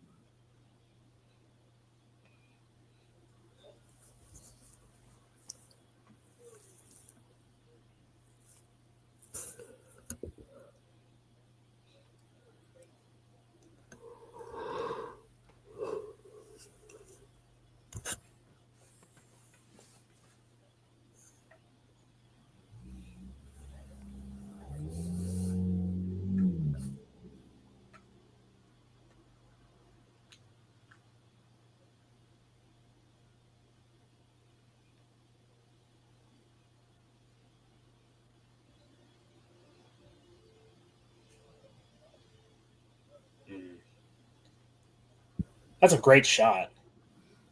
S17: That's a great shot.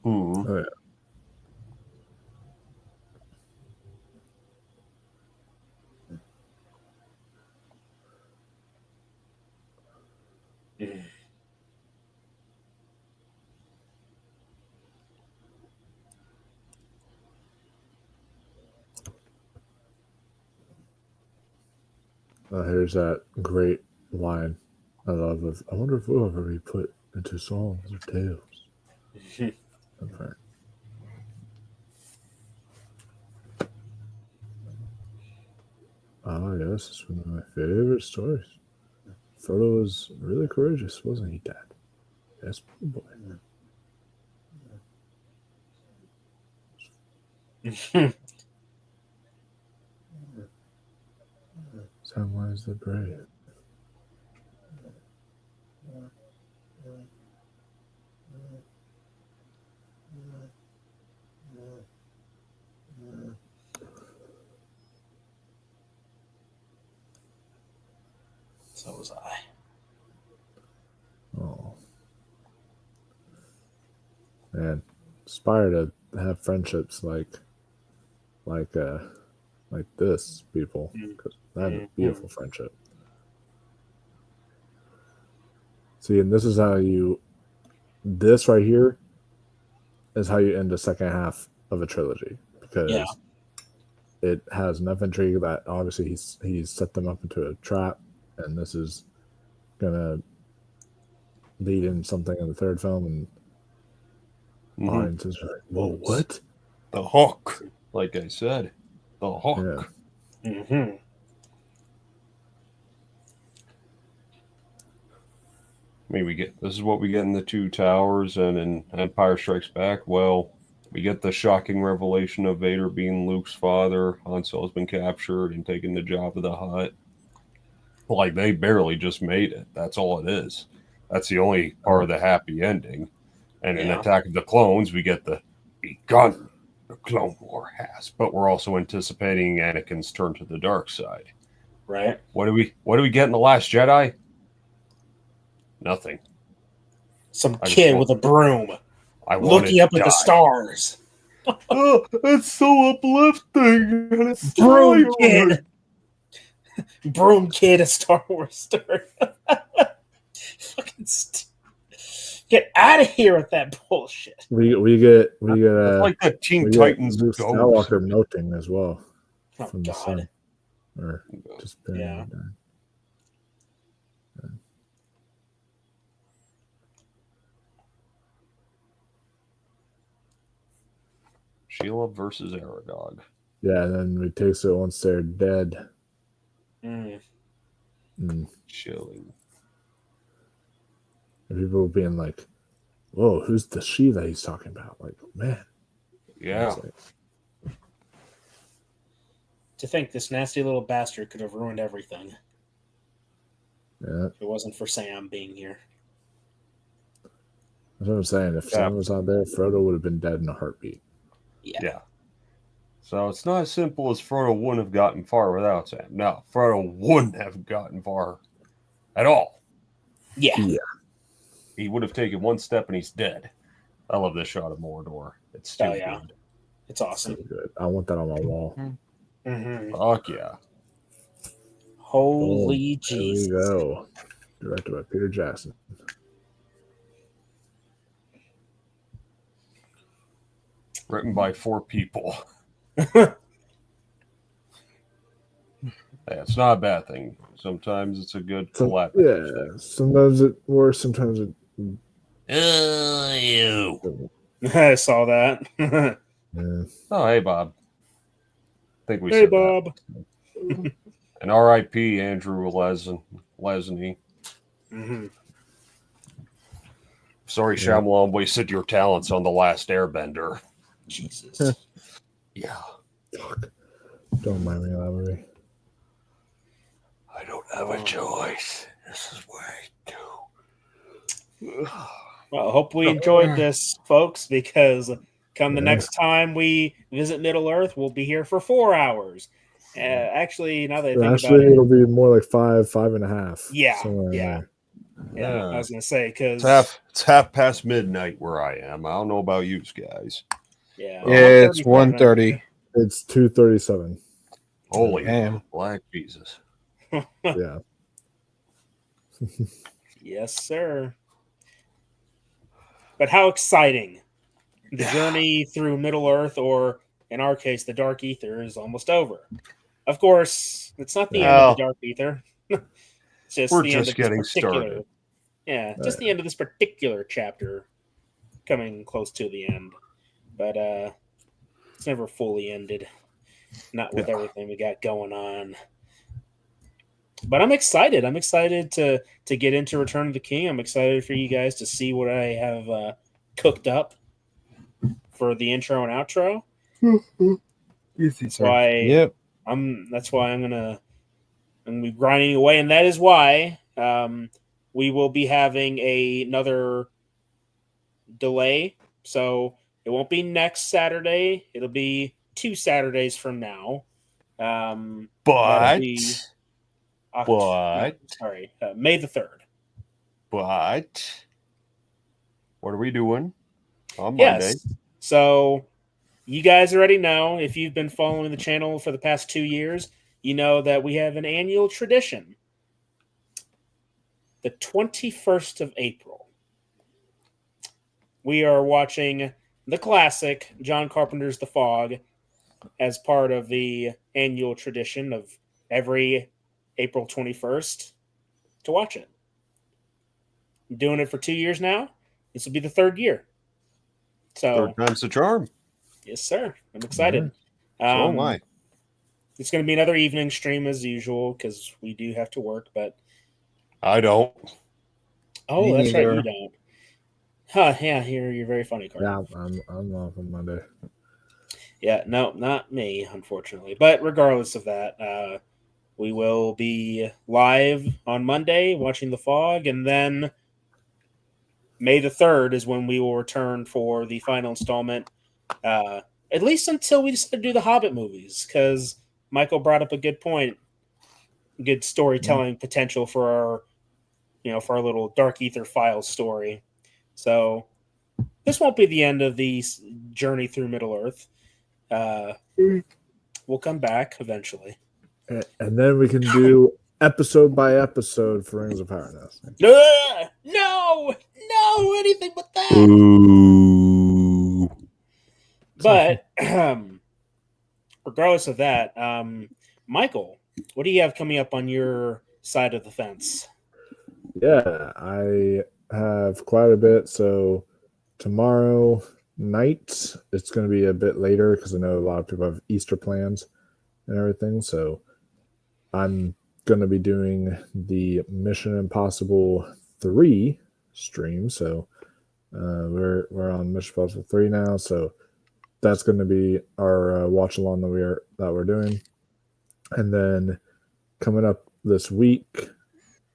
S16: Mm-hmm.
S15: Oh, yeah. Here's that great line I love of, I wonder if we'll ever be put into songs or tales. Okay. Ah, yes, it's one of my favorite stories. Frodo was really courageous, wasn't he, Dad? Yes, boy. Samwise the Brave.
S17: So was I.
S15: Oh. Man, aspire to have friendships like this, people. Because that's a beautiful friendship. See, and this is how this right here is how you end the second half of a trilogy. Because it has enough intrigue that obviously he's set them up into a trap, and this is gonna lead in something in the third film, and audiences are like, whoa, what?
S16: The hook, like I said. The hook.
S17: Yeah. Mm-hmm.
S16: I mean, this is what we get in the Two Towers and in Empire Strikes Back. Well, We get the shocking revelation of Vader being Luke's father. Han Solo's been captured and taken the Jabba the Hutt. Like, they barely just made it. That's all it is. That's the only part of the happy ending. And in Attack of the Clones, we get the begun the Clone War has. But we're also anticipating Anakin's turn to the dark side.
S17: Right.
S16: What do we get in The Last Jedi? Nothing.
S17: Some kid with a broom looking up at the stars.
S16: Oh, it's so uplifting. And it's
S17: Broom kid. Broom kid, a Star Wars story. Fucking get out of here with that bullshit.
S15: We get
S16: it's like the Teen Titans
S15: Luke Skywalker melting as well from the
S17: God.
S15: sun, or just
S17: Yeah.
S16: Sheila versus Aragog.
S15: Yeah, and then we takes it once they're dead.
S16: Chilling.
S15: And people being like, "Whoa, who's the she that he's talking about?" Like, man.
S16: Yeah.
S17: To think this nasty little bastard could have ruined everything.
S15: Yeah.
S17: If it wasn't for Sam being here.
S15: That's what I'm saying. If Sam was out there, Frodo would have been dead in a heartbeat.
S16: Yeah. So it's not as simple as Frodo wouldn't have gotten far without Sam. No, Frodo wouldn't have gotten far at all.
S17: Yeah.
S16: He would have taken one step and he's dead. I love this shot of Mordor. It's stupid.
S17: Yeah. It's awesome.
S15: So good. I want that on my wall.
S16: Fuck yeah.
S17: Holy Jesus.
S15: There we go. Directed by Peter Jackson.
S16: Written by 4 people. It's not a bad thing. Sometimes it's a good collab.
S15: Yeah. Sometimes it works. Sometimes it.
S17: I saw that.
S16: Oh, hey, Bob. I think we
S17: Hey,
S16: said
S17: Bob.
S16: that. And R.I.P. Andrew Lesney. Sorry, Shyamalan wasted your talents on The Last Airbender.
S17: Jesus.
S16: Yeah.
S15: Don't mind me, Lavery.
S16: I don't have a choice. This is what I do.
S17: Well, I hope we enjoyed this, folks, because come the next time we visit Middle Earth, we'll be here for 4 hours. Actually, now that I think about it,
S15: it'll be more like 5.5.
S17: Yeah,
S15: somewhere in
S17: yeah.
S15: there.
S17: I was gonna say because
S16: it's half past midnight where I am. I don't know about you guys.
S17: Yeah,
S8: it's 1:30.
S15: It's 2:37.
S16: Holy
S8: damn!
S16: Black Jesus.
S15: Yeah.
S17: Yes, sir. But how exciting! The journey through Middle Earth, or in our case, the Dark Aether, is almost over. Of course, it's not the end of the Dark Aether. It's just
S16: We're
S17: the
S16: just
S17: end of
S16: getting
S17: this particular,
S16: started.
S17: Yeah, just the end of this particular chapter, coming close to the end. But it's never fully ended. Not with everything we got going on. But I'm excited. I'm excited to get into Return of the King. I'm excited for you guys to see what I have cooked up for the intro and outro. That's why that's why I'm gonna be grinding away, and that is why we will be having another delay. So it won't be next Saturday. It'll be 2 Saturdays from now. May the 3rd.
S16: But what are we doing on Monday?
S17: Yes. So you guys already know, if you've been following the channel for the past 2 years, you know that we have an annual tradition. The 21st of April, we are watching the classic John Carpenter's The Fog as part of the annual tradition of every April 21st to watch it. I'm doing it for 2 years now. This will be the 3rd year. So
S16: Third time's the charm.
S17: Yes, sir. I'm excited.
S16: So am I.
S17: It's going to be another evening stream as usual because we do have to work, but
S16: I don't.
S17: oh,
S8: Me
S17: that's
S8: neither.
S17: right, you don't. Huh, yeah, you're very funny, Carl.
S15: Yeah, I'm off on Monday.
S17: Yeah, no, not me, unfortunately. But regardless of that, we will be live on Monday watching The Fog, and then May the 3rd is when we will return for the final installment, at least until we decide to do the Hobbit movies, because Michael brought up a good point, good storytelling potential for our little Dark Aether Files story. So this won't be the end of the journey through Middle-earth. We'll come back eventually.
S15: And then we can do episode by episode for Rings of Power.
S17: No, anything but that.
S8: Ooh.
S17: But regardless of that, Michael, what do you have coming up on your side of the fence?
S15: Yeah, I have quite a bit. So tomorrow night, it's going to be a bit later because I know a lot of people have Easter plans and everything. So I'm going to be doing the Mission Impossible 3 stream. So we're on Mission Impossible 3 now. So that's going to be our watch along that we're doing. And then coming up this week,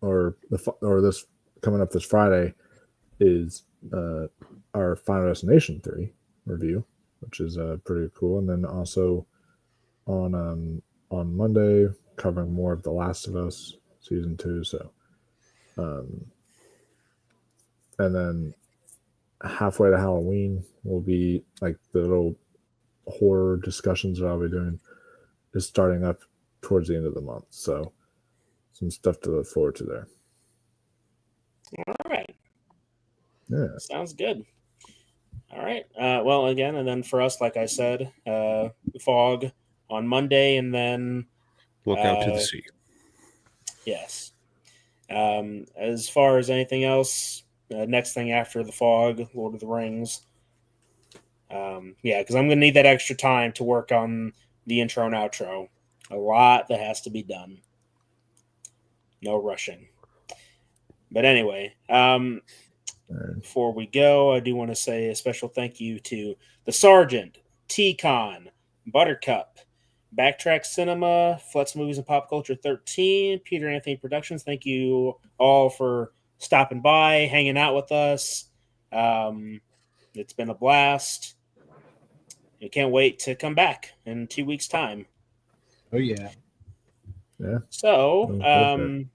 S15: or this coming up this Friday, is our Final Destination 3 review, which is pretty cool. And then also on Monday, covering more of The Last of Us season 2. So, and then halfway to Halloween will be like the little horror discussions that I'll be doing is starting up towards the end of the month. So some stuff to look forward to there.
S17: All right.
S15: Yeah.
S17: Sounds good. All right. Well, again, and then for us, like I said, Fog on Monday, and then
S8: Look out to the sea.
S17: Yes. As far as anything else, next thing after the Fog, Lord of the Rings. Yeah, because I'm going to need that extra time to work on the intro and outro. A lot that has to be done. No rushing. But anyway, before we go, I do want to say a special thank you to the Sergeant, T-Con, Buttercup, Backtrack Cinema, Flex Movies and Pop Culture 13, Peter Anthony Productions. Thank you all for stopping by, hanging out with us. It's been a blast. I can't wait to come back in 2 weeks' time.
S18: Oh, yeah.
S15: Yeah.
S17: So,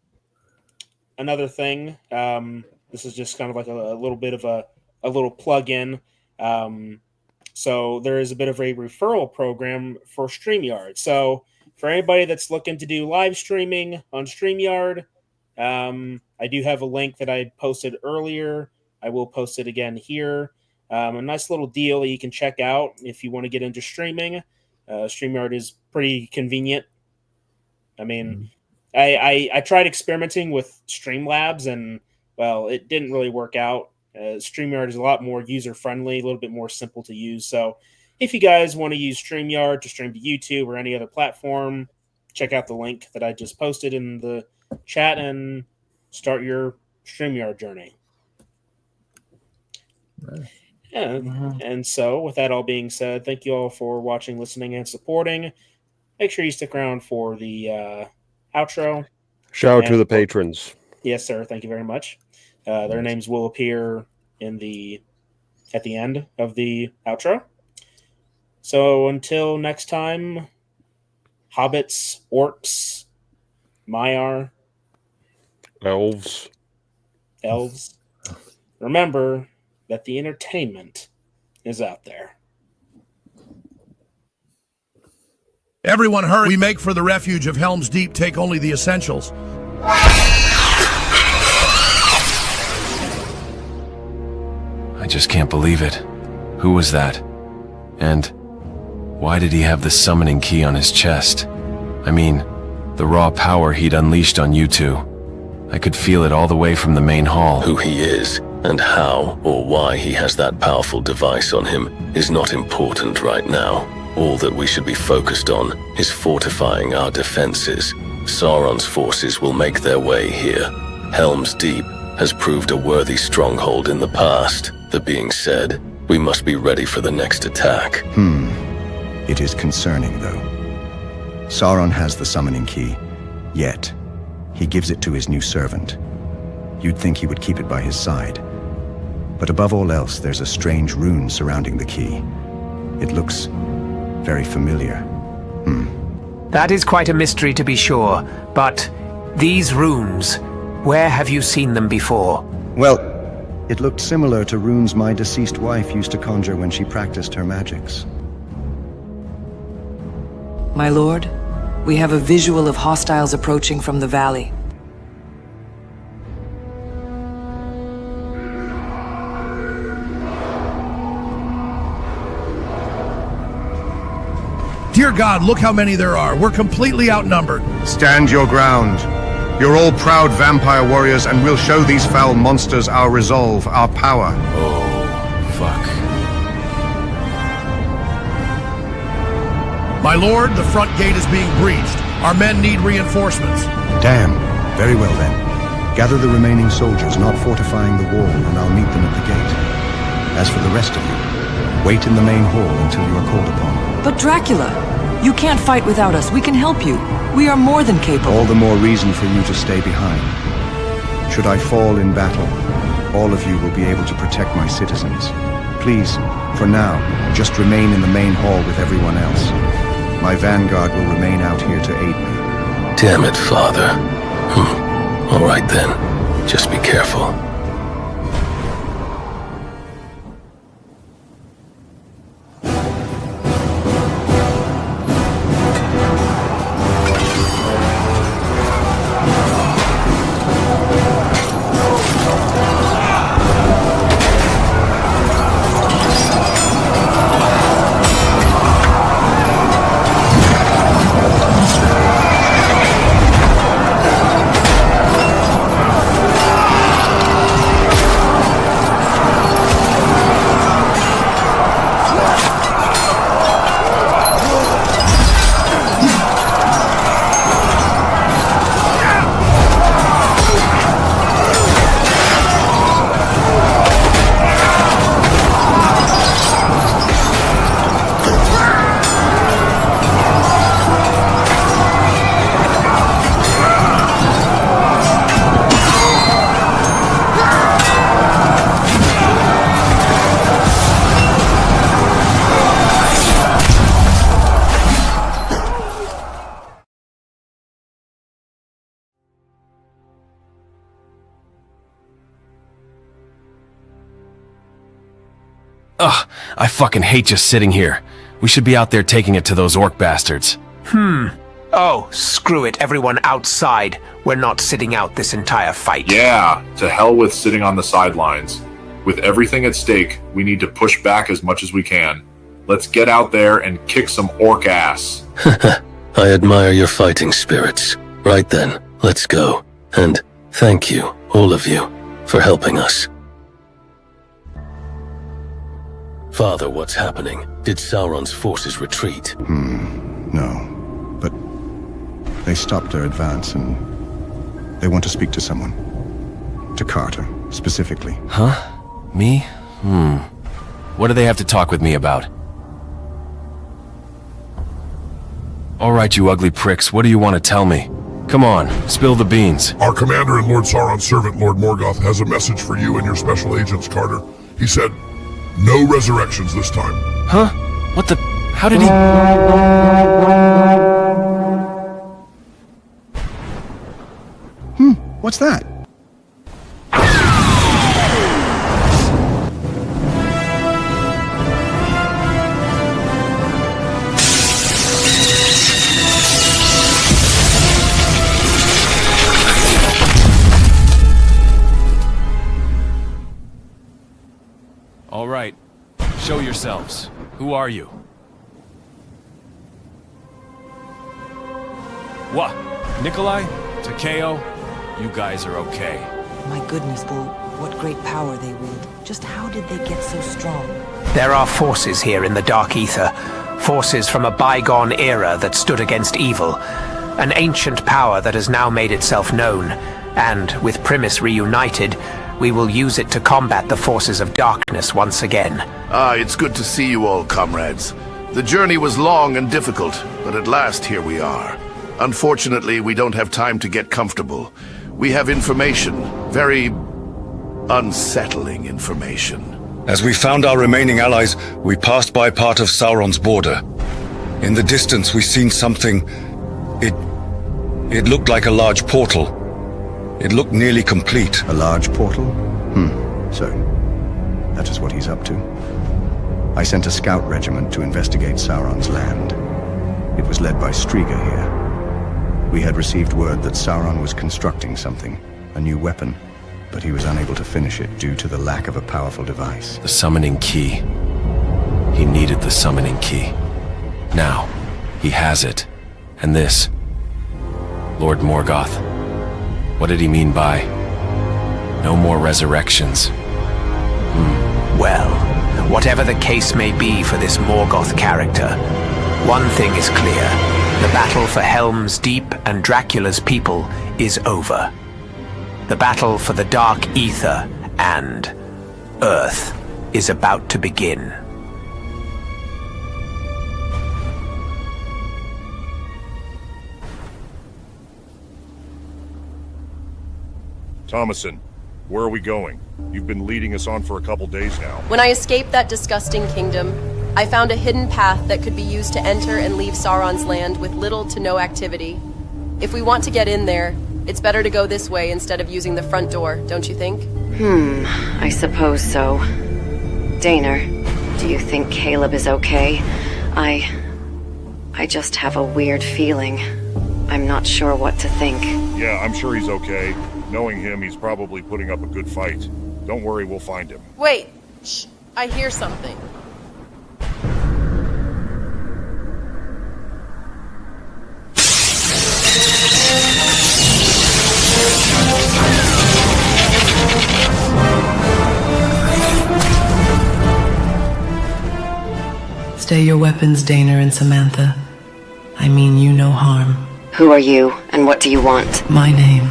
S17: another thing, this is just kind of like a little bit of a little plug-in. So there is a bit of a referral program for StreamYard. So for anybody that's looking to do live streaming on StreamYard, I do have a link that I posted earlier. I will post it again here. A nice little deal that you can check out if you want to get into streaming. StreamYard is pretty convenient. I mean, I tried experimenting with Streamlabs, and, well, it didn't really work out. StreamYard is a lot more user-friendly, a little bit more simple to use. So if you guys want to use StreamYard to stream to YouTube or any other platform, check out the link that I just posted in the chat and start your StreamYard journey. Yeah. And so with that all being said, thank you all for watching, listening, and supporting. Make sure you stick around for the outro.
S8: Shout out to the patrons.
S17: Yes, sir. Thank you very much. Their names will appear at the end of the outro. So until next time, hobbits, orcs, Maiar,
S8: elves.
S17: Remember that the entertainment is out there.
S9: Everyone hurry. We make for the refuge of Helm's Deep. Take only the essentials.
S6: I just can't believe it. Who was that? And why did he have the summoning key on his chest? I mean, the raw power he'd unleashed on you two. I could feel it all the way from the main hall.
S11: Who he is, and how or why he has that powerful device on him, is not important right now. All that we should be focused on is fortifying our defenses. Sauron's forces will make their way here. Helm's Deep has proved a worthy stronghold in the past. That being said, we must be ready for the next attack.
S12: It is concerning, though. Sauron has the summoning key, yet he gives it to his new servant. You'd think he would keep it by his side. But above all else, there's a strange rune surrounding the key. It looks very familiar.
S1: That is quite a mystery to be sure, but these runes, where have you seen them before?
S12: Well, it looked similar to runes my deceased wife used to conjure when she practiced her magics.
S4: My lord, we have a visual of hostiles approaching from the valley.
S9: Dear God, look how many there are. We're completely outnumbered.
S12: Stand your ground. You're all proud vampire warriors, and we'll show these foul monsters our resolve, our power.
S6: Oh, fuck.
S9: My lord, the front gate is being breached. Our men need reinforcements.
S12: Damn. Very well then. Gather the remaining soldiers, not fortifying the wall, and I'll meet them at the gate. As for the rest of you, wait in the main hall until you are called upon.
S4: But Dracula, you can't fight without us. We can help you. We are more than capable.
S12: All the more reason for you to stay behind. Should I fall in battle, all of you will be able to protect my citizens. Please, for now, just remain in the main hall with everyone else. My vanguard will remain out here to aid me.
S11: Damn it, Father. All right then. Just be careful.
S6: Ugh, I fucking hate just sitting here. We should be out there taking it to those orc bastards.
S1: Oh, screw it, everyone outside. We're not sitting out this entire fight.
S5: Yeah, to hell with sitting on the sidelines. With everything at stake, we need to push back as much as we can. Let's get out there and kick some orc ass.
S11: I admire your fighting spirits. Right then, let's go. And thank you, all of you, for helping us. Father, what's happening? Did Sauron's forces retreat?
S12: No. But they stopped their advance and they want to speak to someone. To Carter, specifically.
S6: Huh? Me? What do they have to talk with me about? Alright, you ugly pricks, what do you want to tell me? Come on, spill the beans.
S2: Our commander and Lord Sauron's servant, Lord Morgoth, has a message for you and your special agents, Carter. He said, no resurrections this time.
S6: Huh? What the... How did he...
S12: What's that?
S6: All right. Show yourselves. Who are you? What? Nikolai? Takeo? You guys are okay.
S4: My goodness, Bull, what great power they wield. Just how did they get so strong?
S1: There are forces here in the Dark Aether. Forces from a bygone era that stood against evil. An ancient power that has now made itself known. And, with Primus reunited, we will use it to combat the forces of darkness once again.
S7: It's good to see you all, comrades. The journey was long and difficult, but at last here we are. Unfortunately, we don't have time to get comfortable. We have information, very unsettling information.
S10: As we found our remaining allies, we passed by part of Sauron's border. In the distance, we seen something. It looked like a large portal. It looked nearly complete.
S12: A large portal? So, that is what he's up to. I sent a scout regiment to investigate Sauron's land. It was led by Striga here. We had received word that Sauron was constructing something, a new weapon, but he was unable to finish it due to the lack of a powerful device.
S6: The summoning key. He needed the summoning key. Now, he has it. And this. Lord Morgoth. What did he mean by no more resurrections?
S1: Well, whatever the case may be for this Morgoth character, one thing is clear. The battle for Helm's Deep and Dracula's people is over. The battle for the Dark Aether and Earth is about to begin.
S23: Thomason, where are we going? You've been leading us on for a couple days now.
S24: When I escaped that disgusting kingdom, I found a hidden path that could be used to enter and leave Sauron's land with little to no activity. If we want to get in there, it's better to go this way instead of using the front door, don't you think?
S25: I suppose so. Daner, do you think Caleb is okay? I just have a weird feeling. I'm not sure what to think.
S23: Yeah, I'm sure he's okay. Knowing him, he's probably putting up a good fight. Don't worry, we'll find him.
S24: Wait! Shh! I hear something.
S26: Stay your weapons, Daner and Samantha. I mean you no harm.
S25: Who are you, and what do you want?
S26: My name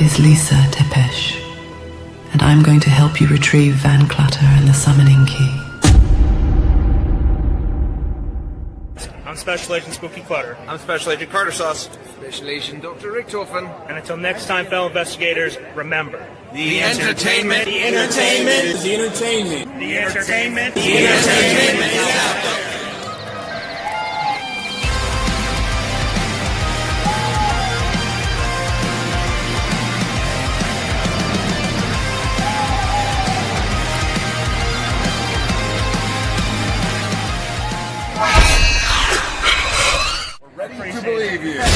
S26: is Lisa Tepesh, and I'm going to help you retrieve Van Clutter and the summoning key.
S27: I'm Special Agent Spooky Clutter.
S18: I'm Special Agent Carter Sauce.
S27: Special Agent Dr. Richtofen. And until next time, fellow investigators, remember.
S18: The entertainment.
S27: The entertainment.
S18: is the entertainment.
S27: The entertainment. The entertainment is out there.
S28: Ready to believe you.